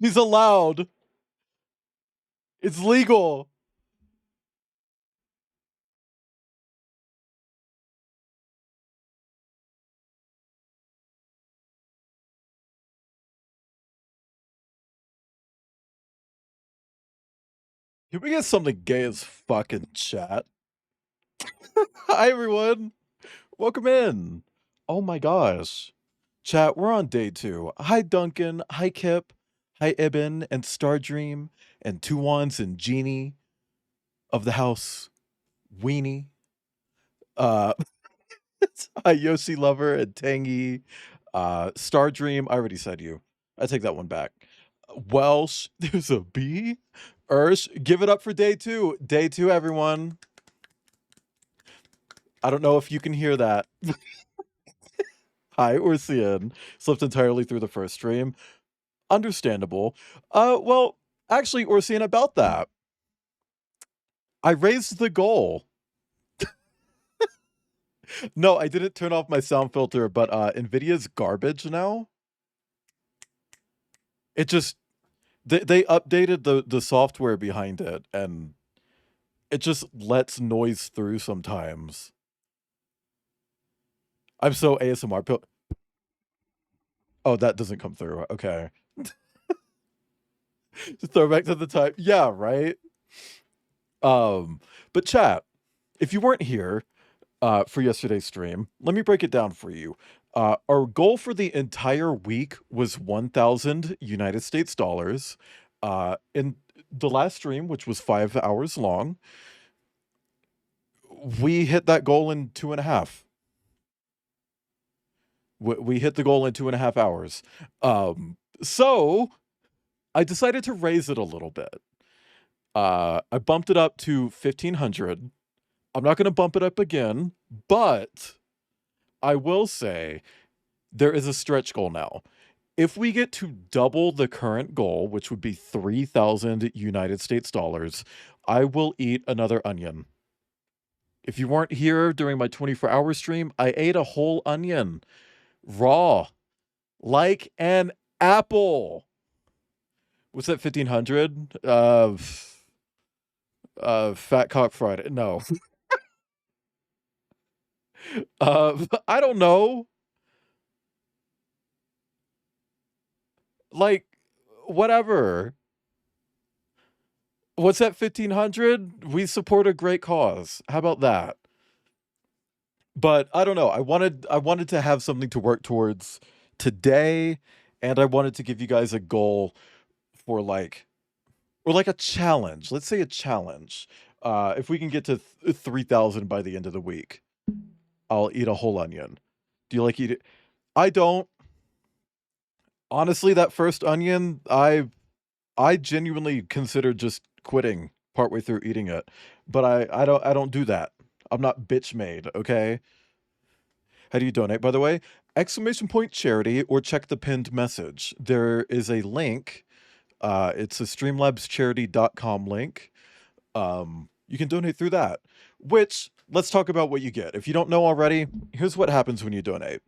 He's allowed. It's legal. Can we get something gay as fucking chat? Hi everyone. Welcome in. Oh my gosh. Chat, we're on day 2. Hi Duncan. Hi Kip. Hi Ibn and Stardream and Two Wands and Genie of the house Weenie. Uh Hi Yoshi Lover and Tangy. Stardream. I already said you. I take that one back. Welsh, there's a B. Ursh, give it up for day 2. Day 2, everyone. I don't know if you can hear that. Hi, Ursian. Slipped entirely through the first stream. Understandable. Well, actually, Ursian, about that, I raised the goal. No, I didn't turn off my sound filter, but Nvidia's garbage now. It just they updated the software behind it, and it just lets noise through sometimes. I'm so ASMR. Oh, that doesn't come through. Okay. Just throw back to the time. Yeah, right. But chat, if you weren't here for yesterday's stream, let me break it down for you. Our goal for the entire week was 1,000 United States dollars. In the last stream, which was 5 hours long, we hit that goal in 2.5. We hit the goal in 2.5 hours. So I decided to raise it a little bit. I bumped it up to 1,500. I'm not going to bump it up again, but I will say there is a stretch goal now. If we get to double the current goal, which would be 3,000 United States dollars, I will eat another onion. If you weren't here during my 24-hour stream, I ate a whole onion, raw, like an apple. What's that, 1,500? Fat Cock Friday. No. I don't know. Like, whatever. What's that, 1,500? We support a great cause. How about that? But I don't know. I wanted to have something to work towards today, and I wanted to give you guys a goal for like a challenge. Let's say a challenge. If we can get to 3,000 by the end of the week, I'll eat a whole onion. Do you like eat it? I don't. Honestly, that first onion, I genuinely considered just quitting partway through eating it. But I don't do that. I'm not bitch made, okay? How do you donate, by the way? Exclamation point charity or check the pinned message. There is a link. It's a streamlabscharity.com link. You can donate through that. Which, let's talk about what you get. If you don't know already, here's what happens when you donate.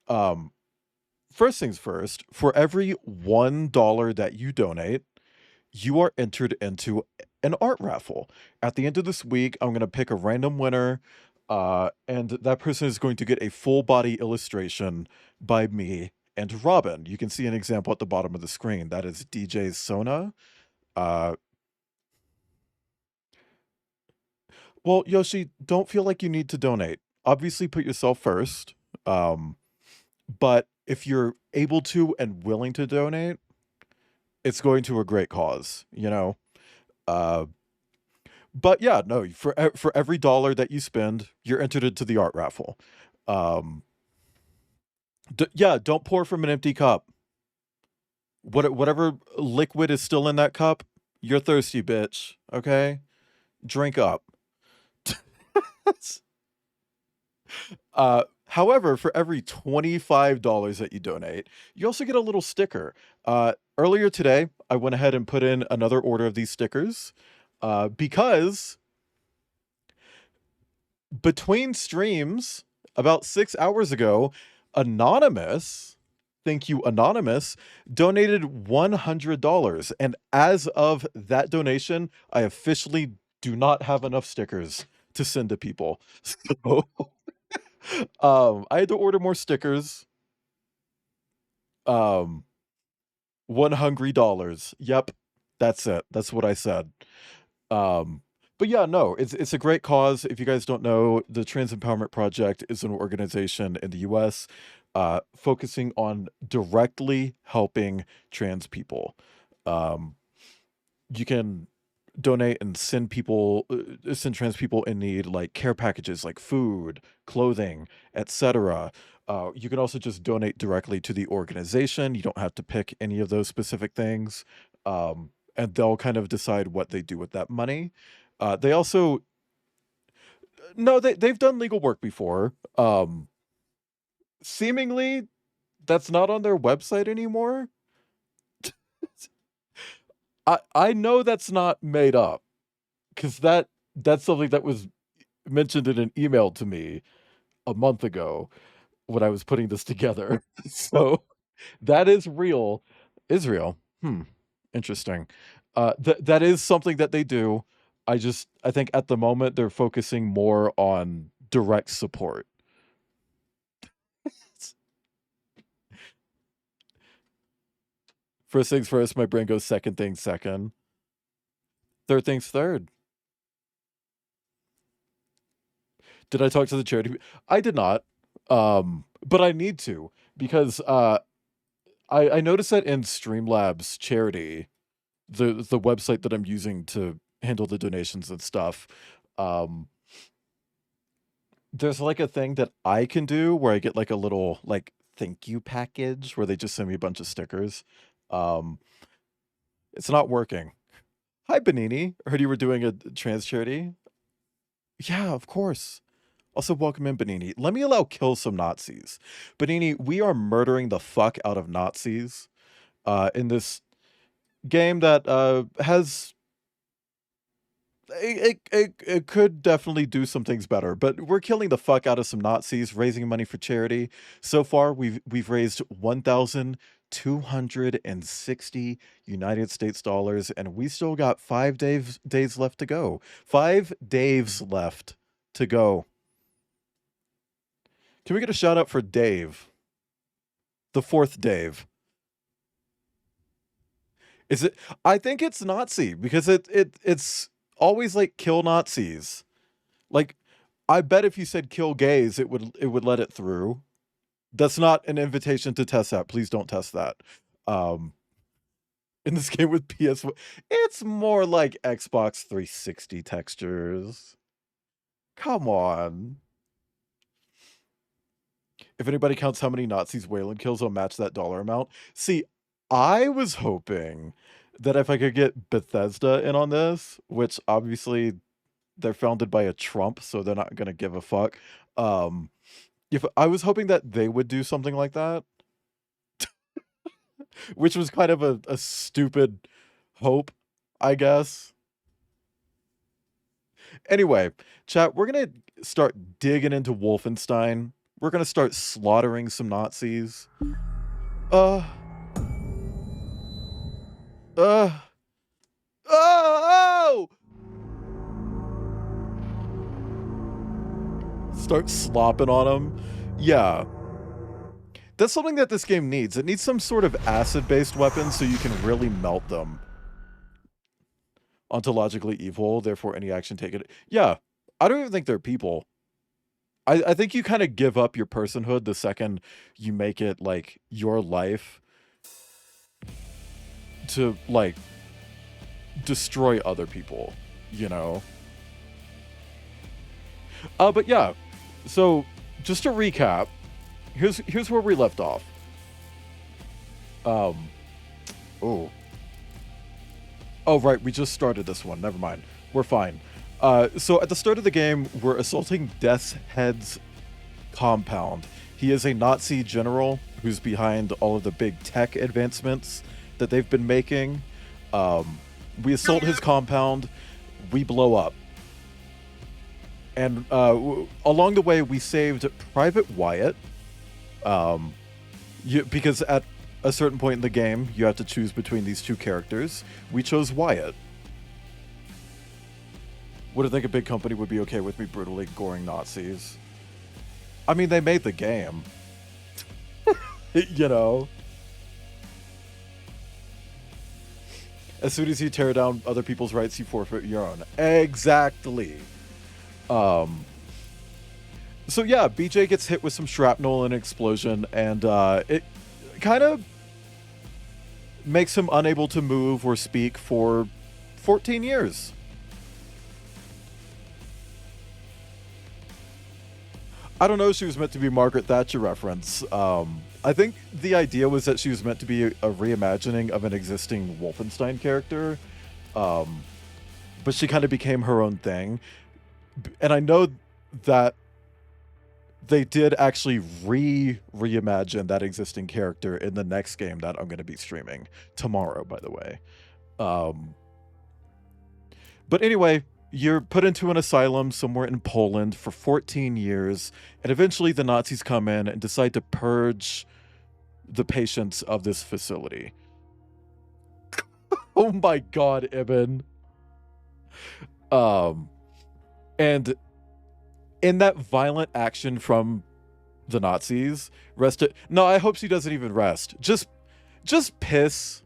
Um, First things first, for every $1 that you donate, you are entered into an art raffle. At the end of this week, I'm going to pick a random winner, and that person is going to get a full body illustration by me and Robin. You can see an example at the bottom of the screen. That is DJ Sona. Uh, well, Yoshi, don't feel like you need to donate. Obviously, put yourself first. Um, but if you're able to and willing to donate, it's going to a great cause, you know? Uh, but yeah, no, for every dollar that you spend, you're entered into the art raffle. Um, yeah, don't pour from an empty cup. Whatever liquid is still in that cup, you're thirsty, bitch. Okay, drink up. However, for every $25 that you donate, you also get a little sticker. Earlier today, I went ahead and put in another order of these stickers because between streams, about 6 hours ago, Anonymous thank you, Anonymous, donated $100. And as of that donation, I officially do not have enough stickers to send to people. So I had to order more stickers. Um, One hungry dollars. Yep, that's it. That's what I said. Um, but yeah, no, it's a great cause. If you guys don't know, the Trans Empowerment Project is an organization in the U.S. Focusing on directly helping trans people. Um, you can donate and send trans people in need like care packages like food, clothing, etc. You can also just donate directly to the organization. You don't have to pick any of those specific things. And they'll kind of decide what they do with that money. They also no, they've done legal work before. Seemingly that's not on their website anymore. I know that's not made up because that's something that was mentioned in an email to me a month ago when I was putting this together. So that is real. Israel. Interesting. That is something that they do. I think at the moment they're focusing more on direct support. First things first, my brain goes second things second. Third things third. Did I talk to the charity? I did not. But I need to because I noticed that in Streamlabs charity, the website that I'm using to handle the donations and stuff, um, there's like a thing that I can do where I get like a little like thank you package where they just send me a bunch of stickers. Um, it's not working. Hi, Benini. I heard you were doing a trans charity. Yeah, of course. Also, welcome in, Benini. Let me allow kill some Nazis. Benini, we are murdering the fuck out of Nazis in this game that has it could definitely do some things better, but we're killing the fuck out of some Nazis, raising money for charity. So far, we've raised 1,260 United States dollars, and we still got 5 days left to go. 5 days left to go. Can we get a shout out for Dave, the fourth Dave? Is it? I think it's Nazi because it's always like kill Nazis. Like, I bet if you said kill gays, it would let it through. That's not an invitation to test that. Please don't test that. Um, in this game with PS, it's more like Xbox 360 textures. Come on. If anybody counts how many Nazis Wayland kills, I'll match that dollar amount. See, I was hoping that if I could get Bethesda in on this, which obviously they're founded by a Trump, so they're not gonna give a fuck. Um, if I was hoping that they would do something like that, which was kind of a stupid hope, I guess. Anyway, chat, we're gonna start digging into Wolfenstein. We're gonna start slaughtering some Nazis. Uh, uh, oh! Start slopping on them. Yeah. That's something that this game needs. It needs some sort of acid-based weapon so you can really melt them. Ontologically evil, therefore any action taken. Yeah, I don't even think they're people. I think you kind of give up your personhood the second you make it like your life to like destroy other people, you know? But yeah, so just to recap, here's where we left off. Um, oh, oh right, we just started this one. Never mind, we're fine. So at the start of the game, we're assaulting Death's Head's compound. He is a Nazi general who's behind all of the big tech advancements that they've been making. We assault his compound, we blow up. And along the way, we saved Private Wyatt, Because at a certain point in the game, you have to choose between these two characters. We chose Wyatt. Would I think a big company would be okay with me brutally goring Nazis? I mean, they made the game. You know? As soon as you tear down other people's rights, you forfeit your own. Exactly. So yeah, BJ gets hit with some shrapnel and an explosion, and it kind of makes him unable to move or speak for 14 years. I don't know if she was meant to be Margaret Thatcher reference. I think the idea was that she was meant to be a reimagining of an existing Wolfenstein character, but she kind of became her own thing. And I know that they did actually reimagine that existing character in the next game that I'm going to be streaming tomorrow, by the way. But anyway, you're put into an asylum somewhere in Poland for 14 years, and eventually the Nazis come in and decide to purge the patients of this facility. Oh my god, Ibn. And in that violent action from the Nazis, no, I hope she doesn't even rest. Just piss,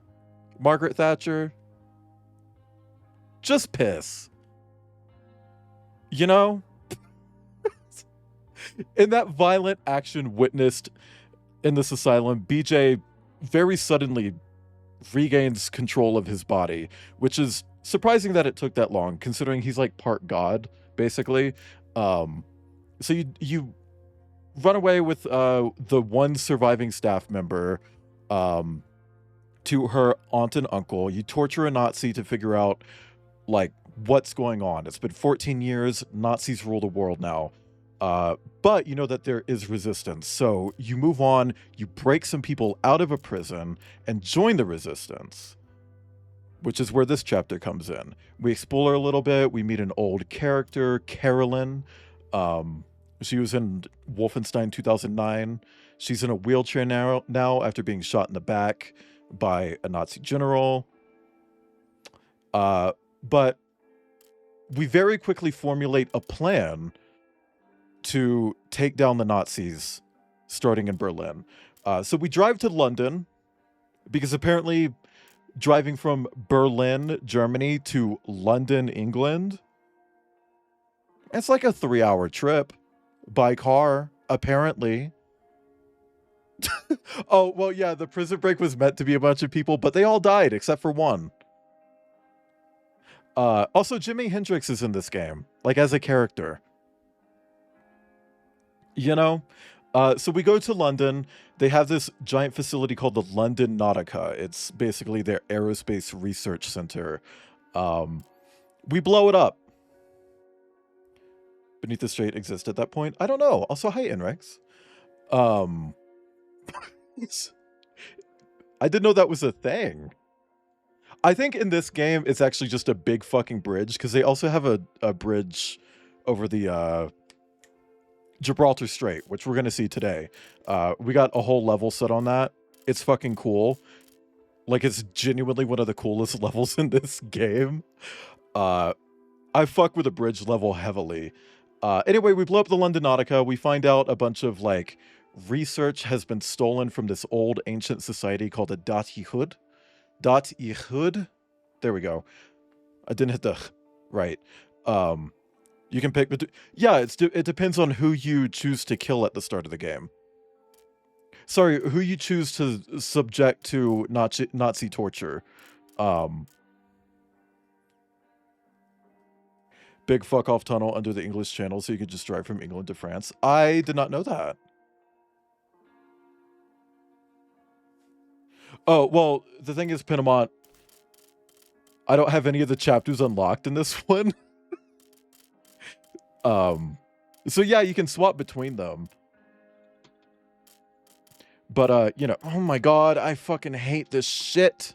Margaret Thatcher. Just piss. You know? In that violent action witnessed in this asylum, BJ very suddenly regains control of his body, which is surprising that it took that long, considering he's like part god, basically. So you run away with the one surviving staff member to her aunt and uncle. You torture a Nazi to figure out like what's going on. It's been 14 years. Nazis rule the world now. But you know that there is resistance. So you move on, you break some people out of a prison and join the resistance, which is where this chapter comes in. We explore a little bit. We meet an old character, Carolyn. She was in Wolfenstein 2009. She's in a wheelchair now after being shot in the back by a Nazi general. But we very quickly formulate a plan to take down the Nazis starting in Berlin. So we drive to London because apparently driving from Berlin, Germany to London, England, it's like a 3-hour trip by car, apparently. Oh, well, yeah, the prison break was meant to be a bunch of people, but they all died except for one. Also, Jimi Hendrix is in this game, like as a character. You know? So we go to London. They have this giant facility called the London Nautica. It's basically their aerospace research center. We blow it up. Beneath the Strait exists at that point? I don't know. Also, hi, Inrex. I didn't know that was a thing. I think in this game, it's actually just a big fucking bridge, because they also have a bridge over the Gibraltar Strait, which we're going to see today. We got a whole level set on that. It's fucking cool. Like, it's genuinely one of the coolest levels in this game. I fuck with the bridge level heavily. Anyway, we blow up the London Nautica. We find out a bunch of, like, research has been stolen from this old ancient society called the Dat-i-Hud. Dat-i-Hud? There we go. I didn't hit the right. You can pick between... Yeah, it depends on who you choose to kill at the start of the game. Sorry, who you choose to subject to Nazi torture. Big fuck-off tunnel under the English Channel so you could just drive from England to France. I did not know that. Oh, well, the thing is, Pinamont, I don't have any of the chapters unlocked in this one. So yeah, you can swap between them. But, you know, oh my god, I fucking hate this shit.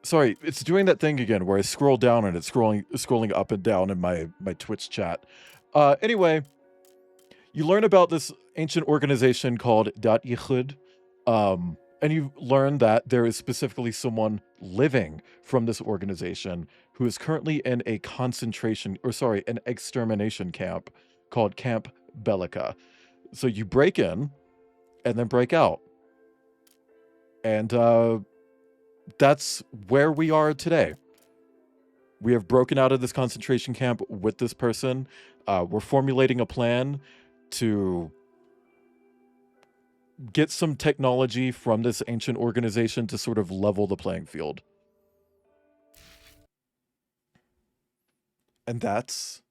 Sorry, it's doing that thing again where I scroll down and it's scrolling up and down in my Twitch chat. Anyway, You learn about this ancient organization called Dat Yichud, and you learn that there is specifically someone living from this organization who is currently in a an extermination camp called Camp Bellica. So you break in and then break out. And that's where we are today. We have broken out of this concentration camp with this person. We're formulating a plan to get some technology from this ancient organization to sort of level the playing field. And that's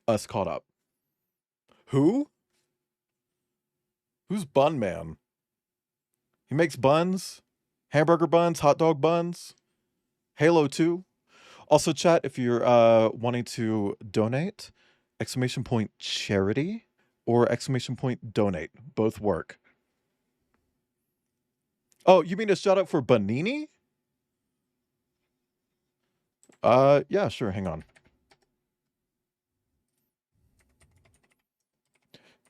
us caught up. Who? Who's Bun Man? He makes buns, hamburger buns, hot dog buns, Halo 2. Also, chat, if you're wanting to donate, exclamation point charity or exclamation point donate. Both work. Oh, you mean a shout out for Banini? Yeah, sure. Hang on.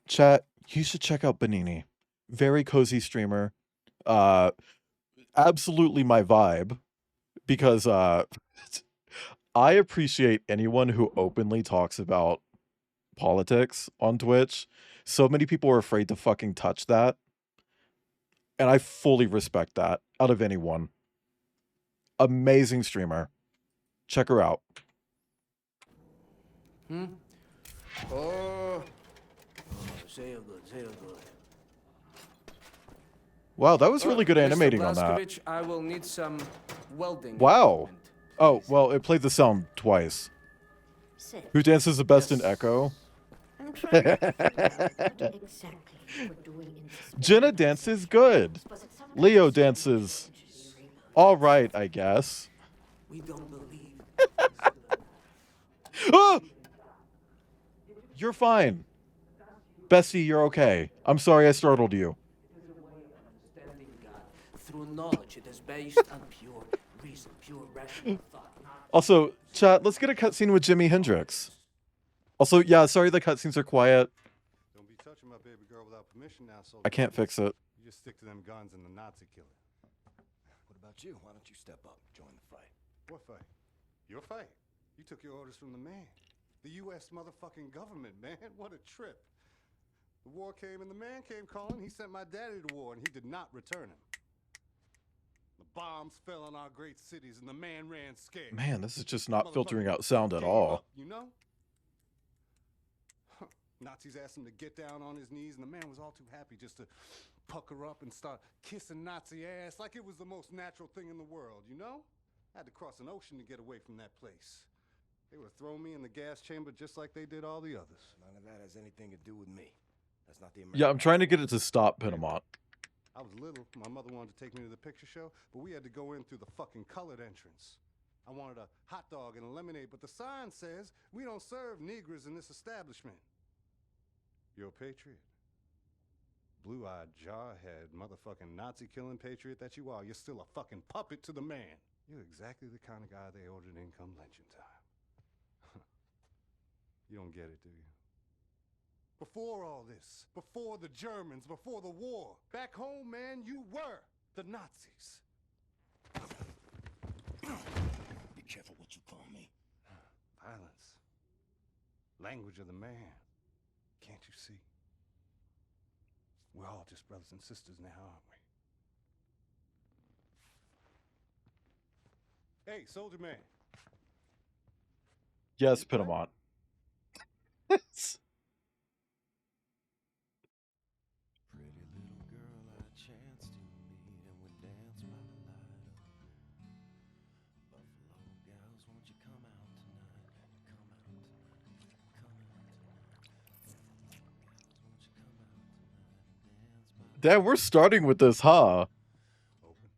Chat, you should check out Banini. Very cozy streamer. Uh, absolutely my vibe because I appreciate anyone who openly talks about politics on Twitch. So many people are afraid to fucking touch that. And I fully respect that out of anyone. Amazing streamer. Check her out. Oh, sehr good, sehr good. Wow, that was really good animating on that. Mr. I will need some welding. Wow. equipment, Oh, please. well, it played the sound twice. Sit. Who dances the best in Yes. Echo? I'm trying to figure out what exactly we're doing in this Jenna business. dances good. Was it some Leo kind of dances engineering? all right, I guess. We don't believe. Ah! You're fine. Bessie, you're okay. I'm sorry I startled you. Understanding God through knowledge it is based on pure reason, pure rational thought. Also, chat, let's get a cutscene with Jimi Hendrix. Also, yeah, sorry the cutscenes are quiet. Don't be touching my baby girl without permission now, soldier. I can't fix it. You just stick to them guns and the Nazi killer. What about you? Why don't you step up, join the fight? What fight? Your fight. You took your orders from the man. The U.S. motherfucking government, man. What a trip. The war came and the man came calling. He sent my daddy to war and he did not return him. The bombs fell on our great cities and the man ran scared. Man, this is just not Motherfucker filtering out sound at gave all. up, you know? Nazis asked him to get down on his knees, and the man was all too happy just to pucker up and start kissing Nazi ass like it was the most natural thing in the world, you know? I had to cross an ocean to get away from that place. They would throw me in the gas chamber just like they did all the others. None of that has anything to do with me. That's not the American. Yeah, I'm trying to get it to stop, Pinamont. I was little. My mother wanted to take me to the picture show, but we had to go in through the fucking colored entrance. I wanted a hot dog and a lemonade, but the sign says we don't serve Negroes in this establishment. You're a patriot. Blue-eyed, jarhead, motherfucking Nazi-killing patriot that you are. You're still a fucking puppet to the man. You're exactly the kind of guy they ordered in come lynching time. You don't get it, do you? Before all this, before the Germans, before the war, back home, man, you were the Nazis. Be careful what you call me. Violence. Language of the man. Can't you see? We're all just brothers and sisters now, aren't we? Hey, soldier man. Yes, Pinamont. Pretty little girl I chanced to meet and we danced by the light of Buffalo gals, won't you come out tonight? Come out tonight. Come out tonight. Gals, won't you come out tonight and dance by the Damn, we're starting with this, huh? Open.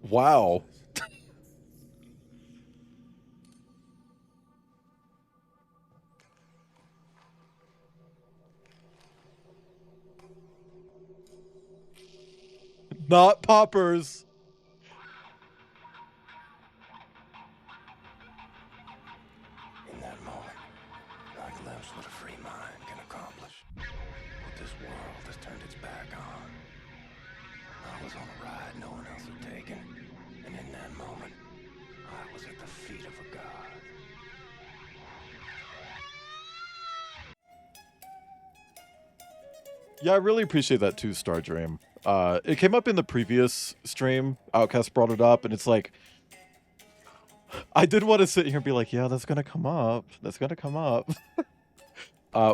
Wow. Not poppers. what a free mind can accomplish. What this world has turned its back on. I was on a ride no one else had taken, and in that moment, I was at the feet of a god. Yeah, I really appreciate that 2-star dream. It came up in the previous stream. Outcast brought it up, and it's like, I did want to sit here and be like, yeah, that's gonna come up. That's gonna come up.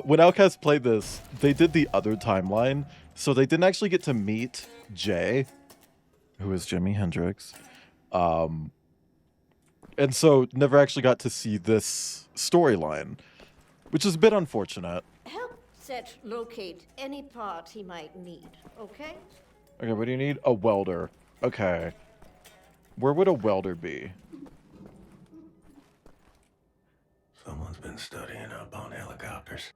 When Outcast played this, they did the other timeline, so they didn't actually get to meet Jay, who is Jimi Hendrix. And so never actually got to see this storyline, which is a bit unfortunate. Help Seth locate any part he might need, okay? Okay, what do you need? A welder. Okay. Where would a welder be? Someone's been studying up on helicopters.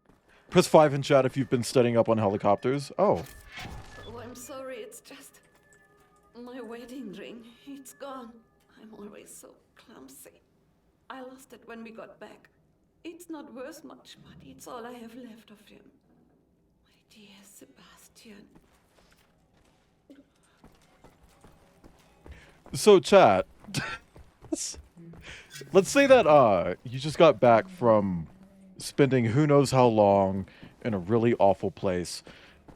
Press 5 in chat if you've been studying up on helicopters. Oh. Oh, I'm sorry, it's just my wedding ring. It's gone. I'm always so clumsy. I lost it when we got back. It's not worth much, but it's all I have left of him. My dear Sebastian. So, chat. Let's say that you just got back from spending who knows how long in a really awful place,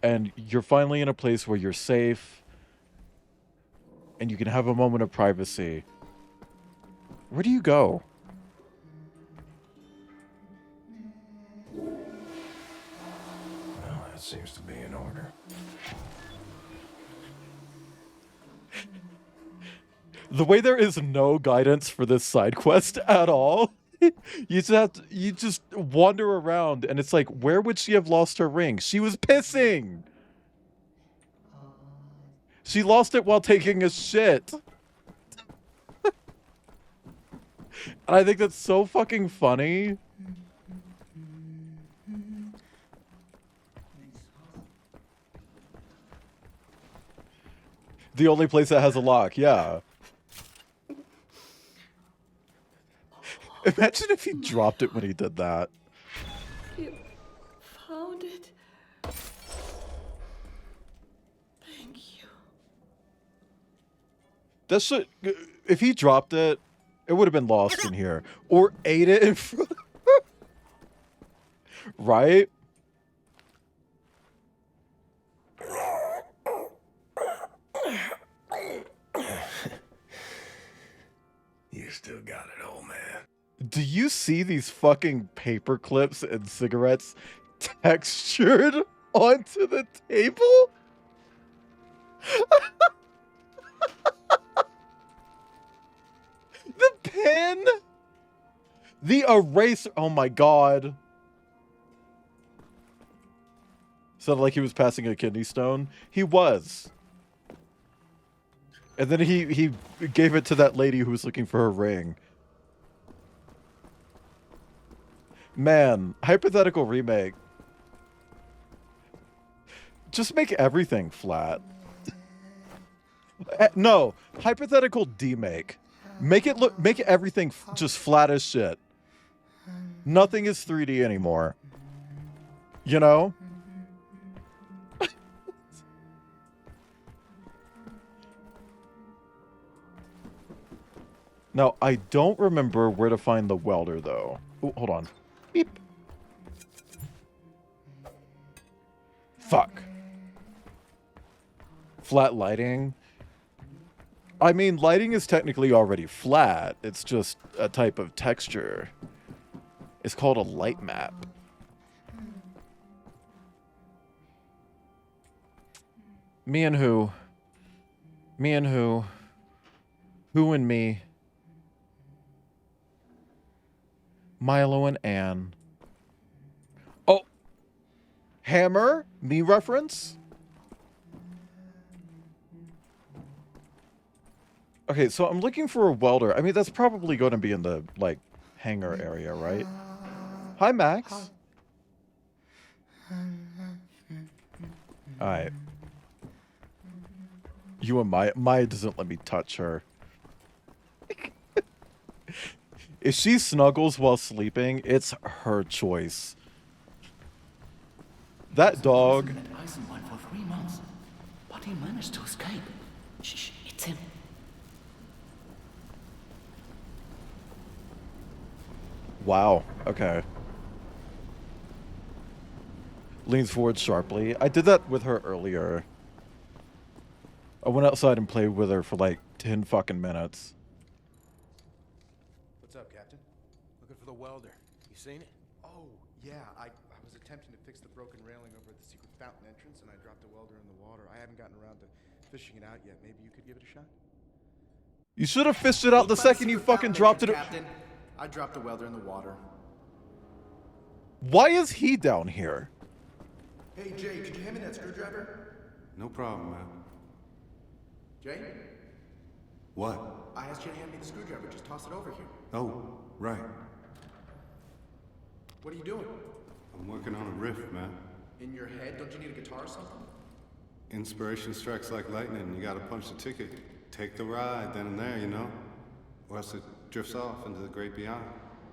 and you're finally in a place where you're safe and you can have a moment of privacy. Where do you go? Well, that seems to be in order. The way there is no guidance for this side quest at all. You just wander around and it's like, where would she have lost her ring? She was pissing. She lost it while taking a shit. And I think that's so fucking funny. The only place that has a lock, yeah. Imagine if he dropped it when he did that. You found it. Thank you. That should, if he dropped it, it would have been lost in here. Or ate it in front of her. Right? You still got it, old man. Do you see these fucking paper clips and cigarettes textured onto the table? The pen? The eraser. Oh my god. Sounded like he was passing a kidney stone. He was. And then he gave it to that lady who was looking for her ring. Man, hypothetical remake. Just make everything flat. No, hypothetical demake. Make everything just flat as shit. Nothing is 3D anymore. You know? Now, I don't remember where to find the welder, though. Oh, hold on. Beep. Fuck. Flat lighting. I mean, lighting is technically already flat. It's just a type of texture. It's called a light map. Me and who? Me and who? Who and me? Milo and Anne. Oh! Hammer? Me reference? Okay, so I'm looking for a welder. I mean, that's probably going to be in the, like, hangar area, right? Hi, Max. Alright. You and Maya doesn't let me touch her. If she snuggles while sleeping, it's her choice. That dog. At Eisenbahn for 3 months, but he managed to escape. Shh, it's him. Wow. Okay. Leans forward sharply. I did that with her earlier. I went outside and played with her for like 10 fucking minutes. What's up, Captain? Looking for the welder. You seen it? Oh, yeah, I was attempting to fix the broken railing over at the secret fountain entrance, and I dropped the welder in the water. I haven't gotten around to fishing it out yet. Maybe you could give it a shot? You should have fished it out the second you fucking dropped it. Captain, I dropped the welder in the water. Why is he down here? Hey, Jay, could you hand me that screwdriver? No problem, man. Jay? What? I asked you to hand me the screwdriver. Just toss it over here. Oh, right. What are you doing? I'm working on a riff, man. In your head? Don't you need a guitar or something? Inspiration strikes like lightning. You gotta punch the ticket. Take the ride then and there, you know? Or else it drifts off into the great beyond.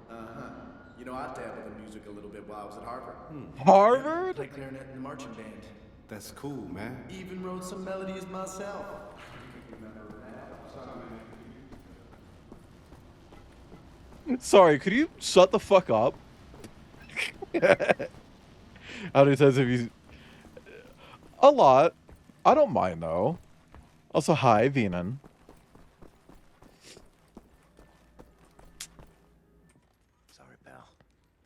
Uh-huh. You know, I dabbled in music a little bit while I was at Harvard. Harvard? Played clarinet in the marching band. That's cool, man. Even wrote some melodies myself. Sorry, could you shut the fuck up? How many times have you... A lot. I don't mind, though. Also, hi, Venan. Sorry, pal.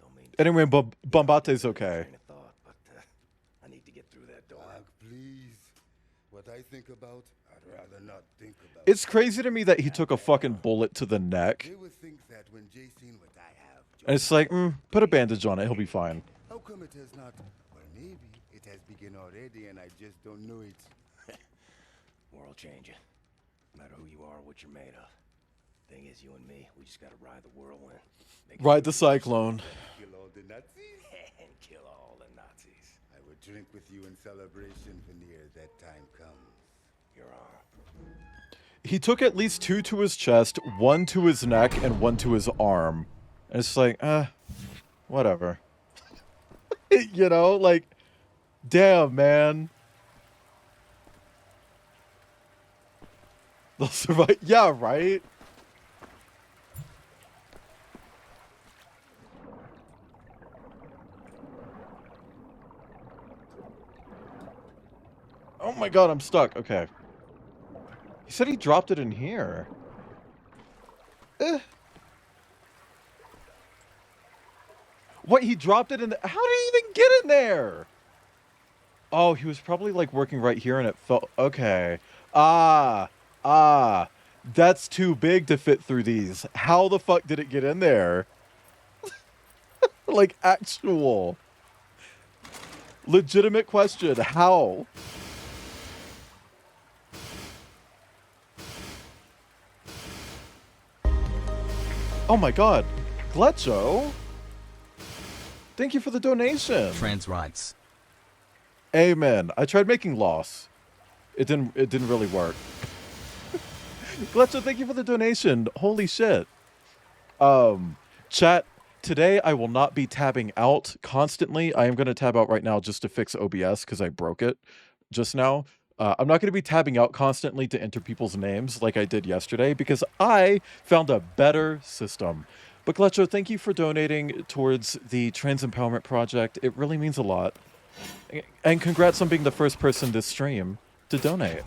Don't mean to Anyway, Bombate's okay. train of thought, but I need to get through that door. Please. What I think about, I'd rather not think about. It's crazy to me that he took a fucking bullet to the neck. They would think that when Jay seen what I have, And it's like, put a bandage on it, he'll be fine. how come it has not? Well, maybe it has begun already, and I just don't know it. World changing. No matter who you are or what you're made of. Thing is, you and me, we just gotta ride the whirlwind. Make it Ride the cyclone. Kill all the Nazis. and kill all the Nazis. I would drink with you in celebration, Veneer. That time comes. You're on. He took at least 2 to his chest, 1 to his neck, and 1 to his arm. And it's like, whatever. You know, like, damn, man. They'll survive. Yeah, right? Oh my god, I'm stuck. Okay. He said he dropped it in here. What, he dropped it in the... How did he even get in there? Oh, he was probably, like, working right here and it fell... Okay. That's too big to fit through these. How the fuck did it get in there? Like, actual. Legitimate question. How? Oh my god. Gletcho? Thank you for the donation. Trans rights. Amen. I tried making loss. It didn't really work. Gletcho, thank you for the donation. Holy shit. Chat, today I will not be tabbing out constantly. I am going to tab out right now just to fix OBS because I broke it just now. I'm not going to be tabbing out constantly to enter people's names like I did yesterday because I found a better system. But Gletcho, thank you for donating towards the Trans Empowerment Project. It really means a lot. And congrats on being the first person this stream to donate.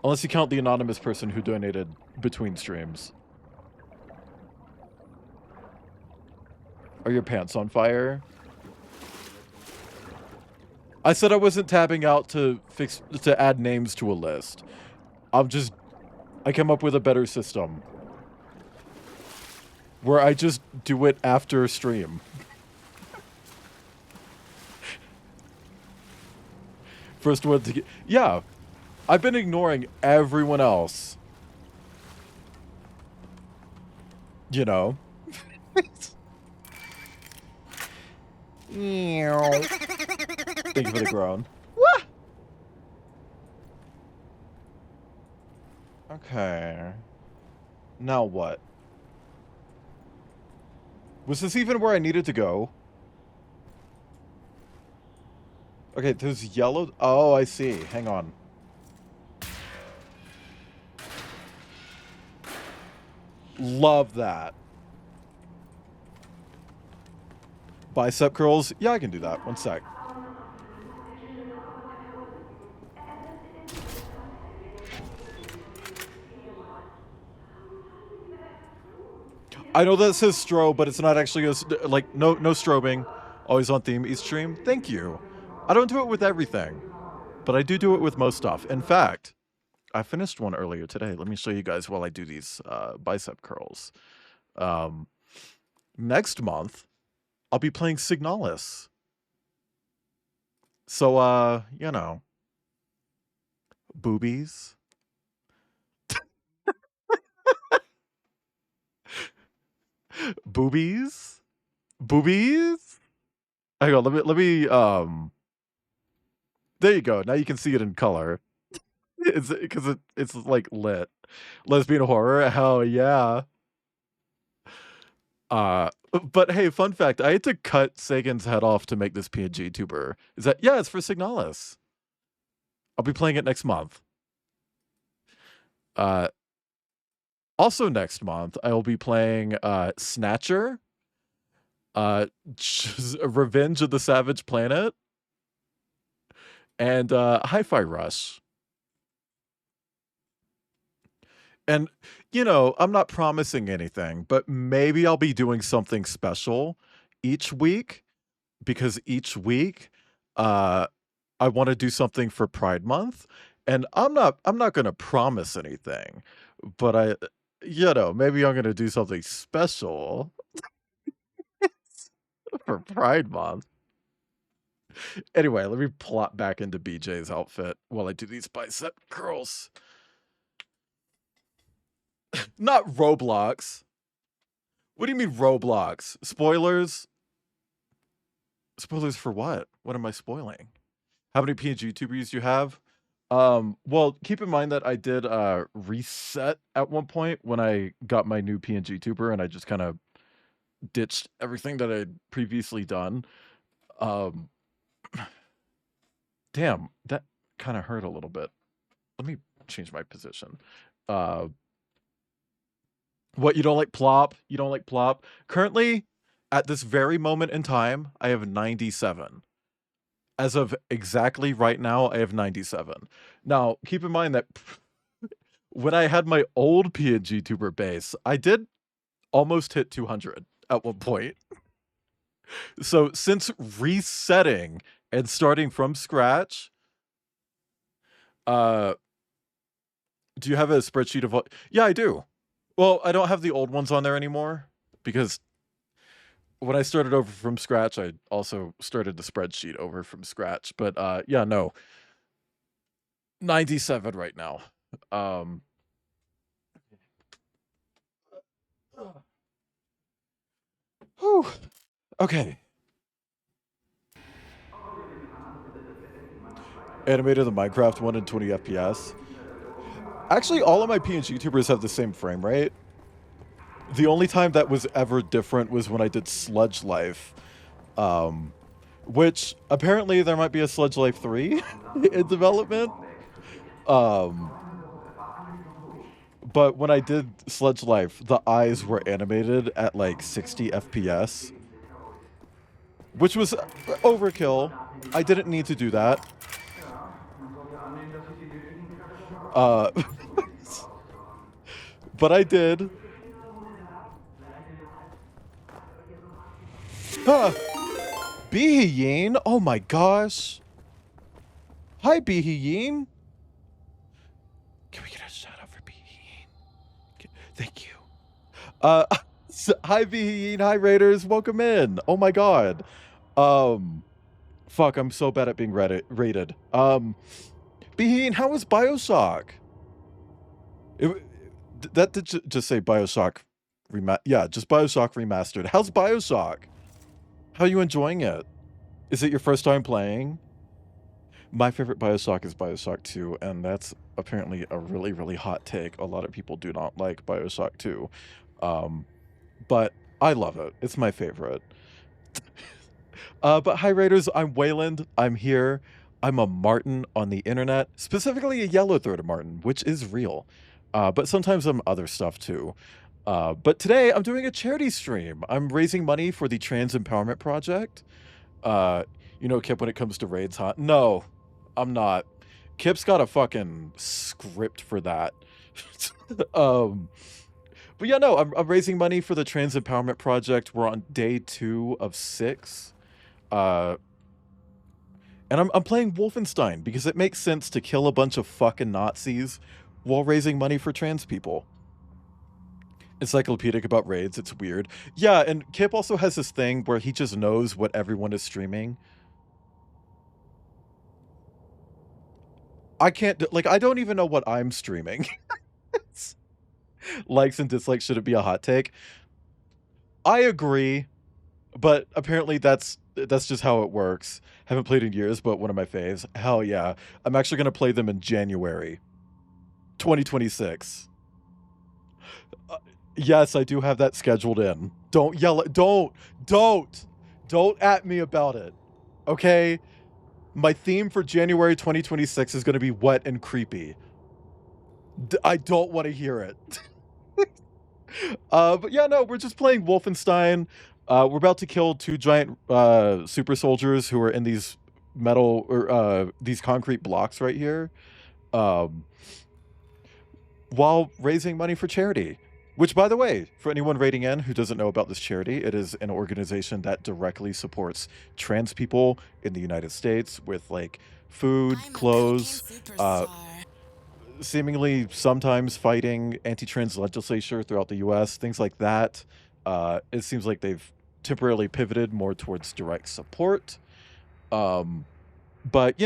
Unless you count the anonymous person who donated between streams. Are your pants on fire? I said I wasn't tabbing out to add names to a list. I came up with a better system. Where I just do it after stream. First one to get... Yeah. I've been ignoring everyone else. You know. Thank you for the groan. Wah! Okay. Now what? Was this even where I needed to go? Okay, there's yellow. Oh, I see. Hang on. Love that. Bicep curls? Yeah, I can do that. One sec. I know that says strobe, but it's not actually like no strobing. Always on theme each stream. Thank you. I don't do it with everything, but I do it with most stuff. In fact, I finished one earlier today. Let me show you guys while I do these bicep curls. Um, Next month, I'll be playing Signalis. So, you know, boobies. Boobies? Boobies? Hang on, there you go. Now you can see it in color. It's because it's like lit. Lesbian horror, hell yeah. But hey, fun fact, I had to cut Sagan's head off to make this PNG tuber. Is that yeah, it's for Signalis. I'll be playing it next month. Uh Also next month, I will be playing Snatcher, Revenge of the Savage Planet, and Hi-Fi Rush. And you know, I'm not promising anything, but maybe I'll be doing something special each week because each week I want to do something for Pride Month, and I'm not going to promise anything, but you know, maybe I'm going to do something special for Pride Month. Anyway, let me plot back into BJ's outfit while I do these bicep curls. Not Roblox. What do you mean Roblox? Spoilers? Spoilers for what? What am I spoiling? How many PNG YouTubers you have? Well, keep in mind that I did reset at one point when I got my new PNG tuber and I just kind of ditched everything that I'd previously done. Um Damn, that kind of hurt a little bit. Let me change my position. What, you don't like plop? You don't like plop? Currently, at this very moment in time, I have 97. As of exactly right now, I have 97. Now, keep in mind that when I had my old PNG tuber base, I did almost hit 200 at one point. So since resetting and starting from scratch, do you have a spreadsheet of what? Yeah, I do. Well, I don't have the old ones on there anymore because when I started over from scratch, I also started the spreadsheet over from scratch. But yeah, no. 97 right now. Whew. Okay. Animated the Minecraft one in 20 FPS. Actually, all of my PNG YouTubers have the same frame rate. The only time that was ever different was when I did Sludge Life. Which apparently there might be a Sludge Life 3 in development. But when I did Sludge Life, the eyes were animated at like 60 FPS. Which was overkill. I didn't need to do that. But I did. Beheyin? Oh my gosh. Hi, Beheyin. Can we get a shout out for Beheyin? Thank you. Hi, Beheyin. Hi, Raiders. Welcome in. Oh my god. Fuck, I'm so bad at being rated. Beheyin, how was Bioshock? That did just say Bioshock yeah, just Bioshock Remastered. How's Bioshock? How are you enjoying it? Is it your first time playing? My favorite Bioshock is Bioshock 2, and that's apparently a really, really hot take. A lot of people do not like Bioshock 2. But I love it. It's my favorite. But hi, Raiders. I'm Wayland. I'm here. I'm a Martin on the internet, specifically a yellow-throated Martin, which is real. But sometimes I'm other stuff too. But today I'm doing a charity stream. I'm raising money for the Trans Empowerment Project. Uh, Kip, when it comes to raids, huh? No, I'm not. Kip's got a fucking script for that. um, but yeah, no, I'm raising money for the Trans Empowerment Project. We're on day 2 of 6. And I'm playing Wolfenstein because it makes sense to kill a bunch of fucking Nazis while raising money for trans people. Encyclopedic about raids, it's weird. Yeah, and Kip also has this thing where he just knows what everyone is streaming. I can't, like, I don't even know what I'm streaming. Likes and dislikes shouldn't be a hot take. I agree, but apparently that's just how it works. Haven't played in years, but one of my faves. Hell yeah. I'm actually going to play them in January 2026. Yes, I do have that scheduled in. Don't yell at, don't at me about it. Okay? My theme for January 2026 is going to be wet and creepy. I don't want to hear it. But yeah, no, we're just playing Wolfenstein. We're about to kill 2 giant super soldiers who are in these metal or these concrete blocks right here, while raising money for charity. Which, by the way, for anyone raiding in who doesn't know about this charity, it is an organization that directly supports trans people in the United States with like food, clothes, seemingly sometimes fighting anti-trans legislature throughout the US, things like that. It seems like they've temporarily pivoted more towards direct support. But,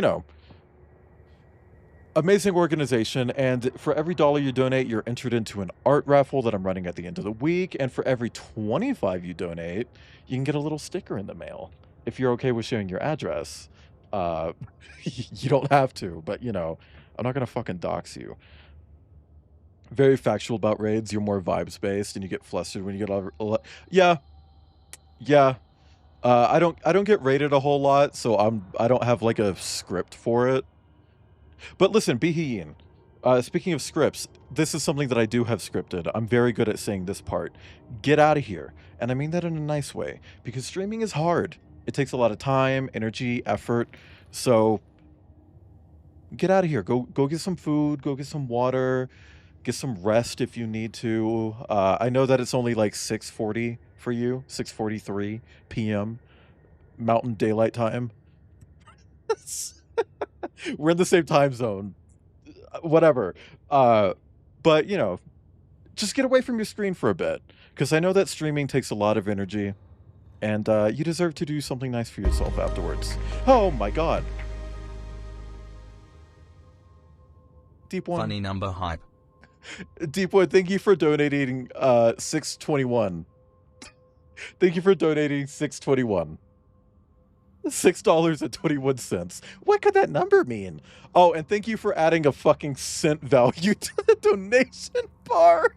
amazing organization, and for every $1 you donate, you're entered into an art raffle that I'm running at the end of the week, and for every $25 you donate, you can get a little sticker in the mail. If you're okay with sharing your address, you don't have to, but I'm not gonna fucking dox you. Very factual about raids. You're more vibes based, and you get flustered when you get yeah. I don't get raided a whole lot, so I don't have like a script for it. But listen, Bihiyin, speaking of scripts, this is something that I do have scripted. I'm very good at saying this part. Get out of here. And I mean that in a nice way, because streaming is hard. It takes a lot of time, energy, effort. So get out of here. Go get some food, go get some water, get some rest if you need to. I know that it's only like 6:40 for you, 6:43 p.m. Mountain Daylight Time. We're in the same time zone. Whatever. But, just get away from your screen for a bit, because I know that streaming takes a lot of energy, and you deserve to do something nice for yourself afterwards. Oh my god. Deep One. Funny number hype. Deep One, thank you for donating 621. Thank you for donating 621. $6.21. What could that number mean? Oh, and thank you for adding a fucking cent value to the donation bar.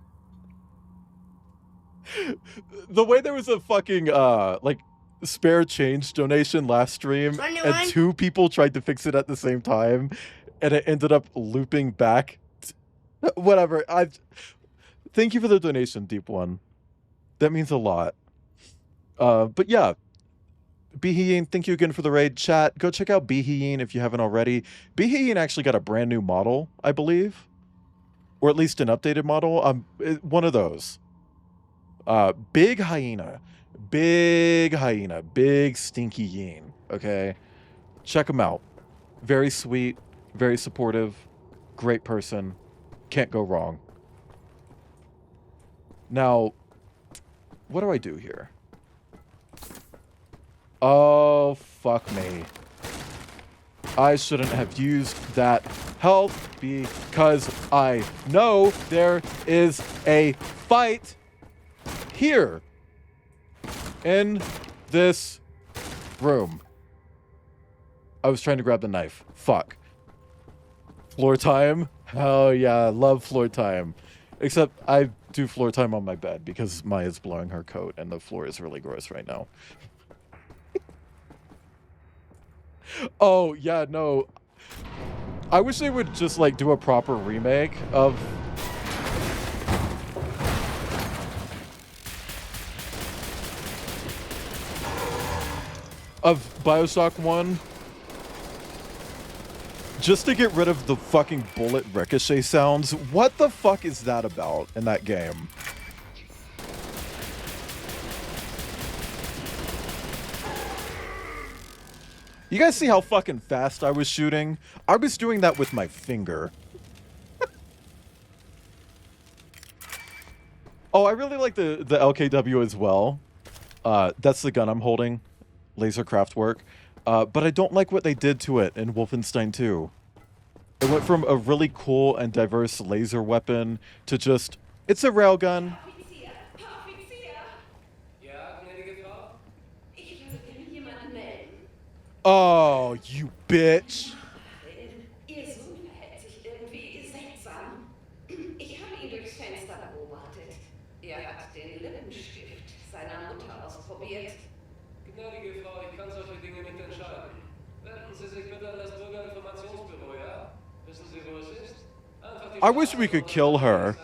The way there was a fucking like spare change donation last stream, and 2 people tried to fix it at the same time, and it ended up looping back. Whatever. Thank you for the donation, Deep One. That means a lot. But yeah. Bihiyin, thank you again for the raid. Chat, go check out Bihiyin if you haven't already. Bihiyin actually got a brand new model, I believe. Or at least an updated model. One of those. Big hyena. Big hyena. Big stinky yin. Okay? Check him out. Very sweet. Very supportive. Great person. Can't go wrong. Now, what do I do here? Oh, fuck me. I shouldn't have used that health because I know there is a fight here in this room. I was trying to grab the knife. Fuck. Floor time? Hell yeah, love floor time. Except I do floor time on my bed because Maya's blowing her coat and the floor is really gross right now. Oh, yeah, no. I wish they would just, like, do a proper remake of... Bioshock 1. Just to get rid of the fucking bullet ricochet sounds. What the fuck is that about in that game? You guys see how fucking fast I was shooting? I was doing that with my finger. Oh, I really like the LKW as well. That's the gun I'm holding. Laser Craftwork. But I don't like what they did to it in Wolfenstein 2. It went from a really cool and diverse laser weapon to just, it's a railgun. Oh, you bitch. Ihr Sohn verhält sich irgendwie seltsam. Ich habe ihn durchs Fenster beobachtet. Er hat den Lippenstift seiner Mutter ausprobiert. Gnädige Frau, ich kann solche Dinge nicht entscheiden. Wenden Sie sich bitte an das Bürgerinformationsbüro, ja? Wissen Sie, wo es ist? Einfach die I wish we could kill her.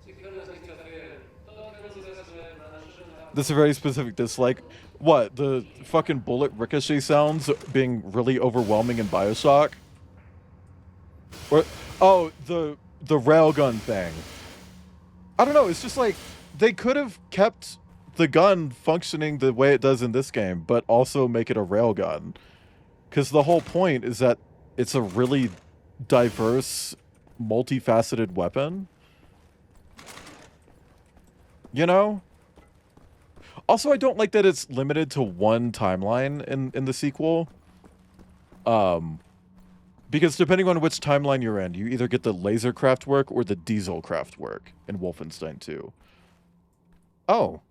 Sie können es nicht verfehlen. Dort können Sie das retten. Einen schönen Tag. This is a very specific dislike. What? The fucking bullet ricochet sounds being really overwhelming in Bioshock? Or, oh, the railgun thing. I don't know, it's just like, they could have kept the gun functioning the way it does in this game, but also make it a railgun. Because the whole point is that it's a really diverse, multifaceted weapon. You know? Also, I don't like that it's limited to one timeline in the sequel. Because depending on which timeline you're in, you either get the laser Craftwork or the diesel Craftwork in Wolfenstein 2. Oh.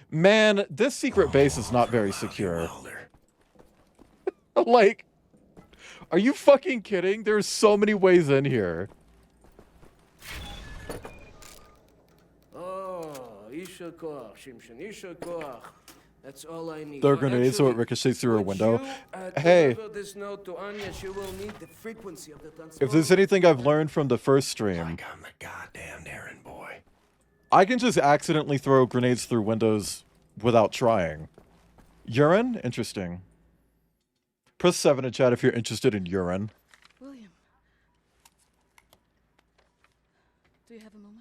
Man, this secret base is not very secure. Like, are you fucking kidding? There's so many ways in here. Isha koach, Shimshin, Isha koach. That's all I need. There are grenades, so it ricochets through her window. You, Hey. deliver this note to Anya, she will need the frequency of the If there's anything I've learned from the first stream, Like I'm the goddamn errand boy. I can just accidentally throw grenades through windows without trying. Urine? Interesting. Press 7 in chat if you're interested in urine. William, do you have a moment?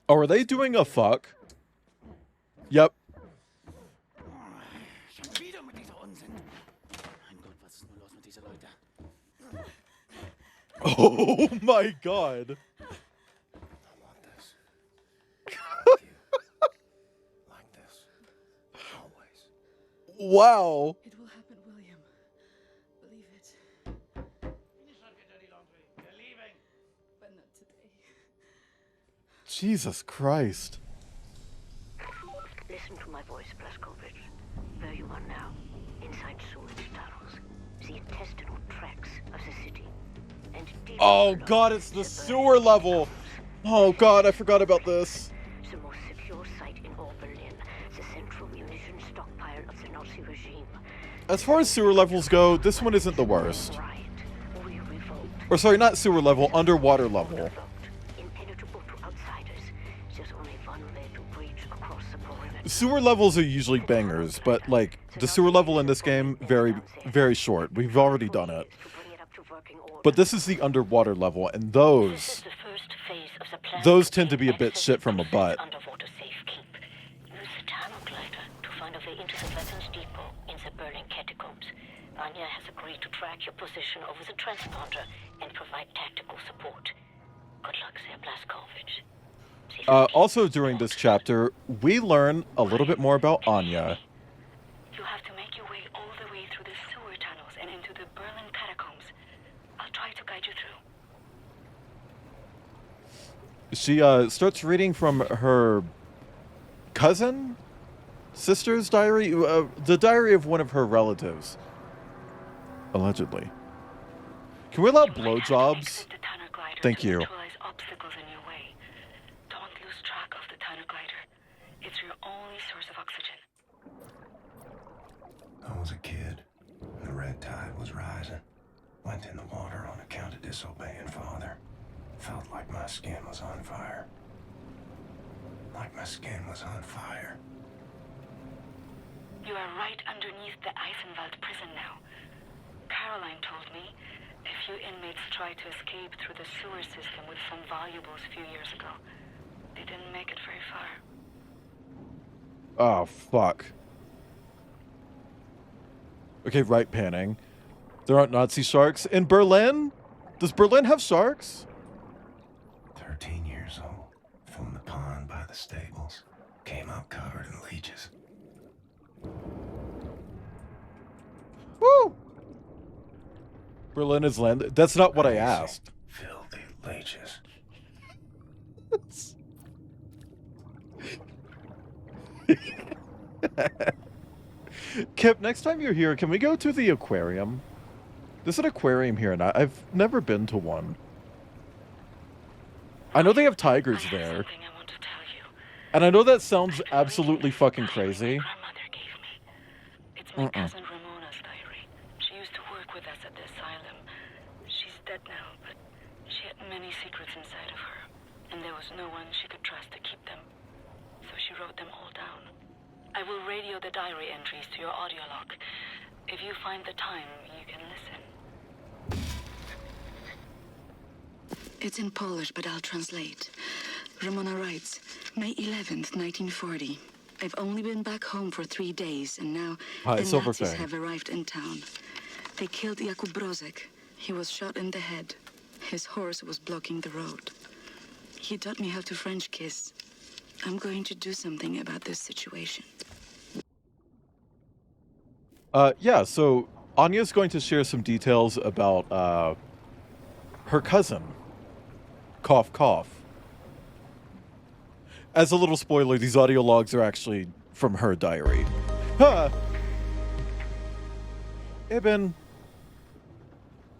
Oh, are they doing a fuck? Yep. Schon wieder mit dieser Unsinn. Mein Gott, was ist nur los mit diesen Leuten? Oh my god. I want this. Like you. Like this. Always. Wow. It will happen, William. Believe it. But not today. Jesus Christ. Listen to my voice, Blaskovich. Where you are now, inside sewage tunnels, the intestinal tracts of the city. And deep Oh below, god, it's the burning sewer level. catacombs. Oh god, I forgot about this. The most secure site in all Berlin, the central munition stockpile of the Nazi regime. As far as sewer levels go, this one isn't the worst. Riot. We revolt. Or sorry, not sewer level, underwater level. Revolt. Impenetrable to outsiders. There's only one way to breach across the perimeter. Sewer levels are usually bangers, but like the sewer level in this game, very, very short. We've already done it. To bring it up to working order. But this is the underwater level, and This is those the first phase of the plan those to tend to gain be a bit access shit from a to butt. underwater safekeep. Use the tunnel glider to find a way into the weapons depot in the Berlin catacombs. Anya has agreed to track your position over the transponder and provide tactical support. Good luck there, Blaskovich. Also during this chapter, we learn a little bit more about Anya. You have to make your way all the way through the sewer tunnels and into the Berlin catacombs. I'll try to guide you through. She starts reading from her sister's diary, the diary of one of her relatives, allegedly. Can we allow blowjobs? Exit the tunnel glider Thank to you. neutralize obstacles in your way. Don't lose track of the tunnel glider. It's your only source of oxygen. disobeying Father. Felt like my skin was on fire. Like my skin was on fire. You are right underneath the Eisenwald prison now. Caroline told me a few inmates tried to escape through the sewer system with some valuables a few years ago. They didn't make it very far. Oh, fuck. Okay, right panning. There aren't Nazi sharks in Berlin? Does Berlin have sharks? 13 years old. From the pond by the stables. Came out covered in leeches. Woo! Berlin is land. That's not what I Crazy, asked. Filthy leeches. Kip, next time you're here, can we go to the aquarium? There's an aquarium here, and I've never been to one. I know they have tigers I have there. something I want to tell you. And I know that sounds I've been absolutely reading this fucking diary crazy. My grandmother gave me. It's my cousin Ramona's diary. She used to work with us at the asylum. She's dead now, but she had many secrets inside of her, and there was no one she could trust to keep them. So she wrote them all down. I will radio the diary entries to your audio log. If you find the time, you can listen. It's in Polish, but I'll translate. Ramona writes, May 11th, 1940. I've only been back home for 3 days, and now Hi, the Silverfang. Nazis have arrived in town. They killed Jakub Brozek. He was shot in the head. His horse was blocking the road. He taught me how to French kiss. I'm going to do something about this situation. Yeah, so Anya's going to share some details about her cousin. Cough, cough. As a little spoiler, these audio logs are actually from her diary. Huh. Ibn,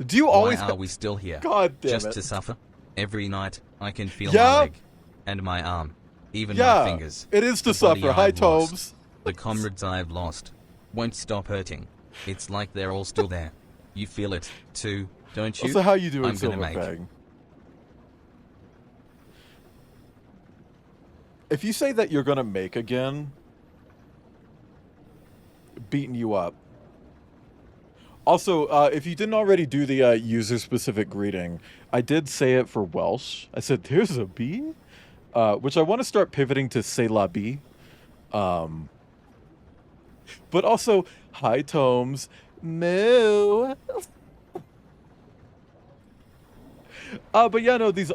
do you always... Why are we still here? God damn Just it. to suffer? Every night, I can feel Yeah. my leg and my arm, even Yeah, my fingers. it is to The body suffer. Hi, I've lost, Tobes. The comrades I've lost won't stop hurting. It's like they're all still there. You feel it too, don't you? So how you doing, I'm gonna make. Silverfang? If you say that you're gonna make again, beating you up. Also, if you didn't already do the user-specific greeting, I did say it for Welsh. I said, "There's a bee," which I want to start pivoting to "C'est la bee." But also, hi, Tomes. Moo. But yeah, no, these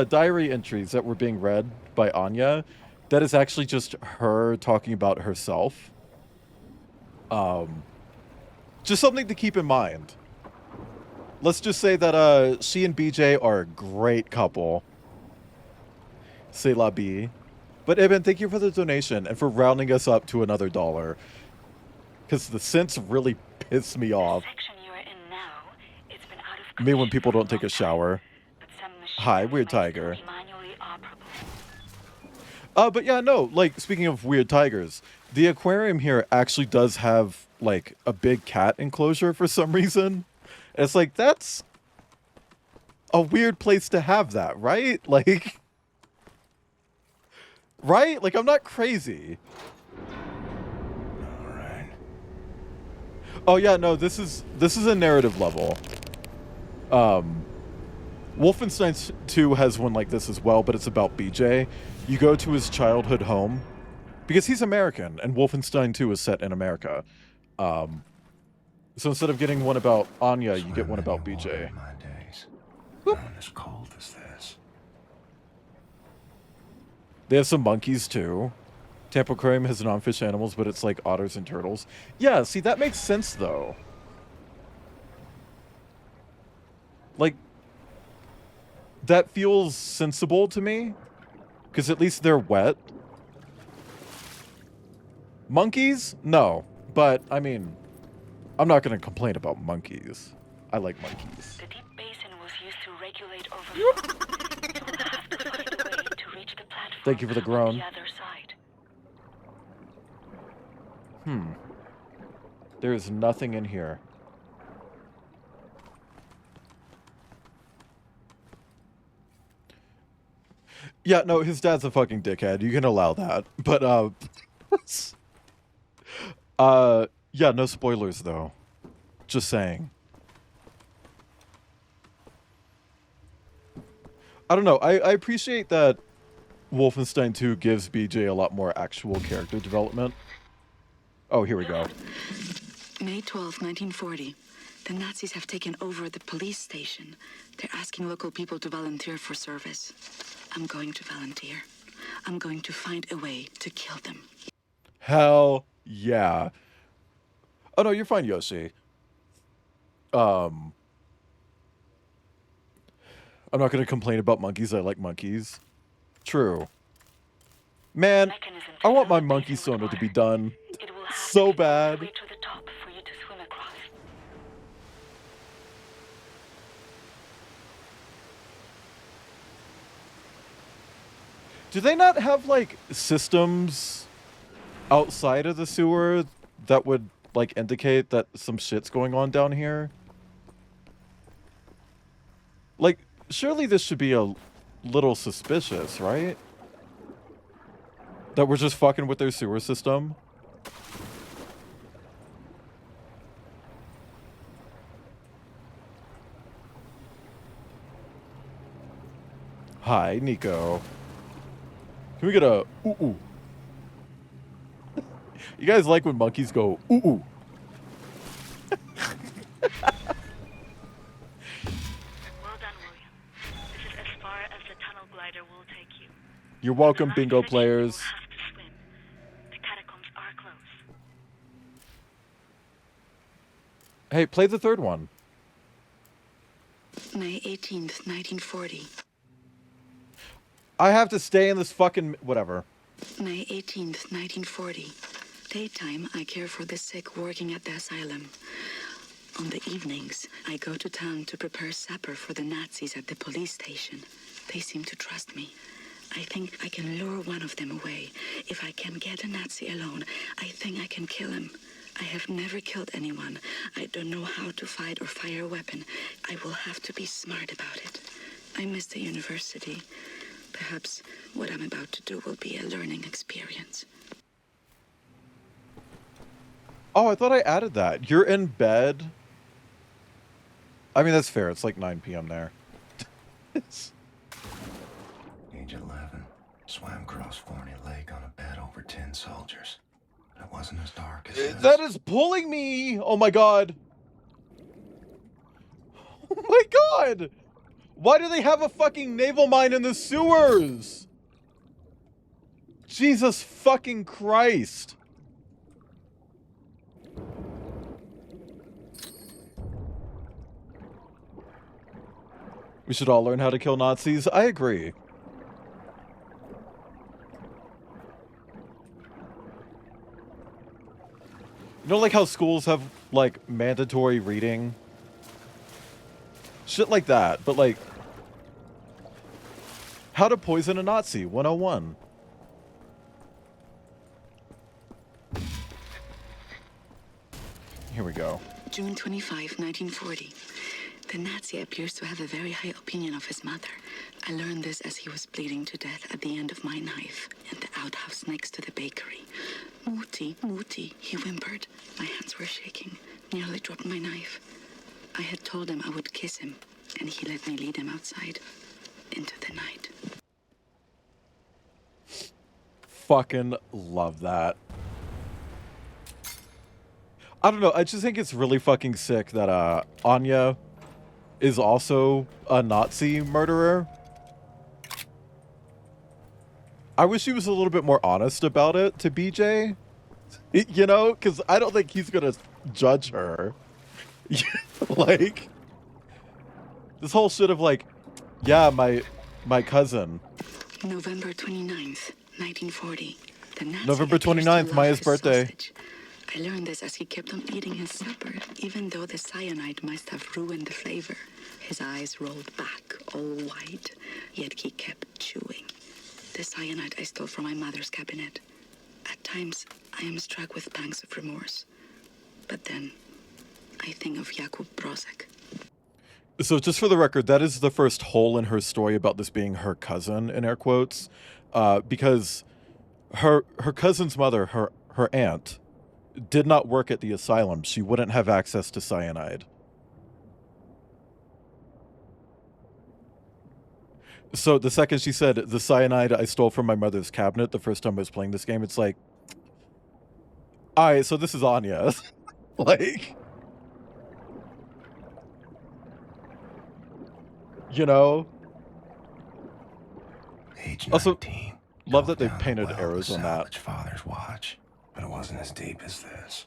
diary entries that were being read by Anya, that is actually just her talking about herself. Just something to keep in mind. Let's just say that she and BJ are a great couple. C'est la bee. But Ibn, thank you for the donation and for rounding us up to another $1. Because the cents really piss me off. The section you are in now, it's been out of Me when commission people for a don't take a long time, shower. but some machines Hi, Weird might still Tiger. be manually operable. But yeah, no, like, speaking of weird tigers, the aquarium here actually does have, like, a big cat enclosure for some reason. And it's like, that's a weird place to have that, right? Like, right? Like, I'm not crazy. All right. Oh yeah, no, this is a narrative level. Wolfenstein 2 has one like this as well, but it's about BJ. You go to his childhood home because he's American, and Wolfenstein 2 is set in America. So instead of getting one about Anya, you get one about BJ. My days. Not as cold as this. They have some monkeys too. Tampa Aquarium has non-fish animals, but it's like otters and turtles. Yeah, see, that makes sense though. Like, that feels sensible to me. Because at least they're wet. Monkeys? No. But, I mean, I'm not going to complain about monkeys. I like monkeys. The deep basin was used to regulate overflow. You will have to find a way to reach the platform Thank you for the groan. on the other side. There is nothing in here. Yeah, no, his dad's a fucking dickhead. You can allow that. But yeah, no spoilers though. Just saying. I don't know. I appreciate that Wolfenstein 2 gives BJ a lot more actual character development. Oh, here we go. May 12, 1940. The Nazis have taken over the police station. They're asking local people to volunteer for service. I'm going to volunteer. I'm going to find a way to kill them. Hell yeah. Oh no, you're fine, Yoshi. I'm not gonna complain about monkeys. I like monkeys. True. Man, I want my monkey sonar to be done so bad. To the top for you to swim across. Do they not have like systems outside of the sewer that would like indicate that some shit's going on down here? Like, surely this should be a little suspicious, right? That we're just fucking with their sewer system? Hi, Nico. Can we get a ooh-ooh? You guys like when monkeys go ooh-ooh? Well done, William. This is as far as the tunnel glider will take you. You're welcome, bingo players. You will have to swim. The catacombs are close. Hey, play the third one. May 18th, 1940. I have to stay in this fucking whatever. May 18th, 1940. Daytime, I care for the sick working at the asylum. On the evenings, I go to town to prepare supper for the Nazis at the police station. They seem to trust me. I think I can lure one of them away. If I can get a Nazi alone, I think I can kill him. I have never killed anyone. I don't know how to fight or fire a weapon. I will have to be smart about it. I miss the university. Perhaps what I'm about to do will be a learning experience. Oh, I thought I added that. You're in bed. I mean, that's fair. It's like 9 p.m. there. Age 11. Swam across Forney Lake on a bed over 10 soldiers. It wasn't as dark as this. That is pulling me! Oh my god. Oh my god! Why do they have a fucking naval mine in the sewers? Jesus fucking Christ. We should all learn how to kill Nazis. I agree. You know, like how schools have, like, mandatory reading? Shit like that, but, like... How to poison a Nazi, 101. Here we go. June 25, 1940. The Nazi appears to have a very high opinion of his mother. I learned this as he was bleeding to death at the end of my knife in the outhouse next to the bakery. Mutti, Mutti, he whimpered. My hands were shaking, nearly dropped my knife. I had told him I would kiss him, and he let me lead him outside into the night. Fucking love that. I don't know, I just think it's really fucking sick that Anya is also a Nazi murderer. I wish he was a little bit more honest about it to BJ. You know, because I don't think he's gonna judge her. Like, this whole shit of like, yeah, my cousin. November 29th, 1940. The Nazi November appears to 29th, love Maya's his birthday. sausage. I learned this as he kept on eating his supper, even though the cyanide must have ruined the flavor. His eyes rolled back, all white, yet he kept chewing. The cyanide I stole from my mother's cabinet. At times, I am struck with pangs of remorse. But then, I think of Jakub Brozek. So just for the record, that is the first hole in her story about this being her cousin, in air quotes, because her cousin's mother, her aunt, did not work at the asylum. She wouldn't have access to cyanide. So the second she said, the cyanide I stole from my mother's cabinet the first time I was playing this game, it's like, alright, so this is Anya. Like, you know? Age Also, 19. love that they Down the painted well arrows to on that. salvage father's watch, but it wasn't as deep as this.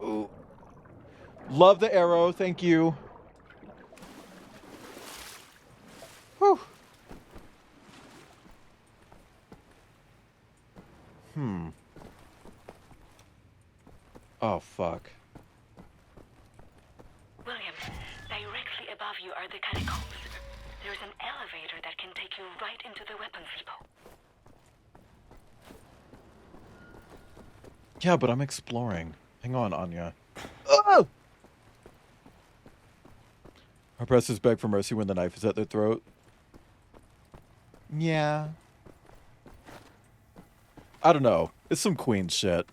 Ooh. Love the arrow, thank you. Whew. Oh, fuck. William, directly above you are the catacombs. There's an elevator that can take you right into the weapons depot. Yeah, but I'm exploring. Hang on, Anya. Oh! Oppressors beg for mercy when the knife is at their throat. Yeah. I don't know. It's some Queen shit.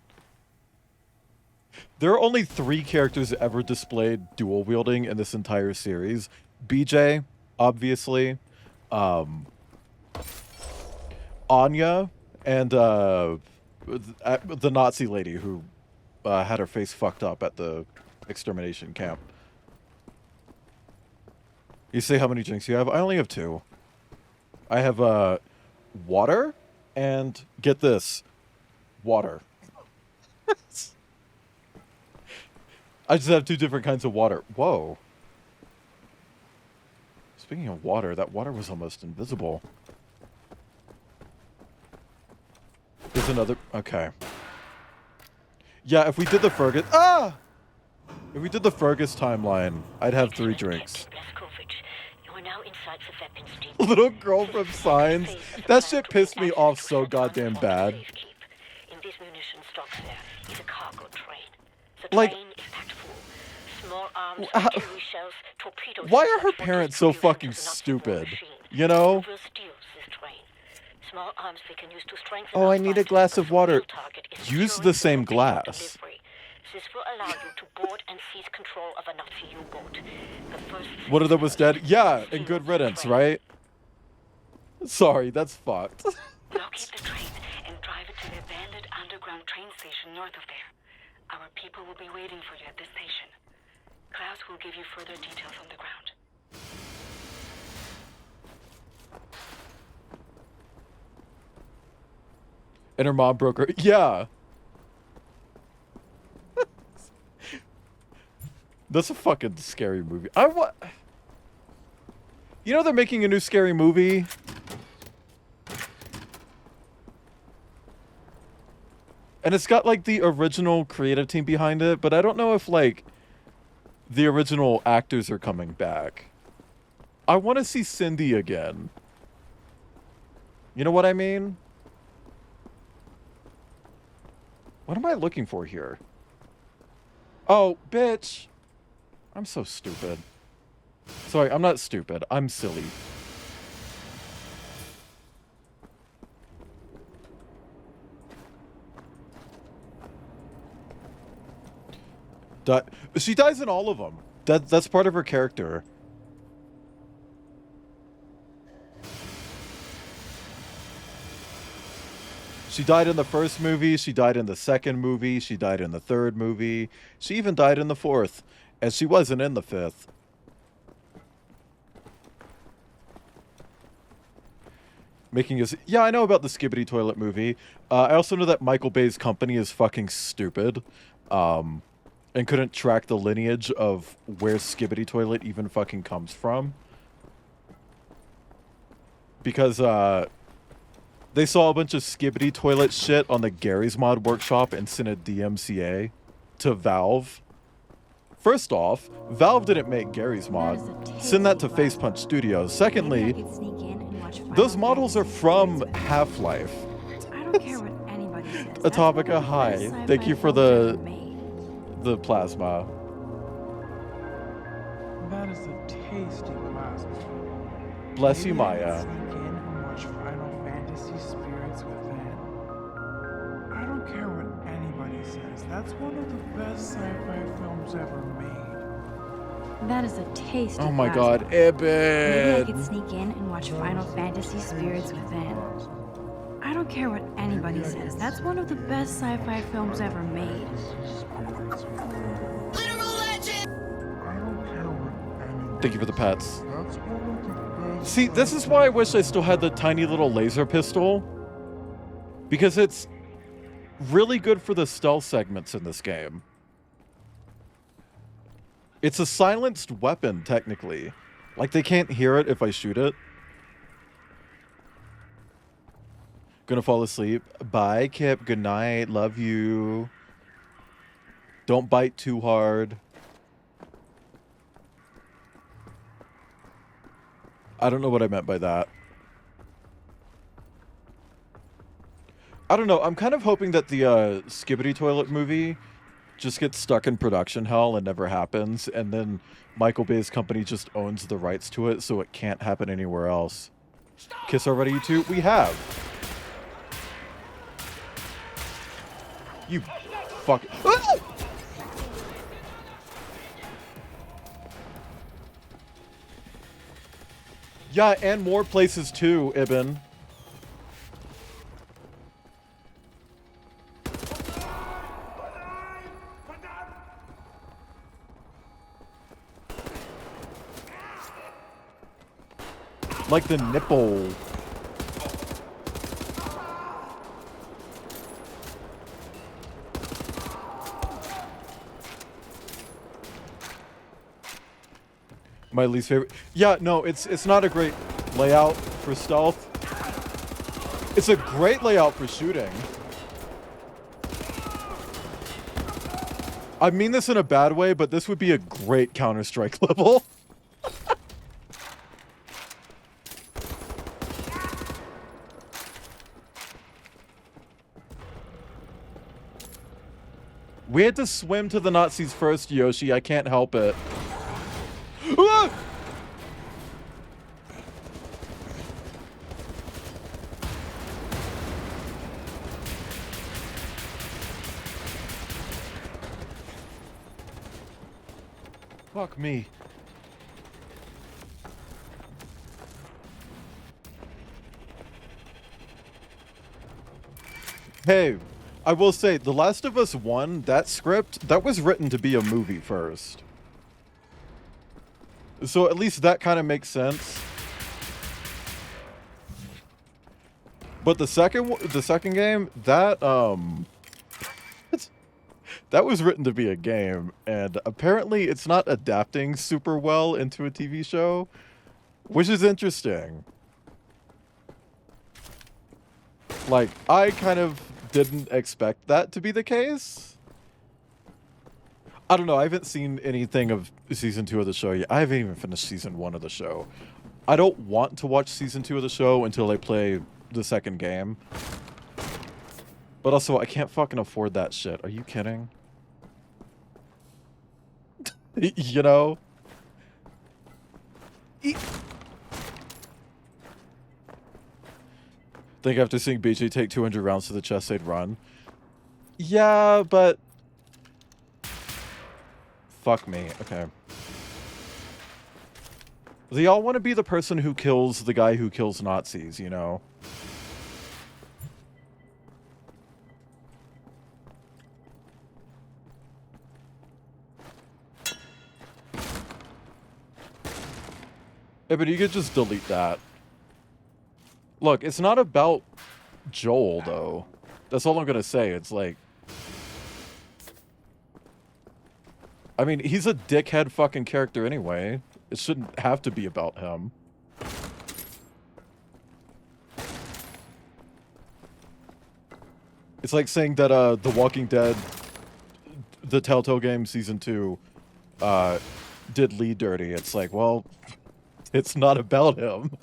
There are only 3 characters ever displayed dual wielding in this entire series. BJ, obviously. Anya, and the Nazi lady who had her face fucked up at the extermination camp. You say how many drinks you have? I only have 2. I have water and, get this, water. I just have 2 different kinds of water. Whoa. Speaking of water, that water was almost invisible. There's another... Okay. Yeah, if we did the Fergus... Ah! If we did the Fergus timeline, I'd have 3 drinks. Little girl from Signs. That shit pissed me off so goddamn bad. In this munition stock there is a cargo train. The Like... train is packed full. Small arms, How- artillery shells, torpedoes. Why are her parents so fucking stupid? You know? Will steal this train. Small arms they can use to strengthen Oh, I our need a fight. glass of water. The target is Use securing the same your glass. delivery. This will allow you to board and seize control of a Nazi U-boat. The first One of them was dead? Yeah, and good riddance, right? Sorry, that's fucked. Locate the train and drive it to the abandoned underground train station north of there. Our people will be waiting for you at this station. Klaus will give you further details on the ground. And her mom broke her... Yeah! That's a fucking scary movie. You know they're making a new scary movie? And it's got, like, the original creative team behind it, but I don't know if, like, the original actors are coming back. I want to see Cindy again. You know what I mean? What am I looking for here? Oh, bitch. I'm so stupid. Sorry, I'm not stupid. I'm silly. She dies in all of them. That's part of her character. She died in the first movie, she died in the second movie, she died in the third movie, she even died in the fourth, and she wasn't in the fifth. Making us... Yeah, I know about the Skibbity Toilet movie. I also know that Michael Bay's company is fucking stupid. And couldn't track the lineage of where Skibbity Toilet even fucking comes from. Because, they saw a bunch of Skibbity Toilet shit on the Gary's Mod Workshop and sent a DMCA to Valve. First off, Valve didn't make Gary's Mod. Send that to Facepunch Studios. Secondly, those models are from Half-Life. I don't care what anybody says. Atomica, hi. Thank you for the plasma. That is a tasty plasma. Bless you, Maybe I Maya. could sneak in and watch Final Fantasy Spirits Within. I don't care what anybody says. That's one of the best sci-fi films ever made. That is a tasty Oh my plasma. god, Maybe I could Ibn. sneak in and watch Final Fantasy Spirits Within. I don't care what anybody says. That's one of the best sci-fi films ever made. Thank you for the pets. See, this is why I wish I still had the tiny little laser pistol. Because it's really good for the stealth segments in this game. It's a silenced weapon, technically. Like, they can't hear it if I shoot it. Gonna fall asleep. Bye, Kip. Good night. Love you. Don't bite too hard. I don't know what I meant by that. I don't know. I'm kind of hoping that the Skibbity Toilet movie just gets stuck in production hell and never happens, and then Michael Bay's company just owns the rights to it, so it can't happen anywhere else. Kiss already, you two? We have. You fuck. Ah! Yeah, and more places too, Ibn. Like the nipple. My least favorite. Yeah, no, it's not a great layout for stealth. It's a great layout for shooting. I mean this in a bad way, but this would be a great Counter-Strike level. We had to swim to the Nazis first, Yoshi. I can't help it. Ah! Fuck me. Hey, I will say, The Last of Us 1, that script, that was written to be a movie first. So at least that kind of makes sense. But the second game, that that was written to be a game, and apparently it's not adapting super well into a TV show, which is interesting. Like, I kind of didn't expect that to be the case. I don't know, I haven't seen anything of season 2 of the show yet. I haven't even finished season 1 of the show. I don't want to watch season 2 of the show until I play the second game. But also, I can't fucking afford that shit. Are you kidding? You know? Think after seeing BJ take 200 rounds to the chest, they'd run. Yeah, but... Fuck me. Okay. They all want to be the person who kills the guy who kills Nazis, you know? Yeah, but you could just delete that. Look, it's not about Joel, though. That's all I'm gonna say. It's like... I mean, he's a dickhead fucking character anyway. It shouldn't have to be about him. It's like saying that The Walking Dead, the Telltale game season 2, did Lee dirty. It's like, well, it's not about him.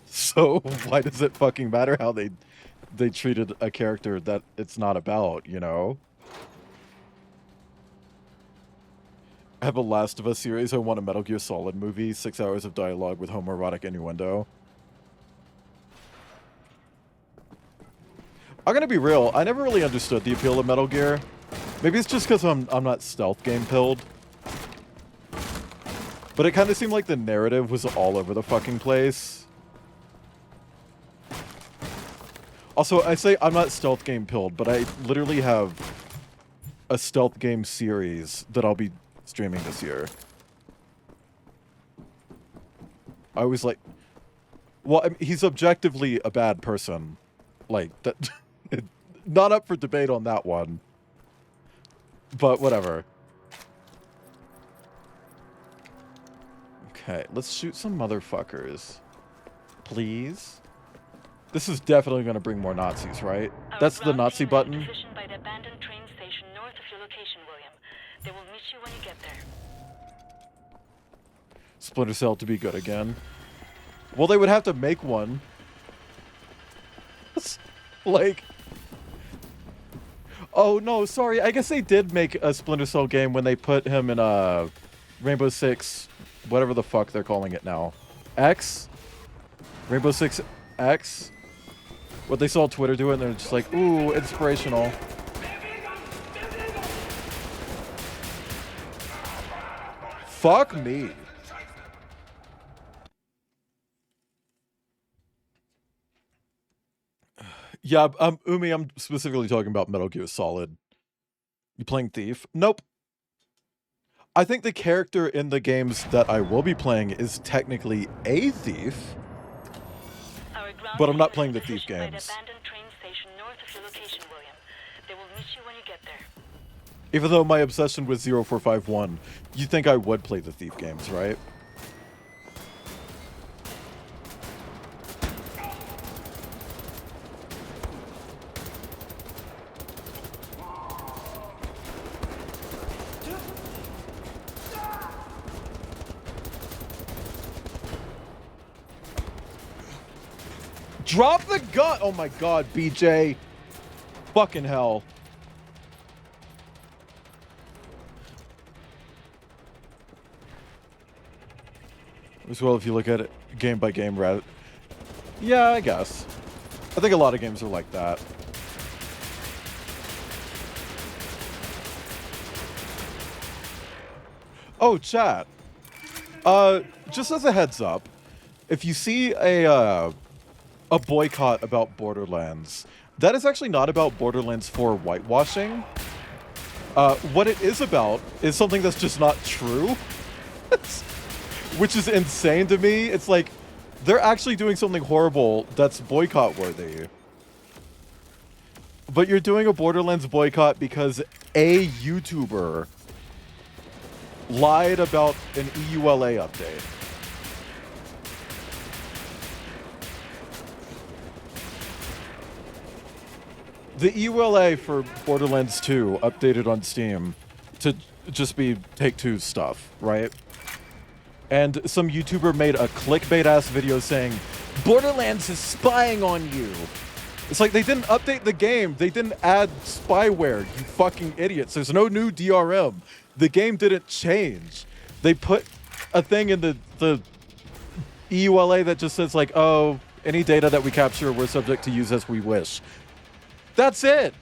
So why does it fucking matter how they treated a character that it's not about, you know? I have a Last of Us series. I want a Metal Gear Solid movie. 6 hours of dialogue with homoerotic innuendo. I'm gonna be real. I never really understood the appeal of Metal Gear. Maybe it's just because I'm not stealth game pilled. But it kind of seemed like the narrative was all over the fucking place. Also, I say I'm not stealth game pilled, but I literally have a stealth game series that I'll be streaming this year. I was like, well, I mean, he's objectively a bad person. Like, that, not up for debate on that one. But whatever. Okay, let's shoot some motherfuckers. Please? This is definitely going to bring more Nazis, right? That's the Nazi button. Positioned by the abandoned train station north of your location, William. They will meet you when you get there. Splinter Cell to be good again. Well, they would have to make one. Like... Oh, no, sorry. I guess they did make a Splinter Cell game when they put him in Rainbow Six, whatever the fuck they're calling it now. X? Rainbow Six X? What they saw Twitter do it, and they're just like, ooh, inspirational. Fuck me. Yeah, Umi, I'm specifically talking about Metal Gear Solid. You playing Thief? Nope. I think the character in the games that I will be playing is technically a thief. But I'm not playing the Thief games. Even though my obsession with 0451, you think I would play the Thief games, right? Drop the gun! Oh my god, BJ. Fucking hell. As well, if you look at it game by game, rather. Yeah, I guess. I think a lot of games are like that. Oh, chat. Just as a heads up, if you see a boycott about Borderlands, that is actually not about Borderlands 4 whitewashing. What it is about is something that's just not true. Which is insane to me. It's like, they're actually doing something horrible that's boycott worthy. But you're doing a Borderlands boycott because a YouTuber lied about an EULA update. The EULA for Borderlands 2 updated on Steam to just be Take-Two stuff, right? And some YouTuber made a clickbait-ass video saying, Borderlands is spying on you. It's like, they didn't update the game. They didn't add spyware, you fucking idiots. There's no new DRM. The game didn't change. They put a thing in the EULA that just says like, oh, any data that we capture, we're subject to use as we wish. That's it.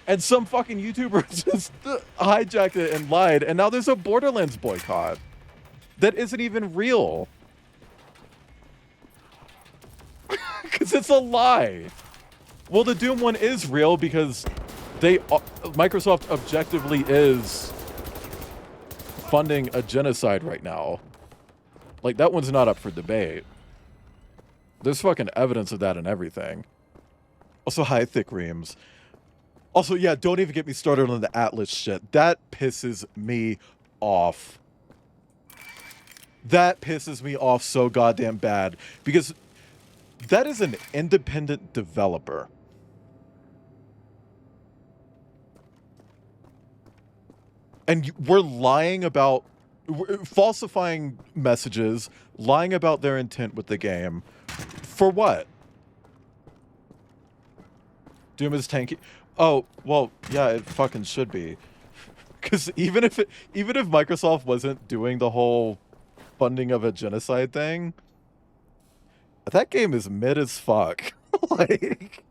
And some fucking YouTuber just hijacked it and lied, and now there's a Borderlands boycott that isn't even real. Because it's a lie. Well, the Doom one is real because Microsoft objectively is funding a genocide right now. Like, that one's not up for debate. There's fucking evidence of that and everything. Also, hi, Thick Reams. Also, yeah, don't even get me started on the Atlas shit. That pisses me off. That pisses me off so goddamn bad. Because that is an independent developer. And we're lying about... falsifying messages, lying about their intent with the game. For what? Doom is tanky. Oh, well, yeah, it fucking should be. Because even if Microsoft wasn't doing the whole funding of a genocide thing, that game is mid as fuck. Like,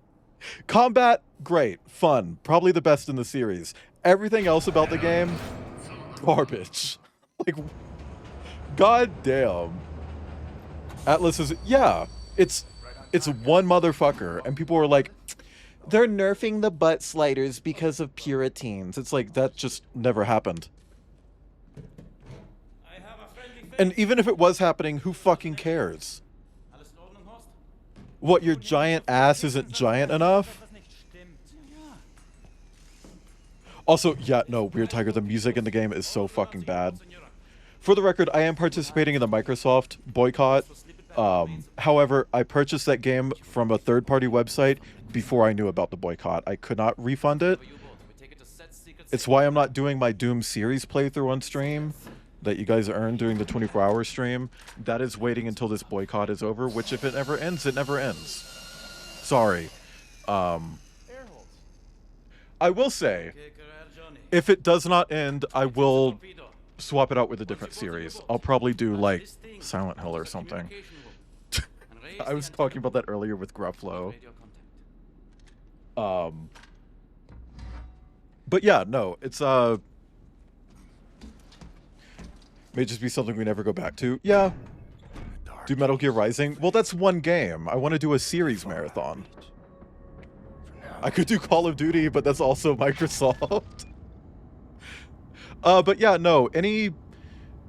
combat, great, fun, probably the best in the series. Everything else about the game, garbage. Like, goddamn. Atlas is, yeah, it's one motherfucker, and people were like, they're nerfing the butt sliders because of Puritans. It's like, that just never happened. And even if it was happening, who fucking cares? What, your giant ass isn't giant enough? Also, yeah, no, Weird Tiger, the music in the game is so fucking bad. For the record, I am participating in the Microsoft boycott. However, I purchased that game from a third-party website before I knew about the boycott. I could not refund it. It's why I'm not doing my Doom series playthrough on stream that you guys earned during the 24-hour stream. That is waiting until this boycott is over, which if it never ends, it never ends. Sorry. I will say, if it does not end, I will swap it out with a different series. I'll probably do, like, Silent Hill or something. I was talking about that earlier with Gruffalo. But yeah, no, it's, may just be something we never go back to. Yeah. Do Metal Gear Rising? Well, that's one game. I want to do a series marathon. I could do Call of Duty, but that's also Microsoft. But yeah, no, any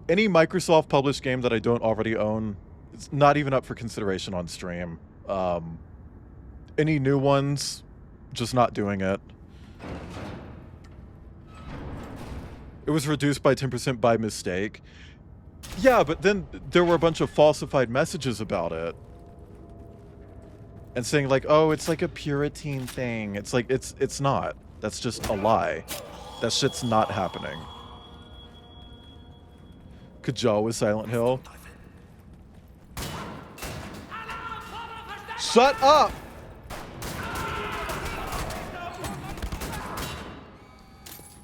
Microsoft published game that I don't already own, it's not even up for consideration on stream. Any new ones, just not doing it. It was reduced by 10% by mistake. Yeah, but then there were a bunch of falsified messages about it. And saying like, oh, it's like a Puritan thing. It's like, it's not. That's just a lie. That shit's not happening. Kajal with Silent Hill. Shut up!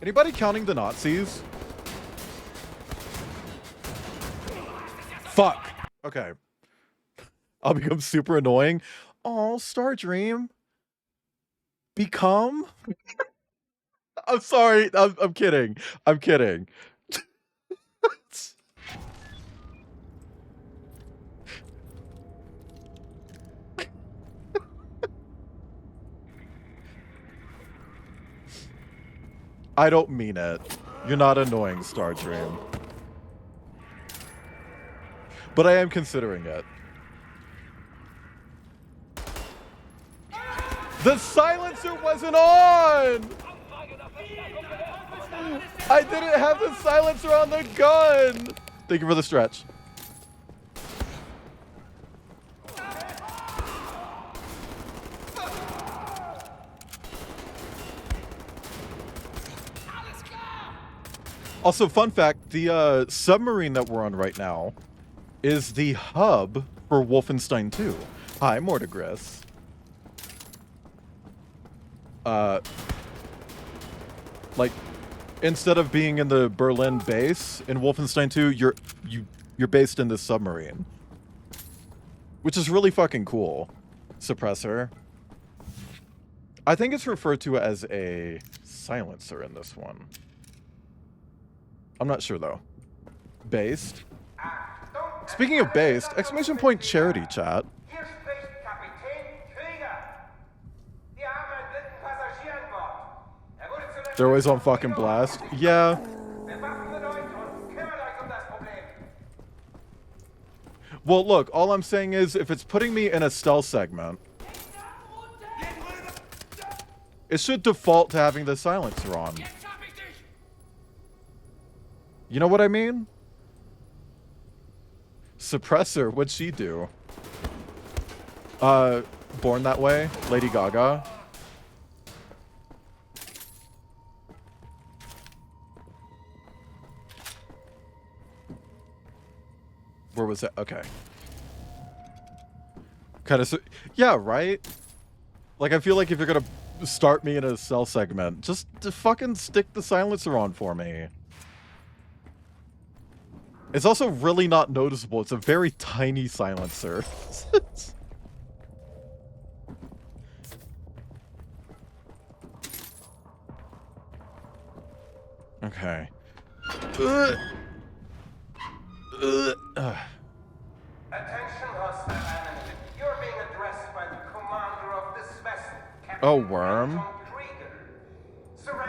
Anybody counting the Nazis? Fuck. Okay. I'll become super annoying. Oh, Star Dream. Become? I'm sorry. I'm kidding. I'm kidding. I don't mean it. You're not annoying, Star Dream. But I am considering it. The silencer wasn't on! I didn't have the silencer on the gun! Thank you for the stretch. Also, fun fact, the submarine that we're on right now is the hub for Wolfenstein 2. Hi, Mortigris. Like, instead of being in the Berlin base in Wolfenstein 2, you're based in this submarine. Which is really fucking cool. Suppressor. I think it's referred to as a silencer in this one. I'm not sure though. Based. Speaking of based, exclamation point charity chat. They're always on fucking blast. Yeah. Well, look, all I'm saying is if it's putting me in a stealth segment, it should default to having the silencer on. You know what I mean? Suppressor, what'd she do? Born That Way, Lady Gaga. Where was it? Okay. Kind of, yeah, right? Like, I feel like if you're gonna start me in a cell segment. Just to fucking stick the silencer on for me. It's also really not noticeable. It's a very tiny silencer. Okay. Attention, hostile enemy. You're being addressed by the commander of this vessel, Captain Oh, worm.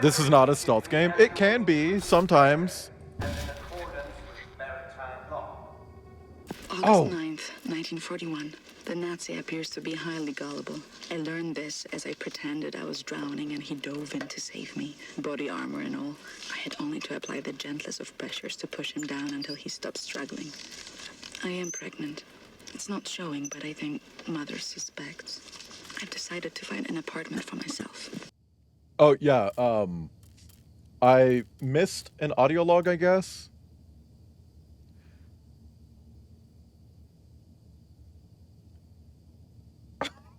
This is not a stealth game. It can be sometimes. August 9th, 1941. The Nazi appears to be highly gullible. I learned this as I pretended I was drowning and he dove in to save me, body armor and all. I had only to apply the gentlest of pressures to push him down until he stopped struggling. I am pregnant. It's not showing, but I think mother suspects. I've decided to find an apartment for myself. Oh, yeah, I missed an audio log, I guess.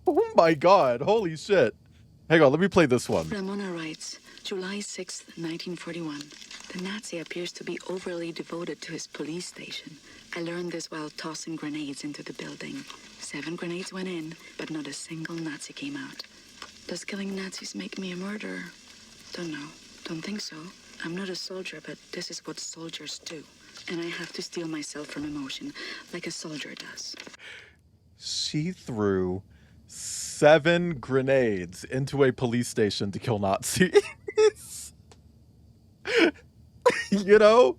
Oh my god, holy shit. Hang on, let me play this one. Ramona writes, July 6th, 1941. The Nazi appears to be overly devoted to his police station. I learned this while tossing grenades into the building. 7 grenades went in, but not a single Nazi came out. Does killing Nazis make me a murderer? Don't know. Don't think so. I'm not a soldier, but this is what soldiers do. And I have to steel myself from emotion, like a soldier does. She threw 7 grenades into a police station to kill Nazis. You know?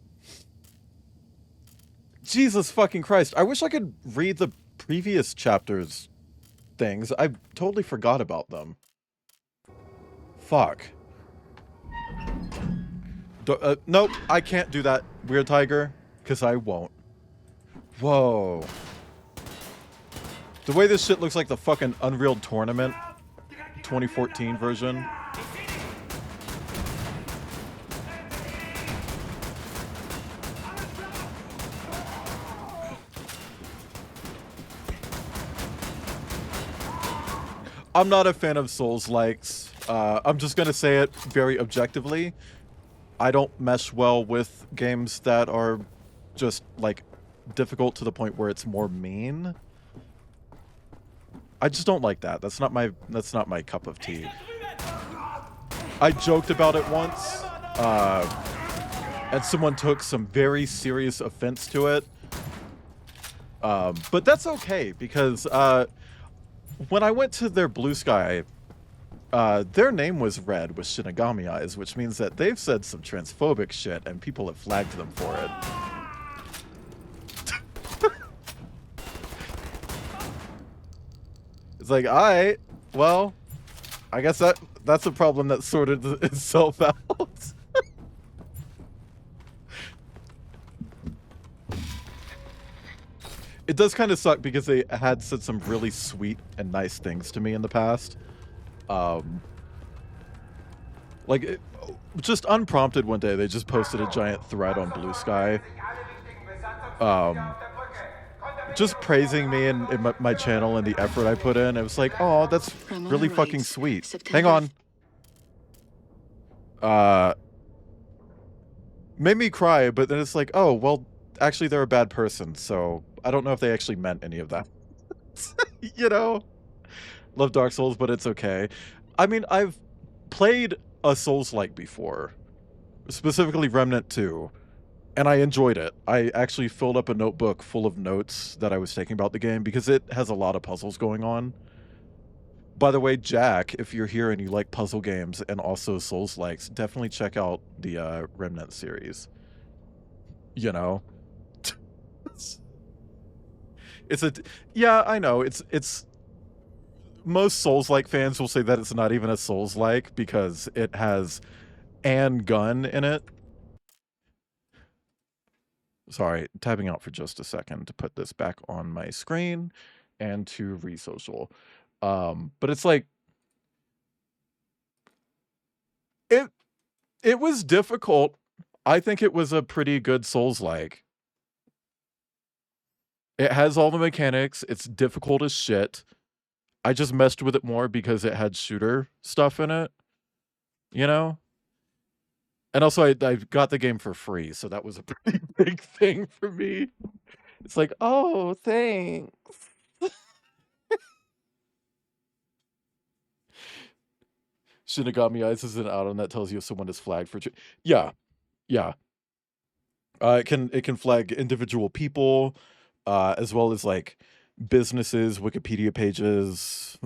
Jesus fucking Christ. I wish I could read the previous chapters things. I totally forgot about them. Fuck. Nope, I can't do that, Weird Tiger, because I won't. Whoa. The way this shit looks like the fucking Unreal Tournament 2014 version. I'm not a fan of Souls-likes. I'm just gonna say it very objectively. I don't mesh well with games that are just, like, difficult to the point where it's more mean. I just don't like that. That's not my cup of tea. I joked about it once, and someone took some very serious offense to it. But that's okay, because when I went to their Blue Sky, their name was red with Shinigami eyes, which means that they've said some transphobic shit and people have flagged them for it. It's like, alright, well, I guess that's a problem that sorted itself out. It does kind of suck because they had said some really sweet and nice things to me in the past. Just unprompted one day, they just posted a giant thread on Blue Sky. Just praising me and my channel and the effort I put in. It was like, oh, that's really fucking sweet. Hang on. Made me cry, but then it's like, oh, well, actually they're a bad person, so I don't know if they actually meant any of that. You know? Love Dark Souls, but it's okay. I mean, I've played a Souls-like before. Specifically Remnant 2. And I enjoyed it. I actually filled up a notebook full of notes that I was taking about the game because it has a lot of puzzles going on. By the way, Jack, if you're here and you like puzzle games and also Souls-likes, definitely check out the Remnant series. You know? Yeah, I know. It's most Souls-like fans will say that it's not even a Souls-like because it has Anne Gunn in it. Sorry, tabbing out for just a second to put this back on my screen and to re-social. But it's like it was difficult. I think it was a pretty good Souls-like. It has all the mechanics. It's difficult as shit. I just messed with it more because it had shooter stuff in it, you know? And also I got the game for free, so that was a pretty big thing for me. It's like, "Oh, thanks." Shinigami Eyes is an add-on that tells you if someone is flagged for yeah, yeah. It can flag individual people, as well as, like, businesses, Wikipedia pages,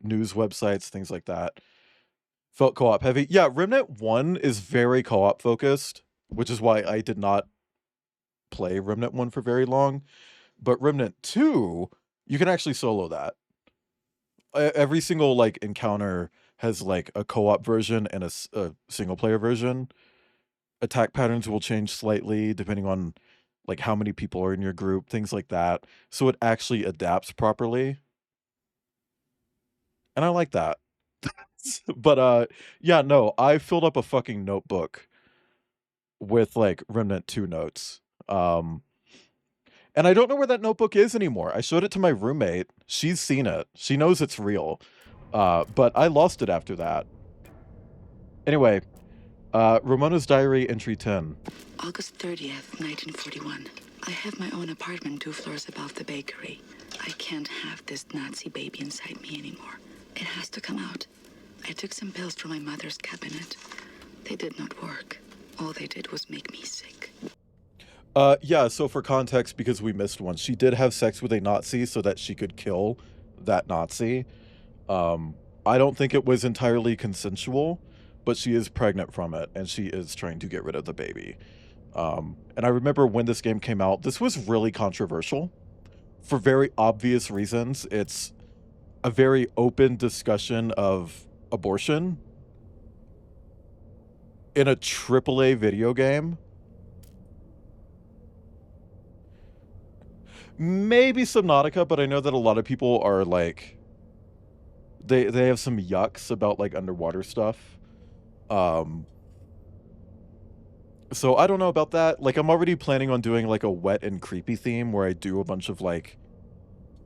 news websites, things like that. Felt co-op heavy. Yeah, Remnant 1 is very co-op focused, which is why I did not play Remnant 1 for very long. But Remnant 2, you can actually solo that. Every single, like, encounter has, like, a co-op version and a single player version. Attack patterns will change slightly depending on, like, how many people are in your group, things like that. So it actually adapts properly. And I like that. But, yeah, no, I filled up a fucking notebook with, like, Remnant 2 notes. And I don't know where that notebook is anymore. I showed it to my roommate. She's seen it. She knows it's real. But I lost it after that. Anyway, Ramona's Diary, entry 10. August 30th, 1941. I have my own apartment 2 floors above the bakery. I can't have this Nazi baby inside me anymore. It has to come out. I took some pills from my mother's cabinet. They did not work. All they did was make me sick. Yeah, so for context, because we missed one, she did have sex with a Nazi so that she could kill that Nazi. I don't think it was entirely consensual, but she is pregnant from it, and she is trying to get rid of the baby. And I remember when this game came out, this was really controversial for very obvious reasons. It's a very open discussion of abortion in a AAA video game. Maybe Subnautica, but I know that a lot of people are like, they have some yucks about like underwater stuff. So I don't know about that. Like, I'm already planning on doing like a wet and creepy theme where I do a bunch of like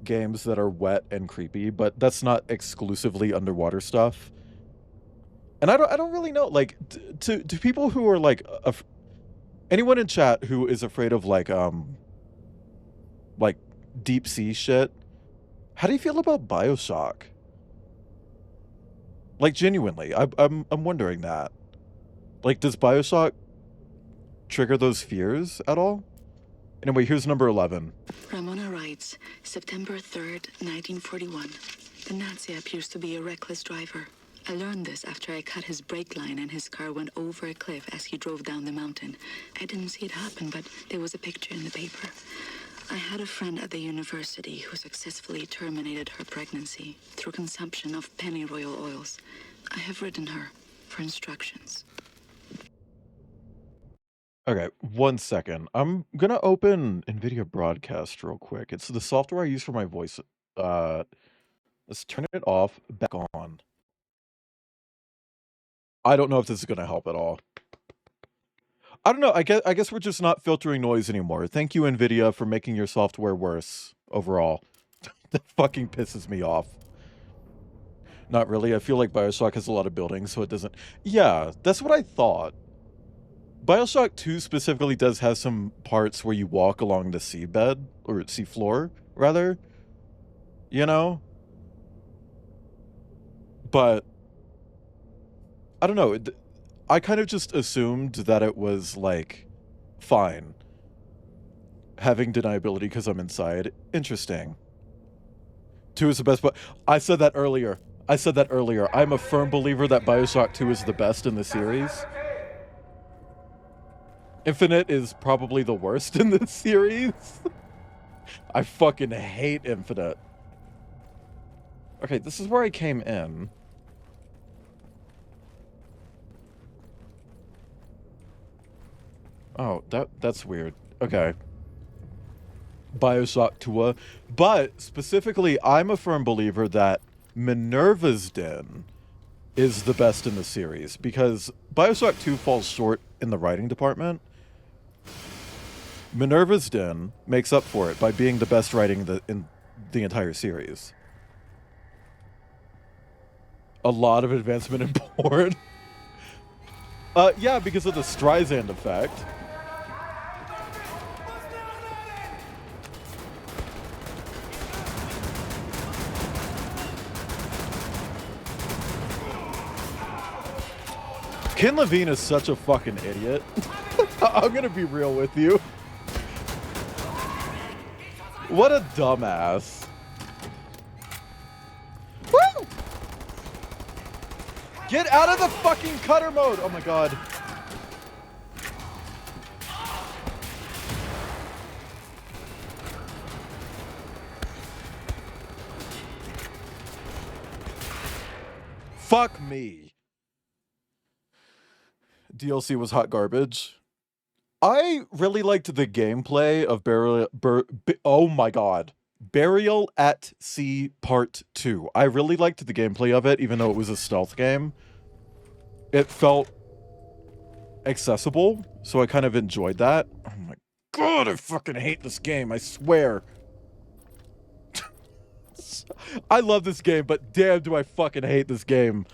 games that are wet and creepy, but that's not exclusively underwater stuff. And I don't really know, like, to people who are like anyone in chat who is afraid of like deep sea shit, how do you feel about BioShock? Like, genuinely, I'm wondering that. Like, does BioShock trigger those fears at all? Anyway, here's number 11. Ramona writes, September 3rd, 1941. The Nazi appears to be a reckless driver. I learned this after I cut his brake line and his car went over a cliff as he drove down the mountain. I didn't see it happen, but there was a picture in the paper. I had a friend at the university who successfully terminated her pregnancy through consumption of pennyroyal oils. I have written her for instructions. Okay, 1 second. I'm gonna open NVIDIA Broadcast real quick. It's the software I use for my voice. Let's turn it off, back on. I don't know if this is gonna help at all. I don't know. I guess we're just not filtering noise anymore. Thank you, NVIDIA, for making your software worse overall. That fucking pisses me off. Not really. I feel like BioShock has a lot of buildings, so it doesn't... Yeah, that's what I thought. BioShock 2 specifically does have some parts where you walk along the seabed, or seafloor, rather. You know? But... I don't know. I kind of just assumed that it was, like, fine. Having deniability because I'm inside. Interesting. 2 is the best, but I said that earlier. I'm a firm believer that BioShock 2 is the best in the series. Infinite is probably the worst in this series. I fucking hate Infinite. Okay, this is where I came in. Oh, that's weird. Okay. BioShock 2. But, specifically, I'm a firm believer that Minerva's Den is the best in the series, because BioShock 2 falls short in the writing department. Minerva's Den makes up for it by being the best writing in the entire series. A lot of advancement in porn. Yeah, because of the Streisand effect. Ken Levine is such a fucking idiot. I'm gonna be real with you. What a dumbass. Woo! Get out of the fucking cutter mode! Oh my god. Fuck me. DLC was hot garbage. I really liked the gameplay of oh my god. Burial at Sea Part 2. I really liked the gameplay of it, even though it was a stealth game. It felt accessible, so I kind of enjoyed that. Oh my god, I fucking hate this game, I swear. I love this game, but damn do I fucking hate this game.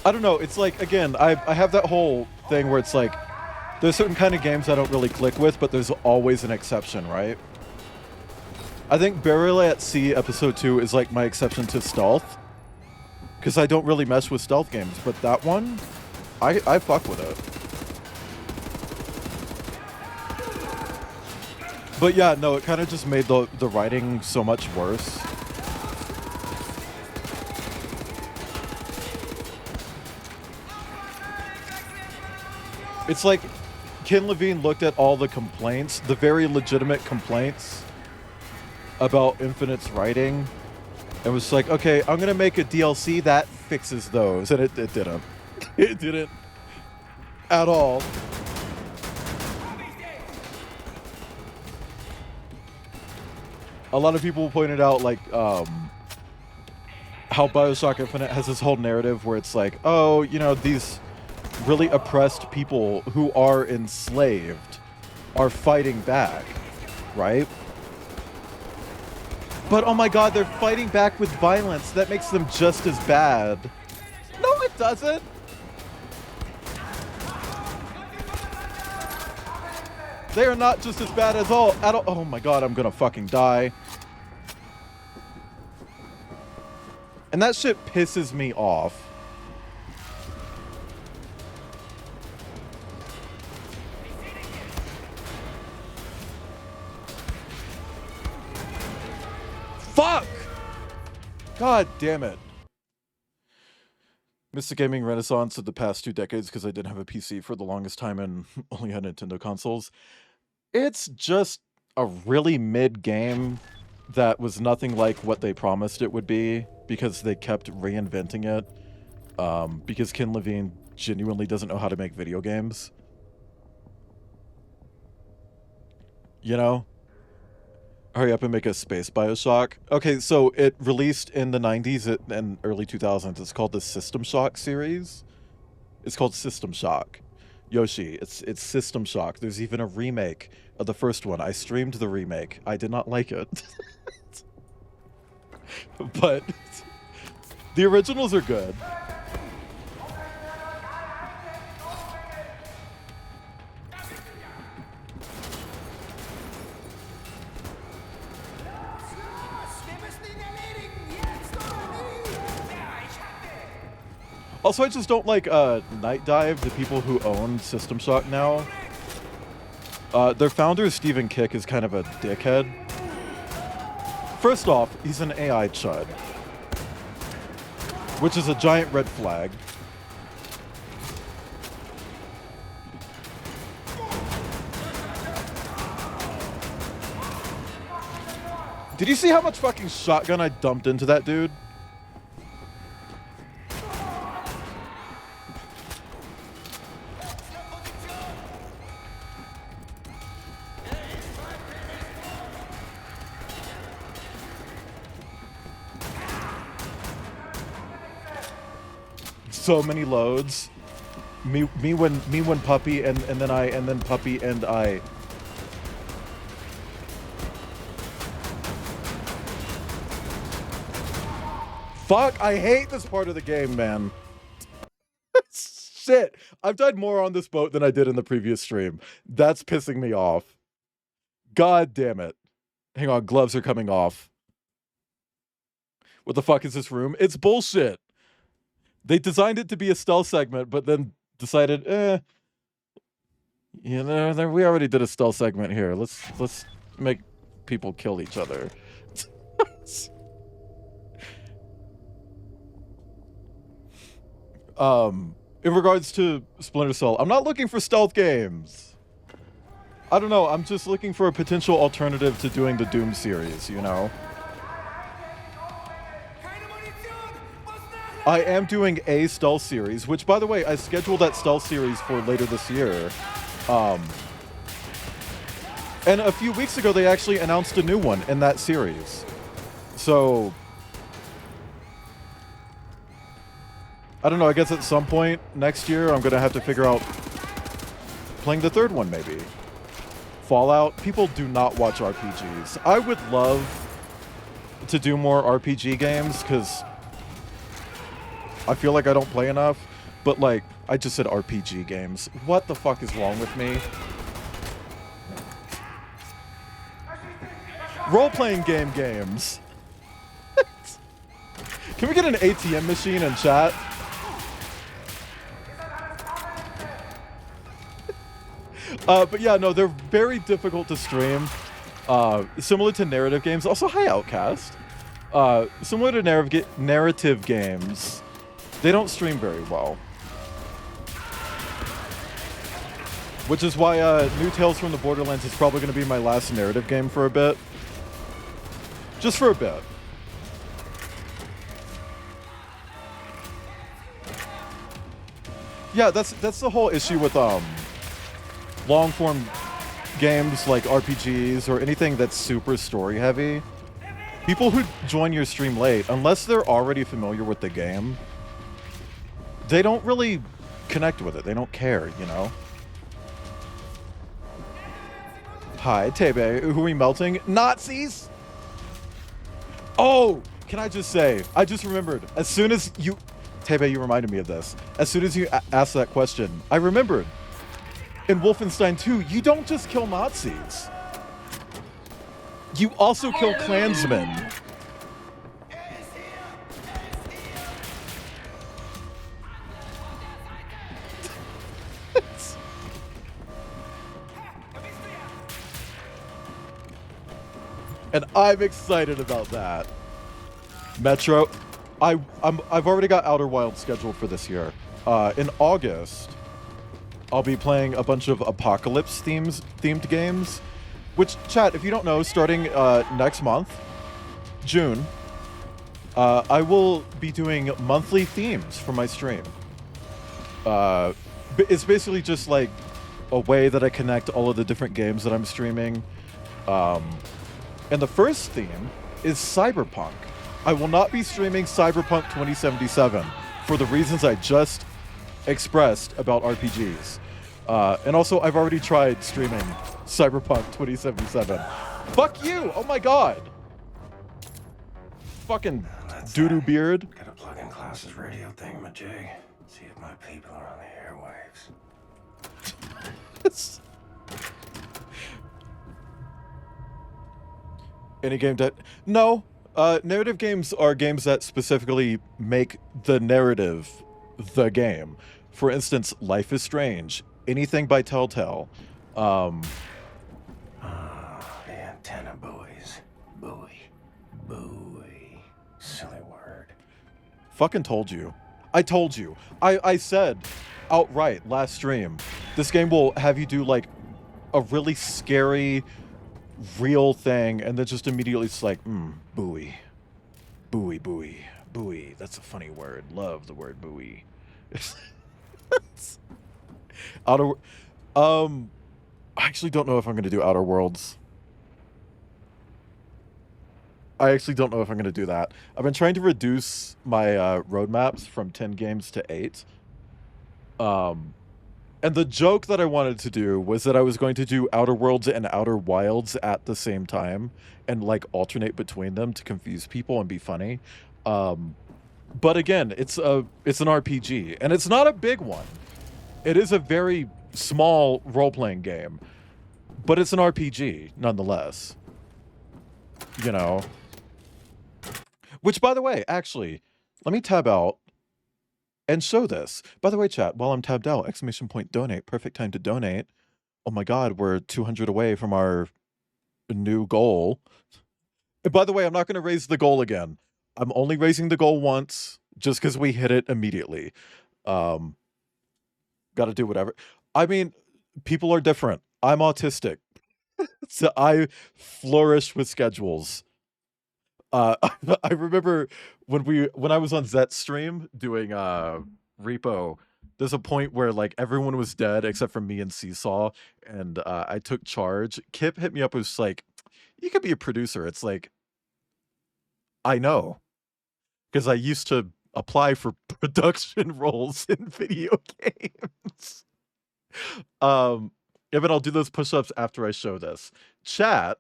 I don't know, it's like, again, I have that whole thing where it's like, there's certain kind of games I don't really click with, but there's always an exception, right? I think Burial at Sea Episode 2 is like my exception to stealth. Because I don't really mess with stealth games, but that one, I fuck with it. But yeah, no, it kind of just made the writing so much worse. It's like Ken Levine looked at all the complaints, the very legitimate complaints about Infinite's writing, and was like, okay, I'm gonna make a DLC that fixes those. And it didn't. It didn't at all. A lot of people pointed out, like, how Bioshock Infinite has this whole narrative where it's like, oh, you know, these really oppressed people who are enslaved are fighting back, right? But oh my god, they're fighting back with violence. That makes them just as bad. No, it doesn't. They are not just as bad at all. Oh my god, I'm gonna fucking die. And that shit pisses me off. Fuck! God damn it. Missed the gaming renaissance of the past 2 decades because I didn't have a PC for the longest time and only had Nintendo consoles. It's just a really mid game that was nothing like what they promised it would be because they kept reinventing it. Because Ken Levine genuinely doesn't know how to make video games. You know? Hurry up and make a space Bioshock. Okay, so it released in the 90s and early 2000s. It's called the System Shock series. It's called System Shock. Yoshi, it's System Shock. There's even a remake of the first one. I streamed the remake. I did not like it. But the originals are good. Also, I just don't like Night Dive, the people who own System Shock now. Their founder, Stephen Kick, is kind of a dickhead. First off, he's an AI chud, which is a giant red flag. Did you see how much fucking shotgun I dumped into that dude? So many loads. Me when puppy and then puppy and I. Fuck, I hate this part of the game, man. Shit, I've died more on this boat than I did in the previous stream. That's pissing me off. God damn it. Hang on, gloves are coming off. What the fuck is this room? It's bullshit. They designed it to be a stealth segment, but then decided, you know, we already did a stealth segment here. Let's make people kill each other. In regards to Splinter Cell, I'm not looking for stealth games. I don't know, I'm just looking for a potential alternative to doing the Doom series, you know? I am doing a stealth series, which, by the way, I scheduled that stealth series for later this year. And a few weeks ago, they actually announced a new one in that series. So, I don't know, I guess at some point next year, I'm going to have to figure out playing the third one, maybe. Fallout. People do not watch RPGs. I would love to do more RPG games, because I feel like I don't play enough. But, like, I just said RPG games. What the fuck is wrong with me? Role-playing games. Can we get an ATM machine in chat? But yeah, no, they're very difficult to stream. Similar to narrative games. Also, hi, Outcast. Similar to narrative games, they don't stream very well. Which is why New Tales from the Borderlands is probably going to be my last narrative game for a bit. Just for a bit. Yeah, that's the whole issue with long-form games like RPGs or anything that's super story-heavy. People who join your stream late, unless they're already familiar with the game, they don't really connect with it. They don't care, you know? Hi, Tebe. Who are we melting? Nazis? Oh, can I just say, I just remembered. As soon as you... Tebe, you reminded me of this. As soon as you asked that question, I remembered. In Wolfenstein 2, you don't just kill Nazis. You also kill Klansmen. And I'm excited about that. Metro, I've already got Outer Wilds scheduled for this year. In August, I'll be playing a bunch of apocalypse themed games. Which, chat, if you don't know, starting next month, June, I will be doing monthly themes for my stream. It's basically just like a way that I connect all of the different games that I'm streaming. And the first theme is Cyberpunk. I will not be streaming Cyberpunk 2077 for the reasons I just expressed about RPGs. And also, I've already tried streaming Cyberpunk 2077. Fuck you! Oh my god! Fucking doo-doo beard. Gotta plug in Klaus's radio thingamajig. See if my people are on the airwaves. Any game that... No. Narrative games are games that specifically make the narrative the game. For instance, Life is Strange. Anything by Telltale. The antenna buoys. Buoy. Silly word. Fucking told you. I told you. I said outright last stream, this game will have you do like a really scary, real thing, and then just immediately it's like, buoy. Buoy. That's a funny word. Love the word buoy. I actually don't know if I'm going to do Outer Worlds. I actually don't know if I'm going to do that. I've been trying to reduce my roadmaps from 10 games to 8. And the joke that I wanted to do was that I was going to do Outer Worlds and Outer Wilds at the same time and like alternate between them to confuse people and be funny. But again, it's an RPG, and it's not a big one. It is a very small role-playing game, but it's an RPG nonetheless. You know. Which, by the way, actually, let me tab out and show this. By the way, chat, while I'm tabbed out, exclamation point donate, perfect time to donate. Oh my god, we're 200 away from our new goal. And by the way, I'm not going to raise the goal again. I'm only raising the goal once, just because we hit it immediately. Got to do whatever. I mean, people are different. I'm autistic, so I flourish with schedules. I remember when I was on Zet's stream doing repo. There's a point where like everyone was dead except for me and Seesaw, and I took charge. Kip hit me up, was like, "You could be a producer." It's like, I know, because I used to apply for production roles in video games. Yeah, but I'll do those push-ups after I show this. Chat,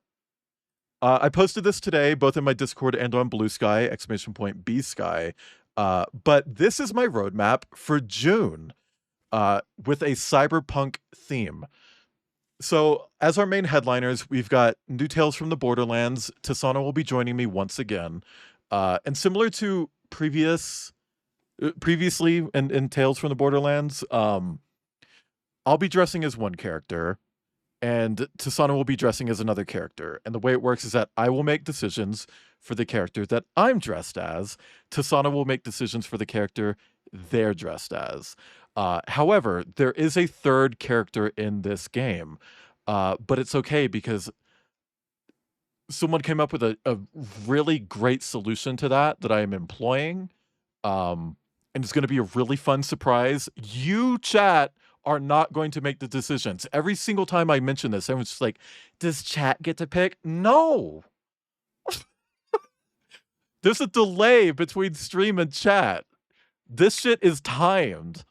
I posted this today, both in my Discord and on Blue Sky, exclamation point B Sky. But this is my roadmap for June, with a cyberpunk theme. So, as our main headliners, we've got new Tales from the Borderlands. Tasana will be joining me once again. And similar to previously in Tales from the Borderlands, I'll be dressing as one character, and Tasana will be dressing as another character. And the way it works is that I will make decisions for the character that I'm dressed as. Tasana will make decisions for the character they're dressed as. However, there is a third character in this game, but it's okay because someone came up with a really great solution to that I am employing. And it's going to be a really fun surprise. You, chat, are not going to make the decisions. Every single time I mention this, everyone's just like, does chat get to pick? No. There's a delay between stream and chat. This shit is timed.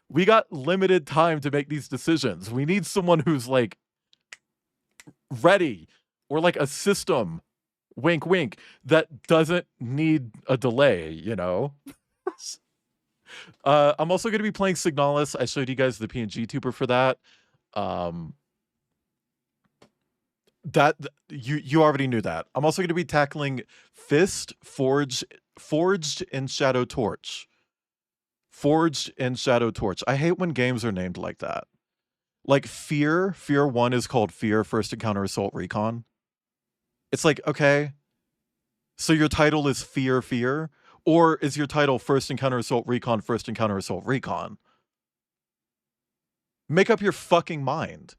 We got limited time to make these decisions. We need someone who's like ready, or like a system, wink wink, that doesn't need a delay, you know? I'm also going to be playing Signalis. I showed you guys the PNG tuber for that. That you already knew that. I'm also going to be tackling Fist, Forged in Shadow Torch. Forged in Shadow Torch. I hate when games are named like that. Like Fear 1 is called Fear First Encounter Assault Recon. It's like, okay, so your title is Fear, or is your title First Encounter Assault Recon, First Encounter Assault Recon? Make up your fucking mind.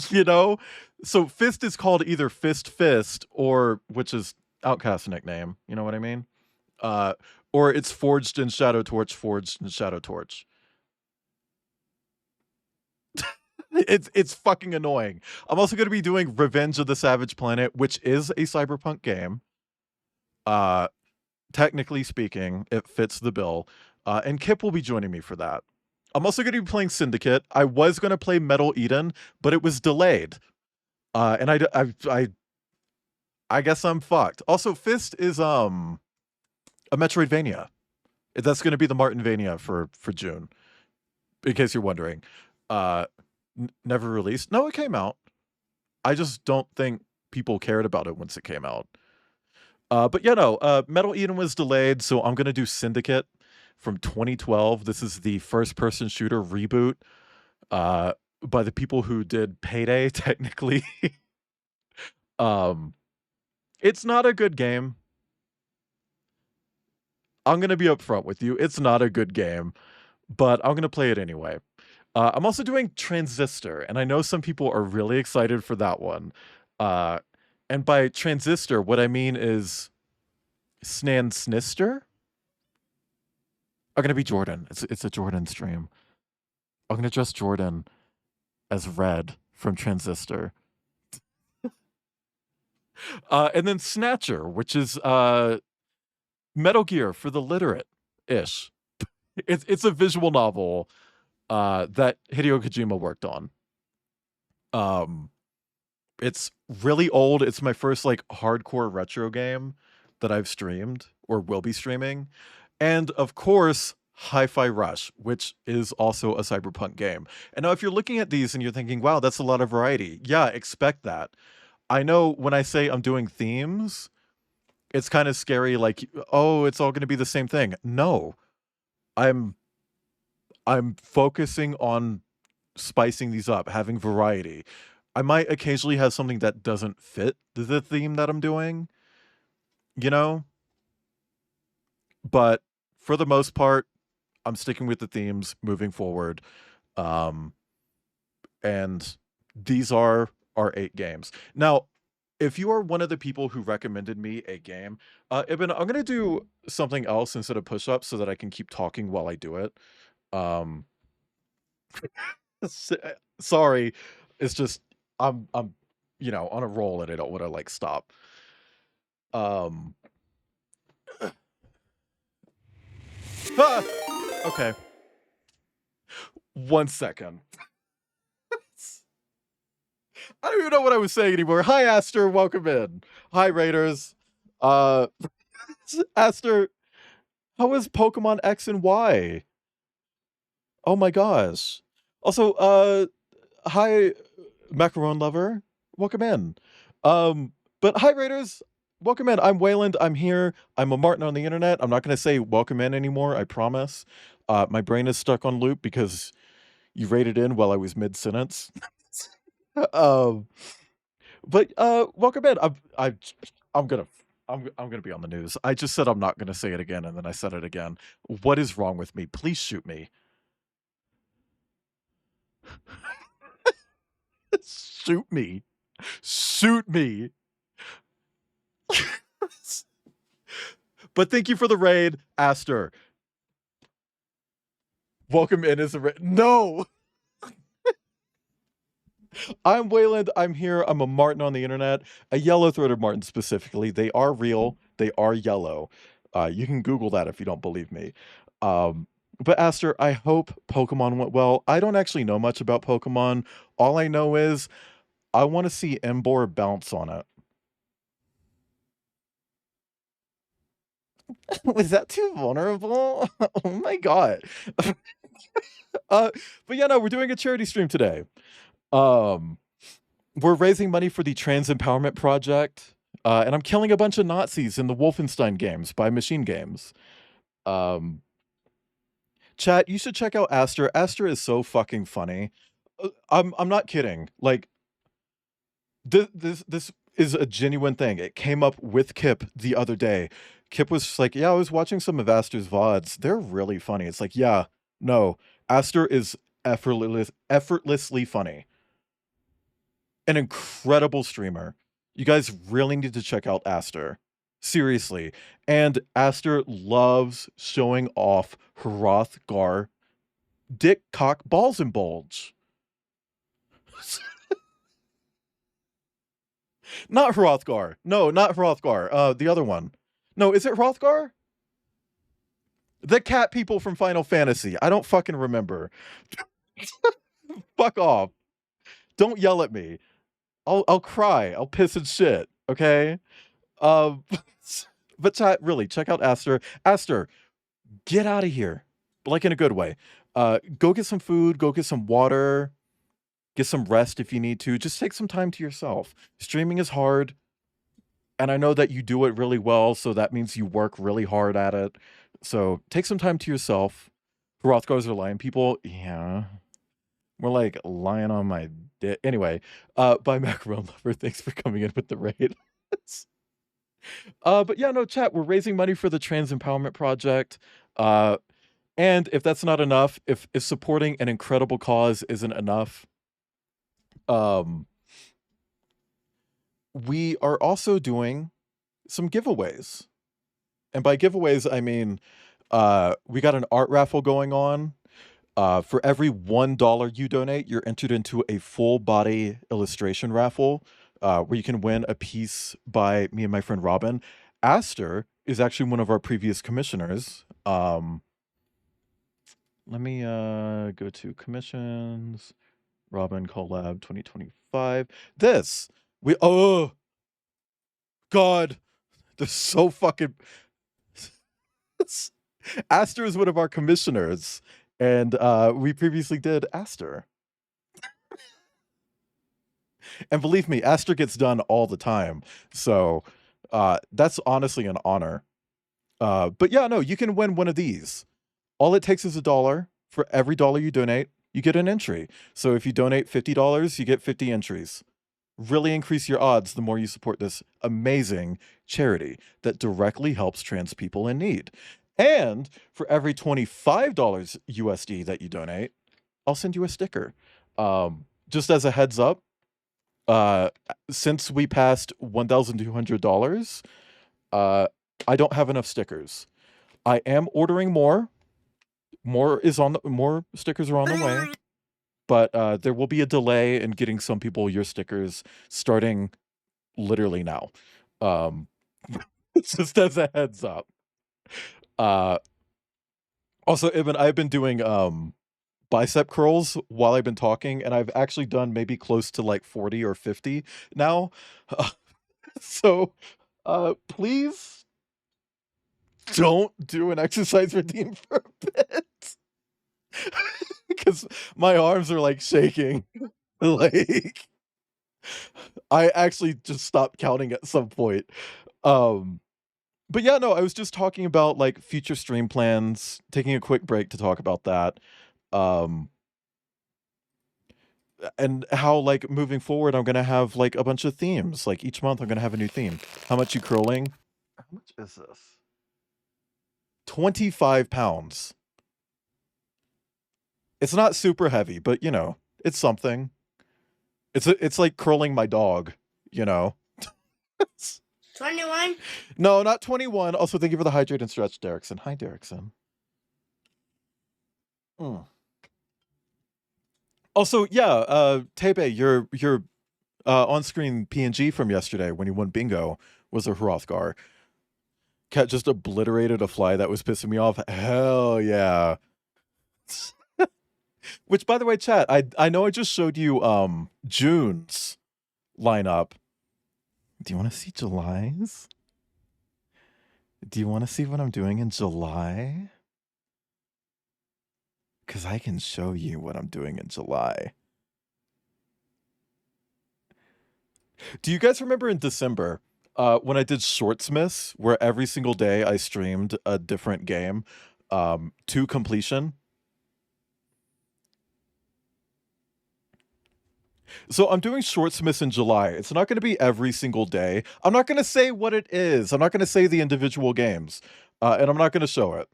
You know? So Fist is called either Fist, or, which is Outcast's nickname, you know what I mean? Or it's Forged in Shadow Torch. It's fucking annoying. I'm also going to be doing Revenge of the Savage Planet, which is a cyberpunk game. Technically speaking, it fits the bill. And Kip will be joining me for that. I'm also going to be playing Syndicate. I was going to play Metal Eden, but it was delayed. And I guess I'm fucked. Also, Fist is a Metroidvania. That's going to be the Martinvania for June, in case you're wondering. Never released. No, it came out. I just don't think people cared about it once it came out. But yeah, no, Metal Eden was delayed, so I'm going to do Syndicate from 2012. This is the first-person shooter reboot by the people who did Payday, technically. It's not a good game. I'm going to be upfront with you. It's not a good game, but I'm going to play it anyway. I'm also doing Transistor, and I know some people are really excited for that one. And by Transistor, what I mean is Snan Snister. I'm gonna be Jordan. It's a Jordan stream. I'm gonna dress Jordan as Red from Transistor. And then Snatcher, which is Metal Gear for the literate-ish. It's a visual novel that Hideo Kojima worked on. It's really old. It's my first like hardcore retro game that I've streamed or will be streaming. And of course, Hi-Fi Rush, which is also a cyberpunk game. And now if you're looking at these and you're thinking, wow, that's a lot of variety. Yeah, expect that. I know when I say I'm doing themes, it's kind of scary, like, oh, it's all going to be the same thing. No, I'm focusing on spicing these up, having variety. I might occasionally have something that doesn't fit the theme that I'm doing, you know? But for the most part, I'm sticking with the themes moving forward. Um, and these are our 8 games. Now, if you are one of the people who recommended me a game, Ibn, I'm gonna do something else instead of push-ups so that I can keep talking while I do it. Um, sorry, it's just I'm on a roll and I don't want to like stop. Um, okay, 1 second. I don't even know what I was saying anymore. Hi, Aster. Welcome in. Hi, Raiders. Uh, Aster, how was Pokemon X and Y? Oh my gosh. Also, hi, Macaron Lover. Welcome in. But hi, Raiders. Welcome in. I'm Wayland. I'm here. I'm a Martin on the internet. I'm not going to say welcome in anymore. I promise. My brain is stuck on loop because you raided in while I was mid-sentence. um, but welcome in. I'm gonna I'm gonna be on the news. I just said I'm not gonna say it again, and then I said it again. What is wrong with me? Please shoot me. Shoot me. Shoot me. But thank you for the raid, Aster. Welcome in as a raid. No. I'm Wayland. I'm here. I'm a Martin on the internet, a yellow-throated Martin specifically. They are real. They are yellow. You can Google that if you don't believe me. But Aster, I hope Pokemon went well. I don't actually know much about Pokemon. All I know is I want to see Embor bounce on it. Was that too vulnerable? Oh my god. But yeah, no, we're doing a charity stream today. We're raising money for the Trans Empowerment Project, and I'm killing a bunch of Nazis in the Wolfenstein games by Machine Games. Chat, you should check out Aster. Aster is so fucking funny. I'm not kidding. Like this is a genuine thing. It came up with Kip the other day. Kip was like, "Yeah, I was watching some of Aster's VODs. They're really funny." It's like, "Yeah, no, Aster is effortlessly funny. An incredible streamer. You guys really need to check out Aster. Seriously." And Aster loves showing off Hrothgar dick, cock, balls, and bulge. Not Hrothgar. No, not Hrothgar. The other one. No, is it Hrothgar? The cat people from Final Fantasy. I don't fucking remember. Fuck off. Don't yell at me. I'll cry. I'll piss and shit. Okay? Um but chat, really, check out Aster. Aster, get out of here. But like in a good way. Go get some food, go get some water, get some rest if you need to. Just take some time to yourself. Streaming is hard. And I know that you do it really well, so that means you work really hard at it. So take some time to yourself. Hrothgars are lying people. Yeah. We're like lying on my dick. Anyway, by Macaron Lover, thanks for coming in with the raid. But yeah, no, chat, we're raising money for the Trans Empowerment Project. And if that's not enough, if supporting an incredible cause isn't enough, we are also doing some giveaways. And by giveaways, I mean, we got an art raffle going on. For every $1 you donate, you're entered into a full body illustration raffle, where you can win a piece by me and my friend Robin. Aster is actually one of our previous commissioners. Let me go to commissions, Robin collab 2025. Oh god, they're so fucking Aster is one of our commissioners, and we previously did Aster. And believe me, Aster gets done all the time. So that's honestly an honor. But yeah, no, you can win one of these. All it takes is $1. For every dollar you donate, you get an entry. So if you donate $50, you get 50 entries. Really increase your odds the more you support this amazing charity that directly helps trans people in need. And for every $25 USD that you donate, I'll send you a sticker. Just as a heads up, since we passed $1,200, I don't have enough stickers. I am ordering more. More stickers are on the way. But there will be a delay in getting some people your stickers starting literally now. Just as a heads up. Also, Ibn, I've been doing bicep curls while I've been talking, and I've actually done maybe close to like 40 or 50 now. So please don't do an exercise routine for a bit. Because my arms are like shaking. Like I actually just stopped counting at some point. But yeah, no, I was just talking about like future stream plans, taking a quick break to talk about that. And how like moving forward I'm gonna have like a bunch of themes. Like each month I'm gonna have a new theme. How much you curling? How much is this? 25 pounds. It's not super heavy, but you know, it's something. It's like curling my dog, you know. 21? No, not 21. Also, thank you for the hydrate and stretch, Derrickson. Hi, Derrickson. Also, yeah, Tebe, your on-screen PNG from yesterday when you won bingo was a Hrothgar. Cat just obliterated a fly that was pissing me off. Hell yeah. Which, by the way, chat, I know I just showed you June's lineup. Do you want to see July's? Do you want to see what I'm doing in July? Because I can show you what I'm doing in July. Do you guys remember in December when I did Shortsmiths, where every single day I streamed a different game to completion? So I'm doing Shortsmiths in July. It's not going to be every single day. I'm not going to say what it is. I'm not going to say the individual games. And I'm not going to show it.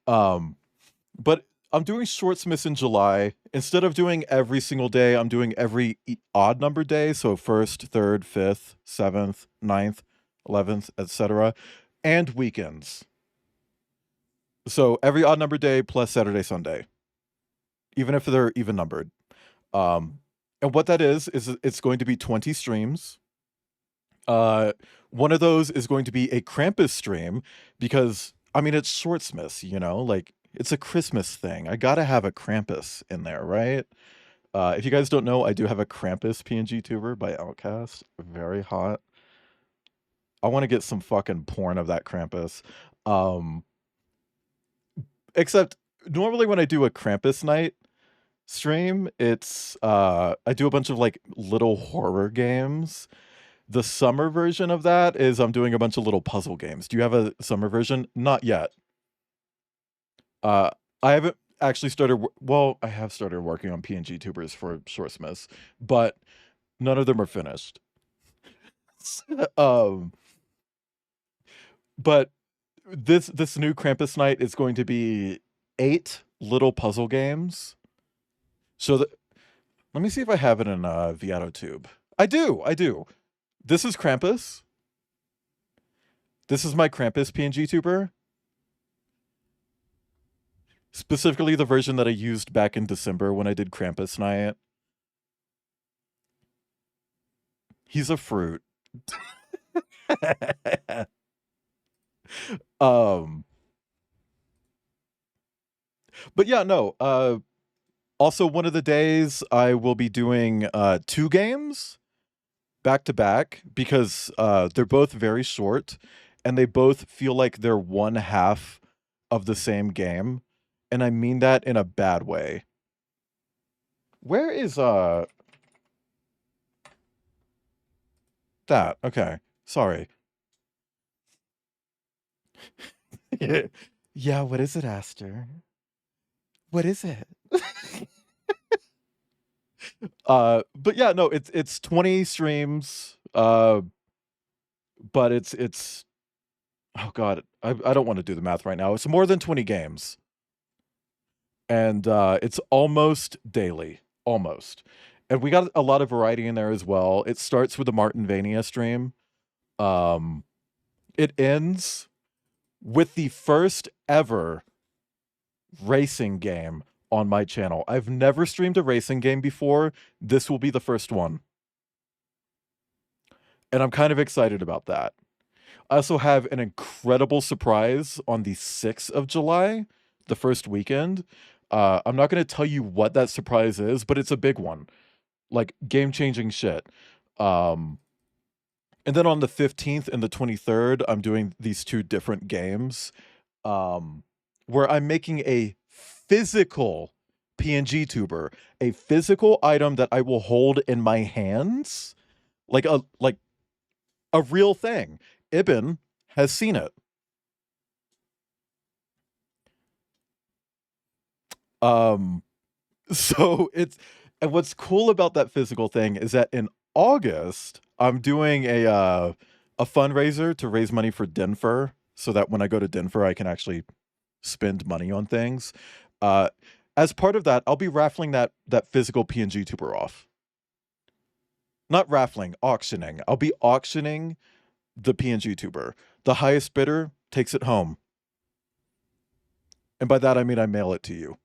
But I'm doing Shortsmiths in July. Instead of doing every single day, I'm doing every odd number day. So 1st, 3rd, 5th, 7th, 9th, 11th, etc. And weekends. So every odd number day plus Saturday, Sunday. Even if they're even numbered. And what that is it's going to be 20 streams. One of those is going to be a Krampus stream because, I mean, it's Shortsmiths, you know? Like, it's a Christmas thing. I gotta have a Krampus in there, right? If you guys don't know, I do have a Krampus PNG tuber by Outcast. Very hot. I want to get some fucking porn of that Krampus. Except, normally when I do a Krampus night stream, it's I do a bunch of like little horror games. The summer version of that is I'm doing a bunch of little puzzle games. Do you have a summer version? Not yet. I haven't actually started well, I have started working on PNG tubers for Shortsmiths, but none of them are finished. But this new Krampus night is going to be 8 little puzzle games. So let me see if I have it in ViatoTube. I do. This is Krampus. This is my Krampus PNG tuber. Specifically the version that I used back in December when I did Krampus night. He's a fruit. But yeah, no. Also, one of the days I will be doing 2 games back to back because they're both very short and they both feel like they're one half of the same game, and I mean that in a bad way. Where is that? Okay. Sorry. Yeah, what is it, Aster? What is it? But yeah, no, it's 20 streams, but it's oh god, I don't want to do the math right now. It's more than 20 games. And it's almost daily. Almost. And we got a lot of variety in there as well. It starts with the Martinvania stream. It ends with the first ever racing game on my channel. I've never streamed a racing game before. This will be the first one. And I'm kind of excited about that. I also have an incredible surprise on the 6th of July, the first weekend. I'm not going to tell you what that surprise is, but it's a big one. Like, game-changing shit. And then on the 15th and the 23rd, I'm doing these two different games, where I'm making a physical PNG tuber, a physical item that I will hold in my hands, like a real thing. Ibn has seen it. So it's, and what's cool about that physical thing is that in August, I'm doing a fundraiser to raise money for Denver, so that when I go to Denver, I can actually spend money on things. As part of that, I'll be raffling that physical PNG tuber off. Not raffling, auctioning. I'll be auctioning the PNG tuber. The highest bidder takes it home. And by that, I mean I mail it to you.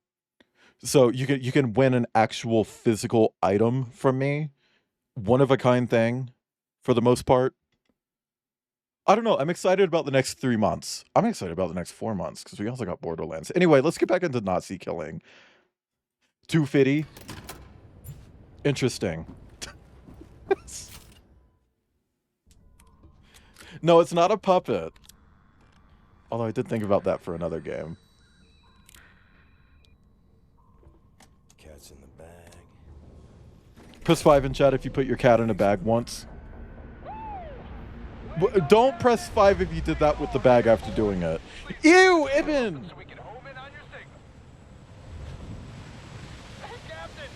So you can win an actual physical item from me. One of a kind thing, for the most part. I don't know. I'm excited about the next 3 months. I'm excited about the next 4 months, because we also got Borderlands. Anyway, let's get back into Nazi killing. 250. Interesting. No, it's not a puppet. Although I did think about that for another game. Cat's in the bag. Press 5 in chat if you put your cat in a bag once. Don't press 5 if you did that with the bag after doing it. Ew, Ibn! Captain,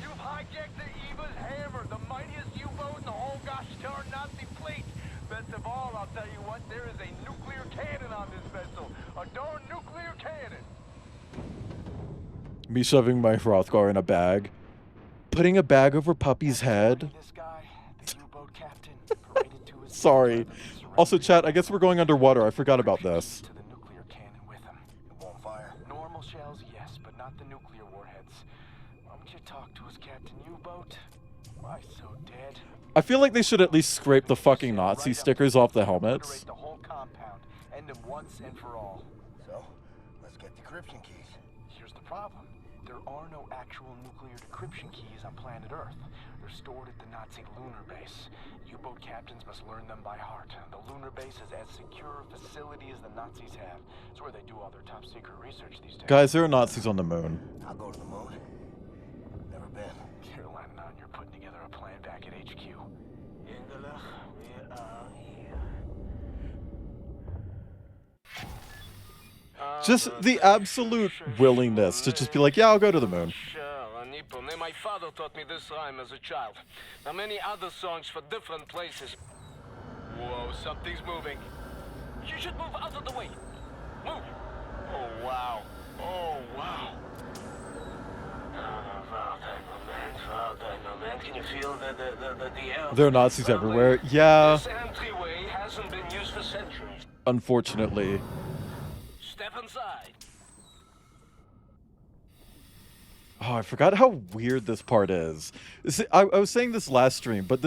you've hijacked the Eva's hammer, the mightiest U-boat in the whole gosh darn Nazi fleet. Best of all, I'll tell you what, there is a nuclear cannon on this vessel. A darn nuclear cannon. Me shoving my Hrothgar in a bag. Putting a bag over Puppy's head. Sorry. Also, chat, I guess we're going underwater. I forgot about this. Normal shells, yes, but not the nuclear warheads. Why don't you talk to us, Captain U-Boat? Why so dead? I feel like they should at least scrape the fucking Nazi stickers off the helmets. The whole compound. End them once and for all. So, let's get decryption keys. Here's the problem. There are no actual nuclear decryption keys on planet Earth. They're stored at the Nazi lunar base. U-boat captains must learn them by heart. The lunar base is as secure a facility as the Nazis have. It's where they do all their top secret research these days. Guys, there are Nazis on the moon. I'll go to the moon. Never been. Caroline and you're putting together a plan back at HQ. Engelach, we are here. Just the absolute willingness to just be like, yeah, I'll go to the moon. My father taught me this rhyme as a child. Now many other songs for different places. Whoa, something's moving. You should move out of the way. Move. Oh, wow. Oh, wow. Can you feel the air? There are Nazis everywhere. Yeah. This entryway hasn't been used for centuries. Unfortunately. Step inside. Oh, I forgot how weird this part is. I was saying this last stream, but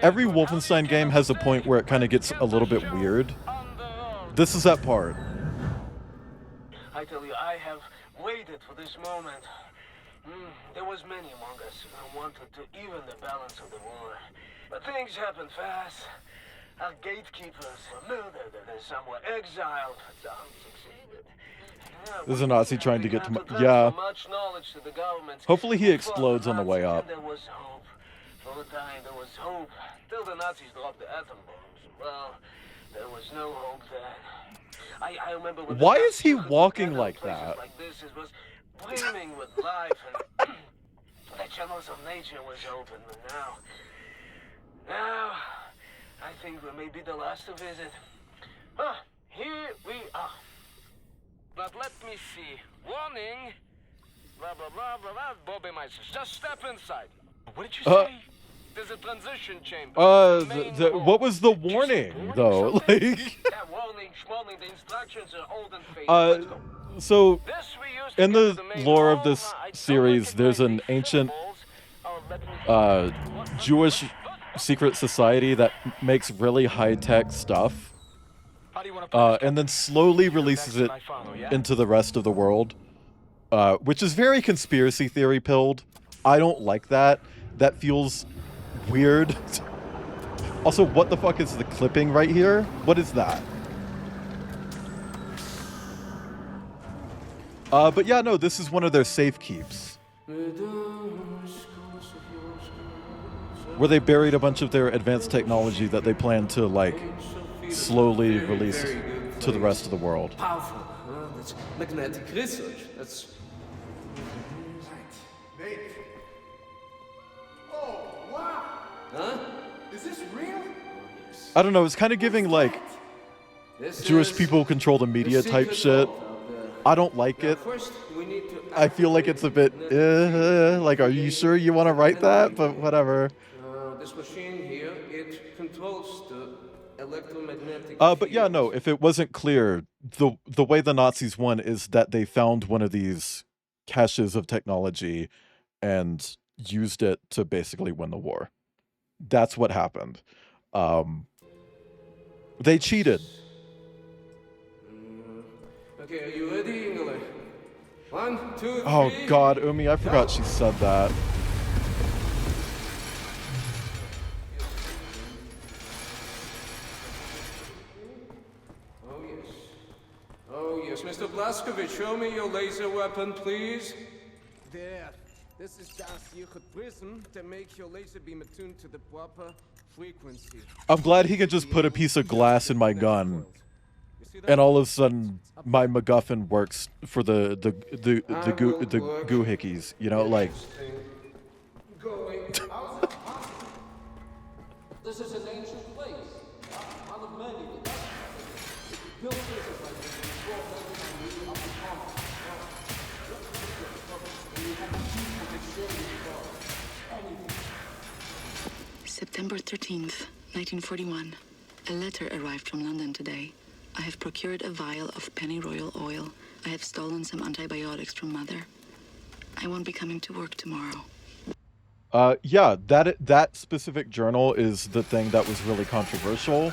every Wolfenstein game has a point where it kind of gets a little bit weird. This is that part. I tell you, I have waited for this moment. There was many among us who wanted to even the balance of the war. But things happen fast. Our gatekeepers were murdered and some were exiled. Some succeeded. There's a Nazi trying to get to my... transfer Yeah. much knowledge to the government. Hopefully he For explodes on the way Nazis, up. There was hope. For a time, there was hope. Till the Nazis dropped the atom bombs. Well, there was no hope then. I remember when Why the is he Nazis walking took like places that? like this, it was brimming with life, and the channels of nature was open. But now, I think we may be the last to visit. Here we are. But let me see. Warning. Blah, blah, blah, blah, blah. Bobby Meister. Just step inside. What did you say? There's a transition chamber. What was the warning, though? Like... Yeah, warning, schwarning. The instructions are old and faded. Let's go. So, in the lore of this series, there's an ancient Jewish secret society that makes really high-tech stuff, and then slowly releases it into the rest of the world, which is very conspiracy theory pilled. I don't like that. That feels weird. Also, what the fuck is the clipping right here? What is that? But yeah, no, this is one of their safe keeps, where they buried a bunch of their advanced technology that they plan to, like, slowly release to the rest of the world. Powerful. That's magnetic research. That's... Nate. Oh, wow. Huh? Is this real? I don't know, it's kind of giving, like, Jewish people control the media type shit. I don't like it. I feel like it's a bit, like, are you sure you want to write that? But whatever. This machine here, it controls the electromagnetic But yeah, no, if it wasn't clear, the way the Nazis won is that they found one of these caches of technology and used it to basically win the war. That's what happened. They cheated. Okay, are you ready, Ingele? 1, 2, 3. Oh god, Umi, I forgot she said that. Oh yes. Oh yes, Mr. Blazkowicz, show me your laser weapon, please. There. This is das Yichud prism to make your laser beam attuned to the proper frequency. I'm glad he could just put a piece of glass in my gun, and all of a sudden my MacGuffin works for the goohickeys, you know, like. This is an ancient place. One of many. Built September 13th, 1941. A letter arrived from London today. I have procured a vial of pennyroyal oil. I have stolen some antibiotics from Mother. I won't be coming to work tomorrow. Yeah, that specific journal is the thing that was really controversial.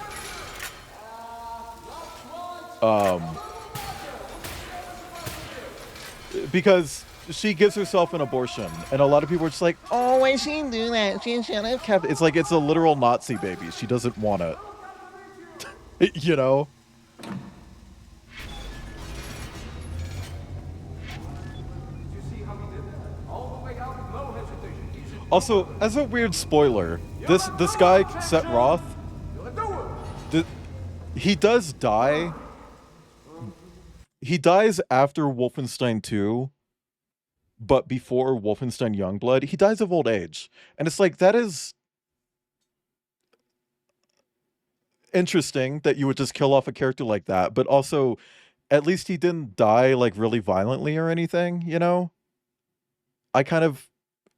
Because she gives herself an abortion, and a lot of people are just like, oh, why she do that? She should have kept it. It's like, it's a literal Nazi baby. She doesn't want it. You know? Also, as a weird spoiler, this guy, Set Roth, he does die. He dies after Wolfenstein 2, but before Wolfenstein Youngblood. He dies of old age. And it's like, that is interesting that you would just kill off a character like that, but also, at least he didn't die, like, really violently or anything, you know? I kind of,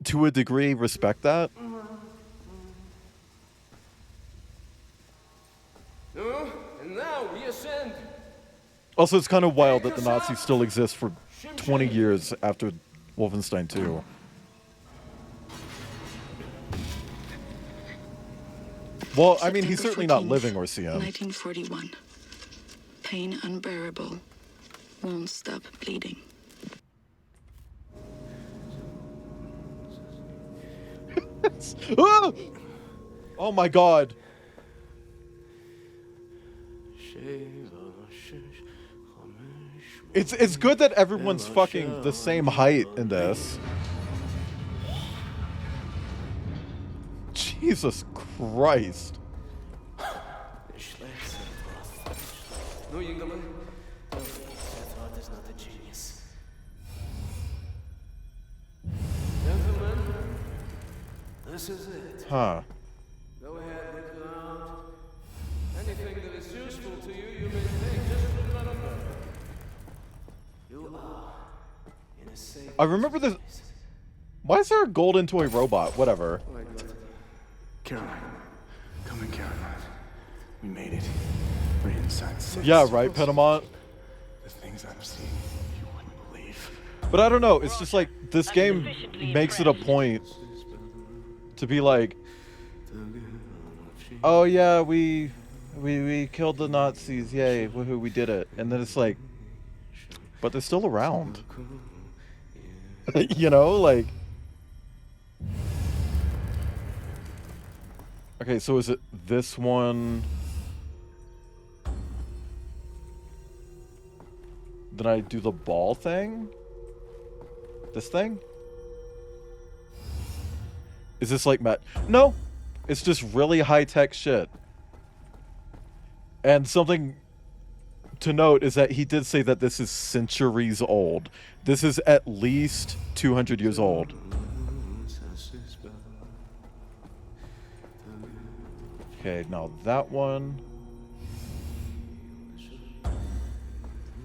to a degree, respect that. And now we ascend. Also, it's kind of wild that the Nazis still exist for 20 years after Wolfenstein 2. Well, I mean, he's certainly not living or seeing. 1941. Pain unbearable. Won't stop bleeding. Ah! Oh my god. It's good that everyone's fucking the same height in this. Jesus Christ. No, Yingleman. No, Seth is not a genius. Gentlemen, this is it. Huh. Go ahead, look around. Anything that is useful to you, you may take. Just remember, you are in a safe. I remember this. Why is there a golden toy robot? Whatever. Oh my God. Caroline. Come in, Caroline. We made it. We're inside 6. Yeah, right, Pedamont. The things I'm seeing, you wouldn't believe. But I don't know. It's just like this game makes it a point to be like, oh yeah, we killed the Nazis. Yay, woohoo, we did it. And then it's like, but they're still around. You know, like. Okay, so is it this one? Then I do the ball thing? This thing? Is this like No! It's just really high-tech shit. And something to note is that he did say that this is centuries old. This is at least 200 years old. Okay, now that one.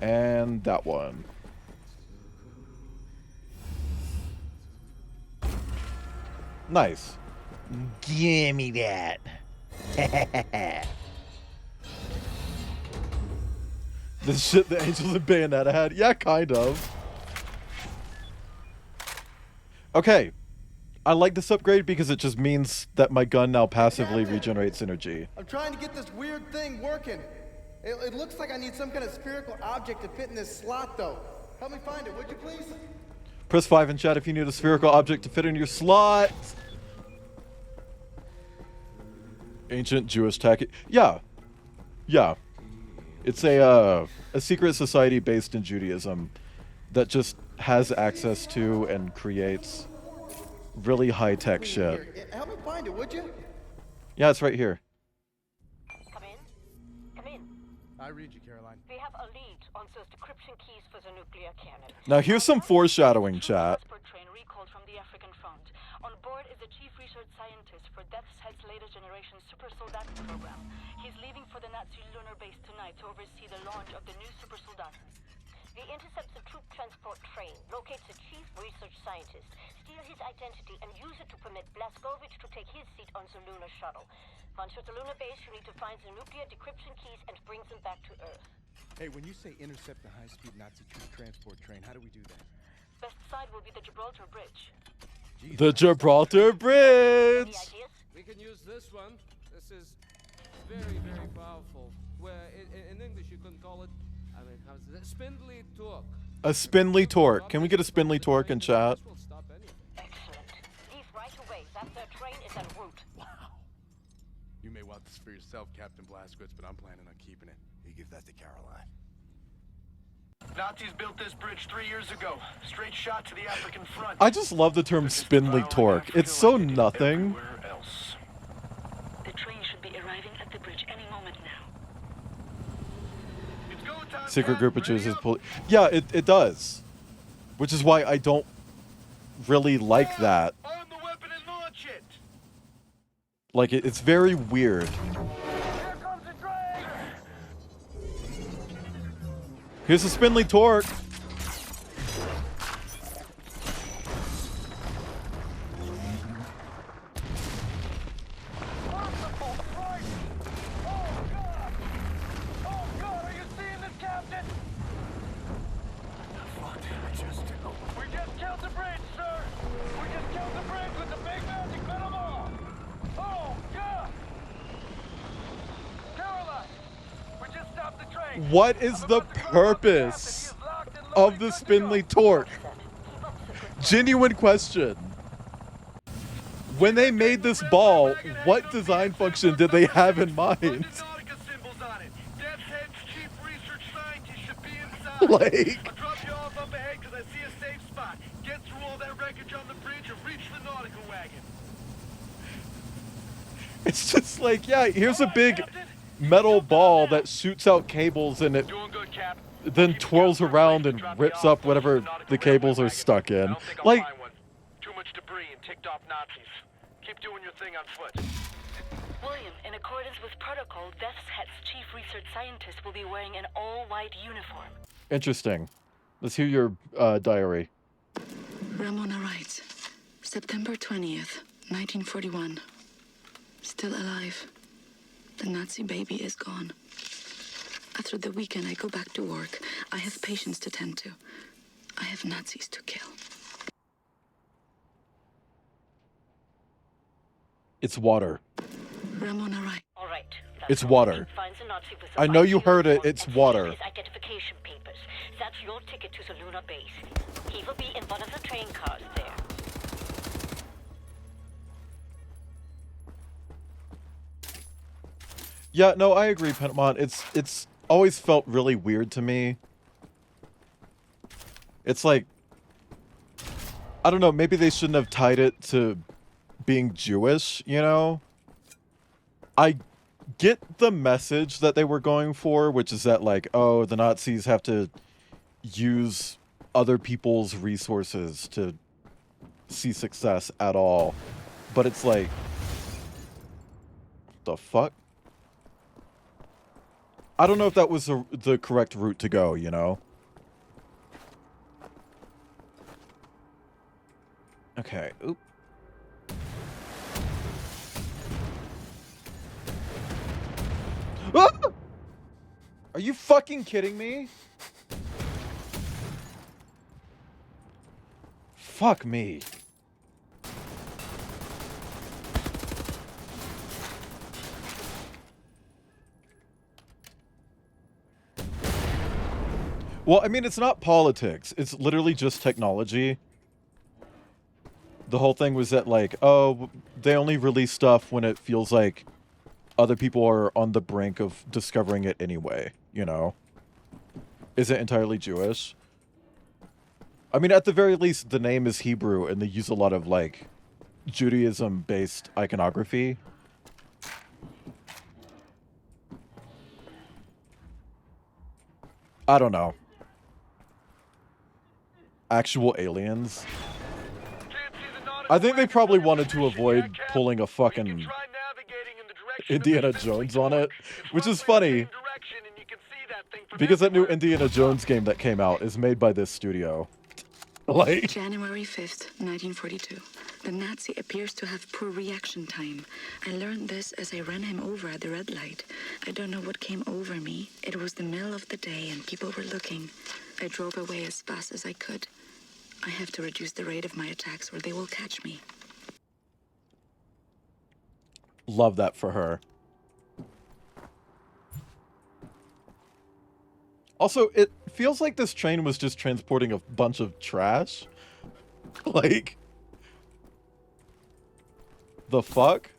And that one. Nice. Gimme that. The shit the Angels and Bayonetta had? Yeah, kind of. Okay. I like this upgrade because it just means that my gun now passively regenerates energy. I'm trying to get this weird thing working. It looks like I need some kind of spherical object to fit in this slot, though. Help me find it, would you please? Press 5 in chat if you need a spherical object to fit in your slot. Ancient Jewish tacky. Yeah. Yeah. It's a secret society based in Judaism that just has access to and creates really high-tech shit. Here, help me find it, would you? Yeah, it's right here. Come in. Come in. I read you, Caroline. We have a lead on those decryption keys for the nuclear cannon. Now here's some foreshadowing, chat. Train recalled from the African front. On board is the chief research scientist for Death's Head's latest generation super soldaten program. He's leaving for the Nazi lunar base tonight to oversee the launch of the new super soldaten. We intercept the troop transport train, locate the chief research scientist, steal his identity, and use it to permit Blazkowicz to take his seat on the lunar shuttle. Once at the lunar base, you need to find the nuclear decryption keys and bring them back to Earth. Hey, when you say intercept the high-speed Nazi troop transport train, how do we do that? Best side will be the Gibraltar Bridge. The Gibraltar Bridge! Any ideas? We can use this one. This is very, very powerful. Where in English you can call it, I mean, how's it? Spindly torque. A spindly torque. Can we get a spindly torque in chat? Excellent. Leave right away. That their train is en route. Wow. You may want this for yourself, Captain Blazkowicz, but I'm planning on keeping it. You give that to Caroline. Nazis built this bridge 3 years ago. Straight shot to the African front. I just love the term spindly torque. It's so nothing. The train should be arriving at the bridge any moment now. Secret group of Jews is yeah, it does. Which is why I don't really like that. Like, it's very weird. Here's a spindly torque. What is the purpose of the spindly torque? Genuine question. When they made this ball, what design function did they have in mind? Like, I'll drop you off up ahead because I see a safe spot. Get through all that wreckage on the bridge and reach the nautical wagon. it's just like, yeah, here's a big metal ball that shoots out cables and it then twirls around and rips up whatever the cables are stuck in. Like, Too much debris and ticked off Nazis. Keep doing your thing on foot. William, in accordance with protocol, Death's Head's chief research scientist will be wearing an all-white uniform. interesting. Let's hear your diary. Ramona writes, September 20th, 1941. Still alive. The Nazi baby is gone. After the weekend, I go back to work. I have patients to tend to. I have Nazis to kill. It's water. Ramona writes. All right. It's water. I know you heard it. It's water. His identification papers. That's your ticket to the lunar base. He will be in one of the train cars there. Yeah, no, I agree, Pentamon. It's always felt really weird to me. It's like, I don't know, maybe they shouldn't have tied it to being Jewish, you know? I get the message that they were going for, which is that, like, oh, the Nazis have to use other people's resources to see success at all. But it's like, the fuck? I don't know if that was the correct route to go, you know? Okay. Oop. Ah! Are you fucking kidding me? Fuck me. Well, I mean, it's not politics. It's literally just technology. The whole thing was that, like, oh, they only release stuff when it feels like other people are on the brink of discovering it anyway, you know? Is it entirely Jewish? I mean, at the very least, the name is Hebrew, and they use a lot of, like, Judaism-based iconography. I don't know. Actual aliens? I think they probably wanted to avoid pulling a fucking Indiana Jones on it, which is funny, because that new Indiana Jones game that came out is made by this studio. Like, January 5th, 1942. The Nazi appears to have poor reaction time. I learned this as I ran him over at the red light. I don't know what came over me. It was the middle of the day and people were looking. I drove away as fast as I could. I have to reduce the rate of my attacks or they will catch me. love that for her. Also, it feels like this train was just transporting a bunch of trash. Like, the fuck?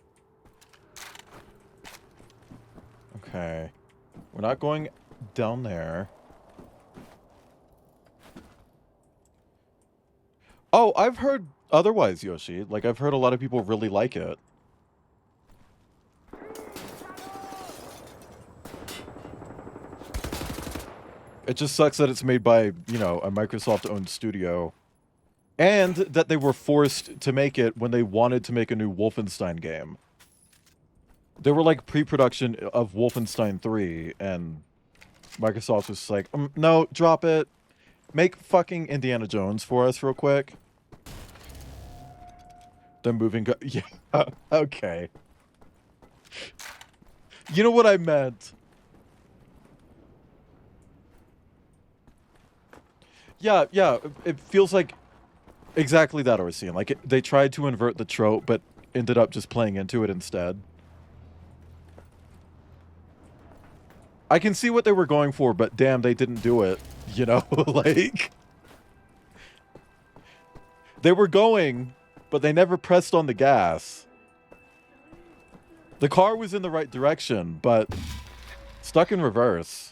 Okay. We're not going down there. Oh, I've heard otherwise, Yoshi. Like, I've heard a lot of people really like it. It just sucks that it's made by, you know, a Microsoft-owned studio. And that they were forced to make it when they wanted to make a new Wolfenstein game. They were like pre-production of Wolfenstein 3, and Microsoft was like, no, drop it. Make fucking Indiana Jones for us real quick. They're moving... yeah, okay. You know what I meant. Yeah, it feels like exactly that I was seeing. Like, they tried to invert the trope, but ended up just playing into it instead. I can see what they were going for, but damn, they didn't do it. You know, like... They were going, but they never pressed on the gas. The car was in the right direction, but stuck in reverse.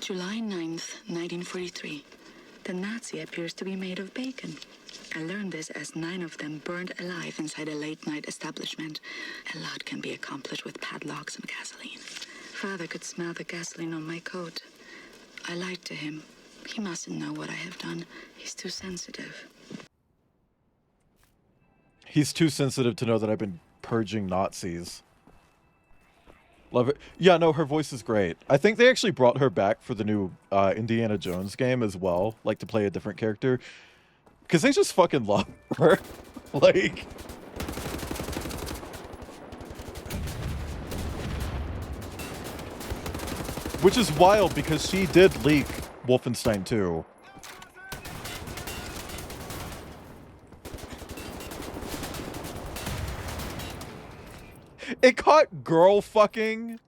July 9th, 1943. The Nazi appears to be made of bacon. I learned this as 9 of them burned alive inside a late-night establishment. A lot can be accomplished with padlocks and gasoline. Father could smell the gasoline on my coat. I lied to him. He mustn't know what I have done. He's too sensitive. He's too sensitive to know that I've been purging Nazis. Love it. Yeah, no, her voice is great. I think they actually brought her back for the new Indiana Jones game as well, like to play a different character. Because they just fucking love her. Like... Which is wild because she did leak Wolfenstein 2. It caught girl fucking.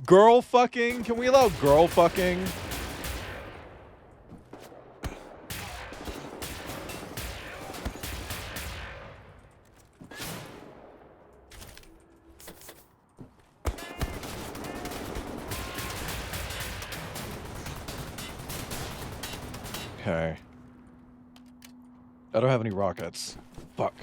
Girl fucking? Can we allow girl fucking? Okay. I don't have any rockets. Fuck.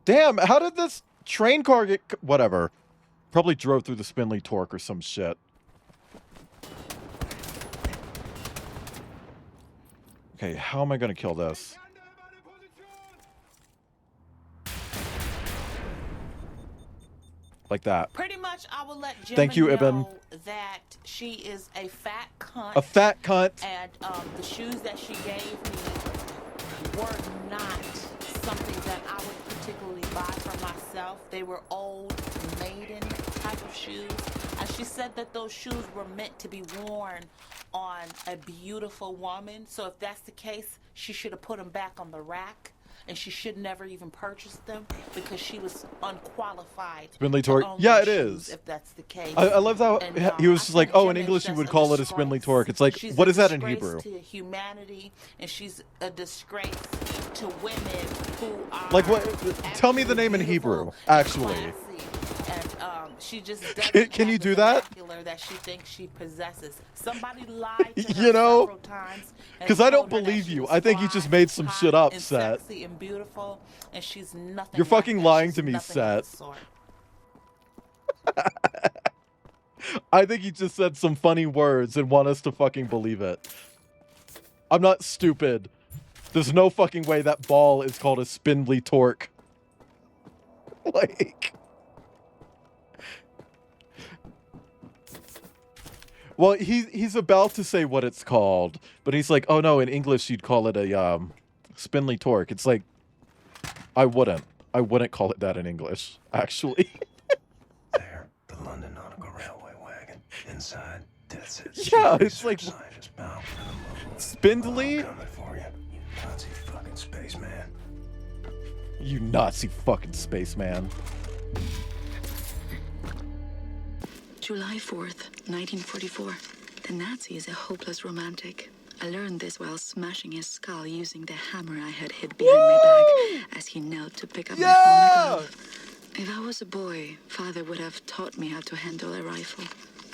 Damn, how did this train car get... Whatever. Probably drove through the spindly torque or some shit. Okay, how am I gonna kill this? Like that. Pretty much, I will let Gemma Thank you, Ibn. know that she is a fat cunt. A fat cunt. And the shoes that she gave me were not something that I would particularly buy for myself. They were old maiden type of shoes. And she said that those shoes were meant to be worn on a beautiful woman. So if that's the case, she should have put them back on the rack. And she should never even purchase them because she was unqualified. Spindly torque. Yeah, it is. If that's the case. I love how he was just like, oh, in English you would call it a spindly torque. It's like, what is that in Hebrew? She's a disgrace to humanity, and she's a disgrace to women who are Like what? Tell me the name in Hebrew, actually. And she just Can you do that? That she thinks she possesses. Somebody lied to her You know, several times. because I don't believe you. I think you just made some shit up, Set. Sexy and beautiful, and she's nothing. You're fucking like lying to me, Set. I think you just said some funny words and want us to fucking believe it. I'm not stupid. There's no fucking way that ball is called a spindly torque. Like... Well, he's about to say what it's called, but he's like, oh no, in English you'd call it a spindly torque. It's like, I wouldn't call it that in English, actually. There, the London Nautical Railway wagon. Inside, that's it. Yeah, it's like spindly. I'm coming for you, you Nazi fucking spaceman. You Nazi fucking spaceman. July 4th, 1944. The Nazi is a hopeless romantic. I learned this while smashing his skull using the hammer I had hid behind my back as he knelt to pick up my phone glove. If I was a boy, Father would have taught me how to handle a rifle.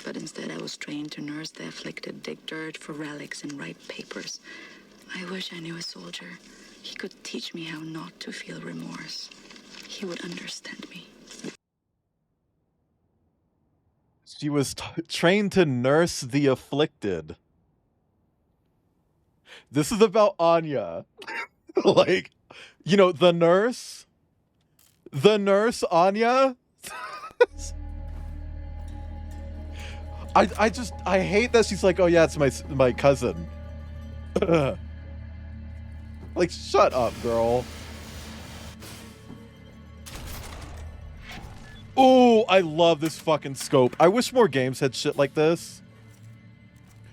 But instead I was trained to nurse the afflicted, dig dirt for relics, and write papers. I wish I knew a soldier. He could teach me how not to feel remorse. He would understand me. She was trained to nurse the afflicted. This is about Anya. Like, you know, the nurse. The nurse, Anya. I hate that she's like, oh yeah, it's my cousin. Like, shut up, girl. Oh, I love this fucking scope. I wish more games had shit like this.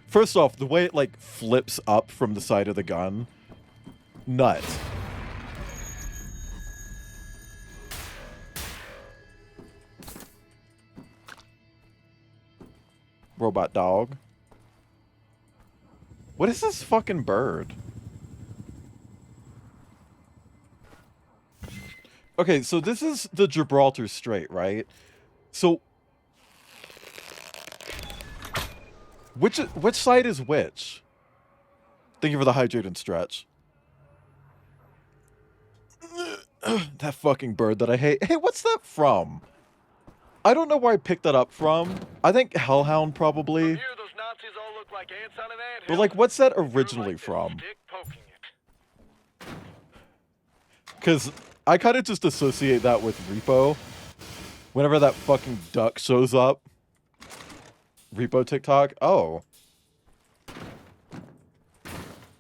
First off, the way it, like, flips up from the side of the gun. Nuts. Robot dog. What is this fucking bird? Okay, so this is the Gibraltar Strait, right? So Which side is which? Thank you for the hydrate and stretch. That fucking bird that I hate. Hey, what's that from? I don't know where I picked that up from. I think Hellhound probably. But like, what's that originally from? Because I kind of just associate that with Repo. Whenever that fucking duck shows up. Repo TikTok? Oh.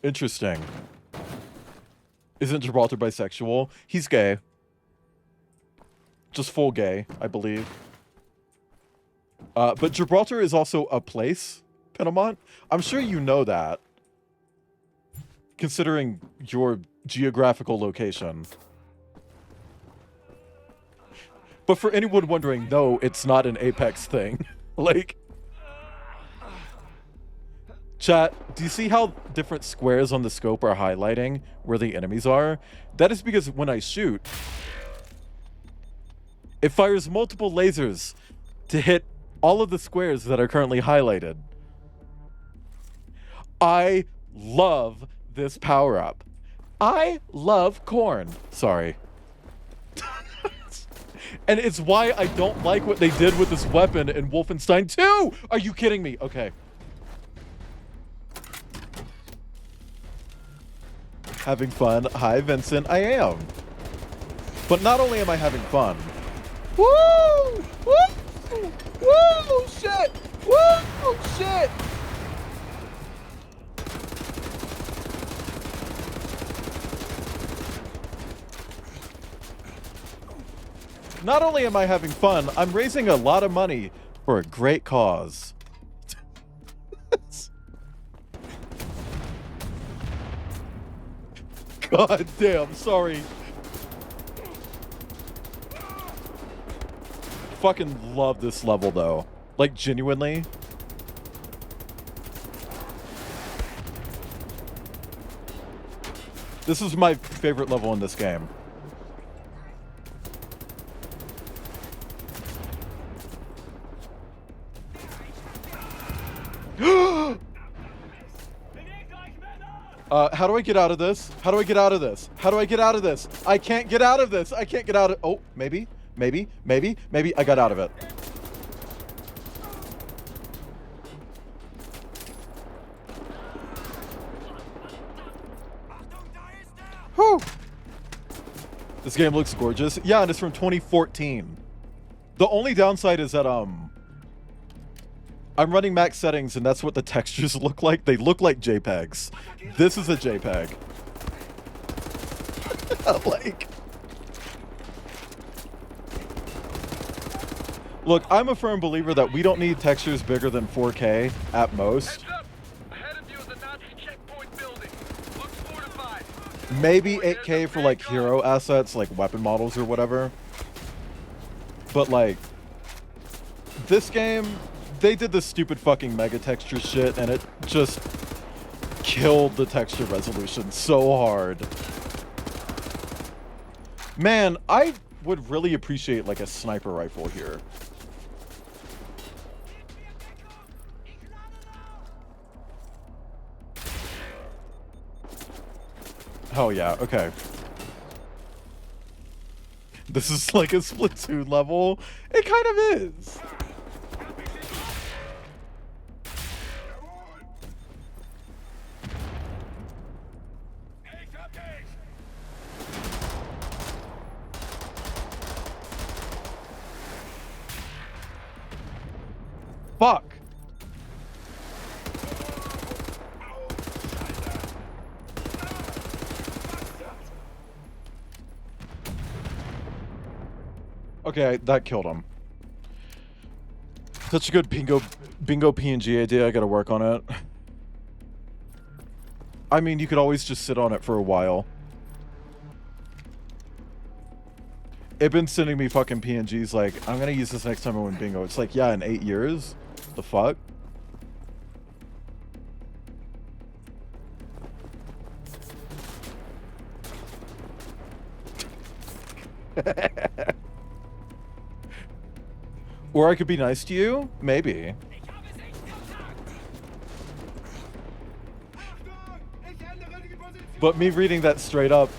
Interesting. Isn't Gibraltar bisexual? He's gay. Just full gay, I believe. But Gibraltar is also a place, Penamont. I'm sure you know that. Considering your geographical location. But for anyone wondering, no, it's not an Apex thing. Like... Chat, do you see how different squares on the scope are highlighting where the enemies are? That is because when I shoot, it fires multiple lasers to hit all of the squares that are currently highlighted. I love this power-up. I love corn. Sorry. And it's why I don't like what they did with this weapon in Wolfenstein 2! Are you kidding me? Okay. Having fun. Hi, Vincent. I am. But not only am I having fun. Woo! Woo! Woo! Shit! Woo! Shit! Not only am I having fun, I'm raising a lot of money for a great cause. God damn, sorry. Fucking love this level though. Like genuinely. This is my favorite level in this game. How do I get out of this? How do I get out of this? How do I get out of this? I can't get out of this. I can't get out of... Oh, maybe. Maybe. Maybe. Maybe. I got out of it. Whew. This game looks gorgeous. Yeah, and it's from 2014. The only downside is that, I'm running max settings, and that's what the textures look like. They look like JPEGs. This is a JPEG. Like... Look, I'm a firm believer that we don't need textures bigger than 4K at most. Maybe 8K for, like, hero assets, like weapon models or whatever. But, like, this game... They did this stupid fucking mega texture shit, and it just killed the texture resolution so hard. Man, I would really appreciate like a sniper rifle here. Oh yeah, okay. This is like a Splatoon level. It kind of is. Fuck. Okay, that killed him. Such a good bingo PNG idea. I gotta work on it. I mean, you could always just sit on it for a while. It's been sending me fucking PNGs like, I'm gonna use this next time I win bingo. It's like, yeah, in 8 years? The fuck? Or I could be nice to you? Maybe. But me reading that straight up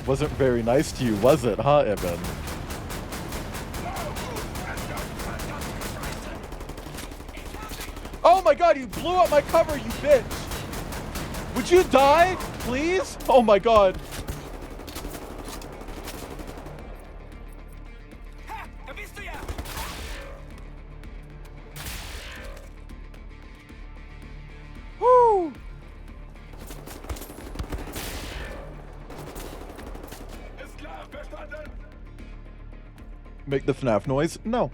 wasn't very nice to you, was it, huh, Evan? Oh my god, you blew up my cover, you bitch! Would you die, please? Oh my god. Woo! Make the FNAF noise? No.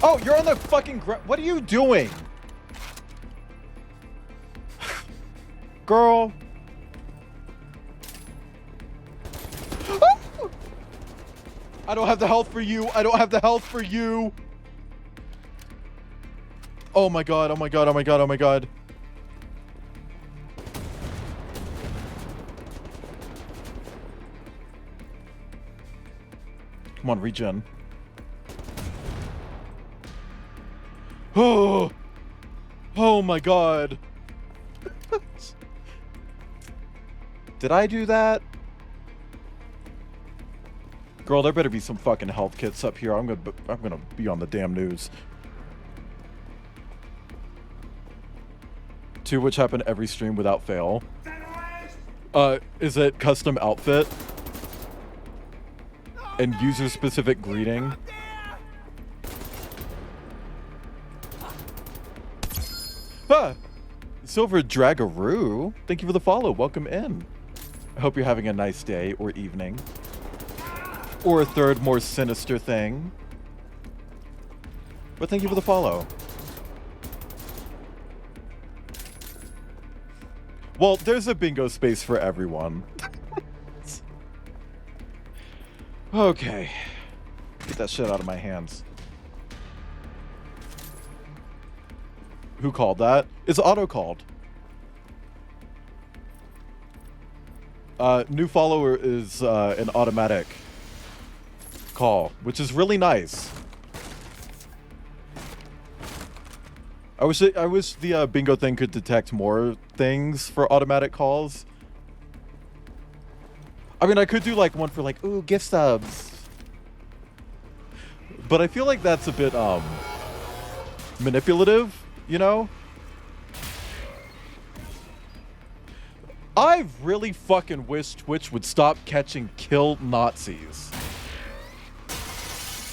Oh, you're on the fucking ground. What are you doing? Girl. I don't have the health for you. I don't have the health for you. Oh my god, oh my god, oh my god, oh my god. Come on, regen. Oh, oh my god. Did I do that? Girl, there better be some fucking health kits up here. I'm gonna be on the damn news. To which happen every stream without fail. Is it custom outfit? And user-specific greeting? Ah! Silver Dragaroo, thank you for the follow. Welcome in. I hope you're having a nice day or evening. Or a third, more sinister thing. But thank you for the follow. Well, there's a bingo space for everyone. Okay. Get that shit out of my hands. Who called that? It's auto-called. New follower is an automatic call, which is really nice. I wish the bingo thing could detect more things for automatic calls. I mean, I could do like one for like, ooh, gift subs. But I feel like that's a bit manipulative, you know? I really fucking wish Twitch would stop catching kill Nazis.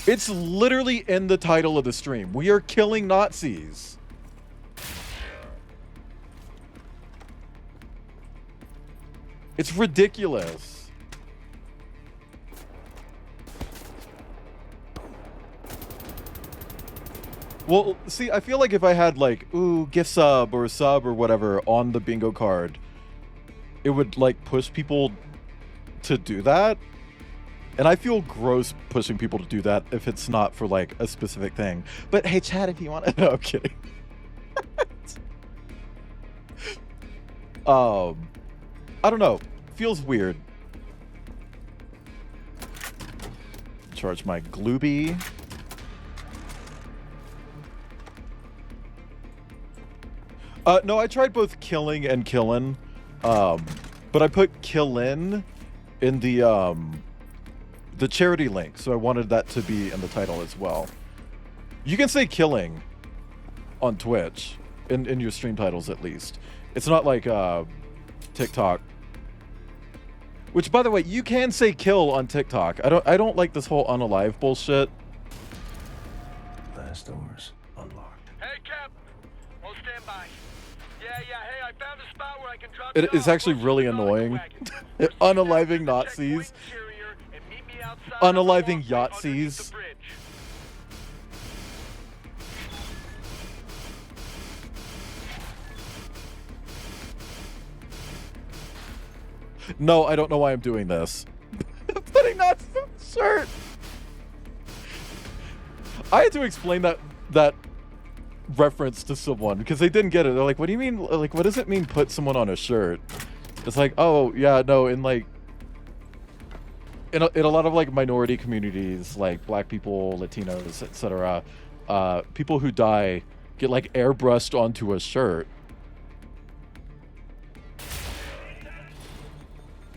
It's literally in the title of the stream. We are killing Nazis. It's ridiculous. Well, see, I feel like if I had like, ooh, gift sub or sub or whatever on the bingo card, it would like push people to do that. And I feel gross pushing people to do that if it's not for like a specific thing. But hey, chat, if you want to... No, I'm kidding. I don't know. Feels weird. Charge my Glooby. No, I tried both killing and killin'. But I put killin' in the charity link, so I wanted that to be in the title as well. You can say killing on Twitch, in your stream titles at least. It's not like TikTok. Which, by the way, you can say kill on TikTok. I don't like this whole unalive bullshit. Last doors unlocked. Hey, Cap. We'll stand by. Yeah, hey, I found a spot where I can drop It is actually really annoying. Unaliving Nazis. Unaliving Yahtzees. No, I don't know why I'm doing this. I'm putting Nazis on the shirt. I had to explain that reference to someone because they didn't get it. They're like, "What do you mean? Like, what does it mean? Put someone on a shirt?" It's like, oh yeah, no, in like. In a lot of like minority communities, like Black people, Latinos, etc., people who die get like airbrushed onto a shirt.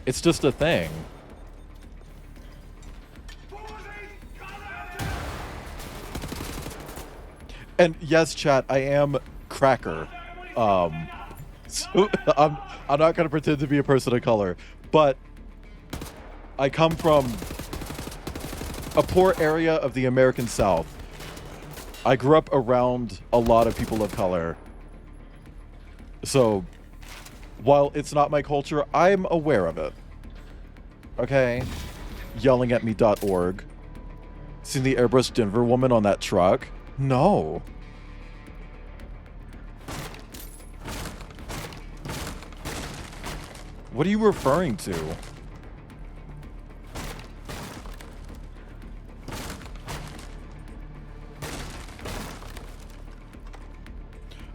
It's just a thing. And yes, chat, I am Cracker. So I'm not gonna pretend to be a person of color, but I come from a poor area of the American South. I grew up around a lot of people of color. So while it's not my culture, I'm aware of it. Okay? Yelling at me.org. Seen the airbrush Denver woman on that truck? No. What are you referring to?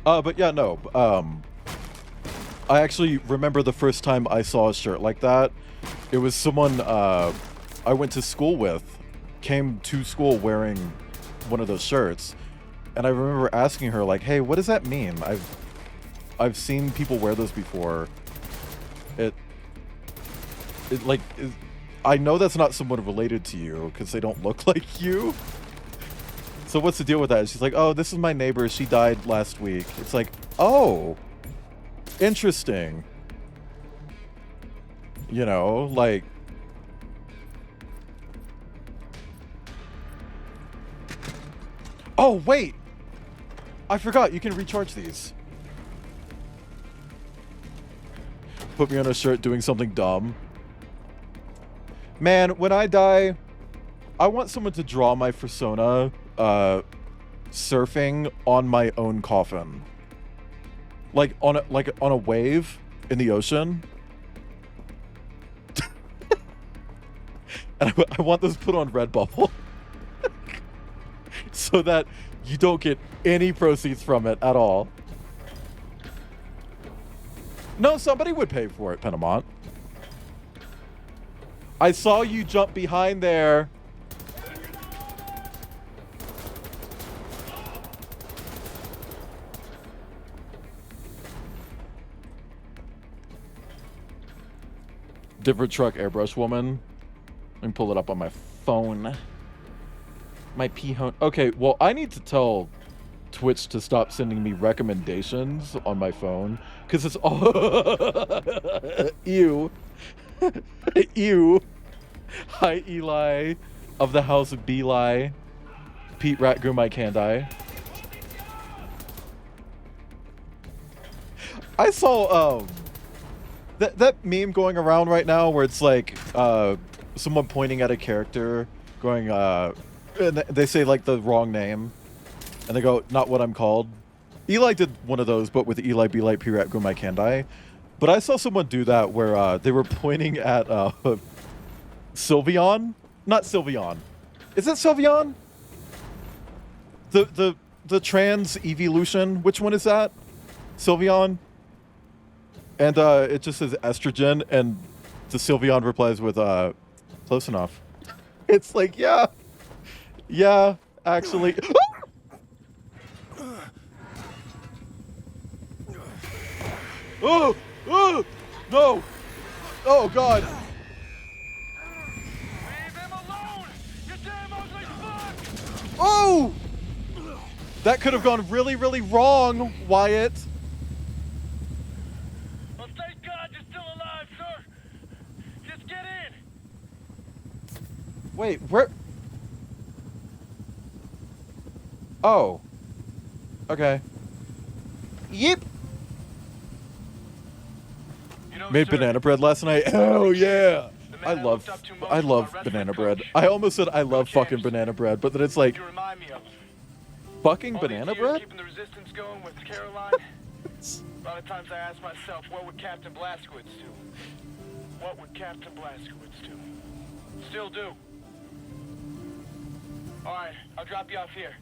But yeah, no. I actually remember the first time I saw a shirt like that. It was someone I went to school with, came to school wearing one of those shirts, and I remember asking her like, "Hey, what does that mean? I've seen people wear those before. I know that's not someone related to you because they don't look like you. So what's the deal with that?" And she's like, "Oh, this is my neighbor. She died last week." It's like, oh, interesting. You know, like, oh, wait, I forgot you can recharge these. Put me on a shirt doing something dumb. Man, when I die, I want someone to draw my persona surfing on my own coffin. Like on a wave in the ocean. And I want those put on Redbubble. So that you don't get any proceeds from it at all. No, somebody would pay for it, Penamont. I saw you jump behind there. Different truck airbrush woman. Let me pull it up on my phone. My p-hone. Okay, well, I need to tell Twitch to stop sending me recommendations on my phone. Because it's all... Ew. Ew. Hi, Eli. Of the House of Beli. Pete Ratgrew, my Kandai. I saw, that meme going around right now where it's like, someone pointing at a character going, and they say like the wrong name. And they go, "Not what I'm called." Eli did one of those, but with Eli Be Like P-Rat Go My Kandai. But I saw someone do that where they were pointing at Sylveon? Not Sylveon. Is it Sylveon? The trans evolution. Which one is that? Sylveon? And it just says estrogen, and the Sylveon replies with close enough. It's like, yeah. Yeah, actually. Oh! Oh! No! Oh, God! Leave him alone! You damn ugly fuck! Oh! That could have gone really, really wrong, Wyatt. Well, thank God you're still alive, sir! Just get in! Wait, where? Oh. Okay. Yep. Made banana bread last night. Oh yeah. I love banana bread. I almost said I love fucking banana bread, but then it's like fucking banana bread? Keeping the resistance going with Caroline. A lot of times I ask myself, what would Captain Blazkowicz do? What would Captain Blazkowicz do? Still do. Alright, I'll drop you off here.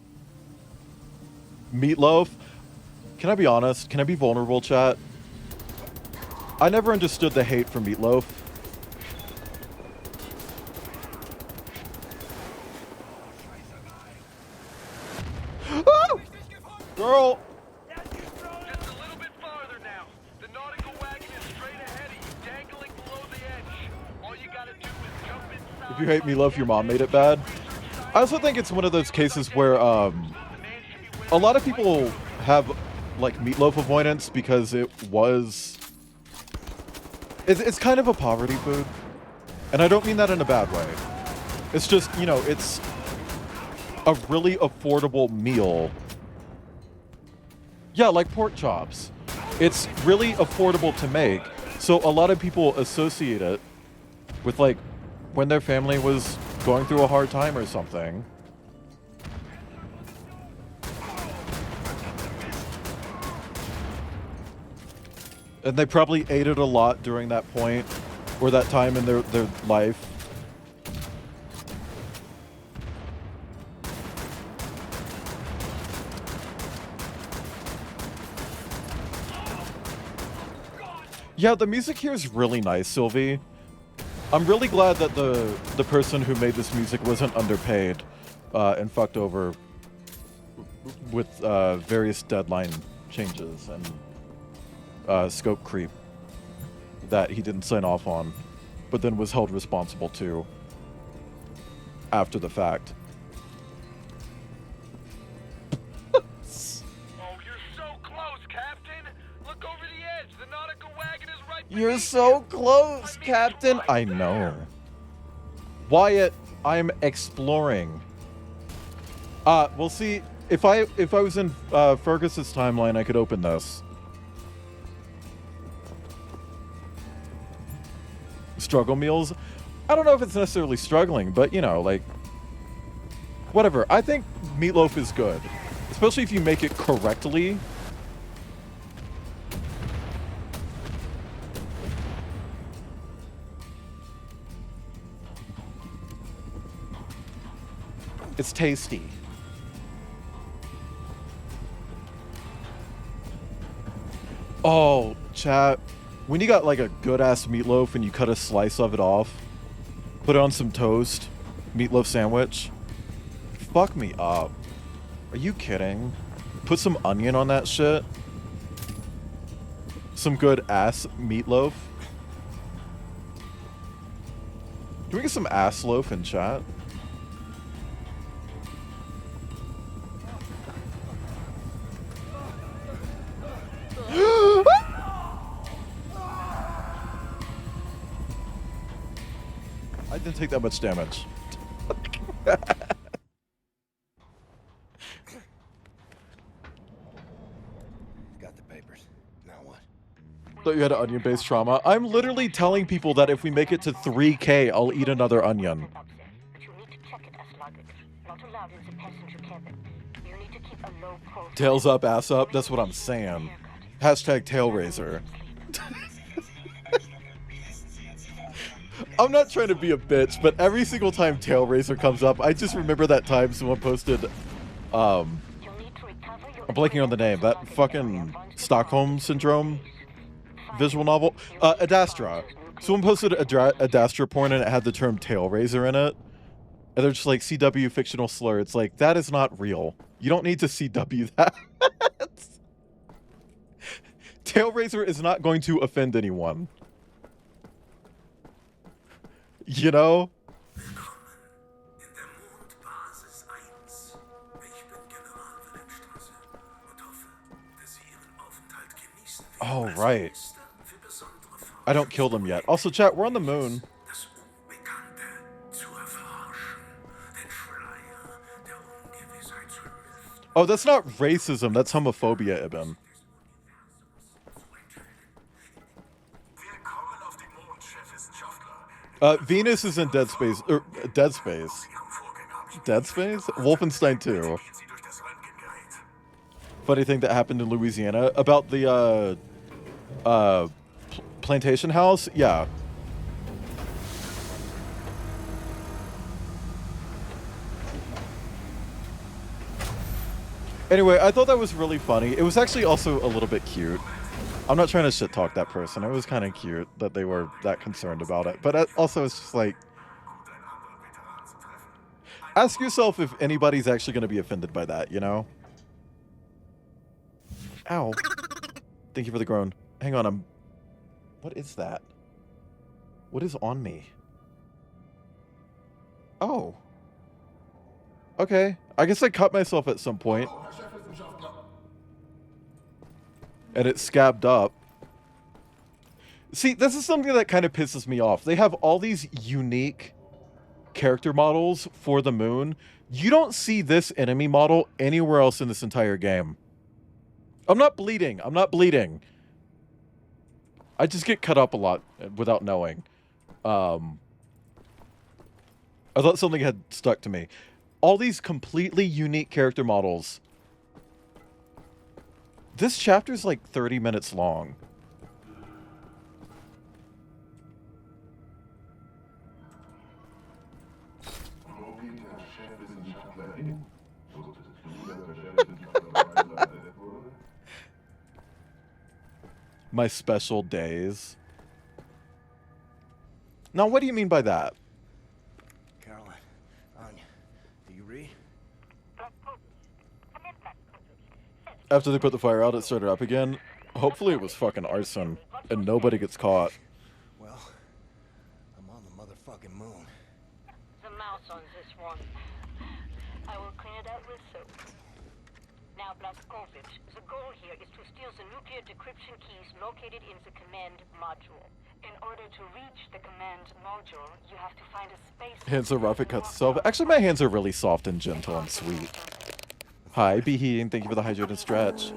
Meatloaf? Can I be honest? Can I be vulnerable, chat? I never understood the hate for Meatloaf. If you hate meatloaf, your mom made it bad. I also think it's one of those cases where a lot of people have like meatloaf avoidance because it's kind of a poverty food. And I don't mean that in a bad way. It's just, you know, it's a really affordable meal. Yeah, like pork chops. It's really affordable to make. So a lot of people associate it with like when their family was going through a hard time or something. And they probably ate it a lot during that point or that time in their life. Yeah, the music here is really nice, Sylvie. I'm really glad that the person who made this music wasn't underpaid and fucked over with various deadline changes and scope creep that he didn't sign off on, but then was held responsible to after the fact. You're so close, Captain. I know. Wyatt, I'm exploring. We'll see. If I was in Fergus's timeline, I could open this. Struggle meals? I don't know if it's necessarily struggling, but you know, like, whatever. I think meatloaf is good, especially if you make it correctly. It's tasty. Oh, chat. When you got like a good ass meatloaf and you cut a slice of it off, put it on some toast, meatloaf sandwich. Fuck me up. Are you kidding? Put some onion on that shit. Some good ass meatloaf. Can we get some ass loaf in chat? I didn't take that much damage. Got the papers. Now what? Thought you had an onion-based trauma. I'm literally telling people that if we make it to 3K, I'll eat another onion. Tails up, ass up. That's what I'm saying. Hashtag tail raiser. I'm not trying to be a bitch, but every single time tail raiser comes up, I just remember that time someone posted, I'm blanking on the name, that fucking Stockholm Syndrome visual novel, Adastra. Someone posted Adastra porn and it had the term tail raiser in it. And they're just like, CW fictional slur. It's like, that is not real. You don't need to CW that. Tail raiser is not going to offend anyone. You know? Oh, right. I don't kill them yet. Also, chat, we're on the moon. Oh, that's not racism. That's homophobia, Ibn. Venus is in Dead Space. Dead Space. Dead Space? Wolfenstein 2. Funny thing that happened in Louisiana about the plantation house. Yeah. Anyway, I thought that was really funny. It was actually also a little bit cute. I'm not trying to shit talk that person. It was kind of cute that they were that concerned about it. But also, it's just like, ask yourself if anybody's actually going to be offended by that, you know? Ow. Thank you for the groan. Hang on, what is that? What is on me? Oh. Okay. I guess I cut myself at some point. And it scabbed up. See, this is something that kind of pisses me off. They have all these unique character models for the moon. You don't see this enemy model anywhere else in this entire game. I'm not bleeding. I'm not bleeding. I just get cut up a lot without knowing. I thought something had stuck to me. All these completely unique character models. This chapter's like 30 minutes long. My special days. Now, what do you mean by that? Caroline, Anya, do you read? After they put the fire out, it started up again. Hopefully it was fucking arson, and nobody gets caught. Well, I'm on the motherfucking moon. The mouse on this one. I will clean it out with soap. Now, Blazkowicz, the goal here is to steal the nuclear decryption keys located in the command module. In order to reach the command module, you have to find a space... Hands are rough, it cuts itself. Actually, my hands are really soft and gentle and sweet. Hi, Behe, and thank you for the hydrate and stretch.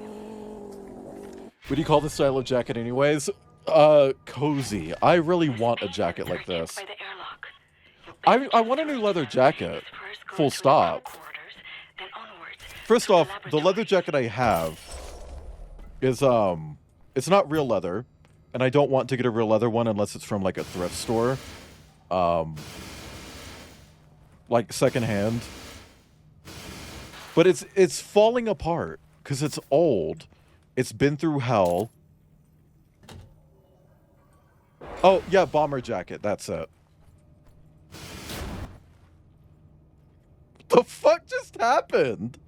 What do you call this style of jacket anyways? Cozy. I really want a jacket like this. I want a new leather jacket. Full stop. First off, the leather jacket I have is, it's not real leather, and I don't want to get a real leather one unless it's from, like, a thrift store. Like, secondhand. But it's falling apart, because it's old. It's been through hell. Oh, yeah, bomber jacket, that's it. What the fuck just happened?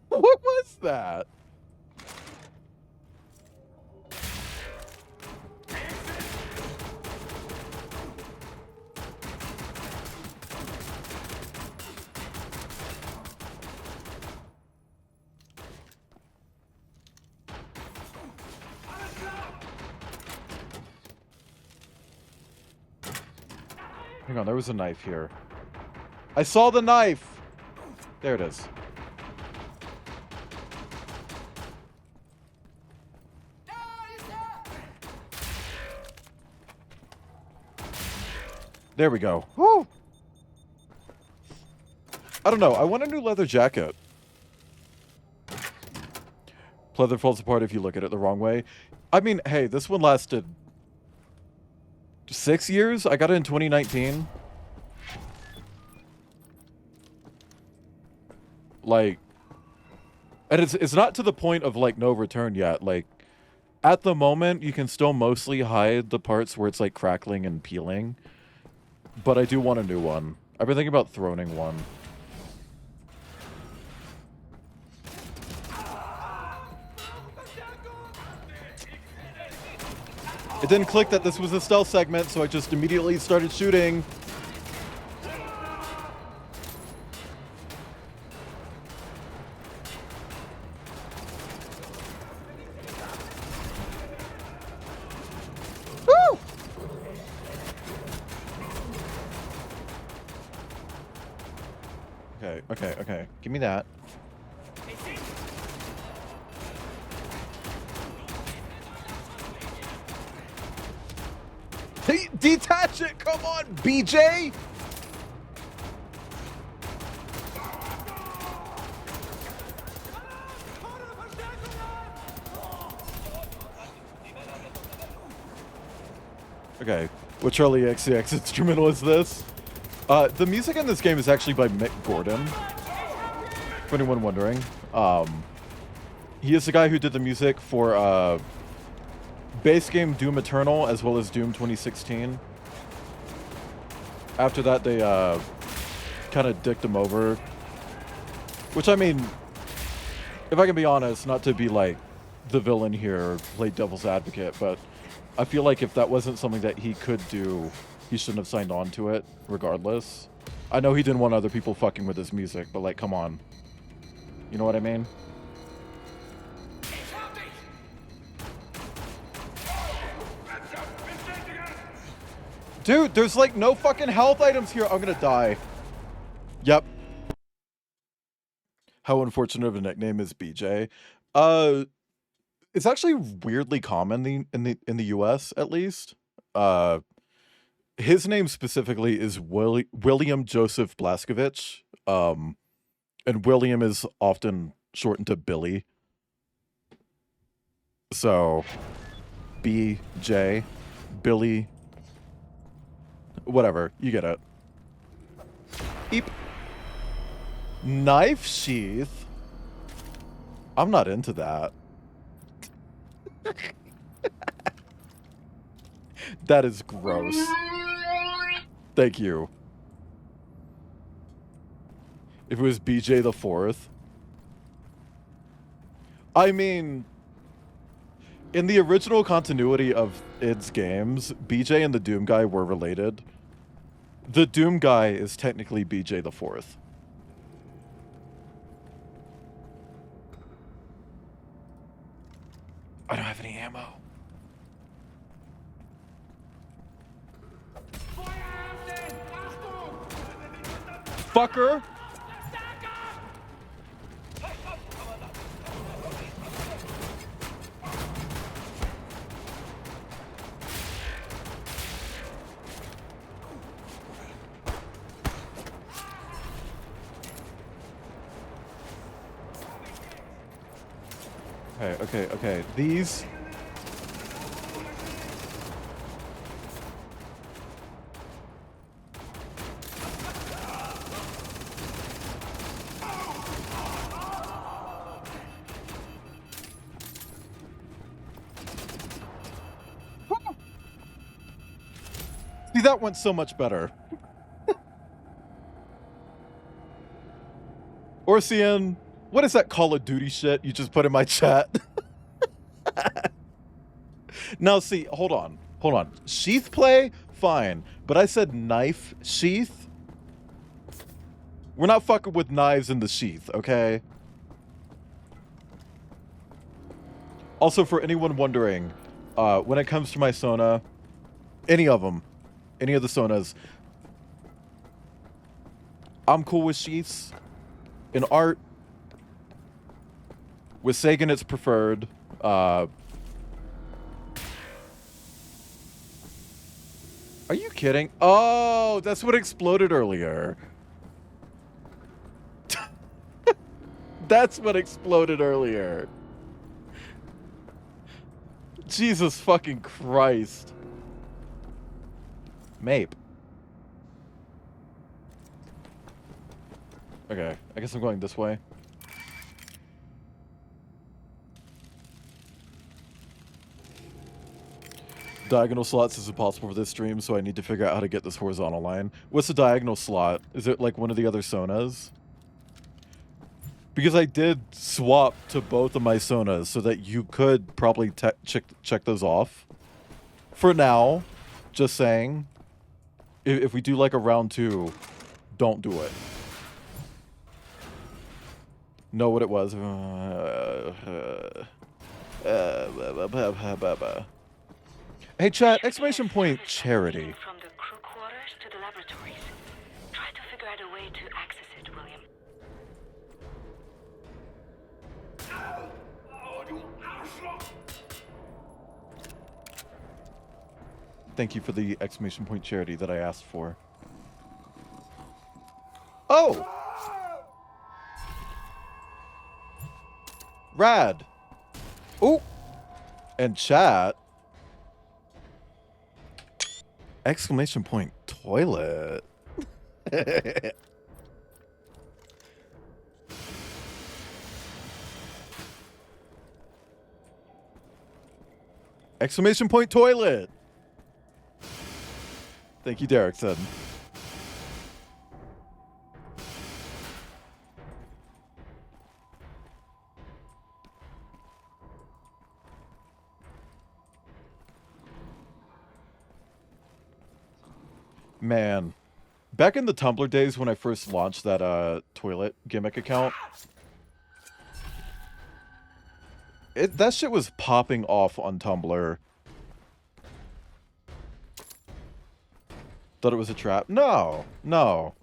What was that? Hang on, there was a knife here. I saw the knife! There it is. There we go. Woo! I don't know. I want a new leather jacket. Pleather falls apart if you look at it the wrong way. I mean, hey, this one lasted 6 years? I got it in 2019. Like, and it's not to the point of, like, no return yet. Like, at the moment, you can still mostly hide the parts where it's, like, crackling and peeling. But I do want a new one. I've been thinking about throning one. It didn't click that this was a stealth segment, so I just immediately started shooting. Woo! Okay. Give me that. Detach it! Come on, BJ! Okay, what Charlie XCX instrumental is this? The music in this game is actually by Mick Gordon, for anyone wondering. He is the guy who did the music for base game Doom Eternal, as well as Doom 2016. After that, they kind of dicked him over. Which, I mean, if I can be honest, not to be like the villain here or play devil's advocate, but I feel like if that wasn't something that he could do he shouldn't have signed on to it, regardless. I know he didn't want other people fucking with his music, but like, come on. You know what I mean? Dude, there's like no fucking health items here. I'm gonna die. Yep. How unfortunate of a nickname is BJ? It's actually weirdly common in the US, at least. His name specifically is William Joseph Blaskovich. And William is often shortened to Billy. So BJ, Billy, whatever, you get it. Eep. Knife sheath? I'm not into that. That is gross. Thank you. If it was BJ the Fourth. I mean, in the original continuity of id's games, BJ and the Doom guy were related. The Doom guy is technically BJ the Fourth. I don't have any ammo. Fucker! Okay. These... See, that went so much better. Orsian, what is that Call of Duty shit you just put in my chat? Now, see, hold on. Sheath play? Fine. But I said knife sheath? We're not fucking with knives in the sheath, okay? Also, for anyone wondering, when it comes to my Sona, any of them, any of the Sonas, I'm cool with sheaths. In art, with Sagan, it's preferred. Are you kidding? Oh, that's what exploded earlier. That's what exploded earlier. Jesus fucking Christ. Mape. Okay, I guess I'm going this way. Diagonal slots is impossible for this stream, so I need to figure out how to get this horizontal line. What's the diagonal slot? Is it like one of the other Sonas? Because I did swap to both of my Sonas so that you could probably check those off. For now, just saying. If we do like a round 2, don't do it. Know what it was. Hey chat, exclamation point charity. From the crew quarters to the laboratories. Try to figure out a way to access it, William. Thank you for the exclamation point charity that I asked for. Oh! Rad! Oh! And chat. Exclamation point toilet. Exclamation point toilet. Thank you, Derrickson. Man, back in the Tumblr days when I first launched that toilet gimmick account, that shit was popping off on Tumblr. Thought it was a trap? No, no.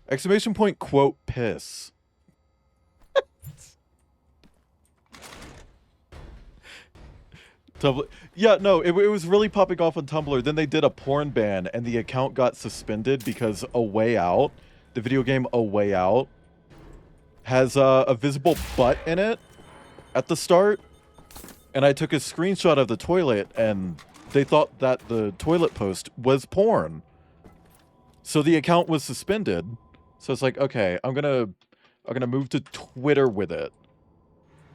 Exclamation point quote piss. Tumblr. Yeah, no, it was really popping off on Tumblr. Then they did a porn ban, and the account got suspended because A Way Out, the video game A Way Out, has a visible butt in it at the start. And I took a screenshot of the toilet, and they thought that the toilet post was porn. So the account was suspended. So it's like, okay, I'm gonna move to Twitter with it.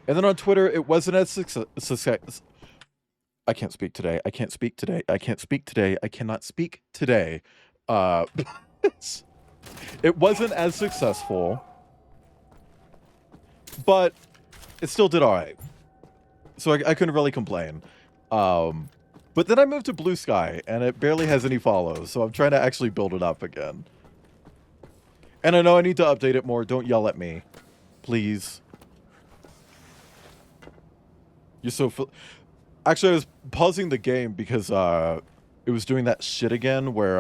And then on Twitter, it wasn't as success. I can't speak today. I can't speak today. I can't speak today. I cannot speak today. It wasn't as successful, but it still did all right. So I couldn't really complain. But then I moved to Blue Sky, and it barely has any follows, so I'm trying to actually build it up again. And I know I need to update it more. Don't yell at me. Please. You're so... Actually, I was pausing the game because it was doing that shit again where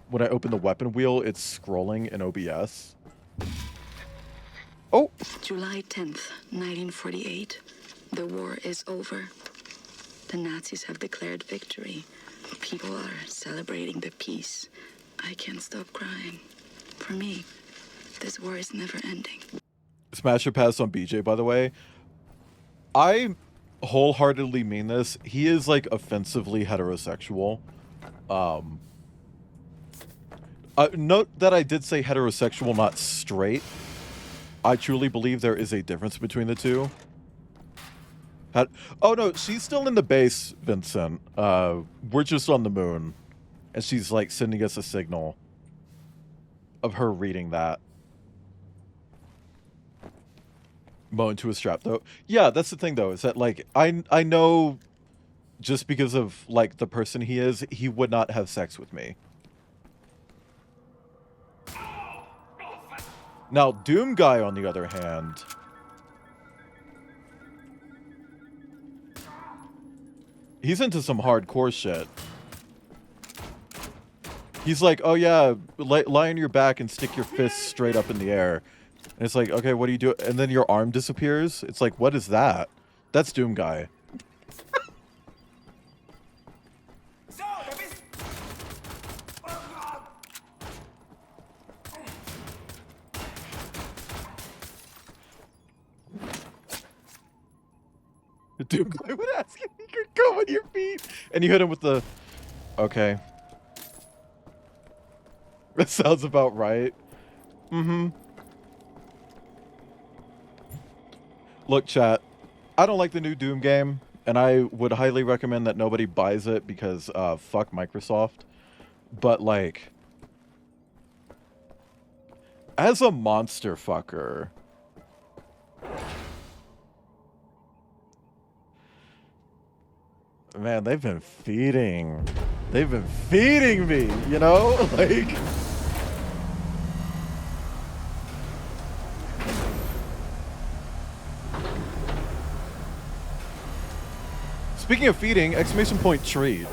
when I open the weapon wheel, it's scrolling in OBS. Oh! July 10th, 1948. The war is over. The Nazis have declared victory. People are celebrating the peace. I can't stop crying. For me, this war is never ending. Smasher pass on BJ, by the way. I wholeheartedly mean this. He is, like, offensively heterosexual. Note that I did say heterosexual, not straight. I truly believe there is a difference between the two. Oh, no, she's still in the base, Vincent. We're just on the moon. And she's, like, sending us a signal of her reading that. Mow into a strap, though. Yeah, that's the thing, though, is that, like, I know just because of, like, the person he is, he would not have sex with me. Now, Doom Guy, on the other hand... he's into some hardcore shit. He's like, oh yeah, lie on your back and stick your fist straight up in the air. And it's like, okay, what do you do? And then your arm disappears. It's like, what is that? That's Doom Guy. Doom Guy would ask if you could go on your feet. And you hit him with the... Okay. That sounds about right. Mm-hmm. Look, chat. I don't like the new Doom game. And I would highly recommend that nobody buys it because, fuck Microsoft. But, like... as a monster fucker... man, they've been feeding me, you know? Like... speaking of feeding, exclamation point treat.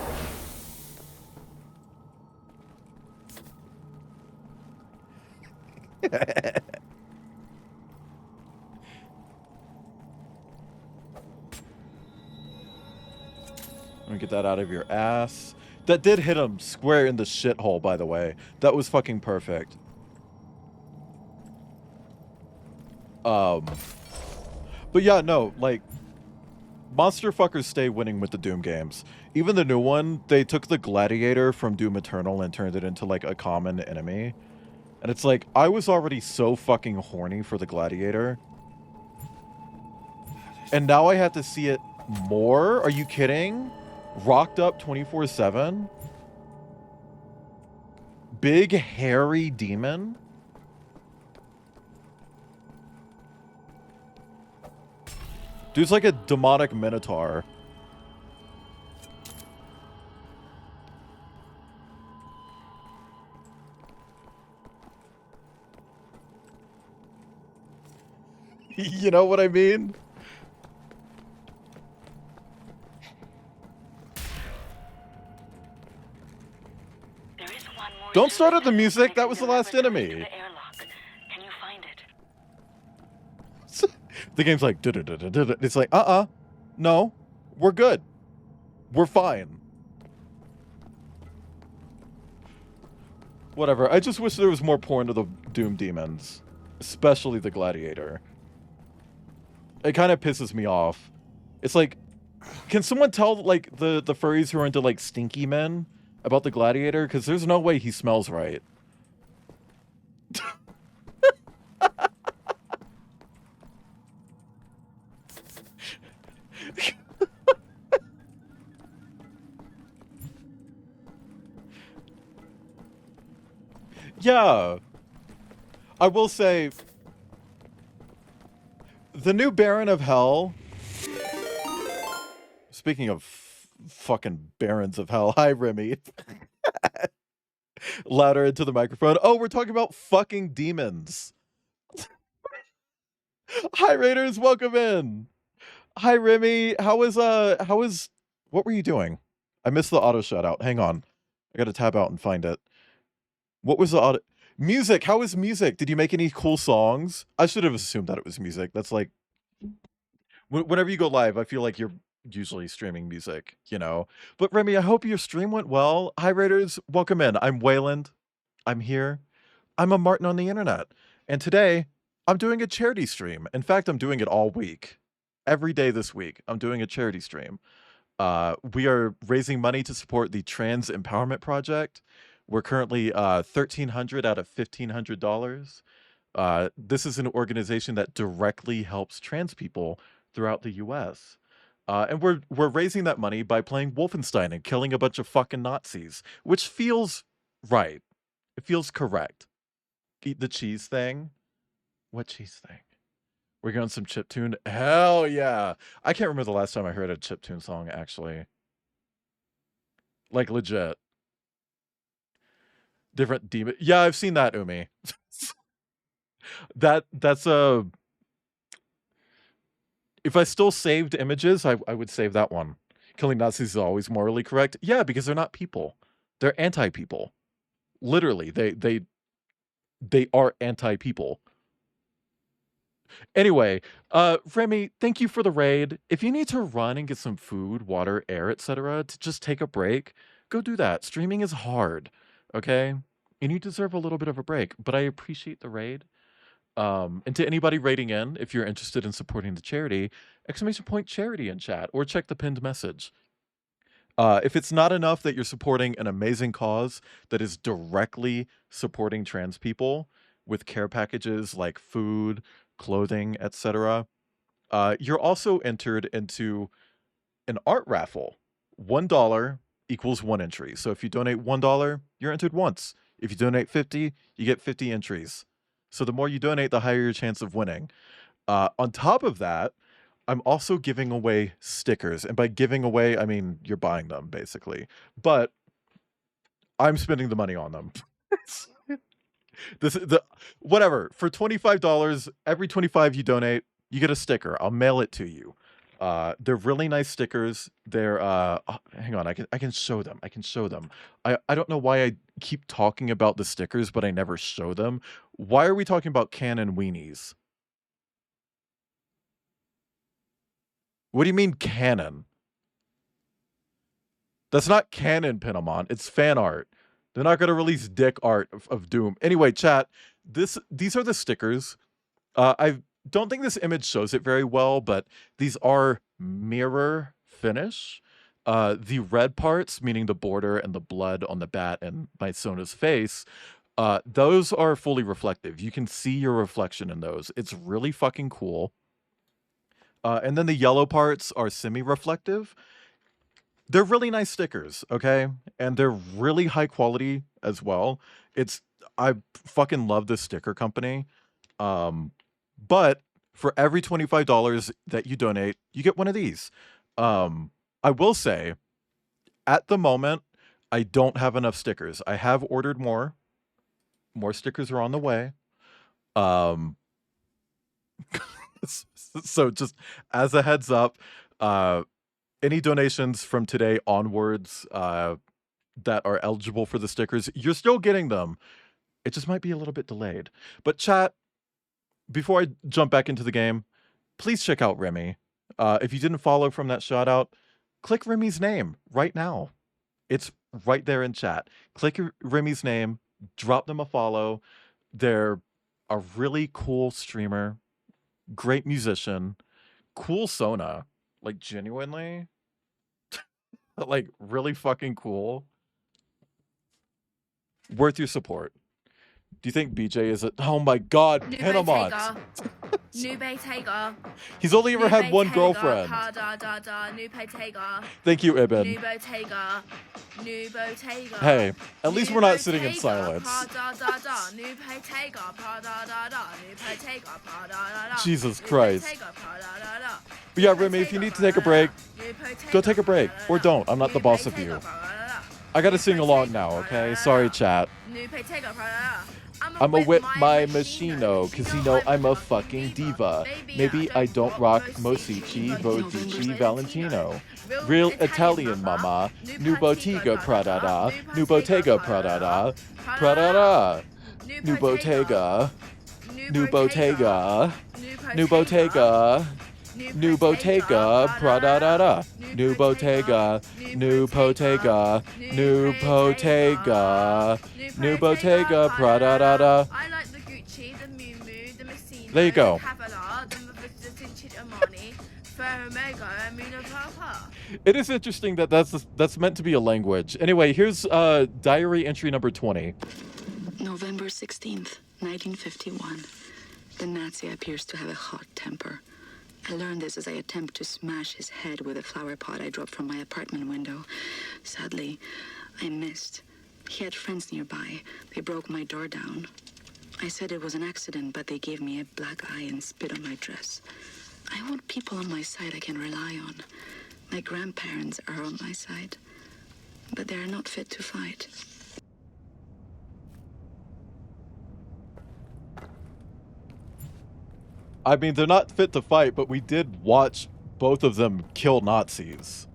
Let me get that out of your ass. That did hit him square in the shithole, by the way. That was fucking perfect. But yeah, no, like, monster fuckers stay winning with the Doom games. Even the new one, they took the Gladiator from Doom Eternal and turned it into, like, a common enemy. And it's like, I was already so fucking horny for the Gladiator. And now I have to see it more? Are you kidding? Rocked up 24/7? Big hairy demon? Dude's like a demonic minotaur. You know what I mean? Don't start at the music. That was the last enemy. Can you find it? The game's like, "Da-da-da-da-da-da." It's like, no, we're good. We're fine. Whatever. I just wish there was more porn to the Doom demons, especially the Gladiator. It kind of pisses me off. It's like, can someone tell like the furries who are into like stinky men about the Gladiator? Because there's no way he smells right. Yeah. I will say, the new Baron of Hell. Speaking of fucking Barons of Hell, hi Remy. Louder into the microphone. Oh, we're talking about fucking demons. Hi Raiders, welcome in. Hi Remy, how is what were you doing? I missed the auto shout out. Hang on. I gotta tab out and find it. What was the auto music? How is music? Did you make any cool songs? I should have assumed that it was music. That's like whenever you go live, I feel like you're usually streaming music, you know. But Remy, I hope your stream went well. Hi Raiders, welcome in. I'm Wayland. I'm here. I'm a Martin on the internet. And today, I'm doing a charity stream. In fact, I'm doing it all week. Every day this week, I'm doing a charity stream. We are raising money to support the Trans Empowerment Project. We're currently $1,300 out of $1,500. This is an organization that directly helps trans people throughout the U.S. And we're raising that money by playing Wolfenstein and killing a bunch of fucking Nazis, which feels right. It feels correct. Eat the cheese thing. What cheese thing? We're going some chiptune. Hell yeah! I can't remember the last time I heard a chiptune song actually. Like legit. Different demon. Yeah, I've seen that, Umi. That's a. If I still saved images, I would save that one. Killing Nazis is always morally correct. Yeah, because they're not people. They're anti-people. Literally, they are anti-people. Anyway, Remy, thank you for the raid. If you need to run and get some food, water, air, etc., to just take a break, go do that. Streaming is hard, okay? And you deserve a little bit of a break, but I appreciate the raid. And to anybody raiding in, if you're interested in supporting the charity, !charity in chat, or check the pinned message. If it's not enough that you're supporting an amazing cause that is directly supporting trans people with care packages like food, clothing, etc., you're also entered into an art raffle. $1 equals 1 entry. So if you donate $1, you're entered once. If you donate 50, you get 50 entries. So the more you donate, the higher your chance of winning. On top of that, I'm also giving away stickers. And by giving away, I mean you're buying them, basically. But I'm spending the money on them. Whatever. For $25, every 25 you donate, you get a sticker. I'll mail it to you. They're really nice stickers. They're hang on, I can show them. I can show them. I don't know why I keep talking about the stickers, but I never show them. Why are we talking about canon weenies? What do you mean canon? That's not canon, Pinamon. It's fan art. They're not going to release dick art of Doom. Anyway, chat, these are the stickers. I don't think this image shows it very well, but these are mirror finish. The red parts, meaning the border and the blood on the bat and Mysona's face, those are fully reflective. You can see your reflection in those. It's really fucking cool. And then the yellow parts are semi-reflective. They're really nice stickers, okay? And they're really high quality as well. I fucking love this sticker company. But for every $25 that you donate, you get one of these. I will say, at the moment, I don't have enough stickers. I have ordered more. More stickers are on the way. So just as a heads up, any donations from today onwards that are eligible for the stickers, you're still getting them. It just might be a little bit delayed. But chat, before I jump back into the game, please check out Remy. If you didn't follow from that shout out, click Remy's name right now. It's right there in chat. Click Remy's name, drop them a follow. They're a really cool streamer, great musician, cool Sona, like genuinely, like really fucking cool. Worth your support. Do you think BJ is a... Oh my god, Panama. Nube Taker. He's only ever had one girlfriend. Thank you, Ibn. Hey, at least we're not sitting in silence. Jesus Christ. But yeah, Remy, if you need to take a break, go take a break. Or don't. I'm not the boss of you. I gotta sing along now, okay? Sorry, chat. I'ma whip my machino, cause you know I'm a fucking diva. Maybe I don't rock Mosici, Vodici, Valentino. Real Italian mama. New Bottega Prada, New Bottega Prada, Prada, New Bottega, New Bottega, New Bottega, New Bottega Prada, New Bottega, New Bottega, New Bottega, New Bottega Prada. There you go. It is interesting that that's meant to be a language. Anyway, here's diary entry number 20. November 16th, 1951. The Nazi appears to have a hot temper. I learned this as I attempt to smash his head with a flower pot I dropped from my apartment window. Sadly, I missed. He had friends nearby. They broke my door down. I said it was an accident, but they gave me a black eye and spit on my dress. I want people on my side I can rely on. My grandparents are on my side, but they are not fit to fight. I mean, they're not fit to fight, but we did watch both of them kill Nazis.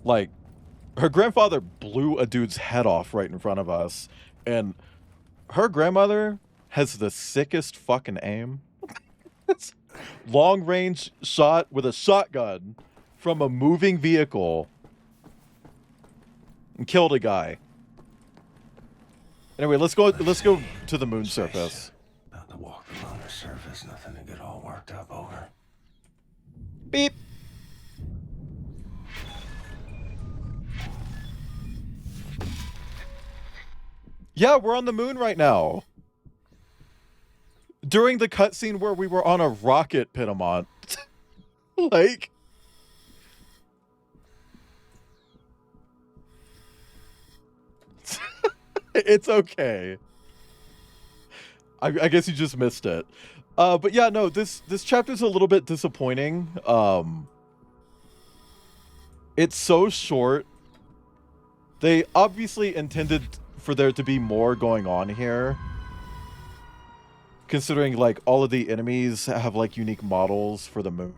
Like, her grandfather blew a dude's head off right in front of us, and her grandmother has the sickest fucking aim. Long range shot with a shotgun from a moving vehicle and killed a guy. Anyway, let's go to the moon surface. About to walk the lunar surface, nothing to get all worked up over. Beep. Yeah, we're on the moon right now. During the cutscene where we were on a rocket, Pitamont. Like... It's okay. I guess you just missed it. But yeah, no, this chapter's a little bit disappointing. It's so short. They obviously intended for there to be more going on here. Considering, like, all of the enemies have, like, unique models for the moon.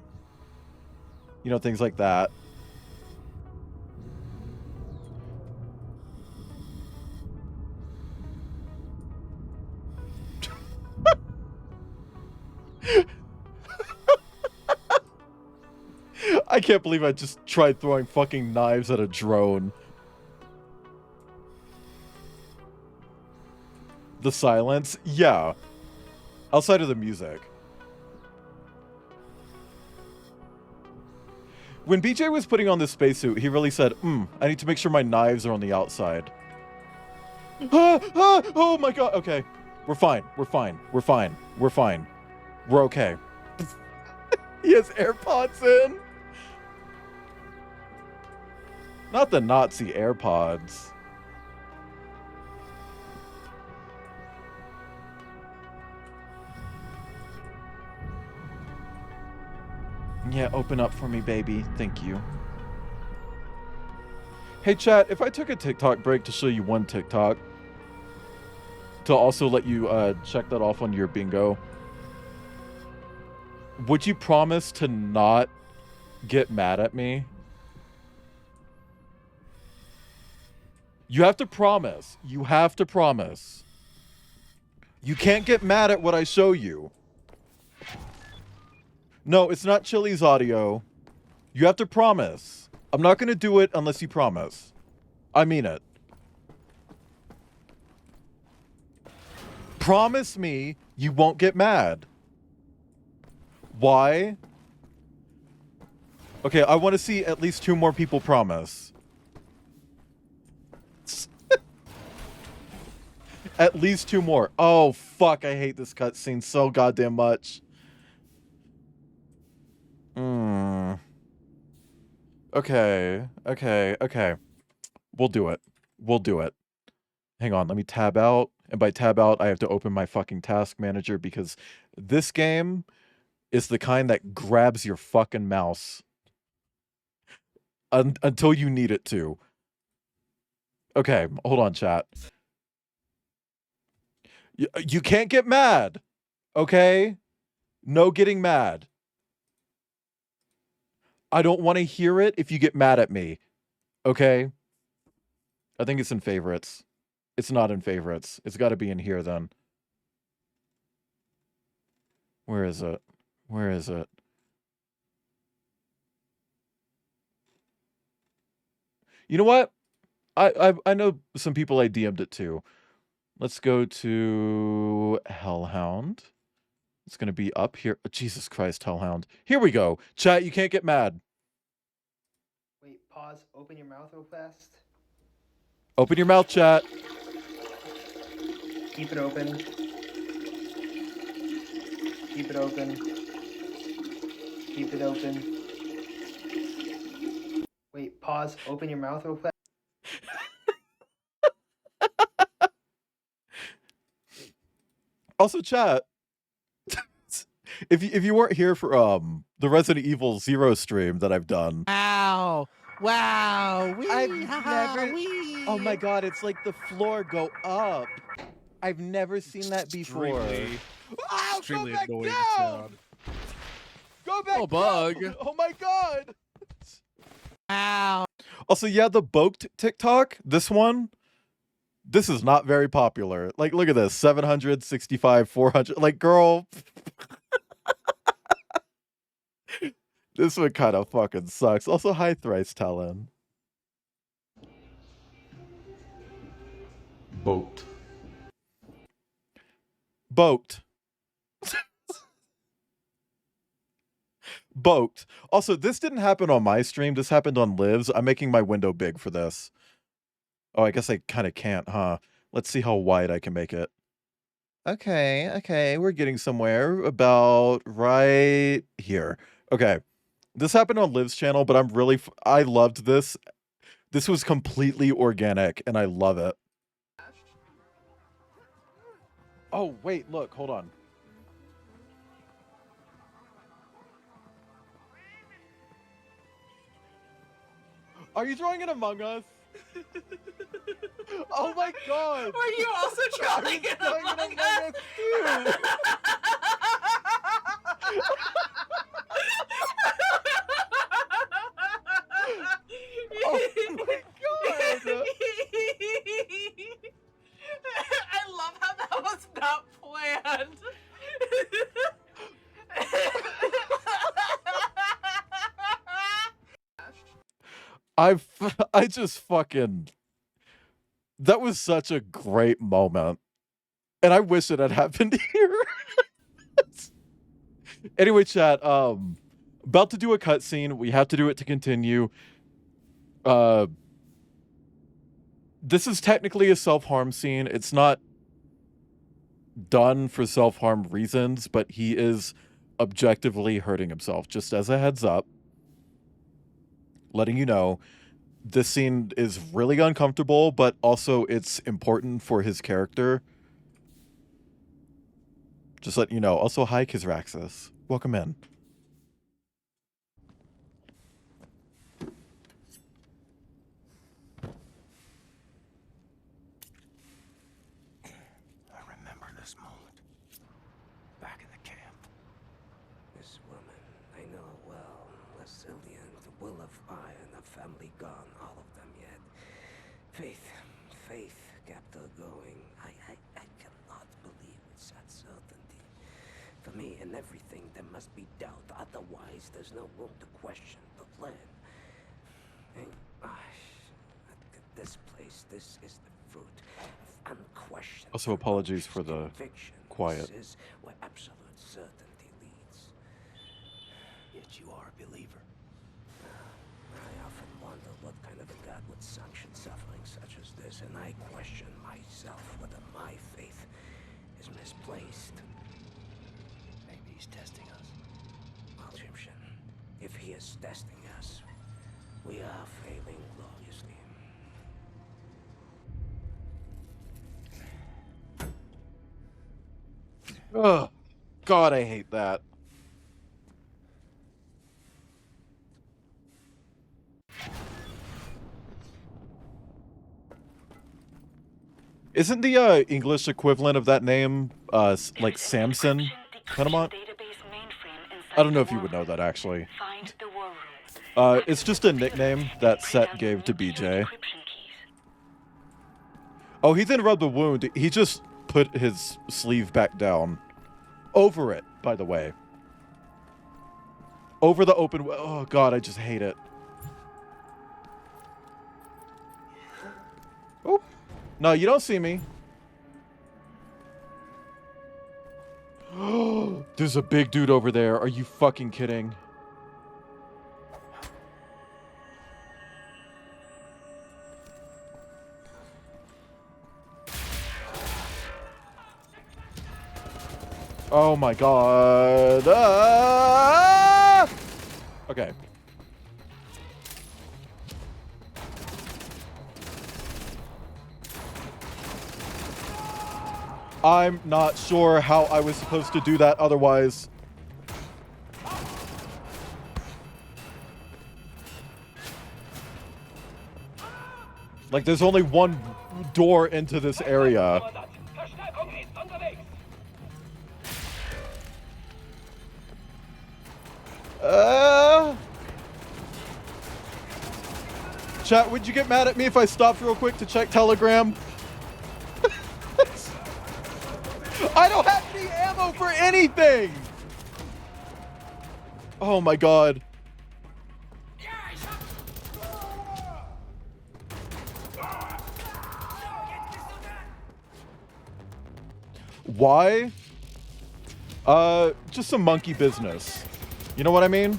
You know, things like that. I can't believe I just tried throwing fucking knives at a drone. The silence? Yeah. Outside of the music. When BJ was putting on this spacesuit, he really said, I need to make sure my knives are on the outside. Oh my god, okay. We're fine, we're fine, we're fine, we're fine. We're okay. He has AirPods in. Not the Nazi AirPods. Yeah, open up for me, baby. Thank you. Hey, chat, if I took a TikTok break to show you one TikTok, to also let you check that off on your bingo, Would you promise to not get mad at me? You have to promise. You have to promise. You can't get mad at what I show you. No, it's not Chili's audio. You have to promise. I'm not going to do it unless you promise. I mean it. Promise me you won't get mad. Why? Okay, I want to see at least 2 more people promise. At least 2 more. Oh, fuck, I hate this cutscene so goddamn much. Okay. We'll do it. We'll do it. Hang on, let me tab out. And by tab out, I have to open my fucking task manager because this game is the kind that grabs your fucking mouse until you need it to. Okay, hold on, chat. You can't get mad, okay? No getting mad. I don't want to hear it if you get mad at me, okay? I think it's in favorites. It's not in favorites. It's got to be in here then. Where is it? Where is it? You know what? I know some people I DM'd it to. Let's go to Hellhound. It's going to be up here. Oh, Jesus Christ, Hellhound. Here we go. Chat, you can't get mad. Wait, pause. Open your mouth real fast. Open your mouth, chat. Keep it open. Keep it open. Keep it open. Wait, pause. Open your mouth real fast. Also, chat. If you weren't here for the Resident Evil 0 stream that I've done. Wow. Wow. I've never. Oh my god, it's like the floor go up. I've never seen that before. Extremely go back annoying down! sound. Go back Oh, bug. down! Oh my god! Wow. Also, yeah, the Boked TikTok, this one, this is not very popular. Like, look at this, 765, 400. Like, girl. This one kind of fucking sucks. Also, hi, Thrice Talon. Boat. Boat. Boat. Also, this didn't happen on my stream. This happened on Liv's. I'm making my window big for this. Oh, I guess I kind of can't, huh? Let's see how wide I can make it. Okay, we're getting somewhere about right here. Okay, this happened on Liv's channel, but I loved this. This was completely organic, and I love it. Oh, wait, look, hold on. Are you throwing it Among Us? Oh my god! Were you also trying it Among Us? Too? Oh my god! I love how that was not planned. I just fucking... That was such a great moment. And I wish it had happened here. Anyway, chat, about to do a cutscene. We have to do it to continue. This is technically a self-harm scene. It's not done for self-harm reasons, but he is objectively hurting himself. Just as a heads up, letting you know, this scene is really uncomfortable, but also it's important for his character. Just letting you know. Also, hi, Kizraxis. Welcome in. I remember this moment. Back in the camp. This will of iron, a family gone, all of them yet. Faith kept her going. I cannot believe with such certainty. For me, in everything there must be doubt, otherwise there's no room to question the plan. And, this place, this is the fruit of unquestioned. Also, apologies for the quiet. This is where absolute certainty leads. Yet you are a believer. I often wonder what kind of a God would sanction suffering such as this, and I question myself whether my faith is misplaced. Maybe he's testing us. Well, Egyptian, if he is testing us, we are failing gloriously. Ugh. God, I hate that. Isn't the English equivalent of that name like Samson? Paramount? I don't know if you would know that actually. It's just a nickname that Set gave to BJ. Oh, he didn't rub the wound. He just put his sleeve back down. Over it, by the way. Over the open... Oh, God, I just hate it. Oh. No, you don't see me. There's a big dude over there. Are you fucking kidding? Oh my god. Ah! Okay. I'm not sure how I was supposed to do that otherwise. Like, there's only one door into this area. Chat, would you get mad at me if I stopped real quick to check Telegram? I don't have any ammo for anything! Oh my god. Why? Just some monkey business. You know what I mean?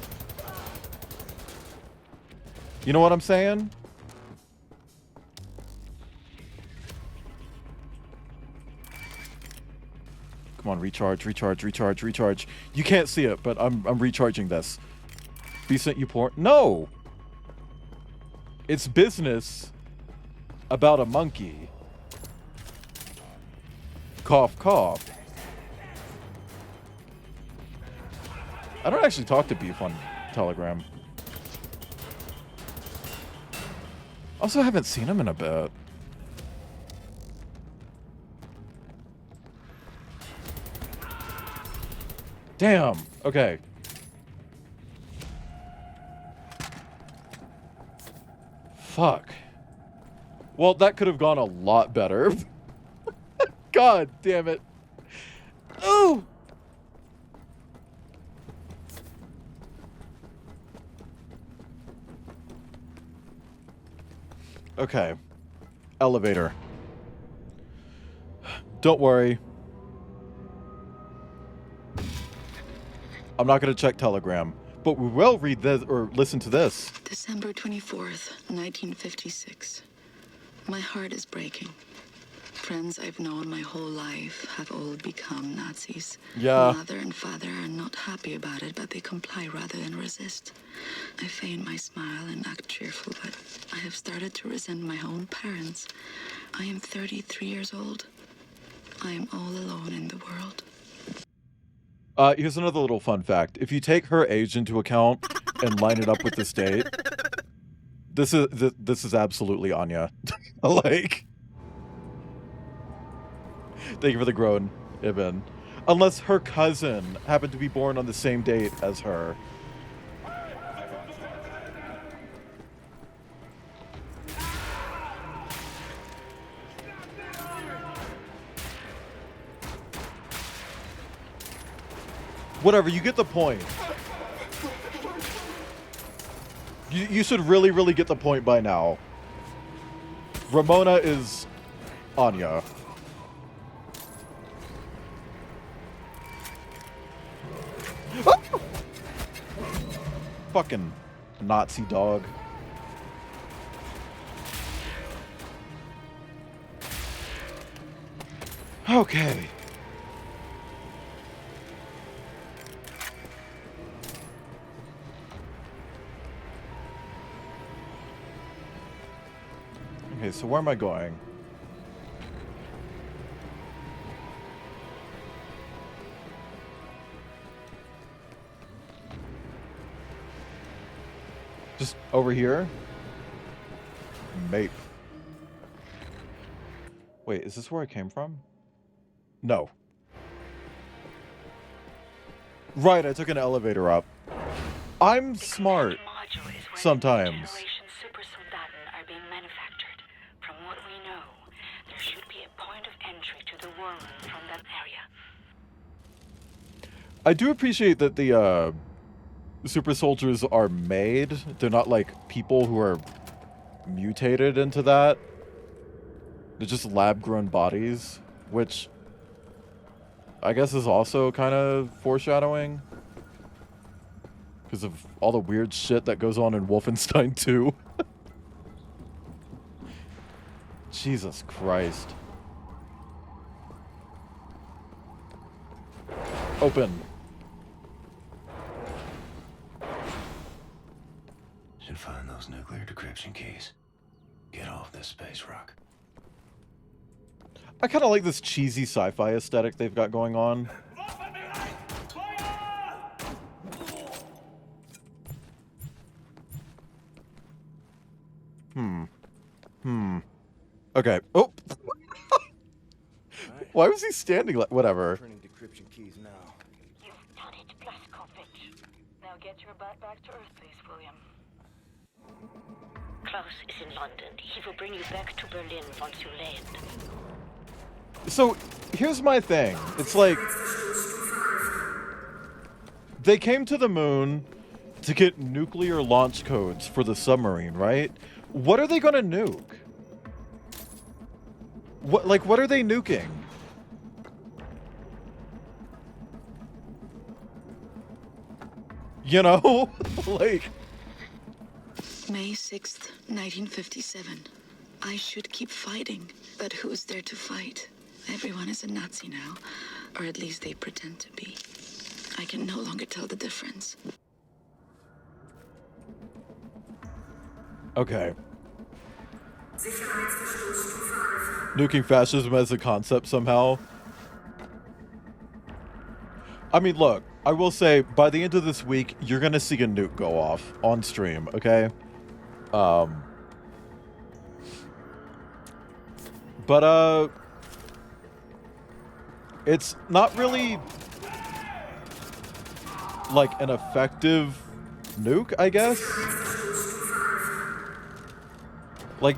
You know what I'm saying? Come on, recharge. You can't see it, but I'm recharging this. B sent you porn? No! It's business about a monkey. Cough, cough. I don't actually talk to Beef on Telegram. Also, haven't seen him in a bit. Damn. Okay. Fuck. Well, that could have gone a lot better. God damn it. Ooh! Okay. Elevator. Don't worry. I'm not going to check Telegram, but we will read this or listen to this. December 24th, 1956. My heart is breaking. Friends I've known my whole life have all become Nazis. Yeah. Mother and father are not happy about it, but they comply rather than resist. I feign my smile and act cheerful, but I have started to resent my own parents. I am 33 years old. I am all alone in the world. Here's another little fun fact. If you take her age into account and line it up with this date, this is absolutely Anya. Like, thank you for the groan, Ibn. Unless her cousin happened to be born on the same date as her. Whatever, you get the point. You should really, really get the point by now. Ramona is Anya. Ah! Fucking Nazi dog. Okay. Okay, so where am I going? Just over here? Mate. Wait, is this where I came from? No. Right, I took an elevator up. I'm smart. Sometimes. Super soldaten are being manufactured. From what we know, there should be a point of entry to the world from that area. I do appreciate that the super soldiers are made. They're not like people who are mutated into that. They're just lab-grown bodies, which I guess is also kind of foreshadowing. Because of all the weird shit that goes on in Wolfenstein 2. Jesus Christ. Open. Should find those nuclear decryption keys. Get off this space rock. I kind of like this cheesy sci-fi aesthetic they've got going on. Okay. Oh. Why was he standing like whatever? Printing decryption keys now. You've done it, Blazkowicz. Now get your butt back to Earth, please, William. Klaus is in London. He will bring you back to Berlin once you land. So, here's my thing. It's like they came to the moon to get nuclear launch codes for the submarine, right? What are they gonna nuke? What are they nuking? You know? Like... May 6th, 1957. I should keep fighting, but who's there to fight? Everyone is a Nazi now, or at least they pretend to be. I can no longer tell the difference. Okay. Nuking fascism as a concept somehow. I mean, look, I will say, by the end of this week, you're gonna see a nuke go off on stream, okay? But, it's not really, like, an effective nuke, I guess? Like,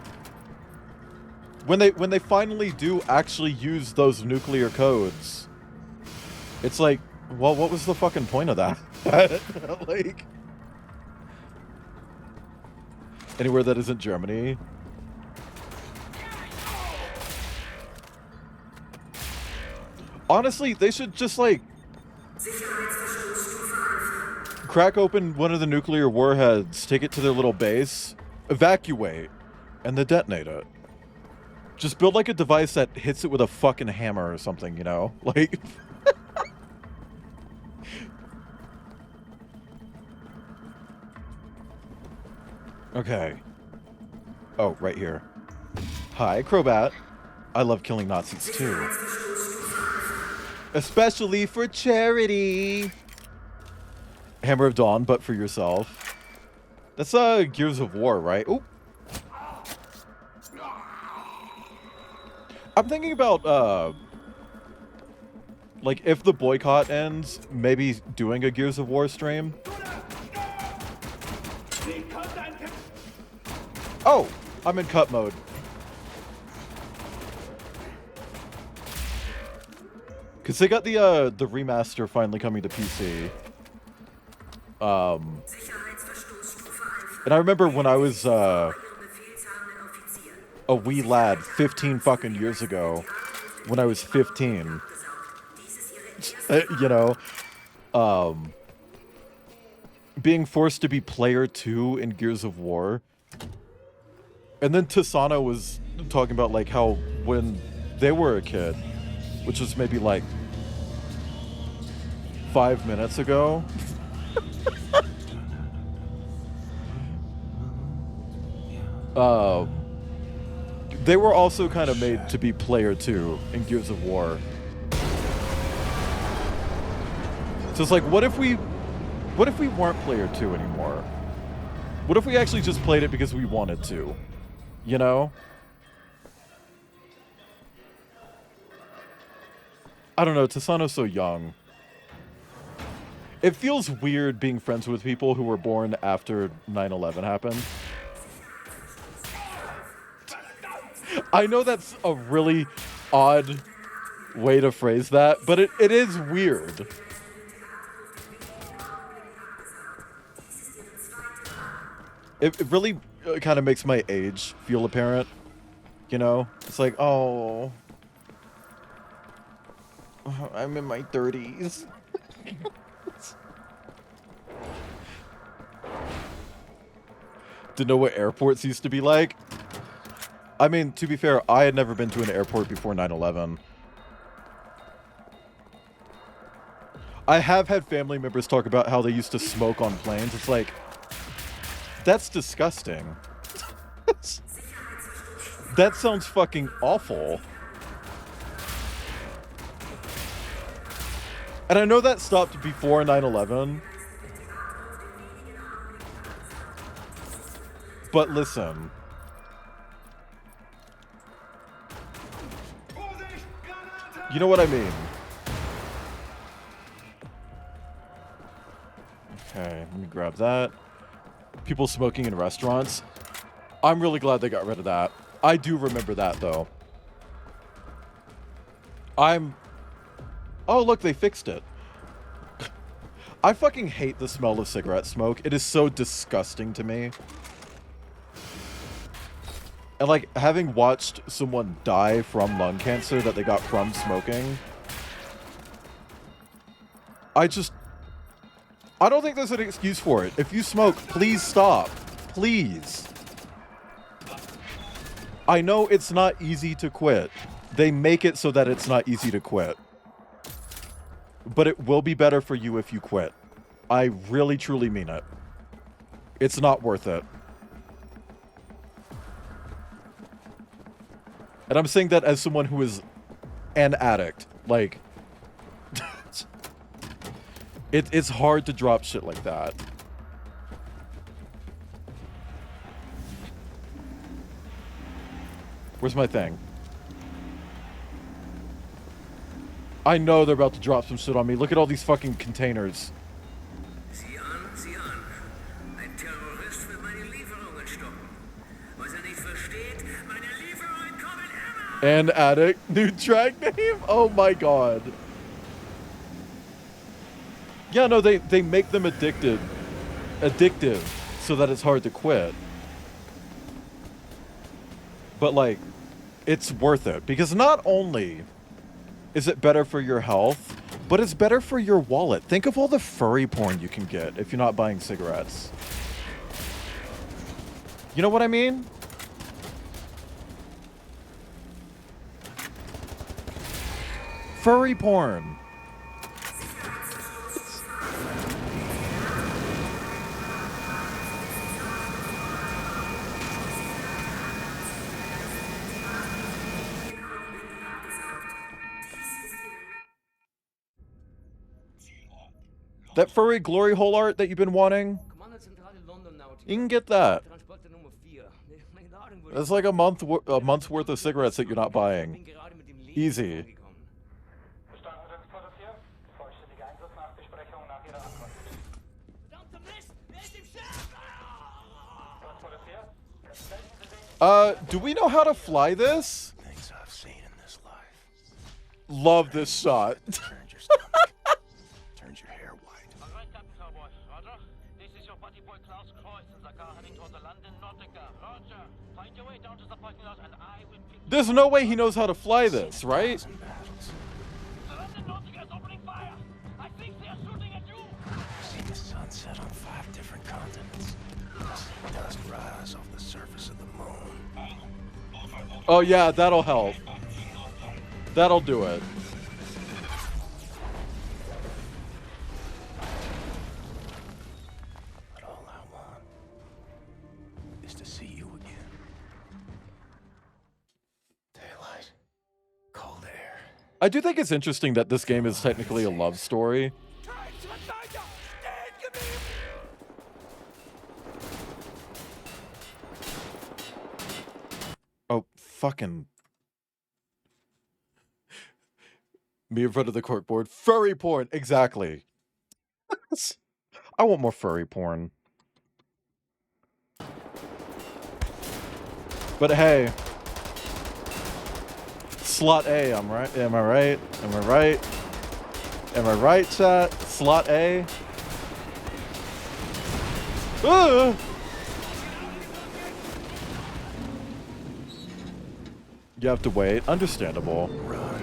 when they finally do actually use those nuclear codes, it's like, well, what was the fucking point of that? Like, anywhere that isn't Germany. Honestly, they should just, like, crack open one of the nuclear warheads, take it to their little base, evacuate, and then detonate it. Just build, like, a device that hits it with a fucking hammer or something, you know? Like... Okay. Oh, right here. Hi, Crobat. I love killing Nazis, too. Especially for charity! Hammer of Dawn, but for yourself. That's, Gears of War, right? Oop. I'm thinking about, like, if the boycott ends, maybe doing a Gears of War stream. Oh! I'm in cut mode. Because they got the remaster finally coming to PC. And I remember when I was a wee lad 15 fucking years ago, when I was 15, you know, being forced to be player 2 in Gears of War. And then Tisana was talking about like how when they were a kid, which was maybe like 5 minutes ago, they were also kind of made to be player 2 in Gears of War. So it's like, what if we weren't player 2 anymore? What if we actually just played it because we wanted to? You know? I don't know, Tisano's so young. It feels weird being friends with people who were born after 9/11 happened. I know that's a really odd way to phrase that, but it is weird. It really kind of makes my age feel apparent, you know? It's like, oh, I'm in my 30s. To know what airports used to be like? I mean, to be fair, I had never been to an airport before 9/11. I have had family members talk about how they used to smoke on planes. It's like, that's disgusting. That sounds fucking awful. And I know that stopped before 9/11. But listen. You know what I mean? Okay, let me grab that. People smoking in restaurants. I'm really glad they got rid of that. I do remember that, though. Oh, look, they fixed it. I fucking hate the smell of cigarette smoke. It is so disgusting to me. And, like, having watched someone die from lung cancer that they got from smoking, I don't think there's an excuse for it. If you smoke, please stop. Please. I know it's not easy to quit. They make it so that it's not easy to quit. But it will be better for you if you quit. I really, truly mean it. It's not worth it. And I'm saying that as someone who is an addict. Like, it's hard to drop shit like that. Where's my thing? I know they're about to drop some shit on me. Look at all these fucking containers. Sieh an. Ein Terrorist will meine Lieferungen stoppen. Was nicht versteht, meine Lieferungen kommen immer! An addict. New track name? Oh my god. Yeah, no, they make them addictive so that it's hard to quit. But, like, it's worth it. Because not only is it better for your health, but it's better for your wallet. Think of all the furry porn you can get if you're not buying cigarettes. You know what I mean? Furry porn. That furry glory hole art that you've been wanting, you can get that. That's like a month's worth of cigarettes that you're not buying. Easy. Do we know how to fly this? Things I've seen in this life. love this shot. Turns your hair white. Alright, Captain Cowboy. Roger. This is your buddy boy Klaus Kreuz in the car heading toward the London Nautica. Roger. Find your way down to the parking lot and I will pick you. There's no way he knows how to fly this, right? The London Nautica is opening fire. I think they are shooting at you. I've seen the sun set on 5 different continents. I've seen dust rise off the surface of the moon. Oh yeah, that'll help. That'll do it. But all I want is to see you again. Daylight. Cold air. I do think it's interesting that this game is technically a love story. Oh, fucking. Me in front of the corkboard. Furry porn. Exactly. I want more furry porn. But hey. Slot A, I'm right. Am I right? Am I right? Am I right, chat? Slot A. Ah! You have to wait. Understandable. Run.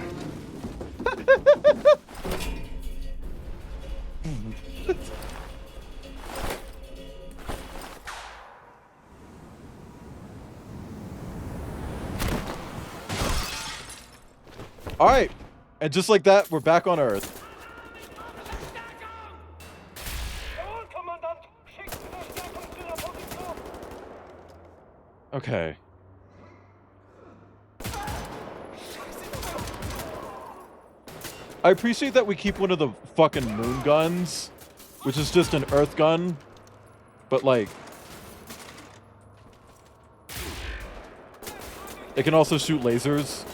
All right. And just like that, we're back on Earth. Okay. I appreciate that we keep one of the fucking moon guns, which is just an earth gun, but like, it can also shoot lasers.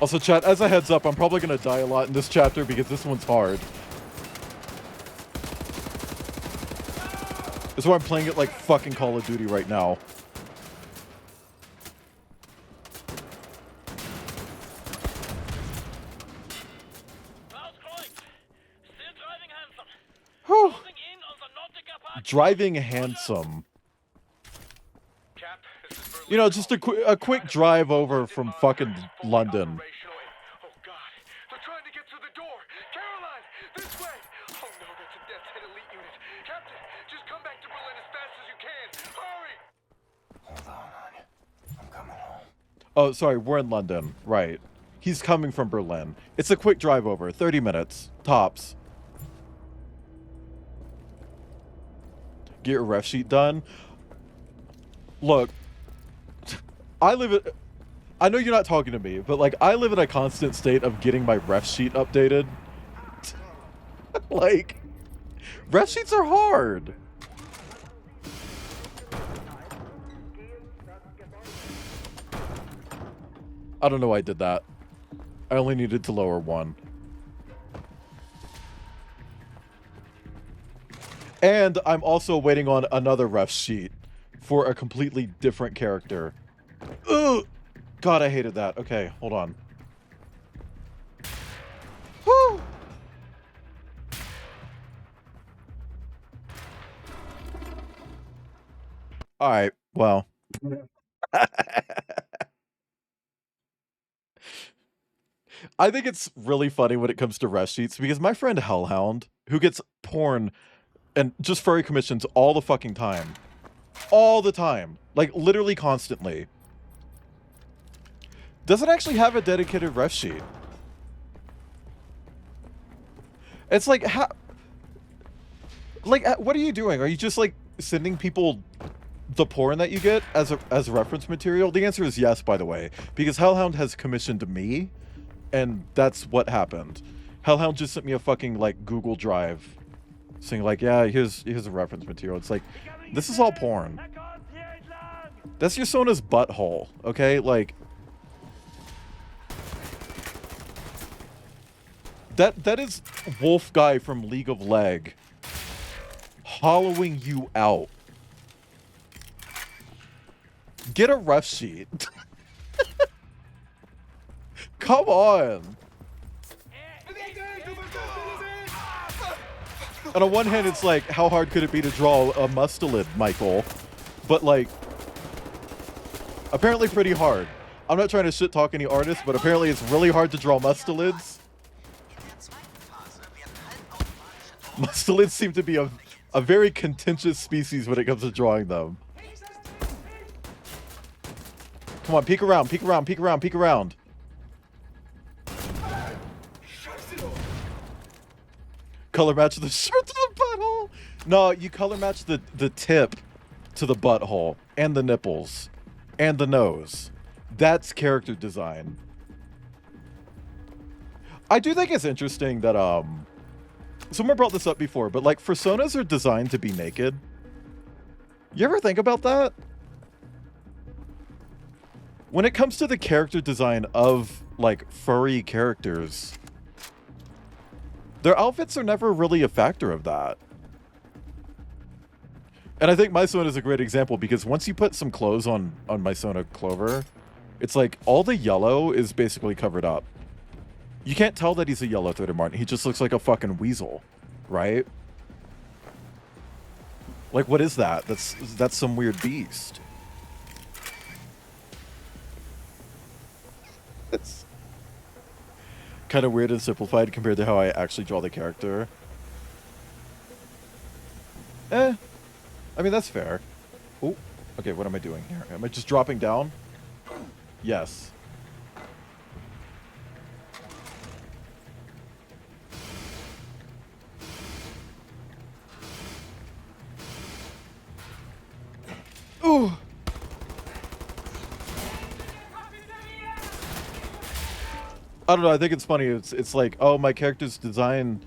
Also, chat, as a heads up, I'm probably gonna die a lot in this chapter because this one's hard. That's why I'm playing it like fucking Call of Duty right now. Whew. Driving handsome. You know, just a quick drive over from fucking London. Oh, sorry, we're in London. Right. He's coming from Berlin. It's a quick drive over, 30 minutes, tops. Get your ref sheet done. Look, I know you're not talking to me, but like, I live in a constant state of getting my ref sheet updated. Like, ref sheets are hard. I don't know why I did that. I only needed to lower one. And I'm also waiting on another ref sheet for a completely different character. Ugh! God, I hated that. Okay, hold on. Whew! Alright, well. I think it's really funny when it comes to ref sheets because my friend Hellhound, who gets porn and just furry commissions all the fucking time. All the time. Like, literally constantly. Doesn't actually have a dedicated ref sheet. It's like, how... Like, what are you doing? Are you just, like, sending people the porn that you get as reference material? The answer is yes, by the way. Because Hellhound has commissioned me, and that's what happened. Hellhound just sent me a fucking, like, Google Drive saying, like, yeah, here's a reference material. It's like, this is all porn. That's your Sona's butthole, okay? Like, That is Wolf Guy from League of Leg hollowing you out. Get a ref sheet. Come on. And on one hand, it's like, how hard could it be to draw a mustelid, Michael? But like, apparently pretty hard. I'm not trying to shit talk any artists, but apparently it's really hard to draw mustelids. Mustelids seem to be a very contentious species when it comes to drawing them. Come on, peek around, peek around, peek around, peek around. Color match the shirt to the butthole. No, you color match the tip to the butthole and the nipples and the nose. That's character design. I do think it's interesting that someone brought this up before, but like personas are designed to be naked. You ever think about that? When it comes to the character design of like furry characters, their outfits are never really a factor of that. And I think Mysona is a great example because once you put some clothes on Mysona Clover, it's like all the yellow is basically covered up. You can't tell that he's a yellow-throated marten. He just looks like a fucking weasel, right? Like, what is that? That's some weird beast. It's kind of weird and simplified compared to how I actually draw the character. I mean, that's fair. Oh, okay, what am I doing here? Am I just dropping down? Yes. Ooh. I don't know, I think it's funny. It's like, oh, my character's design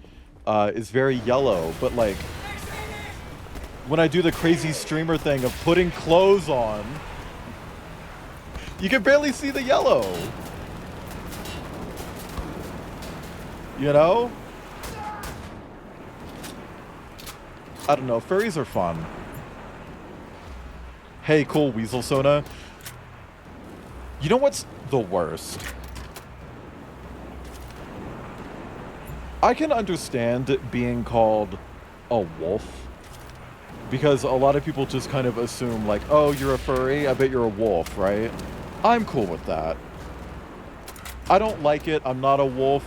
is very yellow, but like when I do the crazy streamer thing of putting clothes on, you can barely see the yellow. You know? I don't know, furries are fun. Hey, cool Weasel Sona. You know what's the worst? I can understand it being called a wolf because a lot of people just kind of assume like, oh, you're a furry, I bet you're a wolf, right? I'm cool with that. I don't like it, I'm not a wolf.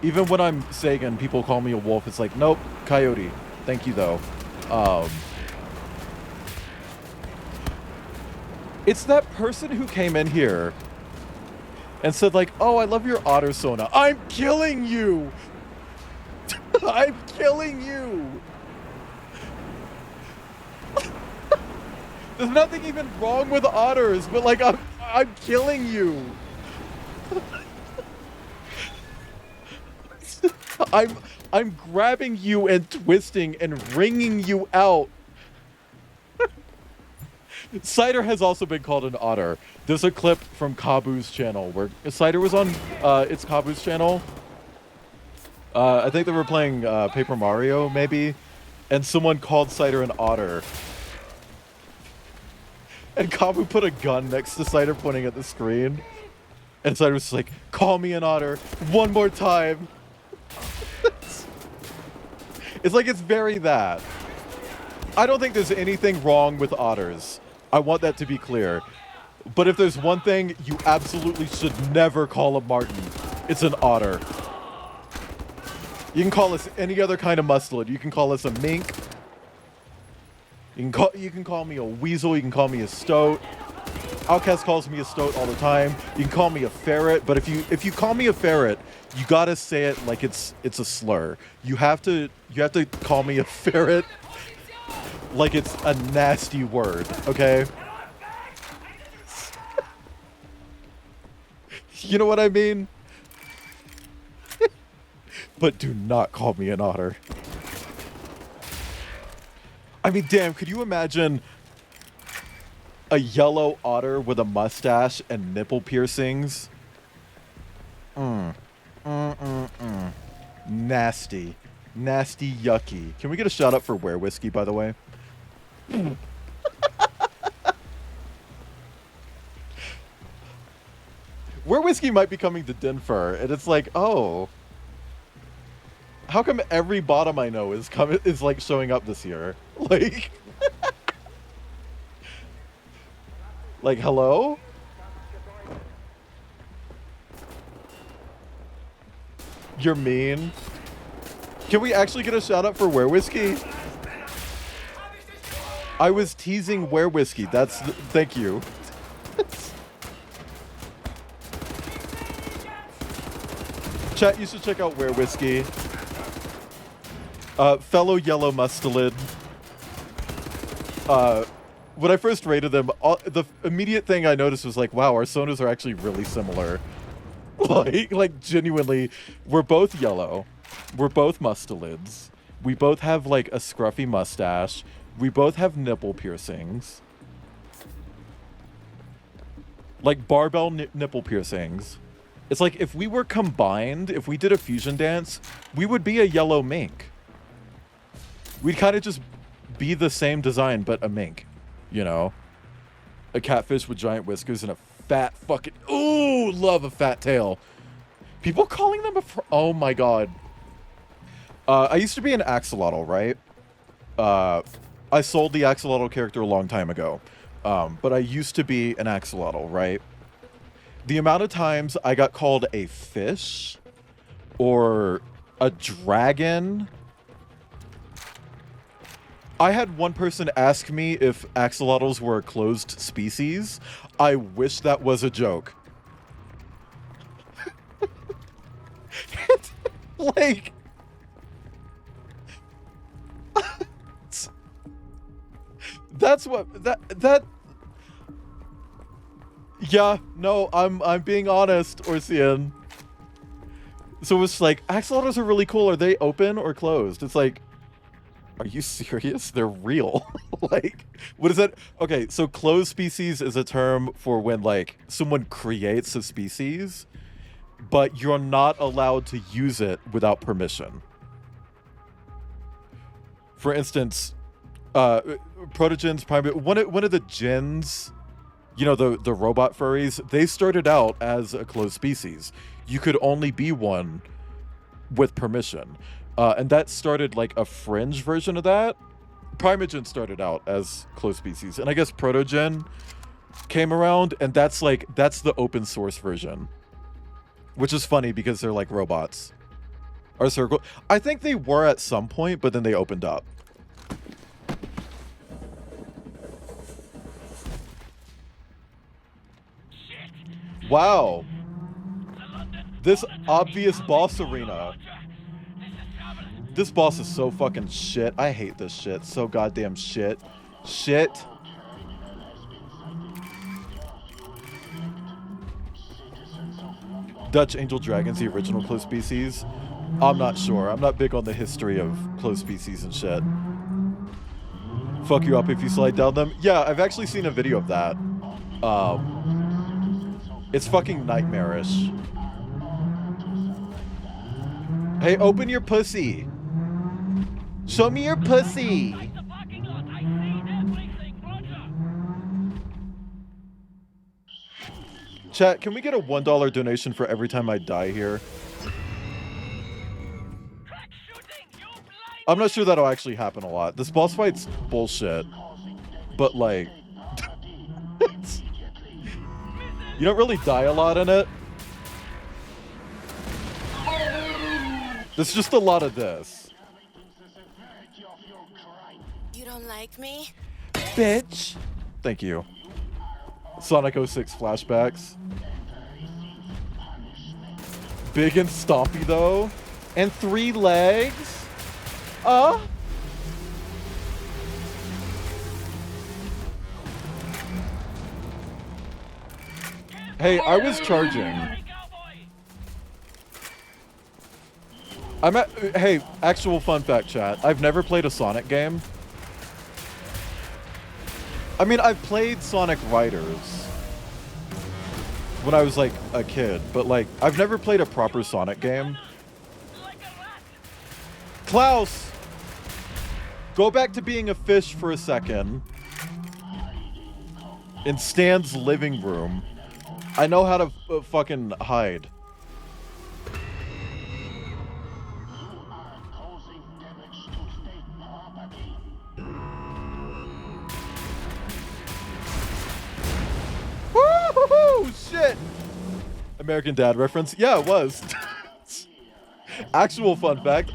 Even when I'm Sagan, people call me a wolf. It's like, nope, coyote. Thank you, though. It's that person who came in here and said like, oh, I love your otter Sona. I'm killing you! I'm killing you! There's nothing even wrong with otters, but like, I'm killing you! I'm grabbing you and twisting and wringing you out. Cider has also been called an otter. There's a clip from Kabu's channel where Cider was on it's Kabu's channel. I think they were playing Paper Mario, maybe, and someone called Cider an otter. And Kabu put a gun next to Cider pointing at the screen. And Cider was like, call me an otter one more time. It's like it's very that. I don't think there's anything wrong with otters. I want that to be clear. But if there's one thing you absolutely should never call a marten, it's an otter. You can call us any other kind of mustelid. You can call us a mink. You can call me a weasel. You can call me a stoat. Outcast calls me a stoat all the time. You can call me a ferret, but if you call me a ferret, you gotta say it like it's a slur. You have to call me a ferret like it's a nasty word, okay? You know what I mean? But do not call me an otter. I mean, damn, could you imagine a yellow otter with a mustache and nipple piercings? Nasty. Nasty, yucky. Can we get a shout out for Were Whiskey, by the way? Were Whiskey might be coming to Denver, and it's like, oh, how come every bottom I know is like showing up this year? Like, like hello? You're mean. Can we actually get a shout out for Were Whiskey? I was teasing Were Whiskey. Thank you. Chat, you should check out Were Whiskey. Fellow yellow mustelid. When I first rated them, the immediate thing I noticed was like, wow, our sonas are actually really similar. Like genuinely, we're both yellow. We're both mustelids. We both have like a scruffy mustache. We both have nipple piercings. Like barbell nipple piercings. It's like if we were combined, if we did a fusion dance, we would be a yellow mink. We'd kind of just be the same design, but a mink. You know? A catfish with giant whiskers and a fat fucking... Ooh, love a fat tail. People calling them oh my god. I used to be an axolotl, right? I sold the axolotl character a long time ago. But I used to be an axolotl, right? The amount of times I got called a fish or a dragon. I had one person ask me if axolotls were a closed species. I wish that was a joke. Like... That's what... That... Yeah, no, I'm being honest, Orsian. So it's like, axolotls are really cool. Are they open or closed? It's like, are you serious? They're real. Like, what is that? Okay, so closed species is a term for when, like, someone creates a species, but you're not allowed to use it without permission. For instance, protogens, one of the gens... You know, the robot furries, they started out as a closed species. You could only be one with permission. And that started like a fringe version of that. Primogen started out as closed species. And I guess Protogen came around, and that's the open source version. Which is funny because they're like robots. Or circle. I think they were at some point, but then they opened up. Wow. This obvious boss arena. This boss is so fucking shit. I hate this shit. So goddamn shit. Shit. Dutch Angel Dragon's the original closed species? I'm not sure. I'm not big on the history of closed species and shit. Fuck you up if you slide down them? Yeah, I've actually seen a video of that. It's fucking nightmarish. Hey, open your pussy. Show me your pussy. Chat, can we get a $1 donation for every time I die here? I'm not sure that'll actually happen a lot. This boss fight's bullshit. But like... You don't really die a lot in it. There's just a lot of this. You don't like me? Bitch. Thank you. Sonic 06 flashbacks. Big and stompy though. And 3 legs. Hey, I was charging. Hey, actual fun fact, chat. I've never played a Sonic game. I mean, I've played Sonic Riders. when I was like a kid, but like I've never played a proper Sonic game. Klaus! Go back to being a fish for a second. In Stan's living room. I know how to fucking hide. Woo-hoo-hoo! Shit! American Dad reference? Yeah, it was. Actual fun fact,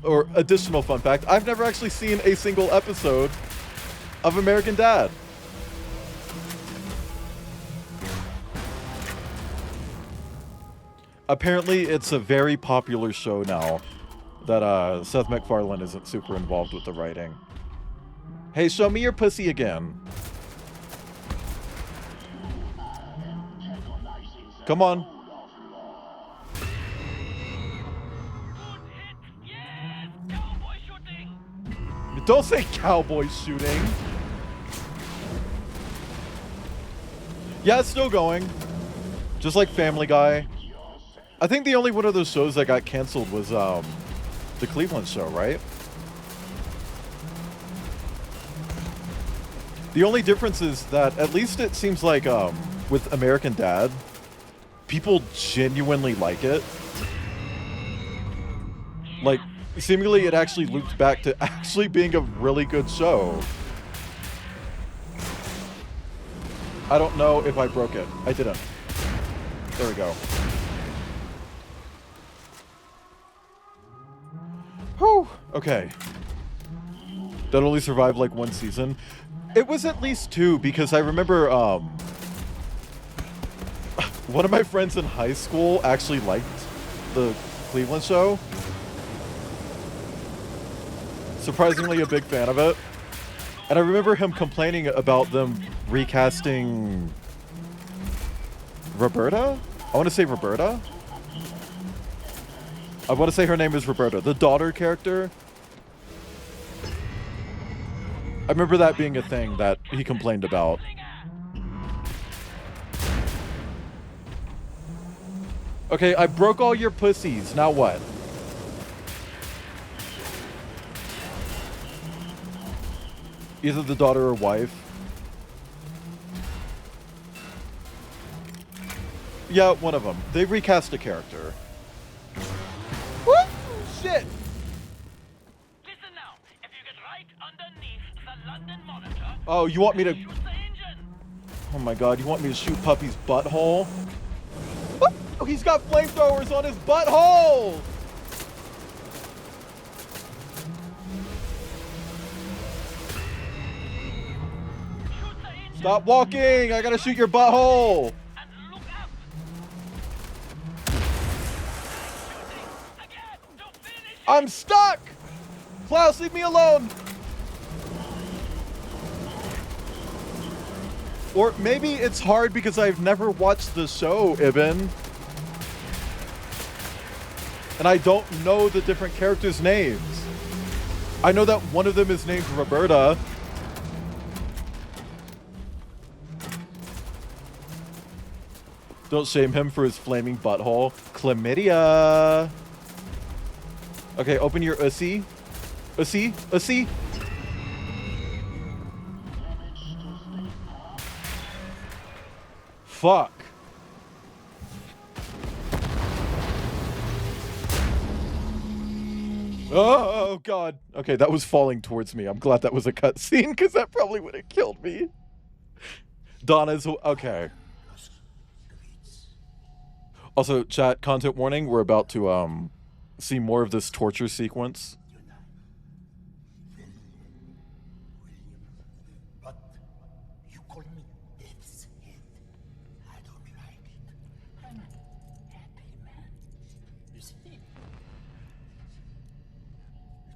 or additional fun fact, I've never actually seen a single episode of American Dad. Apparently, it's a very popular show now that Seth MacFarlane isn't super involved with the writing. Hey, show me your pussy again. Come on. Don't say cowboy shooting. Yeah, it's still going. Just like Family Guy. I think the only one of those shows that got canceled was the Cleveland show, right? The only difference is that at least it seems like with American Dad, people genuinely like it. Like, seemingly it actually looped back to actually being a really good show. I don't know if I broke it. I didn't. There we go. Whew. Okay. That only survived like one season. It was at least two because I remember one of my friends in high school actually liked the Cleveland show. Surprisingly a big fan of it. And I remember him complaining about them recasting Roberta? I want to say Roberta? I want to say her name is Roberta, the daughter character. I remember that being a thing that he complained about. Okay, I broke all your pussies. Now what? Either the daughter or wife. Yeah, one of them. They recast a character. Woo! Shit! Listen now. If you get right underneath the London monitor, Oh, you want me to... Oh my god, you want me to shoot Puppy's butthole? Oh, he's got flamethrowers on his butthole! Stop walking! I gotta shoot your butthole! I'm stuck! Klaus, leave me alone! Or maybe it's hard because I've never watched the show, Ibn. And I don't know the different characters' names. I know that one of them is named Roberta. Don't shame him for his flaming butthole. Chlamydia. Okay, open your ussy. Ussy? Ussy? Fuck. Oh, God. Okay, that was falling towards me. I'm glad that was a cutscene, because that probably would have killed me. Donna's... Okay. Also, chat, content warning. We're about to, see more of this torture sequence. But you call me Death's Head. I don't like it. I'm a happy man. You see? It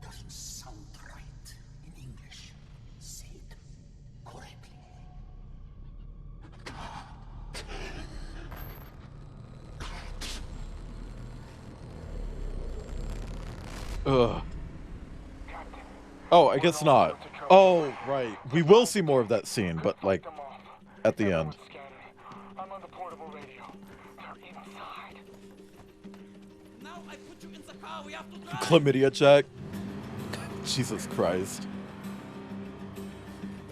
doesn't sound right in English. Say it correctly. Ugh. Oh, I guess not. Oh, right. We will see more of that scene, but, like, at the end. I'm on the portable radio. They're inside. Now I put you in the car. We have to drive. Chlamydia check. Jesus Christ.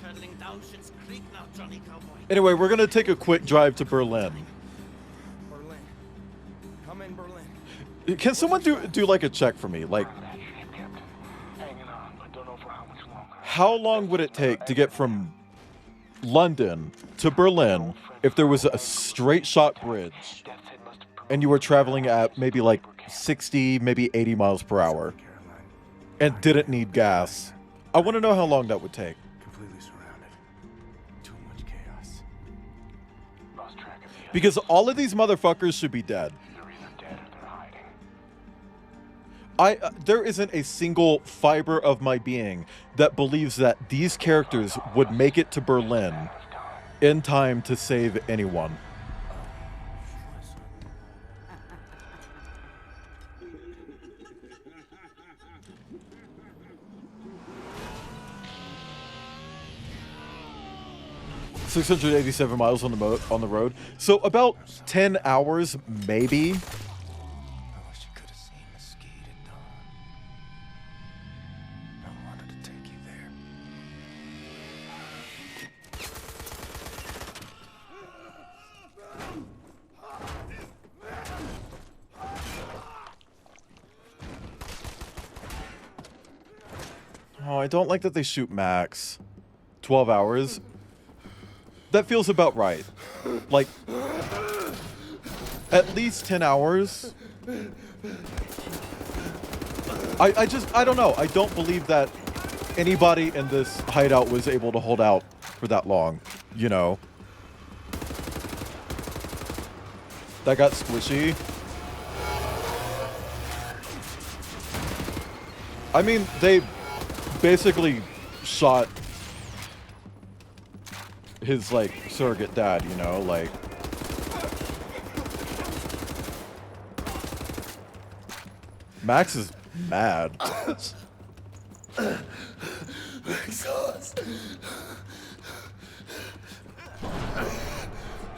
Paddling down Schitt's Creek now, Johnny Cowboy. Anyway, we're gonna take a quick drive to Berlin. Berlin. Come in, Berlin. Can someone do like a check for me? Like, how long would it take to get from London to Berlin if there was a straight shot bridge and you were traveling at maybe like 60, maybe 80 miles per hour and didn't need gas? I want to know how long that would take. Completely surrounded. Too much chaos. Lost track of the Because all of these motherfuckers should be dead. They're either dead or they're hiding. There isn't a single fiber of my being that believes that these characters would make it to Berlin in time to save anyone. $687 miles on the road, so about 10 hours, maybe. Oh, I don't like that they shoot max. 12 hours. That feels about right. Like, at least 10 hours. I don't know. I don't believe that anybody in this hideout was able to hold out for that long, you know. That got squishy. I mean, they basically shot his, like, surrogate dad, you know, like... Max is mad.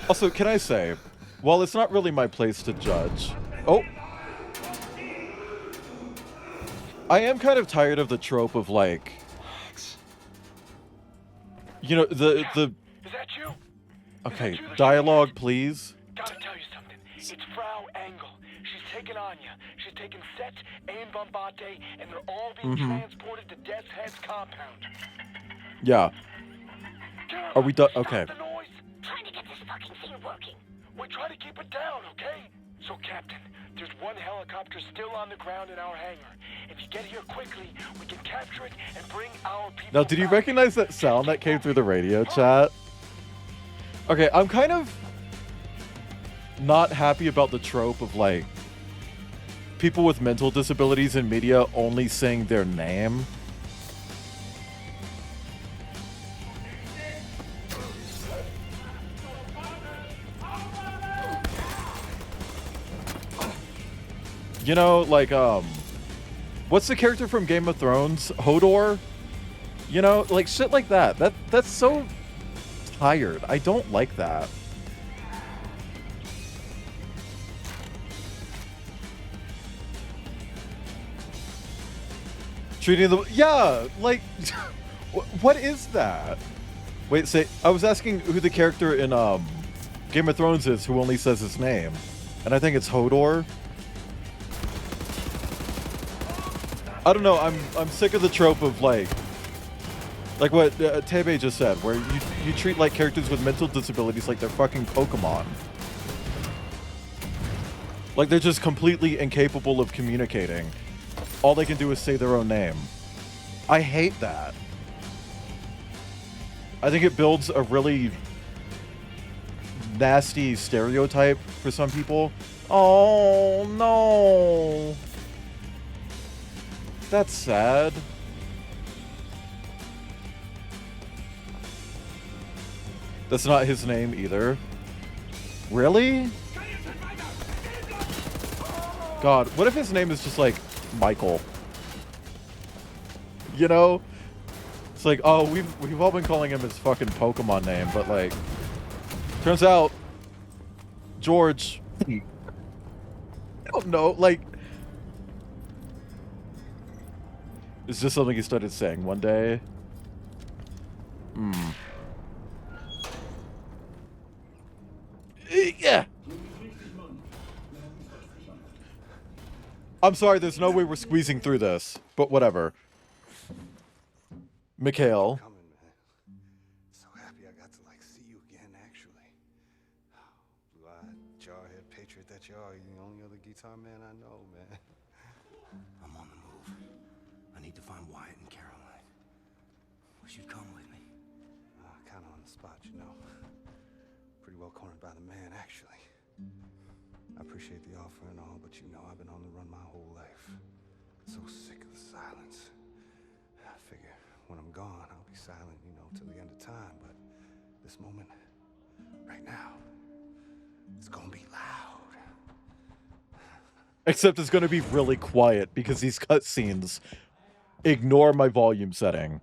Also, can I say, while it's not really my place to judge... Oh! I am kind of tired of the trope of, like... You know, the... Is that you? Okay, dialogue, please. Gotta tell you something. It's Frau Engel. She's taken Anya. She's taken Set and Bombate, and they're all being transported to Death's Head's compound. Yeah. Are we done? Okay. The noise. Trying to get this fucking thing working. We try to keep it down, okay? So, Captain, there's one helicopter still on the ground in our hangar. If you get here quickly, we can capture it and bring our people Now, did you recognize that sound that came through the radio chat? Okay, I'm kind of not happy about the trope of, like, people with mental disabilities in media only saying their name. You know, like, what's the character from Game of Thrones? Hodor? You know, like, shit like that. That's so tired. I don't like that. Treating the... Yeah, like... what is that? Wait, say... I was asking who the character in, Game of Thrones is who only says his name. And I think it's Hodor. I don't know, I'm sick of the trope of, like what Tebe just said, where you treat, like, characters with mental disabilities like they're fucking Pokemon. Like, they're just completely incapable of communicating. All they can do is say their own name. I hate that. I think it builds a really nasty stereotype for some people. Oh, no. That's sad. That's not his name either. Really? God, what if his name is just like Michael? You know? It's like, oh, we've all been calling him his fucking Pokemon name, but like, turns out George. I don't know, like... Is this something he started saying one day? Yeah. I'm sorry, there's no way we're squeezing through this, but whatever. Mikhail. So happy I got to see you again, actually. Blue-eyed, jarhead patriot that you are. You're the only other guitar man I know, man. I'm on the move. I need to find Wyatt and Caroline. Wish you'd come with me. Kind of on the spot, you know. Pretty well cornered by the man, actually. I appreciate the offer and all, but you know I've been on the run my whole life. So sick of the silence. I figure when I'm gone, I'll be silent, you know, till the end of time. But this moment, right now, it's gonna be loud. Except it's gonna be really quiet because these cutscenes ignore my volume setting.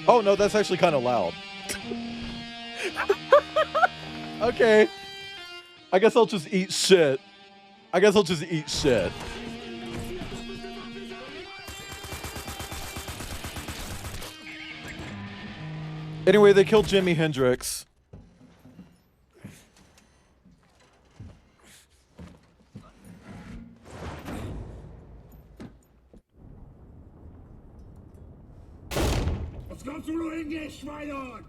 Oh no, that's actually kind of loud. Okay. I guess I'll just eat shit. Anyway, they killed Jimi Hendrix. Was kannst du nur hingehen, Schweinehund?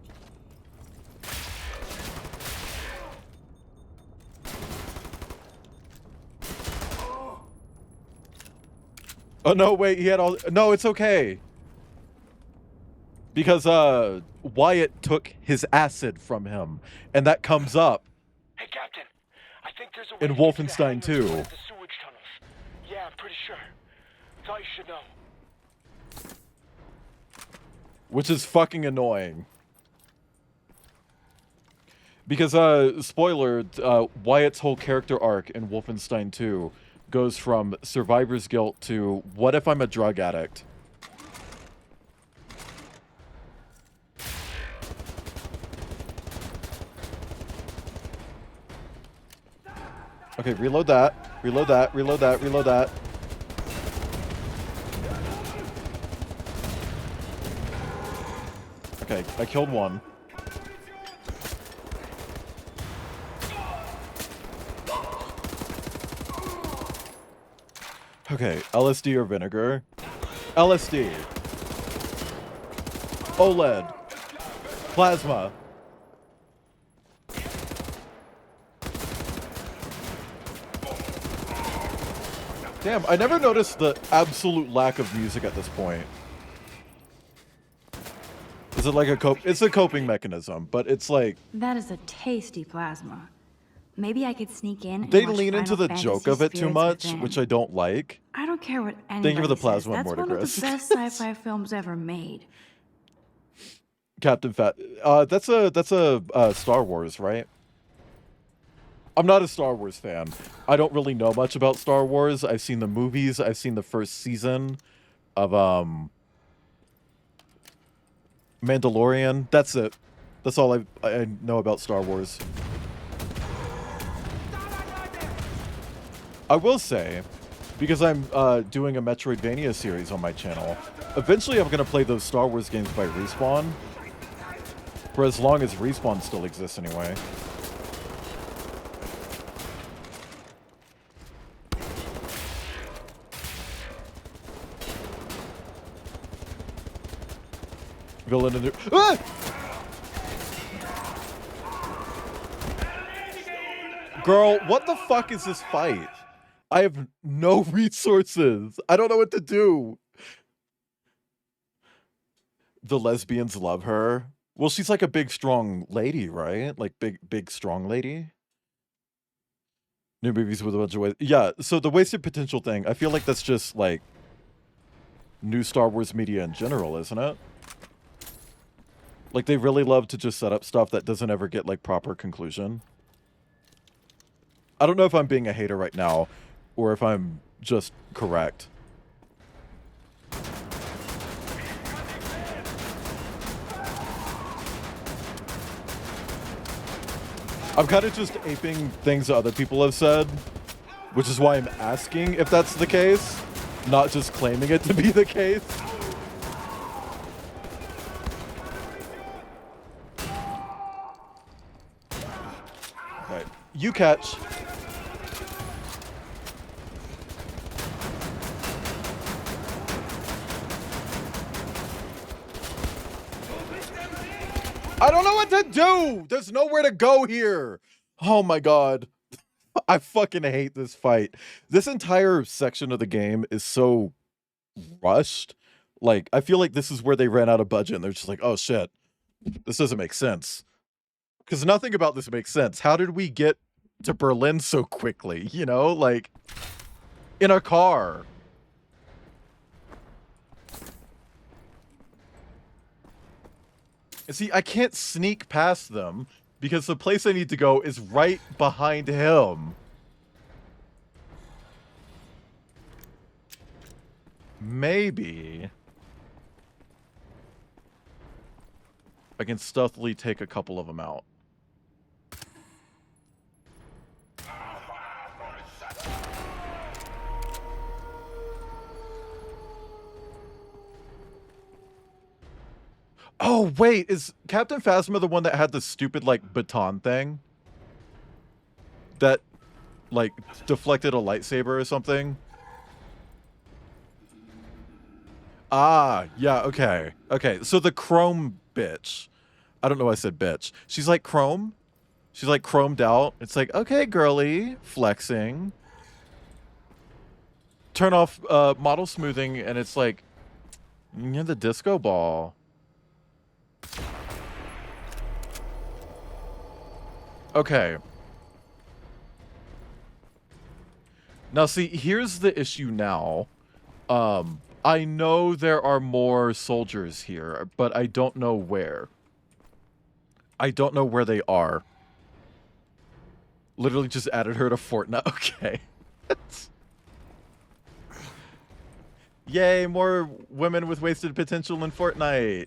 Oh no, wait, he had all... No, it's okay. Because, Wyatt took his acid from him. And that comes up Hey, Captain. I think there's a way in to get to the Wolfenstein hangar to 2. one of the sewage tunnels. Yeah, I'm pretty sure. Thought you should know. Which is fucking annoying. Because, spoiler, Wyatt's whole character arc in Wolfenstein 2 goes from survivor's guilt to, what if I'm a drug addict? Okay, reload that. Reload that, reload that, reload that. Okay, I killed one. Okay, LSD or vinegar? LSD. OLED. Plasma. Damn, I never noticed the absolute lack of music at this point. Is it like a it's a coping mechanism, but it's like... That is a tasty plasma. Maybe I could sneak in and They watch lean into Final the Fantasy joke of it too Spirits much, Within. which I don't like. I don't care what anybody Thank you for the plasma, says. That's one of Mordecai. the best sci-fi films ever made. Captain Fat. That's a Star Wars, right? I'm not a Star Wars fan. I don't really know much about Star Wars. I've seen the movies. I've seen the first season of Mandalorian. That's it. That's all I know about Star Wars. I will say, because I'm doing a Metroidvania series on my channel, eventually I'm going to play those Star Wars games by Respawn. For as long as Respawn still exists anyway. Villain in the... Ah! Girl, what the fuck is this fight? I have no resources. I don't know what to do. The lesbians love her. Well, she's like a big, strong lady, right? Like big, strong lady. New movies with a bunch of waste. Yeah, so the wasted potential thing, I feel like that's just like new Star Wars media in general, isn't it? Like they really love to just set up stuff that doesn't ever get like proper conclusion. I don't know if I'm being a hater right now or if I'm just correct. I'm kind of just aping things that other people have said, which is why I'm asking if that's the case, not just claiming it to be the case. Right. You catch. I don't know what to do. There's nowhere to go here. Oh my god. I fucking hate this fight. This entire section of the game is so rushed. Like, I feel like this is where they ran out of budget and they're just like, oh shit, this doesn't make sense. Because nothing about this makes sense. How did we get to Berlin so quickly? You know, like, in a car. And see, I can't sneak past them because the place I need to go is right behind him. Maybe I can stealthily take a couple of them out. Oh, wait, is Captain Phasma the one that had the stupid, like, baton thing? That, like, deflected a lightsaber or something? Ah, yeah, okay. Okay, so the chrome bitch. I don't know why I said bitch. She's like chrome? She's like chromed out. It's like, okay, girly, flexing. Turn off model smoothing, and it's like, you're the disco ball. Okay. Now, see, here's the issue now. I know there are more soldiers here, but I don't know where. I don't know where they are. Literally just added her to Fortnite. Okay. Yay, more women with wasted potential in Fortnite.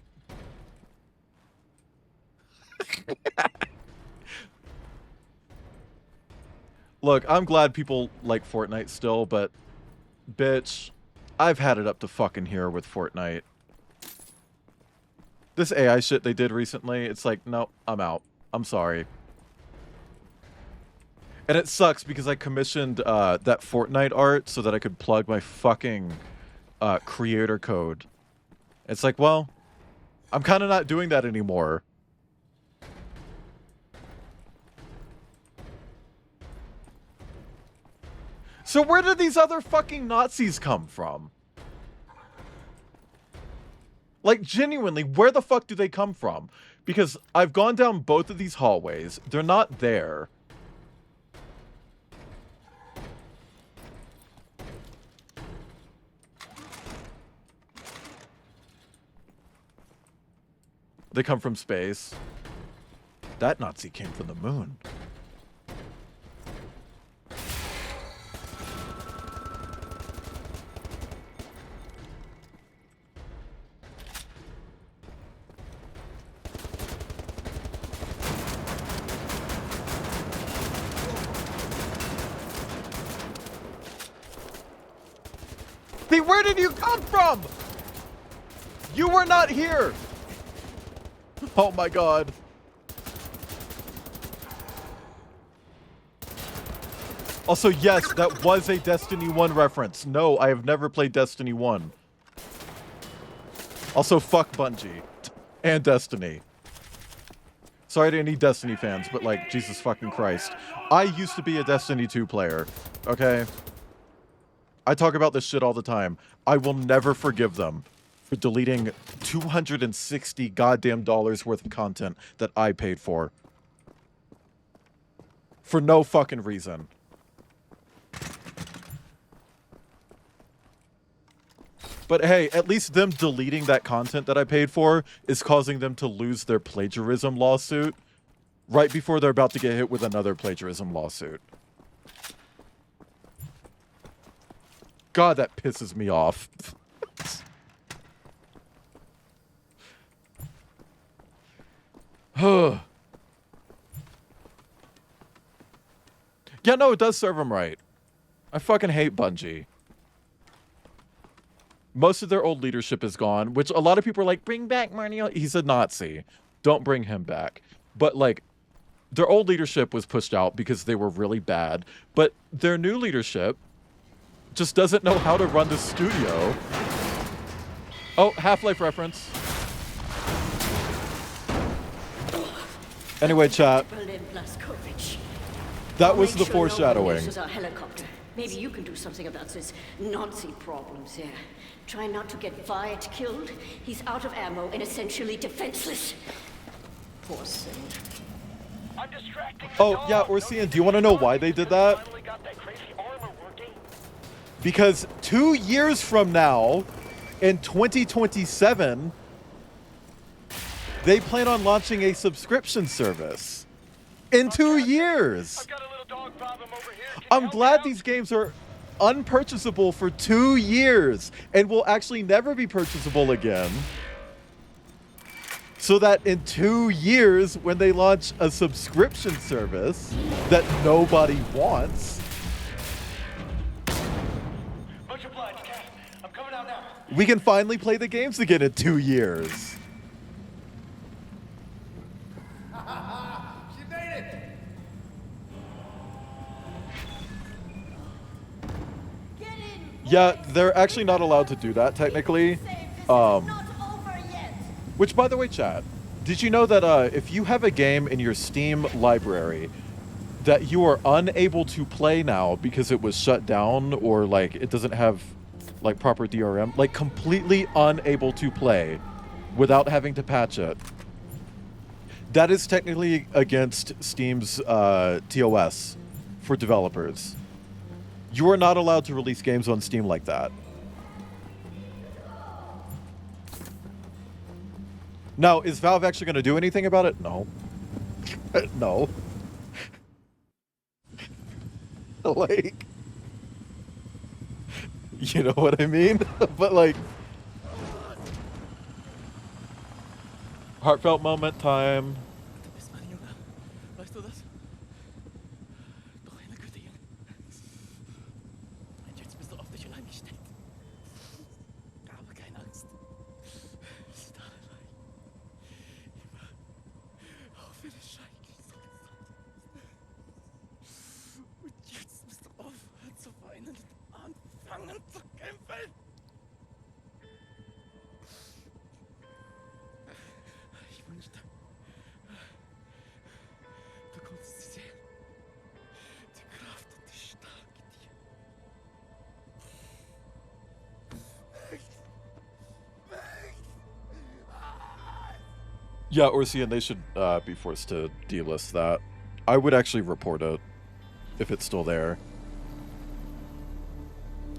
Look, I'm glad people like Fortnite still, but bitch, I've had it up to fucking here with Fortnite. This AI shit they did recently, it's like, no, I'm out. I'm sorry. And it sucks because I commissioned that Fortnite art so that I could plug my fucking creator code. It's like, well, I'm kind of not doing that anymore. So where did these other fucking Nazis come from? Like, genuinely, where the fuck do they come from? Because I've gone down both of these hallways. They're not there. They come from space. That Nazi came from the moon. See, where did you come from? You were not here. Oh my god. Also, yes, that was a Destiny 1 reference. No, I have never played Destiny 1. Also, fuck Bungie. And Destiny. Sorry to any Destiny fans, but like, Jesus fucking Christ. I used to be a Destiny 2 player, okay? I talk about this shit all the time. I will never forgive them for deleting $260 goddamn dollars worth of content that I paid for. For no fucking reason. But hey, at least them deleting that content that I paid for is causing them to lose their plagiarism lawsuit right before they're about to get hit with another plagiarism lawsuit. God, that pisses me off. Yeah, no, it does serve him right. I fucking hate Bungie. Most of their old leadership is gone, which a lot of people are like, bring back Marnie. He's a Nazi. Don't bring him back. But like, their old leadership was pushed out because they were really bad. But their new leadership just doesn't know how to run the studio. Oh, Half-Life reference. Anyway, chat. That was the foreshadowing. Maybe you can do something about this Nazi problems here. Try not to get Wyatt killed. He's out of ammo and essentially defenseless. Poor thing. Oh, yeah, Orsian, do you want to know why they did that? Because 2 years from now, in 2027, they plan on launching a subscription service. In 2 years! I'm glad these games are unpurchasable for 2 years and will actually never be purchasable again. So that in 2 years, when they launch a subscription service that nobody wants, we can finally play the games again in 2 years. She made it! Yeah, they're actually not allowed to do that, technically. Which, by the way, chat, did you know that if you have a game in your Steam library that you are unable to play now because it was shut down or, like, it doesn't have, like, proper DRM, like, completely unable to play without having to patch it, that is technically against Steam's TOS for developers. You are not allowed to release games on Steam like that. Now, is Valve actually going to do anything about it? No. No. Like, you know what I mean? But like, heartfelt moment time. Yeah, Orsian, they should be forced to delist that. I would actually report it if it's still there.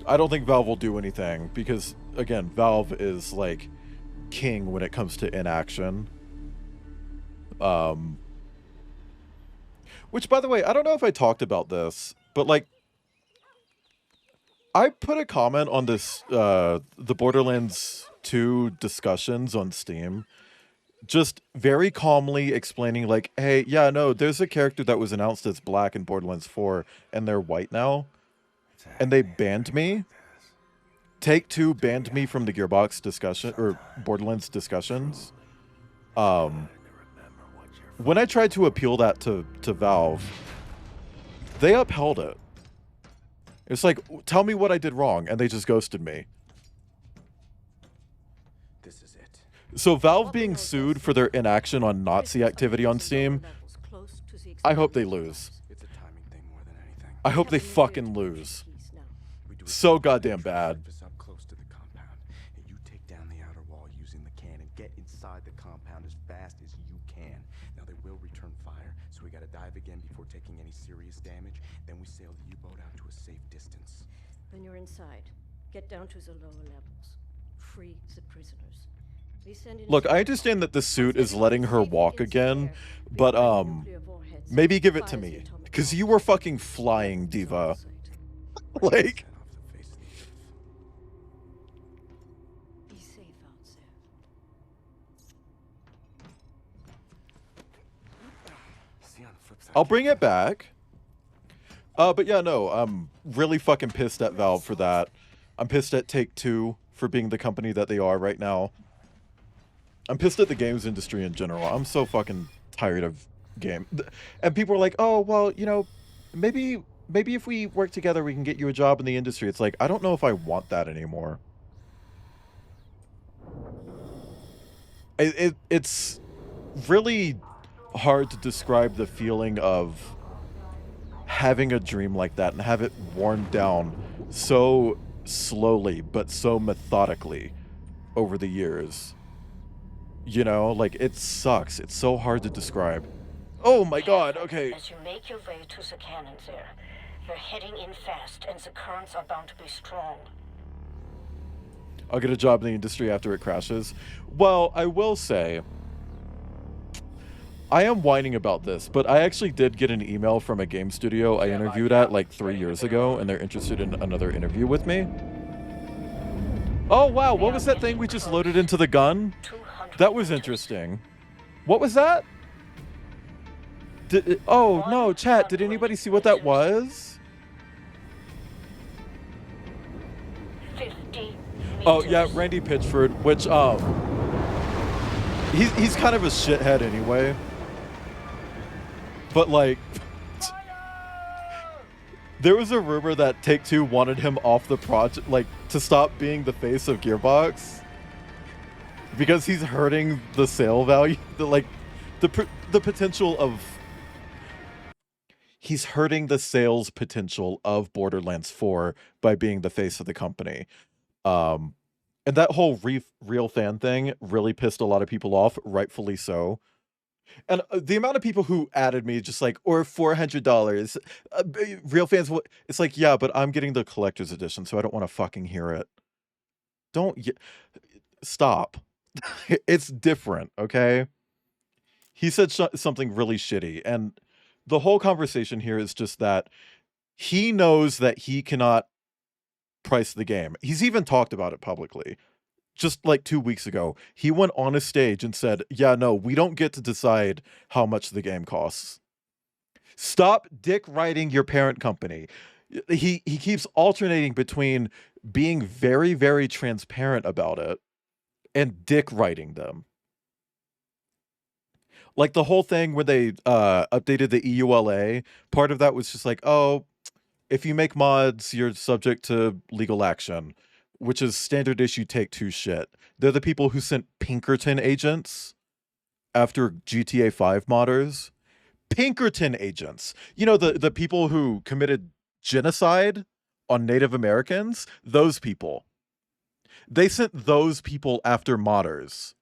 I don't think Valve will do anything because, again, Valve is like king when it comes to inaction. Which, by the way, I don't know if I talked about this, but like, I put a comment on this, the Borderlands 2 discussions on Steam, just very calmly explaining like, hey, yeah, no, there's a character that was announced as black in Borderlands 4 and they're white now. And they banned me. Take-Two banned me from the Gearbox discussion, or Borderlands discussions. When I tried to appeal that to Valve, they upheld it. It's like, tell me what I did wrong, and they just ghosted me. This is it. So Valve being sued for their inaction on Nazi activity on Steam, I hope they lose. It's a timing thing more than anything. I hope they fucking lose. So goddamn bad. Up close to the compound, and you take down the outer wall using the cannon. Get inside the compound as fast as you can. Now they will return fire, so we gotta dive again before taking any serious damage. Then we sail the U-boat out to a safe distance. When you're inside, get down to the lower levels. Free the prisoners. Look, I understand that the suit is letting her walk again, but maybe give it to me, because you were fucking flying, Diva. Like, be safe out there. See on the flip side. I'll bring it back. But yeah, no, I'm really fucking pissed at Valve for that. I'm pissed at Take-Two for being the company that they are right now. I'm pissed at the games industry in general. I'm so fucking tired of game. And people are like, "Oh, well, you know, maybe if we work together, we can get you a job in the industry." It's like, I don't know if I want that anymore. It's really hard to describe the feeling of having a dream like that and have it worn down so slowly but so methodically over the years. You know, like, it sucks. It's so hard to describe. Oh my god, okay. As you make your way to the cannons there, you're heading in fast and the currents are bound to be strong. I'll get a job in the industry after it crashes. Well, I will say, I am whining about this, but I actually did get an email from a game studio I interviewed at like 3 years ago, and they're interested in another interview with me. Oh wow, what was that thing we just loaded into the gun? That was interesting. What was that? Oh no, chat, did anybody see what that was? 50 Oh yeah, Randy Pitchford, which he's kind of a shithead anyway. But like, there was a rumor that Take-Two wanted him off the project, like, to stop being the face of Gearbox, because he's hurting the sale value, the potential of. He's hurting the sales potential of Borderlands 4 by being the face of the company. And that whole real fan thing really pissed a lot of people off, rightfully so. And the amount of people who added me just like, or $400, real fans, it's like, yeah, but I'm getting the collector's edition, so I don't want to fucking hear it. Stop. It's different, okay? He said something really shitty, and the whole conversation here is just that he knows that he cannot price the game. He's even talked about it publicly. Just like 2 weeks ago, he went on a stage and said, yeah, no, we don't get to decide how much the game costs. Stop dick riding your parent company. He keeps alternating between being very, very transparent about it and dick riding them. Like the whole thing where they updated the EULA, part of that was just like, oh, if you make mods, you're subject to legal action, which is standard issue Take-Two shit. They're the people who sent Pinkerton agents after GTA 5 modders. Pinkerton agents. You know, the people who committed genocide on Native Americans? Those people. They sent those people after modders.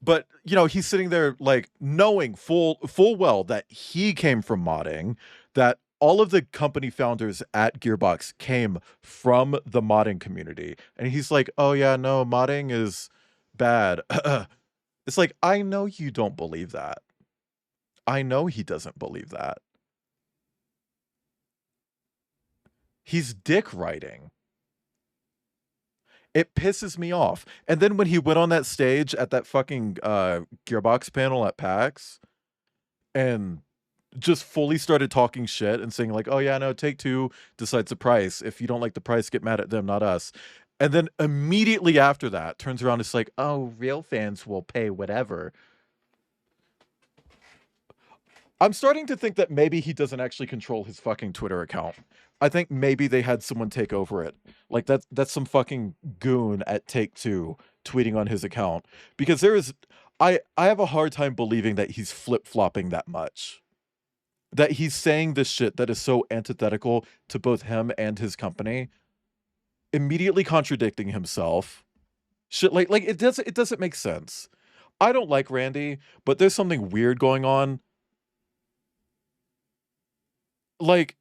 But, you know, he's sitting there, like, knowing full well that he came from modding, that all of the company founders at Gearbox came from the modding community. And he's like, oh, yeah, no, modding is bad. It's like, I know you don't believe that. I know he doesn't believe that. He's dick riding. It pisses me off. And then when he went on that stage at that fucking Gearbox panel at PAX and just fully started talking shit and saying like, oh yeah, no, Take-Two decides the price. If you don't like the price, get mad at them, not us. And then immediately after that, turns around and it's like, oh, real fans will pay whatever. I'm starting to think that maybe he doesn't actually control his fucking Twitter account. I think maybe they had someone take over it. Like that's some fucking goon at Take-Two tweeting on his account. Because I have a hard time believing that he's flip-flopping that much. That he's saying this shit that is so antithetical to both him and his company. Immediately contradicting himself. Shit like it doesn't make sense. I don't like Randy, but there's something weird going on. Like,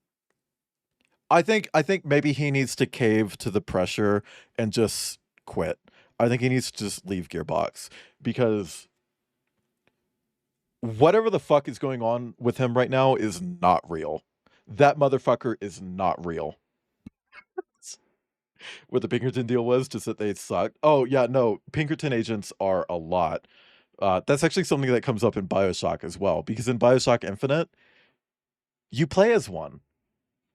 I think maybe he needs to cave to the pressure and just quit. I think he needs to just leave Gearbox because whatever the fuck is going on with him right now is not real. That motherfucker is not real. What the Pinkerton deal was, just that they suck. Oh yeah, no, Pinkerton agents are a lot. That's actually something that comes up in BioShock as well, because in BioShock Infinite, You play as one.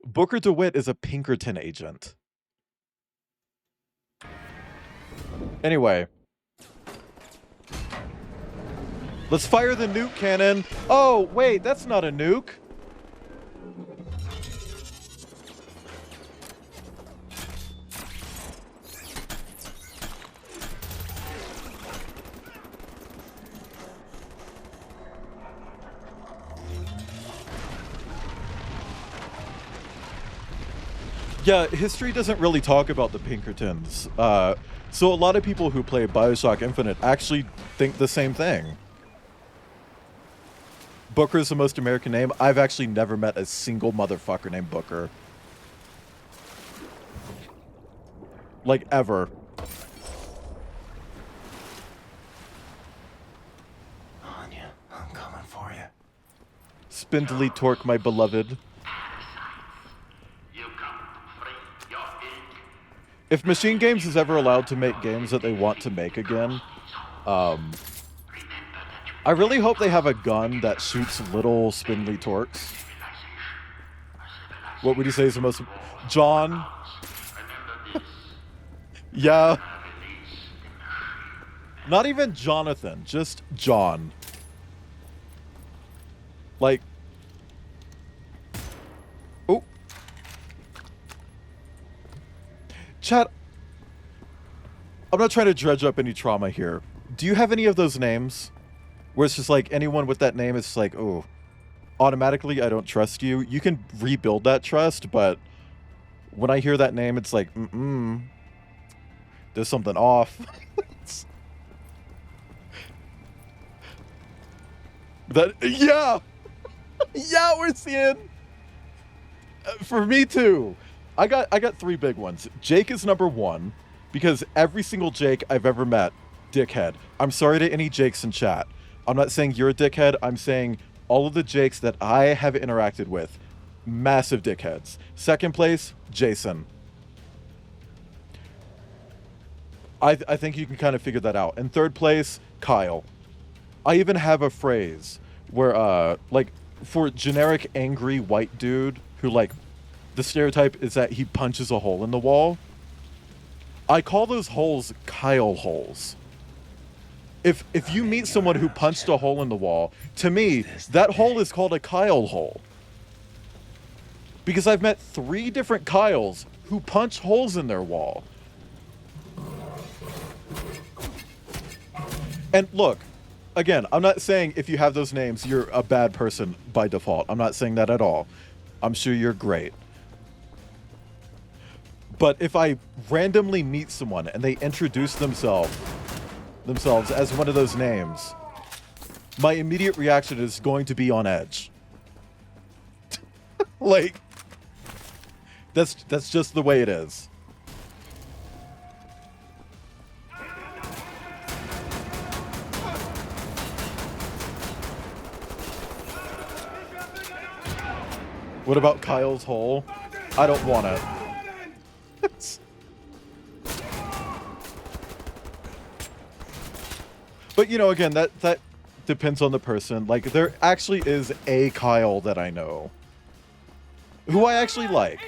Booker DeWitt is a Pinkerton agent. Anyway. Let's fire the nuke cannon. Oh, wait, that's not a nuke. Yeah, history doesn't really talk about the Pinkertons. So a lot of people who play Bioshock Infinite actually think the same thing. Booker's the most American name. I've actually never met a single motherfucker named Booker. Like, ever. Anya, I'm coming for you. Spindly Torque, my beloved. If Machine Games is ever allowed to make games that they want to make again, I really hope they have a gun that shoots little spindly torques. What would you say is the most... John? Yeah. Not even Jonathan, just John. Like... Oh. Chat, I'm not trying to dredge up any trauma here. Do you have any of those names? Where it's just like, anyone with that name is just like, oh, automatically I don't trust you. You can rebuild that trust, but when I hear that name, it's like, there's something off. Yeah! Yeah, we're seeing... For me too. I got three big ones. Jake is number one, because every single Jake I've ever met, dickhead. I'm sorry to any Jakes in chat. I'm not saying you're a dickhead. I'm saying all of the Jakes that I have interacted with, massive dickheads. Second place, Jason. I think you can kind of figure that out. And third place, Kyle. I even have a phrase where, like, for generic angry white dude who, like, the stereotype is that he punches a hole in the wall. I call those holes Kyle holes. If you meet someone who punched a hole in the wall, to me, that hole is called a Kyle hole. Because I've met 3 different Kyles who punch holes in their wall. And look, again, I'm not saying if you have those names, you're a bad person by default. I'm not saying that at all. I'm sure you're great. But if I randomly meet someone and they introduce themselves as one of those names, my immediate reaction is going to be on edge. Like, that's just the way it is. What about Kyle's hole? I don't want it. But, you know, again, that depends on the person. Like, there actually is a Kyle that I know who I actually like.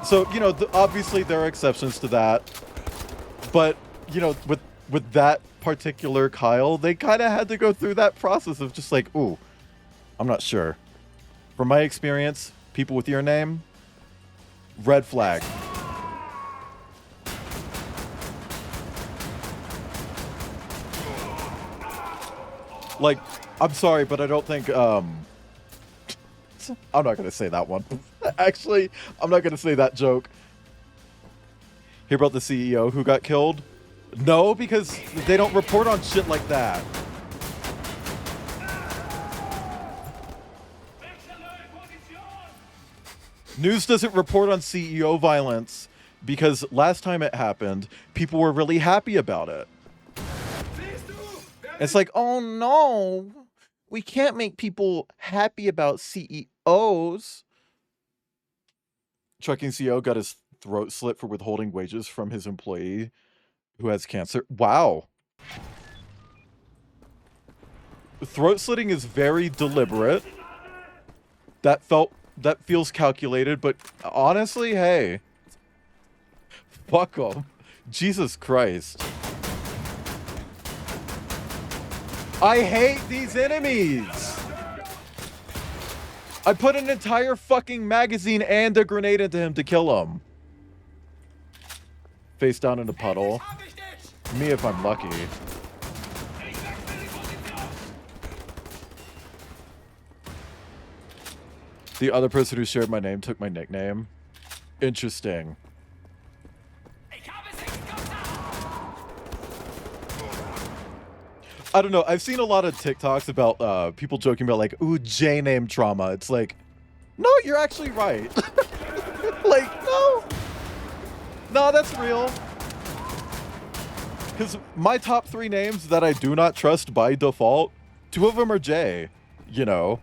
So, you know, obviously there are exceptions to that. But, you know, with that particular Kyle, they kind of had to go through that process of just like, ooh, I'm not sure. From my experience, people with your name, red flag. Like, I'm sorry, but I don't think, I'm not going to say that one. Actually, I'm not going to say that joke. Hear about the CEO who got killed? No, because they don't report on shit like that. News doesn't report on CEO violence because last time it happened, people were really happy about it. It's like, oh no, we can't make people happy about CEOs. Trucking CEO got his throat slit for withholding wages from his employee who has cancer. Wow. Throat slitting is very deliberate. That feels calculated, but honestly, hey. Fuck 'em. Jesus Christ. I hate these enemies! I put an entire fucking magazine and a grenade into him to kill him. Face down in a puddle. Me if I'm lucky. The other person who shared my name took my nickname. Interesting. I don't know. I've seen a lot of TikToks about people joking about like, ooh, J-name trauma. It's like, no, you're actually right. Like, no. No, that's real. Because my top 3 names that I do not trust by default, 2 of them are J, you know.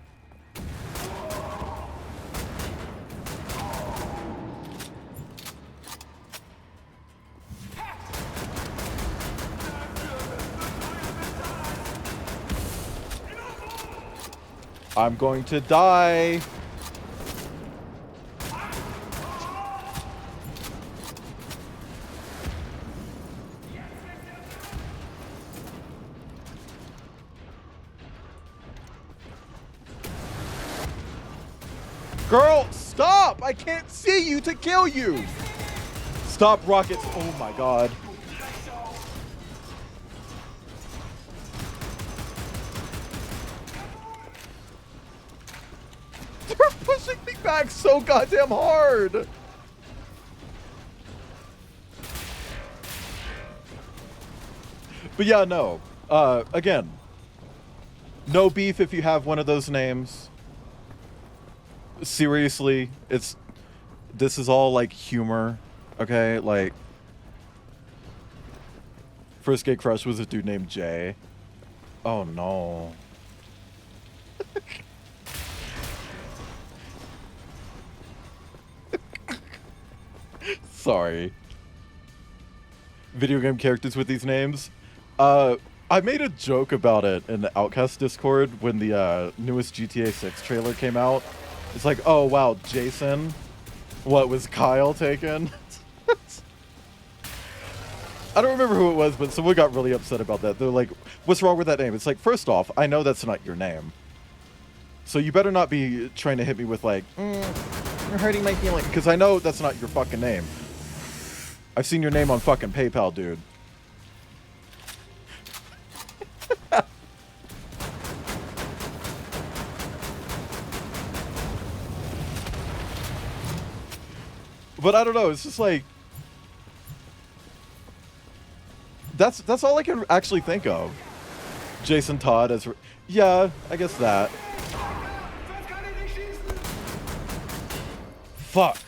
I'm going to die. Girl, stop! I can't see you to kill you! Stop, rockets. Oh my god. They're pushing me back so goddamn hard! But yeah, no. Again, no beef if you have one of those names. Seriously, this is all like humor, okay? Like, first gay crush was a dude named Jay. Oh no. Sorry. Video game characters with these names. I made a joke about it in the Outcast Discord when the newest GTA 6 trailer came out. It's like, oh wow, Jason. What, was Kyle taken? I don't remember who it was, but someone got really upset about that. They're like, what's wrong with that name? It's like, first off, I know that's not your name. So you better not be trying to hit me with like, you're hurting my feelings. Because I know that's not your fucking name. I've seen your name on fucking PayPal, dude. But I don't know, it's just like, that's all I can actually think of. Jason Todd as, yeah, I guess that. Fuck.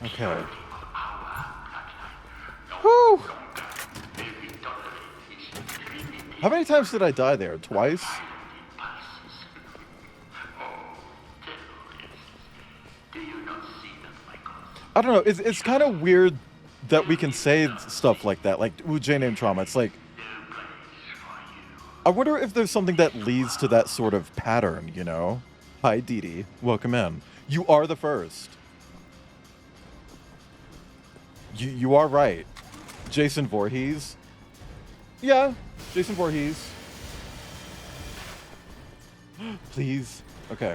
Okay. Whew. How many times did I die there? Twice? I don't know. It's kind of weird that we can say stuff like that. Like, ooh, J-name trauma. It's like, I wonder if there's something that leads to that sort of pattern, you know? Hi, Dee Dee. Welcome in. You are the first. You are right. Jason Voorhees. Yeah, Jason Voorhees. Please. Okay.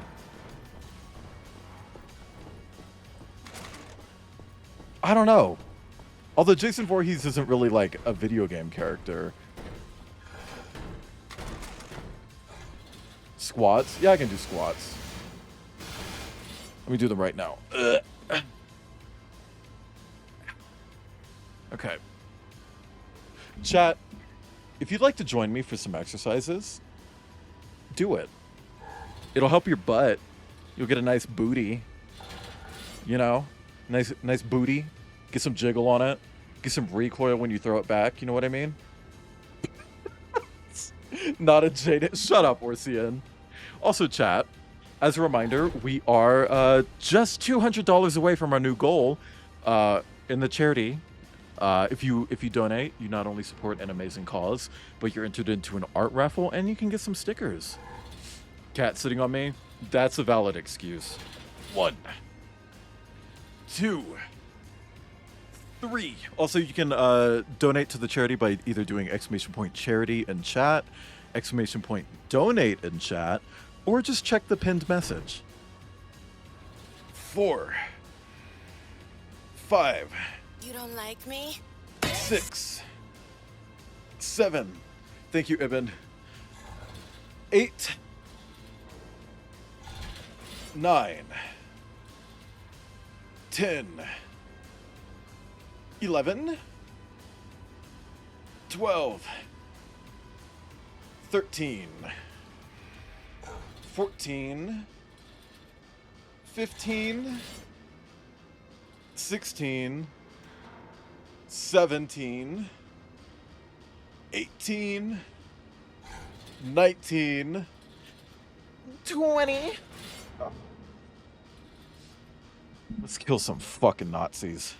I don't know. Although Jason Voorhees isn't really like a video game character. Squats? Yeah, I can do squats. Let me do them right now. Ugh. Okay. Chat, if you'd like to join me for some exercises, do it. It'll help your butt. You'll get a nice booty. You know? Nice booty. Get some jiggle on it. Get some recoil when you throw it back. You know what I mean? Not a jaded. Shut up, Orsian. Also, chat, as a reminder, we are just $200 away from our new goal in the charity. If you donate, you not only support an amazing cause, but you're entered into an art raffle, and you can get some stickers. Cat sitting on me, that's a valid excuse. 1, 2, 3. Also, you can donate to the charity by either doing !charity in chat, !donate in chat, or just check the pinned message. 4, 5. You don't like me? 6, 7. Thank you, Ibn. 8, 9, 10, 11, 12, 13, 14, 15, 16, 17, 18, 19, 20. Let's kill some fucking Nazis.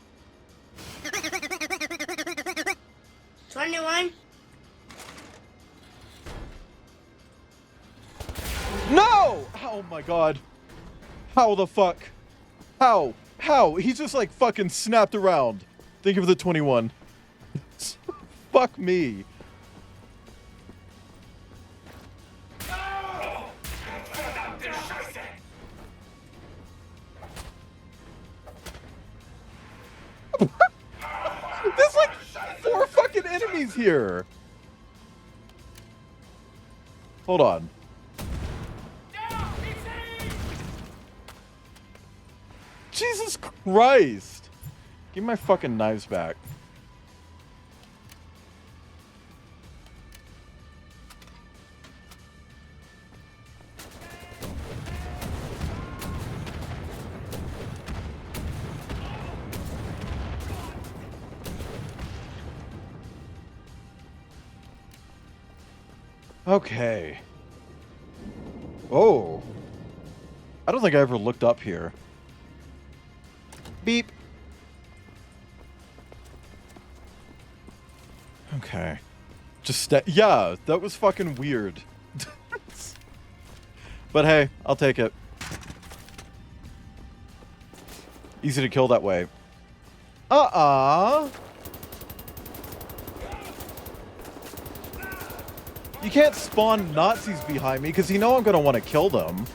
21. No! Oh my god. How the fuck? How? How? He just like fucking snapped around. Thank you for the 21. Fuck me. There's like 4 fucking enemies here. Hold on. Jesus Christ. Give me my fucking knives back. Okay. Oh. I don't think I ever looked up here. Beep. Okay. Just yeah, that was fucking weird. But hey, I'll take it. Easy to kill that way. You can't spawn Nazis behind me because you know I'm gonna want to kill them.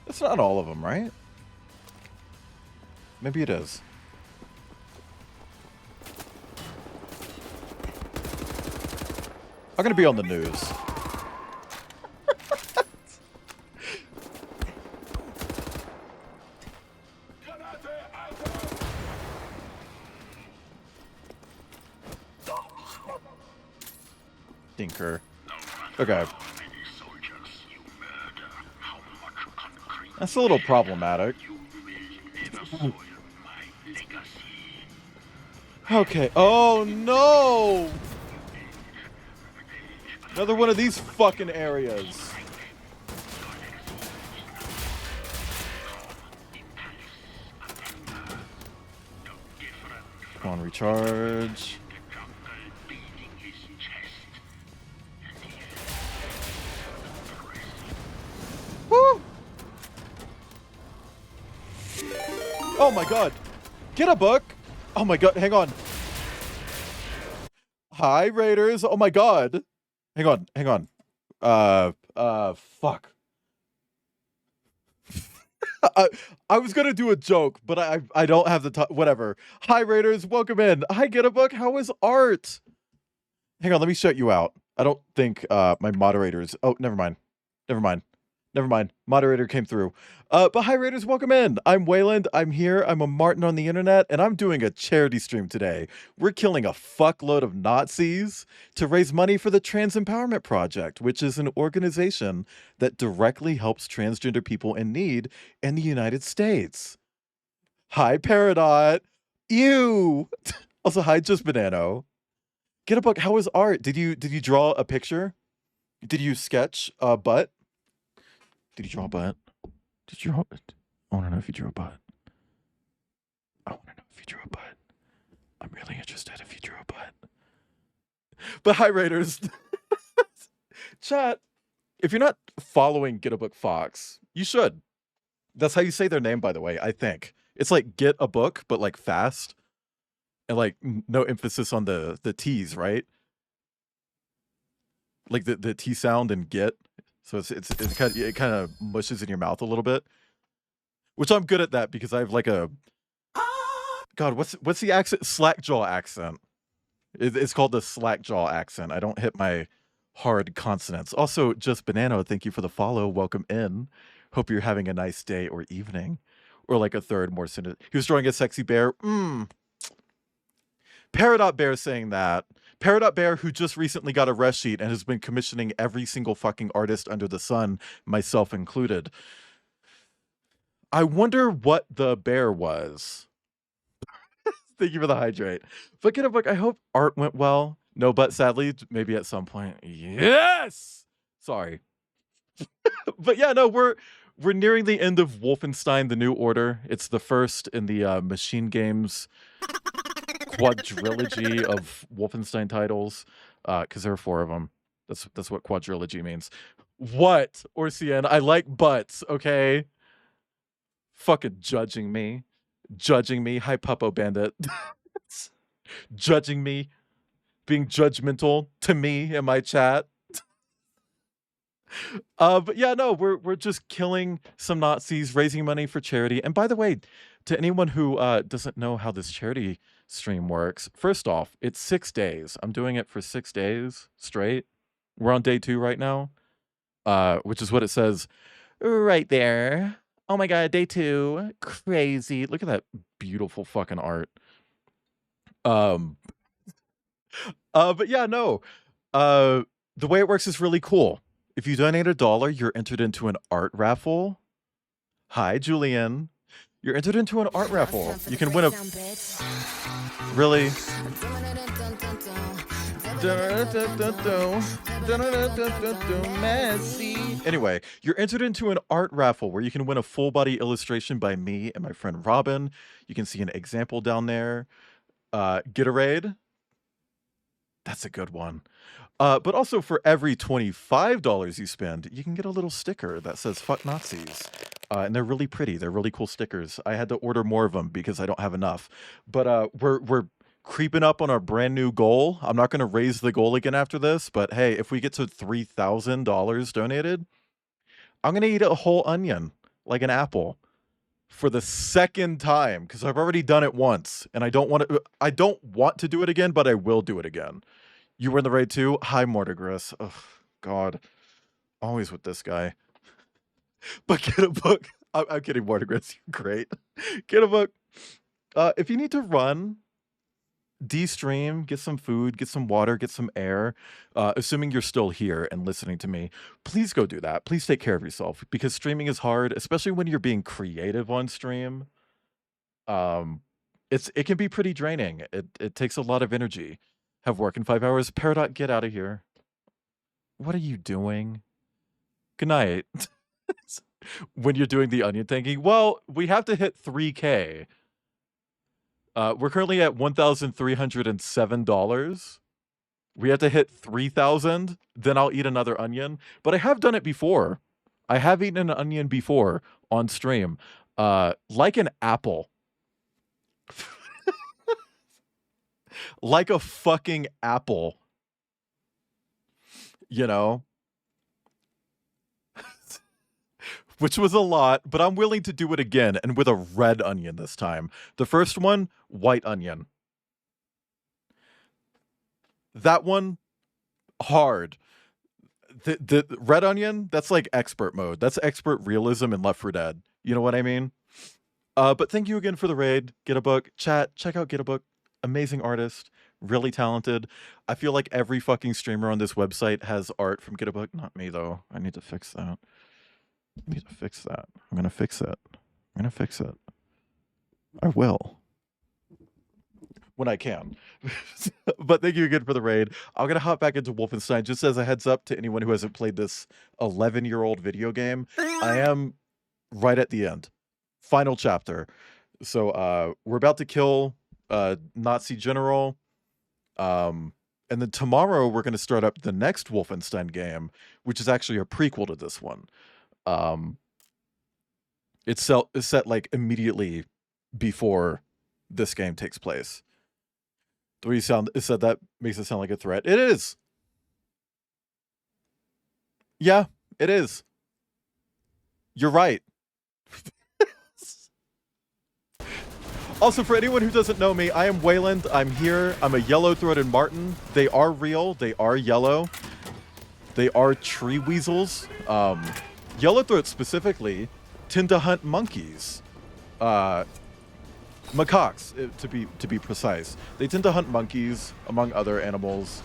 That's not all of them, right? Maybe it is. I'm gonna be on the news. Stinker. Okay. That's a little problematic. Okay. Oh no! Another one of these fucking areas. Come on, recharge. Woo! Oh my god. Get a book. Oh my god, hang on. Hi, Raiders. Oh my god. Hang on, hang on. Fuck. I was gonna do a joke, but I don't have the time. Whatever. Hi, Raiders. Welcome in. Hi, Get a Book. How is art? Hang on, let me shut you out. I don't think my moderators. Oh, never mind. Never mind. Moderator came through. But hi, Raiders, welcome in. I'm Wayland. I'm here. I'm a Martin on the internet, and I'm doing a charity stream today. We're killing a fuckload of Nazis to raise money for the Trans Empowerment Project, which is an organization that directly helps transgender people in need in the United States. Hi, Peridot. Ew. Also, hi, Just Banano. Get a book. How was art? Did you draw a picture? Did you sketch a butt? Did you draw a butt? Did you draw it? I want to know if you drew a butt. I want to know if you drew a butt. I'm really interested if you drew a butt. But hi, Raiders. Chat, if you're not following Get a Book Fox, you should. That's how you say their name, by the way, I think. It's like get a book, but like fast. And like no emphasis on the T's, right? Like the T sound and get. So it kind of mushes in your mouth a little bit. Which I'm good at that because I have like a God, what's the accent? Slackjaw accent. It's called the slackjaw accent. I don't hit my hard consonants. Also, Just Banana, thank you for the follow. Welcome in. Hope you're having a nice day or evening. Or like a third more sentence. He was drawing a sexy bear. Peridot Bear saying that. Peridot Bear, who just recently got a rest sheet and has been commissioning every single fucking artist under the sun, myself included. I wonder what the bear was. Thank you for the hydrate. But Get a Book, I hope art went well. No, but sadly, maybe at some point. Yes! Sorry. But yeah, no, we're nearing the end of Wolfenstein: The New Order. It's the first in the Machine Games quadrilogy of Wolfenstein titles, because there are 4 of them. That's what quadrilogy means. What, Orsian? I like butts, okay? Fucking judging me. Hi, Puppo Bandit. Judging me. Being judgmental to me in my chat. But yeah, no, we're just killing some Nazis, raising money for charity. And by the way, to anyone who doesn't know how this charity stream works, first off, it's 6 days. I'm doing it for 6 days straight. We're on day 2 right now, which is what it says right there. Oh my God, day 2, crazy. Look at that beautiful fucking art. But yeah, no, the way it works is really cool. If you donate $1, you're entered into an art raffle. Hi, Julian. You're entered into an art raffle. You can win a... Really? Messy. Anyway, you're entered into an art raffle where you can win a full-body illustration by me and my friend Robin. You can see an example down there. Gatorade. That's a good one. But also for every $25 you spend, you can get a little sticker that says "Fuck Nazis." And they're really pretty. They're really cool stickers. I had to order more of them because I don't have enough. But we're creeping up on our brand new goal. I'm not going to raise the goal again after this, but hey, if we get to $3,000 donated, I'm going to eat a whole onion like an apple for the second time because I've already done it once and I don't want to do it again, but I will do it again. You were in the raid too? Hi, Mortigris. Oh, God. Always with this guy. But Get a Book. I'm kidding, Mortigris. You're great. Get a Book. If you need to run, de-stream, get some food, get some water, get some air, assuming you're still here and listening to me, please go do that. Please take care of yourself because streaming is hard, especially when you're being creative on stream. It can be pretty draining. It takes a lot of energy. Have work in 5 hours. Peridot, get out of here. What are you doing? Good night. When you're doing the onion thanking, well, we have to hit 3K. We're currently at $1,307. We have to hit 3,000, then I'll eat another onion. But I have done it before. I have eaten an onion before on stream. Like an apple. Like a fucking apple. You know? Which was a lot, but I'm willing to do it again, and with a red onion this time. The first one, white onion. That one, hard. The Red Onion, that's like expert mode. That's expert realism in Left 4 Dead. You know what I mean? But thank you again for the raid. Get a book. Chat, check out Get a Book. Amazing artist. Really talented. I feel like every fucking streamer on this website has art from Get a Book. Not me, though. I need to fix that. I need to fix that. I'm going to fix it. I'm going to fix it. I will. When I can. But thank you again for the raid. I'm going to hop back into Wolfenstein. Just as a heads up to anyone who hasn't played this 11-year-old video game, I am right at the end. Final chapter. So we're about to kill Nazi general. And then tomorrow we're going to start up the next Wolfenstein game, which is actually a prequel to this one. It's set like immediately before this game takes place. The way you said that makes it sound like a threat. It is. Yeah, it is. You're right. Also, for anyone who doesn't know me, I am Wayland. I'm here. I'm a yellow-throated marten. They are real. They are yellow. They are tree weasels. Yellowthroats specifically tend to hunt monkeys. Macaques, to be precise. They tend to hunt monkeys, among other animals.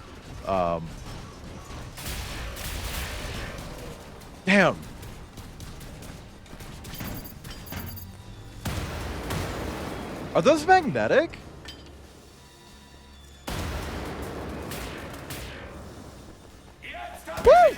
Damn. Are those magnetic? Woo!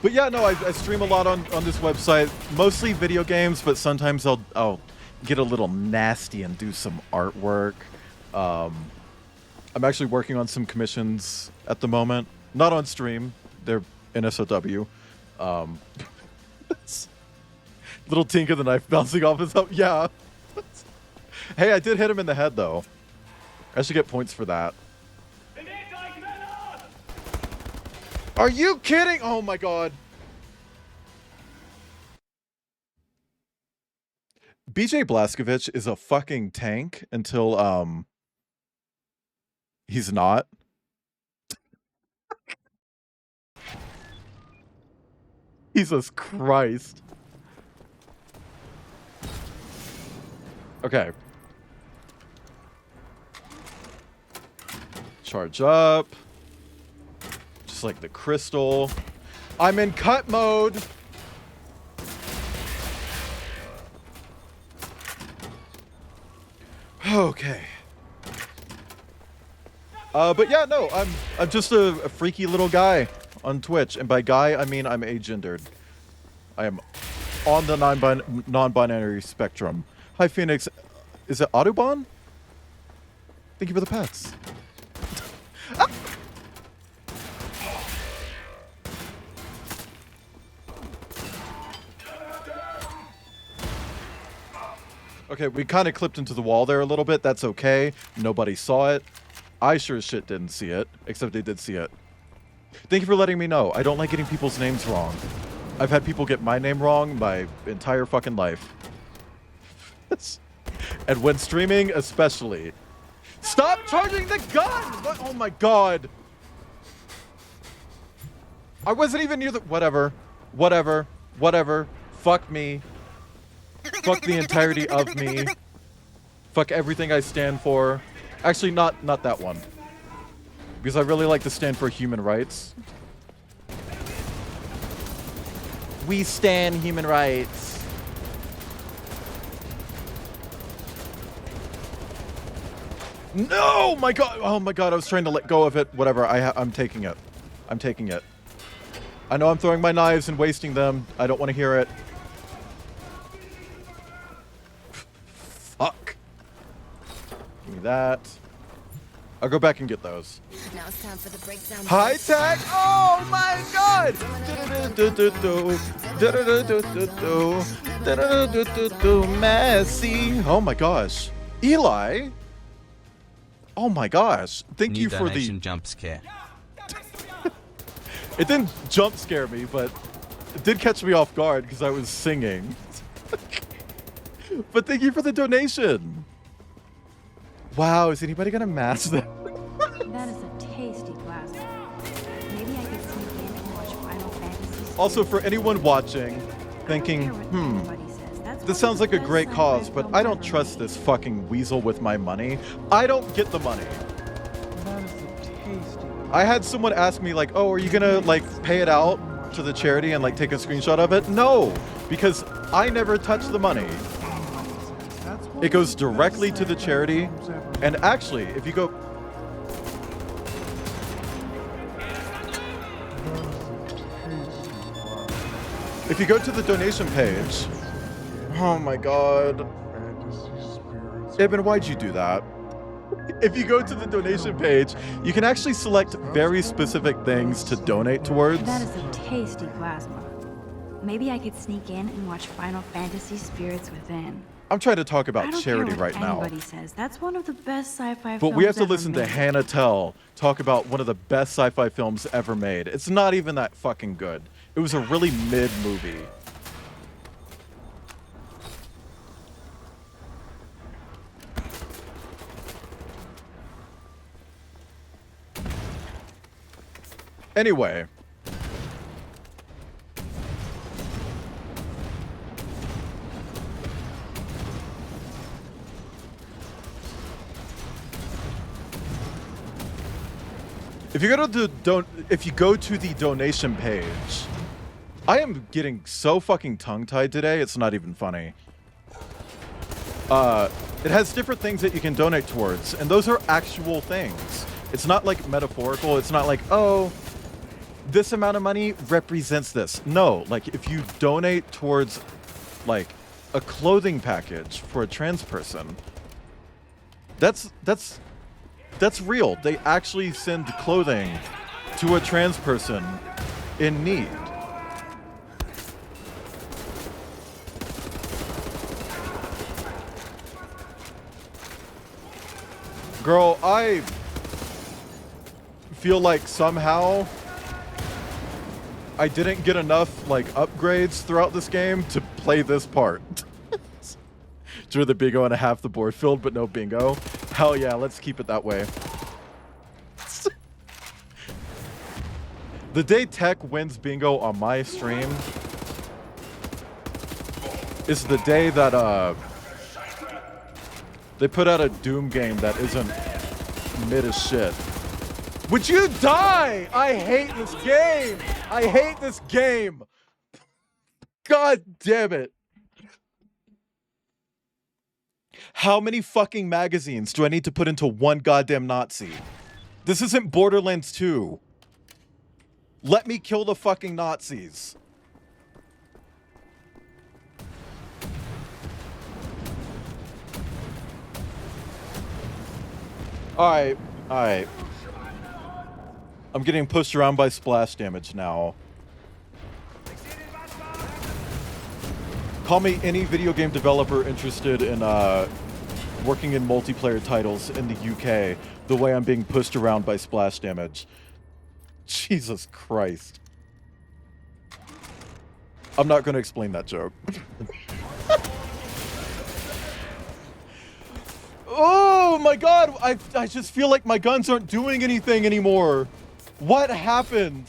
But yeah, no, I stream a lot on this website, mostly video games, but sometimes I'll get a little nasty and do some artwork. I'm actually working on some commissions at the moment, not on stream. They're in SOW. Little tink of the knife bouncing off his help. Yeah. Hey, I did hit him in the head though. I should get points for that. Are you kidding? Oh my god. BJ Blazkowicz is a fucking tank until he's not. Jesus Christ. Okay. Charge up. Just like the crystal. I'm in cut mode. Okay. But yeah, no, I'm just a freaky little guy on Twitch, and by guy I mean I'm agendered. I am on the non-binary spectrum. Hi Phoenix, is it Autobahn? Thank you for the pets. Ah! Okay, we kind of clipped into the wall there a little bit. That's okay. Nobody saw it. I sure as shit didn't see it, except they did see it. Thank you for letting me know. I don't like getting people's names wrong. I've had people get my name wrong my entire fucking life. And when streaming, especially. Stop charging the gun! What? Oh my god. I wasn't even near the... Whatever. Whatever. Whatever. Fuck me. Fuck the entirety of me. Fuck everything I stand for. Actually, not that one. Because I really like to stand for human rights. We stand human rights. No! My god! Oh my god, I was trying to let go of it. Whatever, I'm taking it. I'm taking it. I know I'm throwing my knives and wasting them. I don't want to hear it. Fuck. Give me that. I'll go back and get those. Now it's time for the breakdown. High tech! Oh my god! Messy. Oh my gosh. Eli? Oh my gosh. Thank you for the jump scare. It didn't jump scare me, but it did catch me off guard because I was singing. But thank you for the donation. Wow, is anybody gonna match that? That is a tasty glass. Maybe I could sneak in and watch Final Fantasy. Also, for anyone watching, thinking, this sounds like a great cause, but I don't trust this fucking weasel with my money. I don't get the money. That is a tasty. I had someone ask me like, oh, are you gonna like pay it out to the charity and like take a screenshot of it? No, because I never touch the money. It goes directly to the charity. And actually, if you go... If you go to the donation page... Oh my god. Ibn, why'd you do that? If you go to the donation page, you can actually select very specific things to donate towards. That is a tasty plasma. Maybe I could sneak in and watch Final Fantasy Spirits Within. I'm trying to talk I about don't charity care what right now. anybody says. That's one of the best sci-fi But films we have to ever listen to made. Hannah Tell talk about one of the best sci-fi films ever made. It's not even that fucking good. It was a really mid movie. Anyway. If you go to the donation page, I am getting so fucking tongue-tied today, it's not even funny. It has different things that you can donate towards, and those are actual things. It's not like metaphorical, it's not like, oh, this amount of money represents this. No, like if you donate towards like a clothing package for a trans person, that's real. They actually send clothing to a trans person in need. Girl, I feel like somehow I didn't get enough like upgrades throughout this game to play this part. Drew the bingo and a half the board filled, but no bingo. Hell yeah, let's keep it that way. The day Tech wins bingo on my stream is the day that they put out a Doom game that isn't mid as shit. Would you die? I hate this game. I hate this game. God damn it. How many fucking magazines do I need to put into one goddamn Nazi? This isn't Borderlands 2. Let me kill the fucking Nazis. Alright, alright. I'm getting pushed around by splash damage now. Call me any video game developer interested in working in multiplayer titles in the UK the way I'm being pushed around by splash damage. Jesus Christ. I'm not going to explain that joke. Oh my god, I just feel like my guns aren't doing anything anymore. What happened?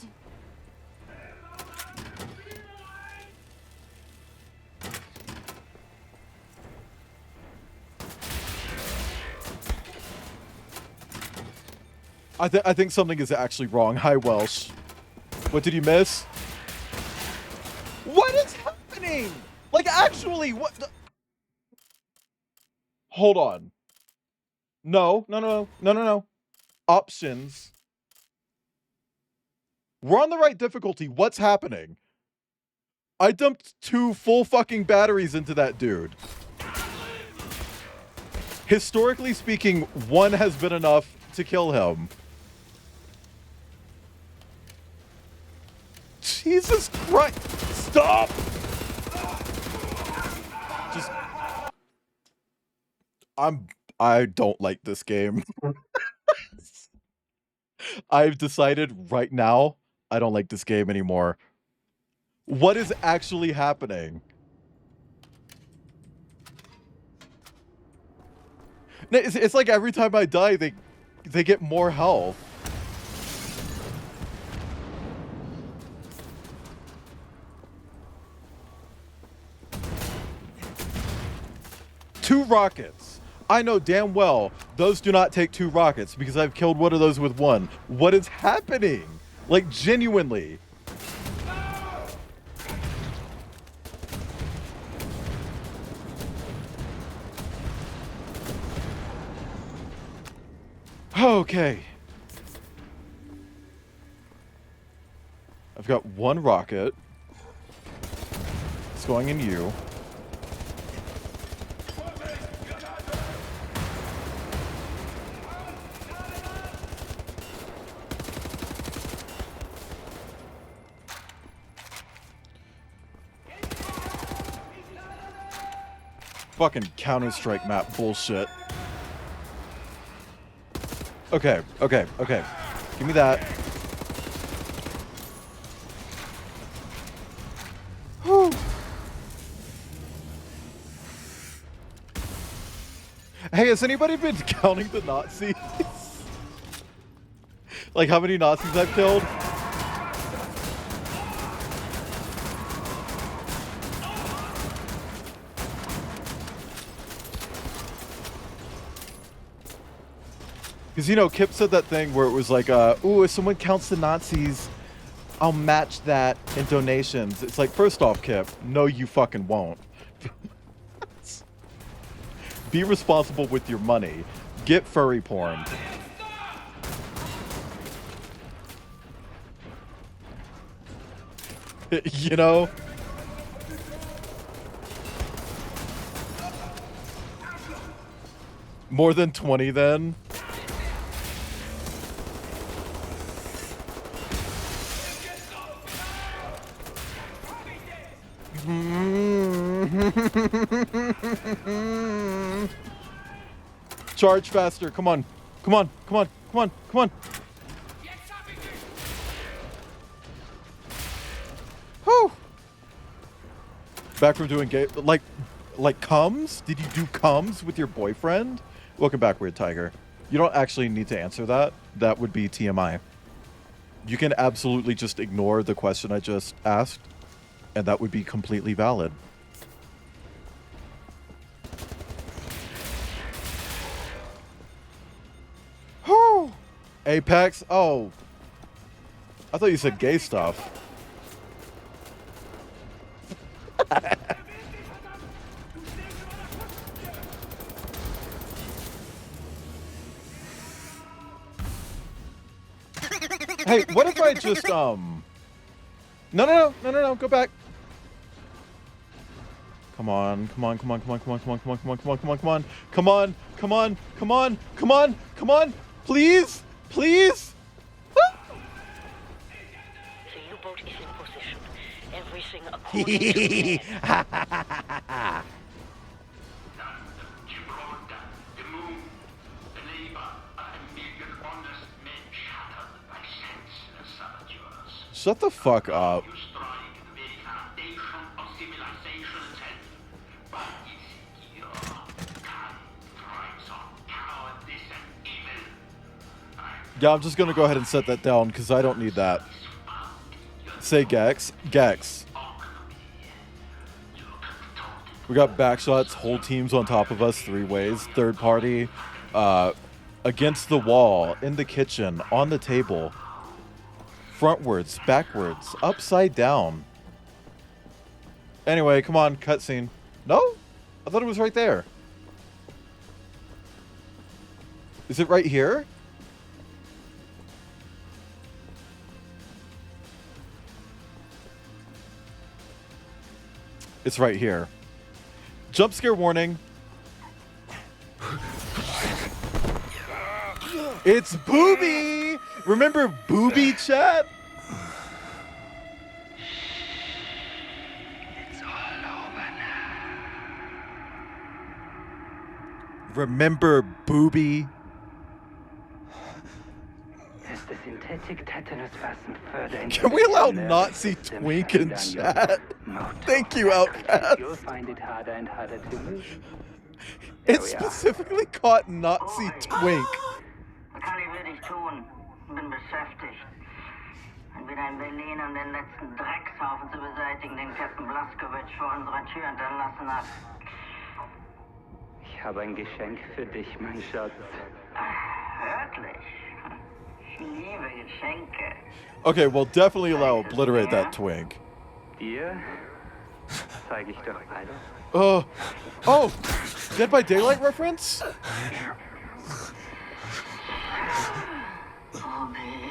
I think something is actually wrong. Hi, Welsh. What did you miss? What is happening? Like, actually, what the... Hold on. No. Options. We're on the right difficulty. What's happening? I dumped 2 full fucking batteries into that dude. Historically speaking, 1 has been enough to kill him. Jesus Christ! Stop! Just... I don't like this game. I've decided right now, I don't like this game anymore. What is actually happening? No, it's like every time I die, they get more health. Two rockets. I know damn well those do not take 2 rockets because I've killed one of those with 1. What is happening? Like, genuinely. Okay. I've got 1 rocket. It's going in you. Fucking Counter-Strike map bullshit. Okay. Give me that. Whew. Hey, has anybody been counting the Nazis? Like how many Nazis I've killed? Because, you know, Kip said that thing where it was like, ooh, if someone counts the Nazis, I'll match that in donations. It's like, first off, Kip, no, you fucking won't. Be responsible with your money. Get furry porn. You know? More than 20 then? Charge faster. Come on. Come on. Come on. Come on. Come on. Whew. Back from doing gay, like cums? Did you do cums with your boyfriend? Welcome back, Weird Tiger. You don't actually need to answer that. That would be TMI. You can absolutely just ignore the question I just asked, and that would be completely valid. Whew. Apex? Oh. I thought you said gay stuff. Hey, what if I just, No, go back. Come on, come on, come on, come on, come on, come on, come on, come on, come on, come on, come on, come on, come on, come on, come on, come on, please, please. The U-boat is in position. Everything according to plan. Shut the fuck up. Yeah, I'm just gonna go ahead and set that down because I don't need that. Say Gex. Gex. We got backshots, whole teams on top of us, 3 ways. Third party. Against the wall, in the kitchen, on the table. Frontwards, backwards, upside down. Anyway, come on, cutscene. No? I thought it was right there. Is it right here? It's right here. Jump scare warning. It's Booby! Remember Booby, chat? It's all over now. Remember Booby? As the synthetic tetanus fastened further into Can we the allow nervous Nazi system Twink shutting in down your chat? motor Thank you, Outcast. You'll find it harder and harder to move. It specifically caught Nazi twink. Was kann ich wirklich tun? Bin beschäftigt. Entweder in Berlin, um den letzten Dreckshaufen zu beseitigen, den Captain Blaskowitz vor unserer Tür hinterlassen hat. Ich habe ein Geschenk für dich, mein Schatz. Wirklich? Ich liebe Geschenke. Okay, well, definitely allow obliterate that twink. Dir zeige ich doch alles. Oh, Dead by Daylight reference? Bobby,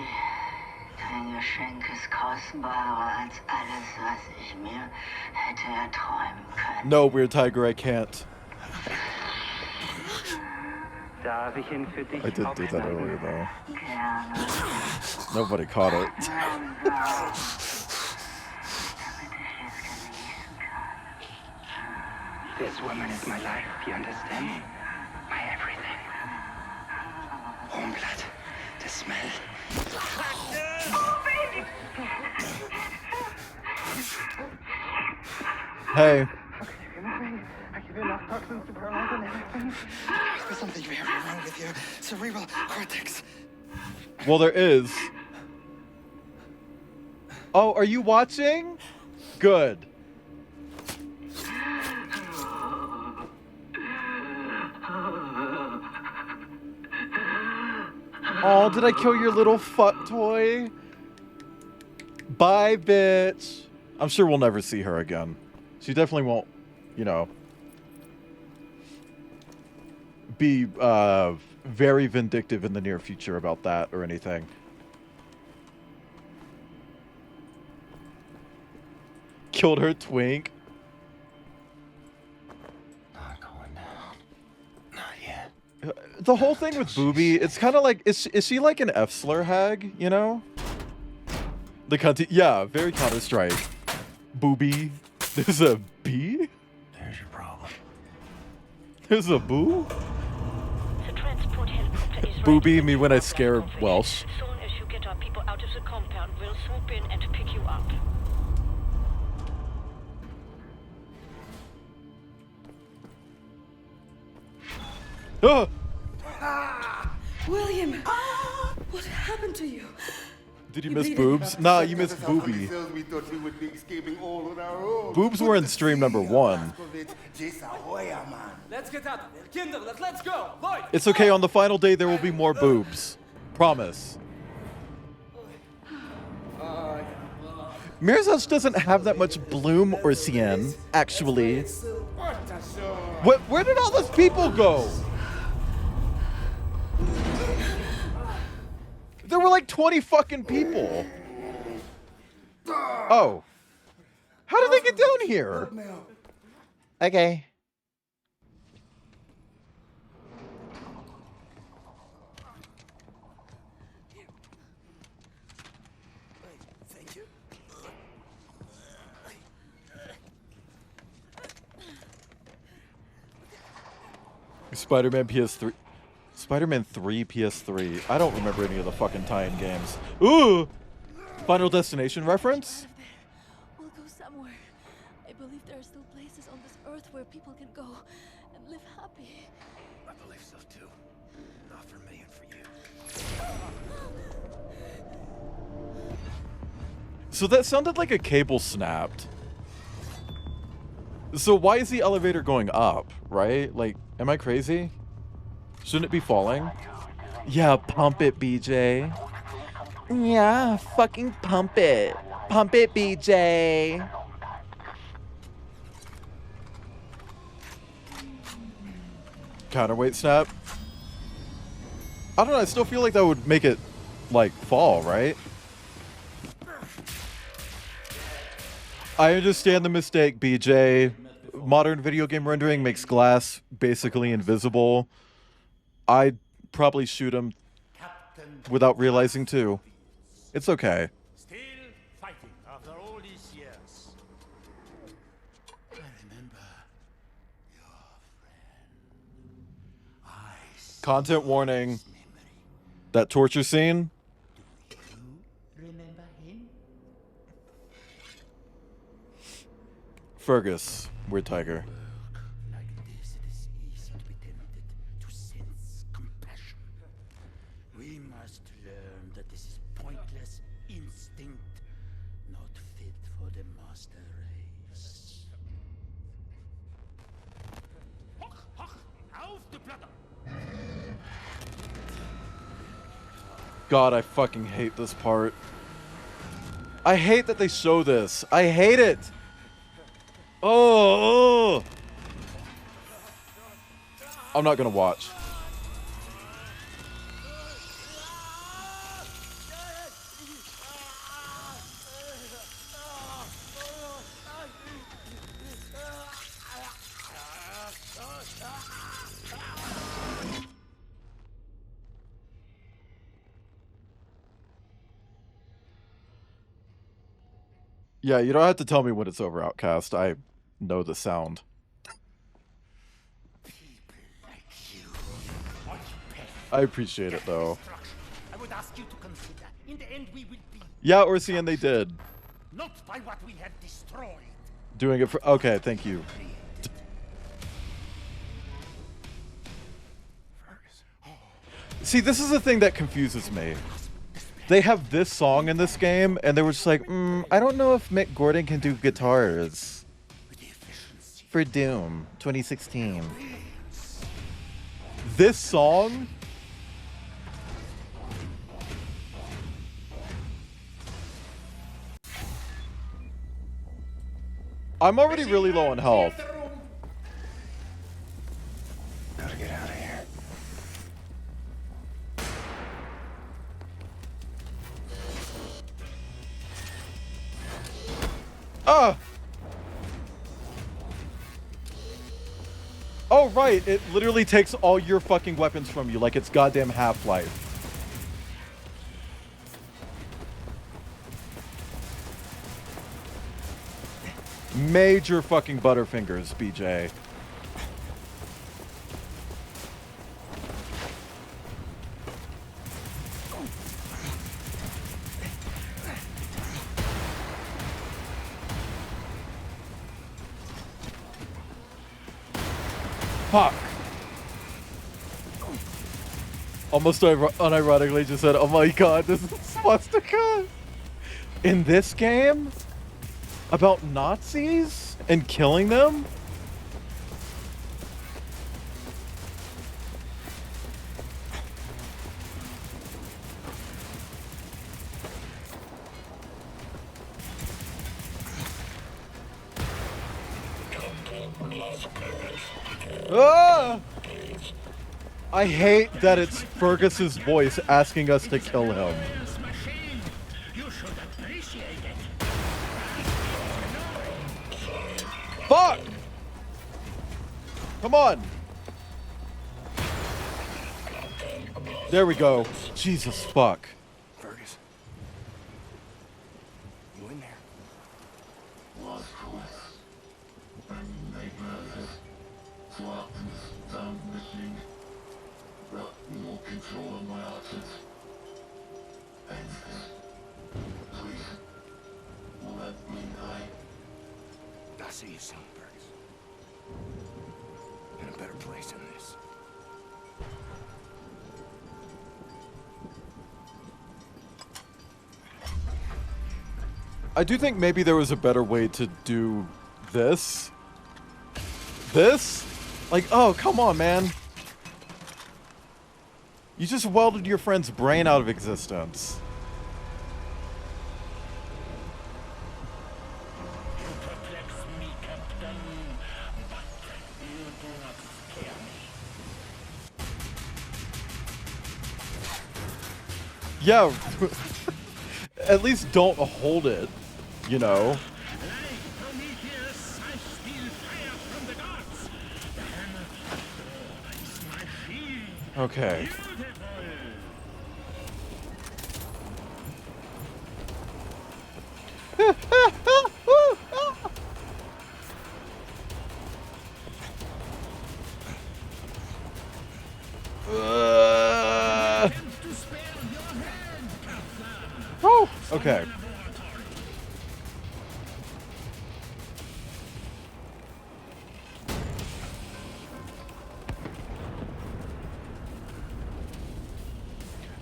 dein Geschenk ist kostbarer als alles, was ich mir hätte erträumen können. No, Weird Tiger, I can't. Darf ich ihn für dich I did do that aufschneiden? earlier, though. Gerne. Nobody caught it. This woman is my life, you understand? My everything. Warm blood, the smell. Hey. I give you enough toxins to paralyze an everything. There's something very wrong with your cerebral cortex. Well, there is. Oh, are you watching? Good. Oh, did I kill your little fuck toy? Bye, bitch. I'm sure we'll never see her again. She definitely won't, you know, be very vindictive in the near future about that or anything. Killed her twink. Not going down. Not yet. The whole thing with Booby, it's kind of like, is she like an F-slur hag, you know? The content, yeah, very Counter-Strike. Booby. There's a B? There's your problem. There's a boo? The transport helicopter is Booby, me when I scare Welsh. As soon as you get our people out of the compound, we'll swoop in and pick you up. William, what happened to you? Did you miss boobs? Nah, you missed Booby. Boobs were in stream number 1. Let's get out of here. Kinder, let's go. Lloyd. It's okay, on the final day there will be more boobs. Promise. Mirza's doesn't have that much bloom or cyan, actually. Where did all those people go? There were like 20 fucking people. Oh. How did they get down here? Okay. Thank you. Spider-Man PS3. Spider-Man 3 PS3. I don't remember any of the fucking tie-in games. Ooh! Final Destination reference? We'll go somewhere. I believe there are still places on this earth where people can go and live happy. I believe so too. Not for me and for you. So that sounded like a cable snapped. So why is the elevator going up, right? Like, am I crazy? Shouldn't it be falling? Yeah, pump it, BJ. Yeah, fucking pump it. Pump it, BJ. Counterweight snap. I don't know, I still feel like that would make it, like, fall, right? I understand the mistake, BJ. Modern video game rendering makes glass basically invisible. I'd probably shoot him without realizing too. It's okay. Still fighting after all these years. I remember your friend. Content warning. That torture scene. Remember him? Fergus, Weird Tiger. Like this, it is easy. must learn that this is pointless instinct, not fit for the master race. Auf die Platte! God, I fucking hate this part. I hate that they show this. I hate it. Oh. I'm not gonna watch. Yeah, you don't have to tell me when it's over, Outcast. I know the sound. I appreciate it, though. I would ask you to consider, in the end we will be Yeah, Orsian, they did. not by what we have destroyed. Doing it for... Okay, thank you. See, this is the thing that confuses me. They have this song in this game, and they were just like, I don't know if Mick Gordon can do guitars. For Doom 2016. This song... I'm already really low on health. Gotta get out of here. Ah! Oh, right. It literally takes all your fucking weapons from you like it's goddamn Half-Life. Major fucking butterfingers, BJ. Fuck. Almost unironically just said, oh my god, this is swastika. In this game? About Nazis? And killing them? Ah! I hate that it's Fergus's voice asking us to kill him. Fuck! Come on! There we go. Jesus fuck. Fergus. You in there? More control of my options. And please, let me die. I'll see you soon, Fergus. In a better place than this. I do think maybe there was a better way to do this. This? Like, oh, come on, man. You just welded your friend's brain out of existence. You perplex me, Captain, but you do not scare me. Yeah. At least don't hold it, you know. Okay. Woo! Okay.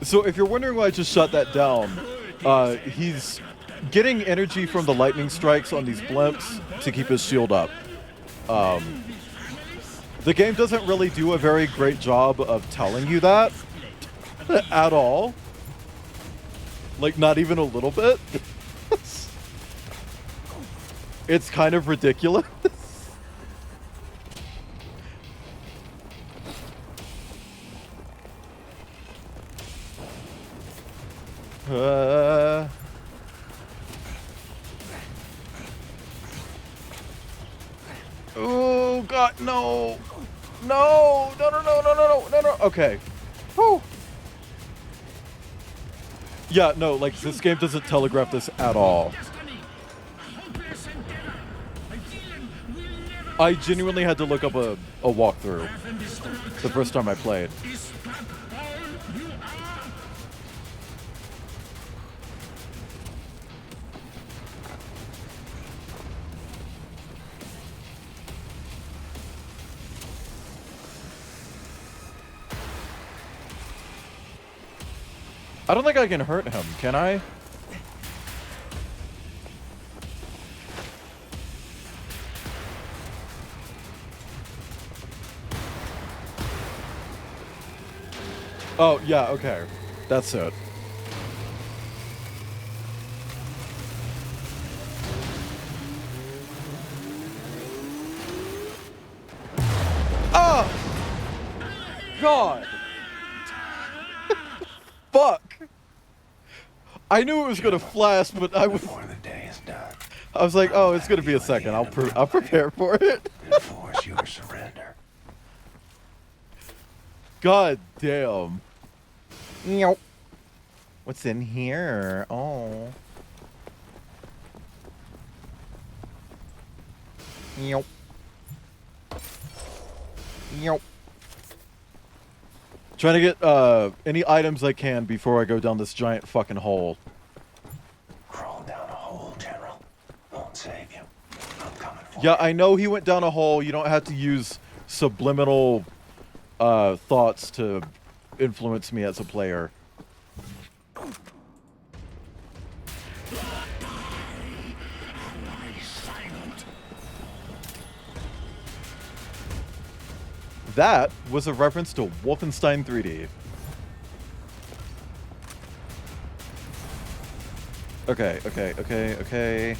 So if you're wondering why I just shut that down, he's getting energy from the lightning strikes on these blimps to keep his shield up. The game doesn't really do a very great job of telling you that at all. Like, not even a little bit. It's kind of ridiculous. Oh God, no. No, no, no, no, no, no, no, no. Okay. Whew. Yeah, no, like, this game doesn't telegraph this at all. I genuinely had to look up a walkthrough the first time I played. I don't think I can hurt him, can I? Oh, yeah, okay. That's it. Oh! God! Fuck! I knew it was gonna flash, but I was... Before the day is done. I was like, oh, it's gonna be a second. I'll prepare for it. Enforce your surrender. God damn. Meow. What's in here? Oh. Meow. Meow. Trying to get any items I can before I go down this giant fucking hole. Crawl down a hole, General. Won't save you. I'm coming for Yeah, I know he went down a hole. You don't have to use subliminal thoughts to influence me as a player. That was a reference to Wolfenstein 3D. Okay, okay, okay, okay.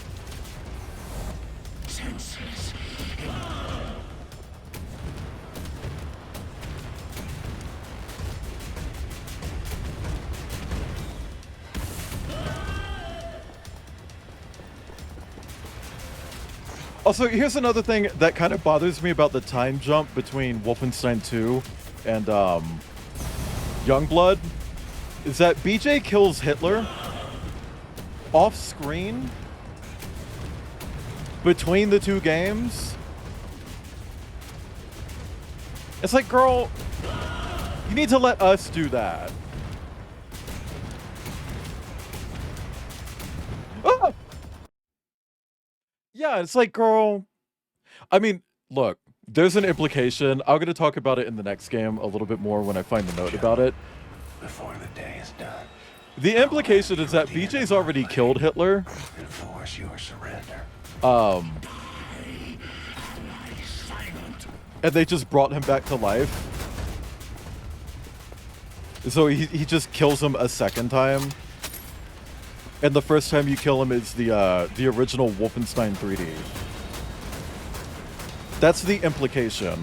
Senseless. Also, here's another thing that kind of bothers me about the time jump between Wolfenstein 2 and Youngblood, is that BJ kills Hitler off screen between the two games. It's like, girl, you need to let us do that. Ah! Yeah, it's like, girl, I mean, look, there's an implication. I'm going to talk about it in the next game a little bit more when I find the note about it. Before the day is done. The implication is that BJ's already killed Hitler. Enforce your surrender. And they just brought him back to life. So he just kills him a second time. And the first time you kill him is the original Wolfenstein 3D. That's the implication.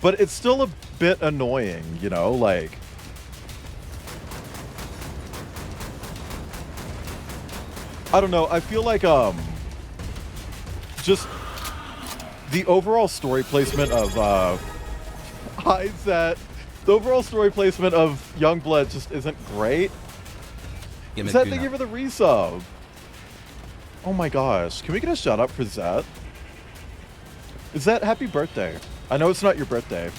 But it's still a bit annoying, you know, like... I don't know, I feel like, just the overall story placement of, the overall story placement of Youngblood just isn't great. Is that thank you for the resub? Oh my gosh, can we get a shout out for Zet? Is that happy birthday? I know it's not your birthday.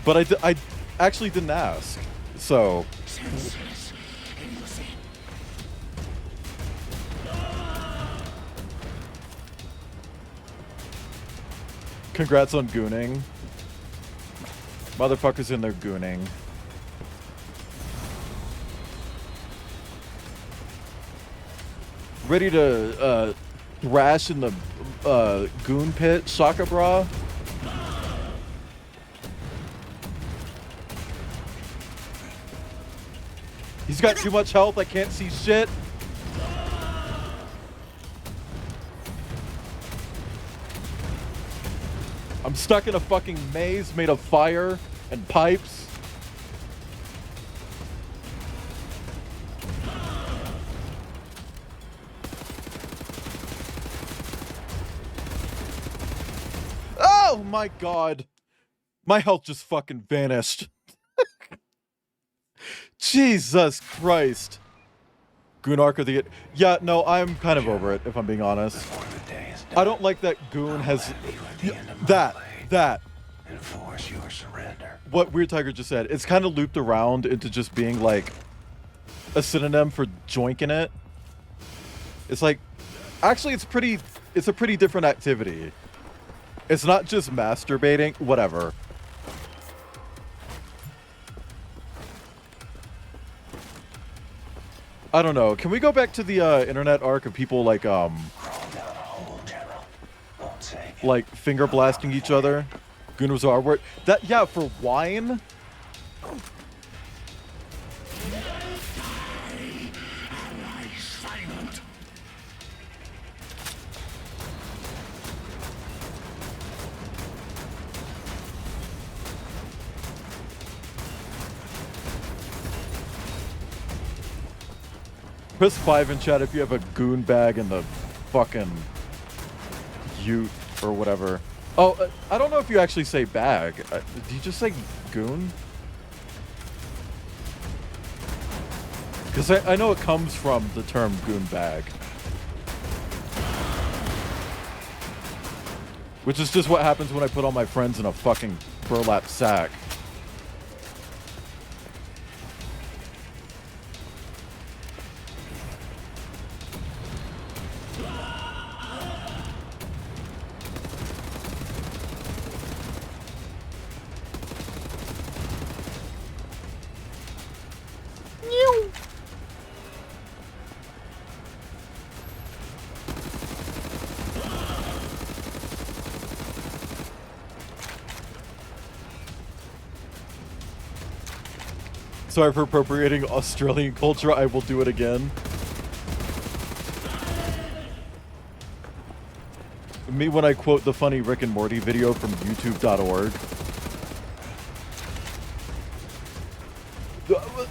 But I actually didn't ask, so... Congrats on gooning. Motherfuckers in there gooning. Ready to thrash in the goon pit, Shaka Bra? He's got too much health, I can't see shit. I'm stuck in a fucking maze made of fire and pipes. Oh my god. My health just fucking vanished. Jesus Christ. Goon Arc of the... Yeah, no, I'm kind of over it, if I'm being honest. I don't like that Goon has... That. Enforce your surrender. What Weird Tiger just said. It's kind of looped around into just being like a synonym for joinking it. It's like... Actually, it's a pretty different activity. It's not just masturbating. Whatever. I don't know. Can we go back to the internet arc of people like finger blasting each other? Goon was our word. That, yeah, for wine. Press 5 in chat if you have a goon bag in the fucking ute or whatever. Oh, I don't know if you actually say bag. Do you just say goon? Because I know it comes from the term goon bag. Which is just what happens when I put all my friends in a fucking burlap sack. Sorry for appropriating Australian culture. I will do it again. Me when I quote the funny Rick and Morty video from YouTube.org.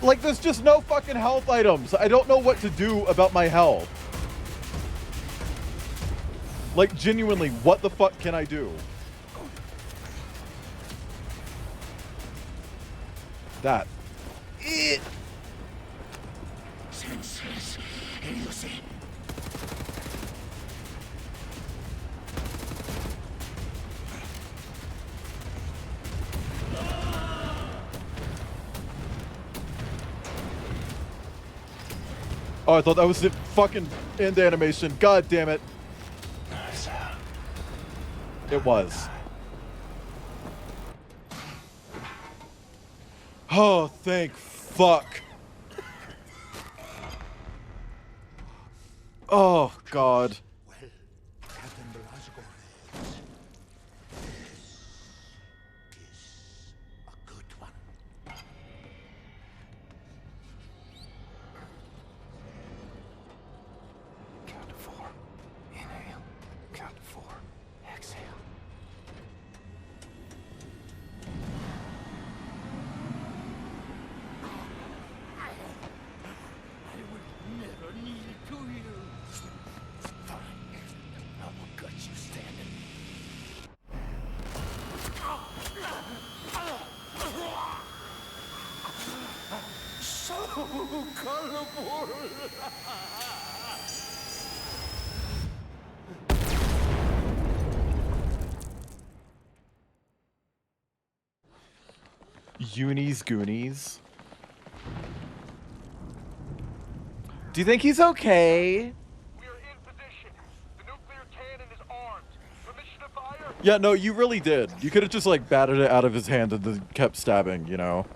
Like, there's just no fucking health items. I don't know what to do about my health. Like, genuinely, what the fuck can I do? That. Senseless idiocy. Oh, I thought that was the fucking end animation. God damn it. It was. Oh, thank fuck. Oh, God. Count to 4. Inhale. Count to 4. Exhale. I would never need it to you. Fine. I will gut you standing. So colorful. Unies Goonies. Do you think he's okay? We are in position. The nuclear cannon is armed. Permission to fire? Yeah, no, you really did. You could have just like batted it out of his hand and then kept stabbing, you know.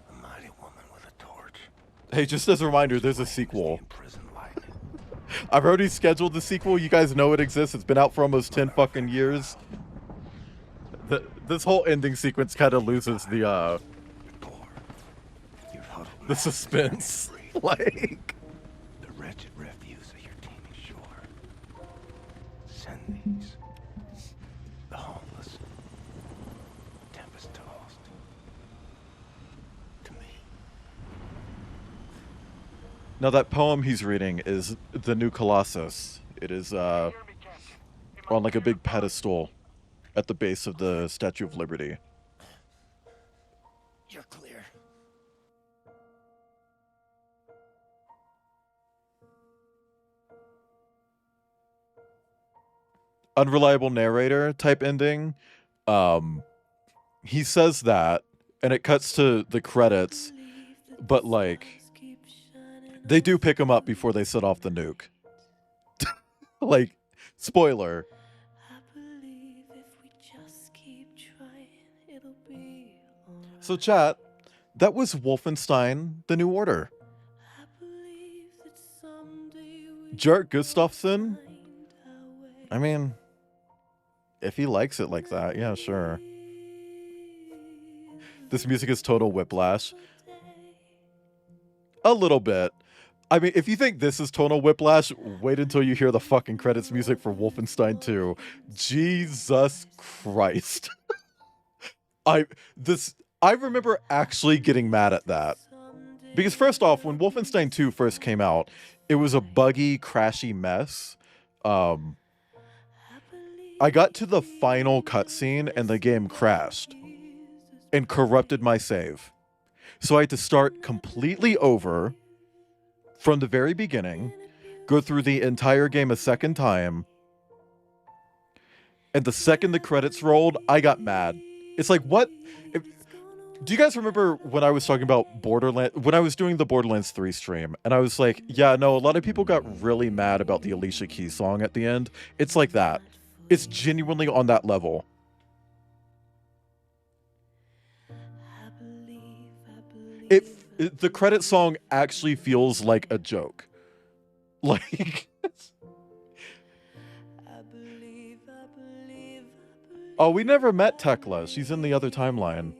A mighty woman with a torch. Hey, just as a reminder, there's a sequel. I've already scheduled the sequel. You guys know it exists. It's been out for almost 10 fucking years. This whole ending sequence kind of loses the suspense. Like, The wretched refuse of your teeming shore. Send these. The homeless. Tempest-tossed. To me. now that poem he's reading is The New Colossus. It is on like a big pedestal at the base of the Statue of Liberty. You're clear. Unreliable narrator type ending. He says that, and it cuts to the credits, but like they do pick him up before they set off the nuke. Like, spoiler. So chat, that was Wolfenstein: The New Order. Jarek Gustafsson? I mean, if he likes it like that, yeah, sure. This music is total whiplash. A little bit. I mean, if you think this is tonal whiplash, wait until you hear the fucking credits music for Wolfenstein 2. Jesus Christ. I remember actually getting mad at that. Because first off, when Wolfenstein 2 first came out, it was a buggy, crashy mess. I got to the final cutscene and the game crashed and corrupted my save. So I had to start completely over from the very beginning, go through the entire game a second time, and the second the credits rolled, I got mad. It's like, what? Do you guys remember when I was talking about Borderlands, when I was doing the Borderlands 3 stream, and I was like, yeah, no, a lot of people got really mad about the Alicia Keys song at the end. It's like that. It's genuinely on that level. The credit song actually feels like a joke. Like, oh, we never met Tekla. She's in the other timeline.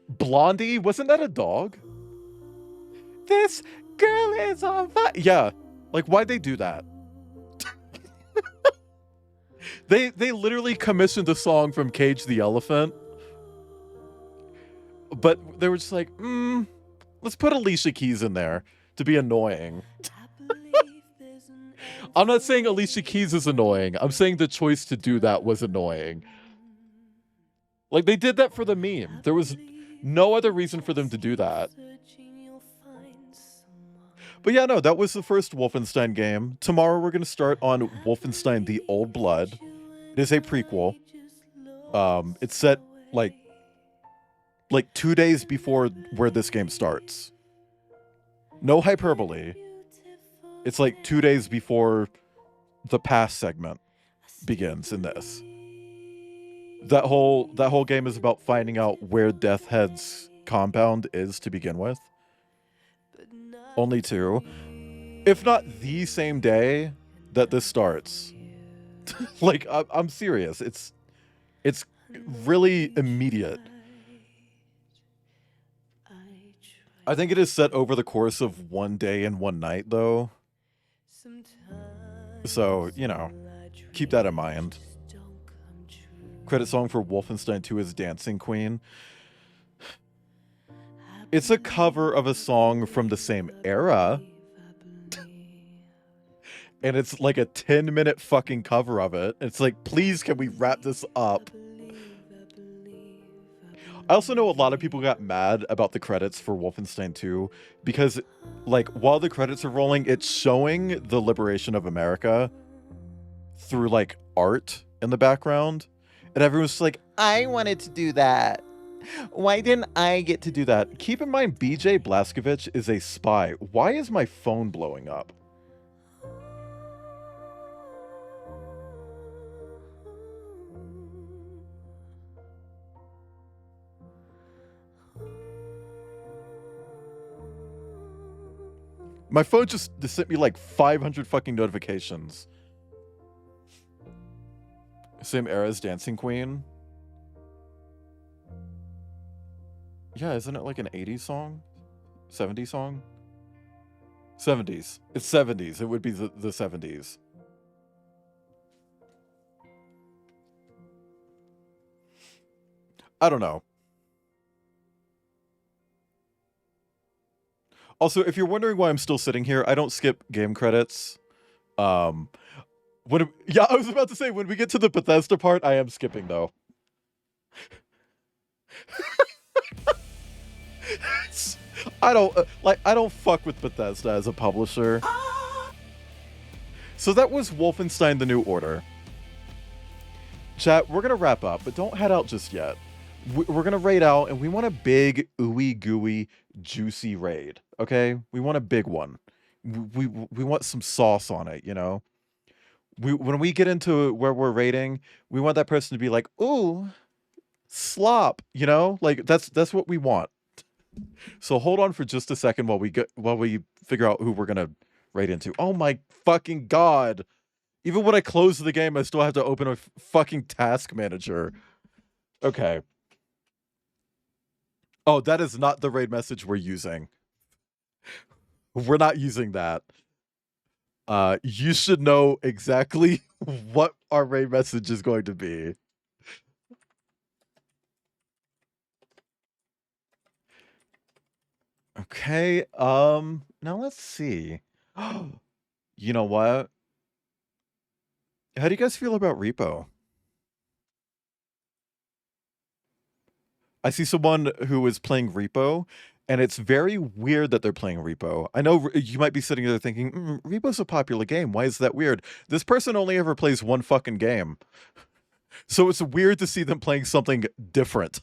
Blondie? Wasn't that a dog? This girl is on fire. Yeah. Like, why'd they do that? They literally commissioned a song from Cage the Elephant. But they were just like, let's put Alicia Keys in there to be annoying. I'm not saying Alicia Keys is annoying. I'm saying the choice to do that was annoying. Like, they did that for the meme. There was no other reason for them to do that. But yeah, no, that was the first Wolfenstein game. Tomorrow we're going to start on Wolfenstein: The Old Blood. It is a prequel. It's set like 2 days before where this game starts. No hyperbole. It's like 2 days before the past segment begins in this. That whole game is about finding out where Death Head's compound is to begin with. Only 2. If not the same day that this starts. Like, I'm serious. It's really immediate. I think it is set over the course of 1 day and 1 night, though. So, you know, keep that in mind. Credit song for Wolfenstein 2 is Dancing Queen. It's a cover of a song from the same era. And it's like a 10-minute fucking cover of it. It's like, please, can we wrap this up? I also know a lot of people got mad about the credits for Wolfenstein 2 because, like, while the credits are rolling, it's showing the liberation of America through, like, art in the background. And everyone's just like, I wanted to do that. Why didn't I get to do that? Keep in mind, BJ Blazkowicz is a spy. Why is my phone blowing up? My phone just sent me like 500 fucking notifications. Same era as Dancing Queen. Yeah, isn't it like an 80s song? 70s song? 70s. It's 70s. It would be the 70s. I don't know. Also, if you're wondering why I'm still sitting here, I don't skip game credits. Yeah, I was about to say, when we get to the Bethesda part, I am skipping, though. I don't fuck with Bethesda as a publisher. So that was Wolfenstein: The New Order. Chat, we're gonna wrap up, but don't head out just yet. We're gonna raid out, and we want a big, ooey gooey, juicy raid. Okay, we want a big one. We want some sauce on it, you know. When we get into where we're raiding, we want that person to be like, "Ooh, slop," you know. Like that's what we want. So hold on for just a second while we figure out who we're gonna raid into. Oh my fucking god! Even when I close the game, I still have to open a fucking task manager. Okay. Oh, that is not the raid message we're using. We're not using that. You should know exactly what our raid message is going to be. Okay, now let's see. You know what? How do you guys feel about Repo? I see someone who is playing Repo, and it's very weird that they're playing Repo. I know you might be sitting there thinking, Repo's a popular game. Why is that weird? This person only ever plays one fucking game. So it's weird to see them playing something different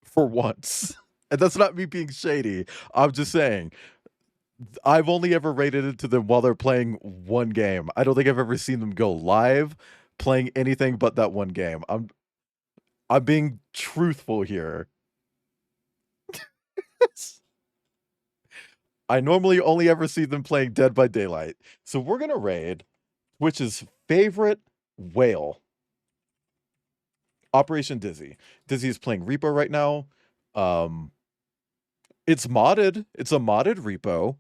for once. And that's not me being shady. I'm just saying, I've only ever rated it to them while they're playing one game. I don't think I've ever seen them go live playing anything but that one game. I'm being truthful here. I normally only ever see them playing Dead by Daylight. So we're gonna raid Twitch's favorite whale, Operation Dizzy. Dizzy is playing Repo right now. It's modded. It's a modded Repo.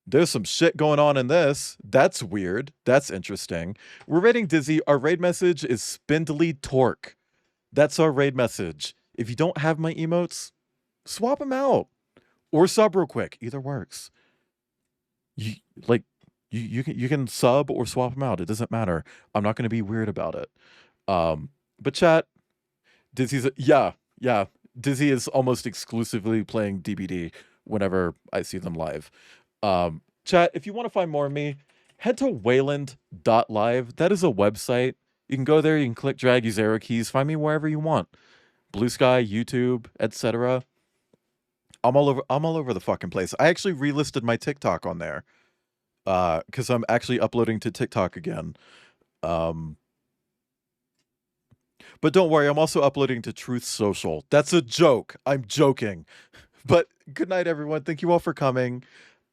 There's some shit going on in this. That's weird. That's interesting. We're raiding Dizzy. Our raid message is Spindly Torque. That's our raid message. If you don't have my emotes, swap them out. Or sub real quick. Either works. You can sub or swap them out. It doesn't matter. I'm not going to be weird about it. But chat, Dizzy's yeah. Dizzy is almost exclusively playing DBD whenever I see them live. Chat, if you want to find more of me, head to wayland.live. That is a website. You can go there, you can click, drag, use arrow keys, find me wherever you want. Blue Sky, YouTube, etc. I'm all over the fucking place. I actually relisted my TikTok on there. Because I'm actually uploading to TikTok again. But don't worry, I'm also uploading to Truth Social. That's a joke. I'm joking. But good night, everyone. Thank you all for coming.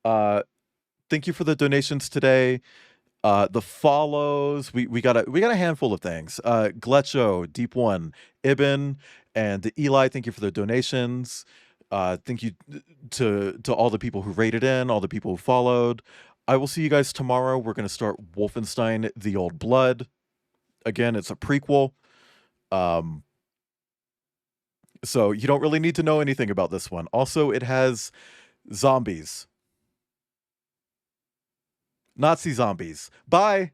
Thank you for the donations today. The follows. We got a handful of things. Gletcho, Deep One, Ibn, and Eli, thank you for the donations. Thank you to all the people who rated in, all the people who followed. I will see you guys tomorrow. We're going to start Wolfenstein: The Old Blood. Again, it's a prequel. So you don't really need to know anything about this one. Also, it has zombies. Nazi zombies. Bye!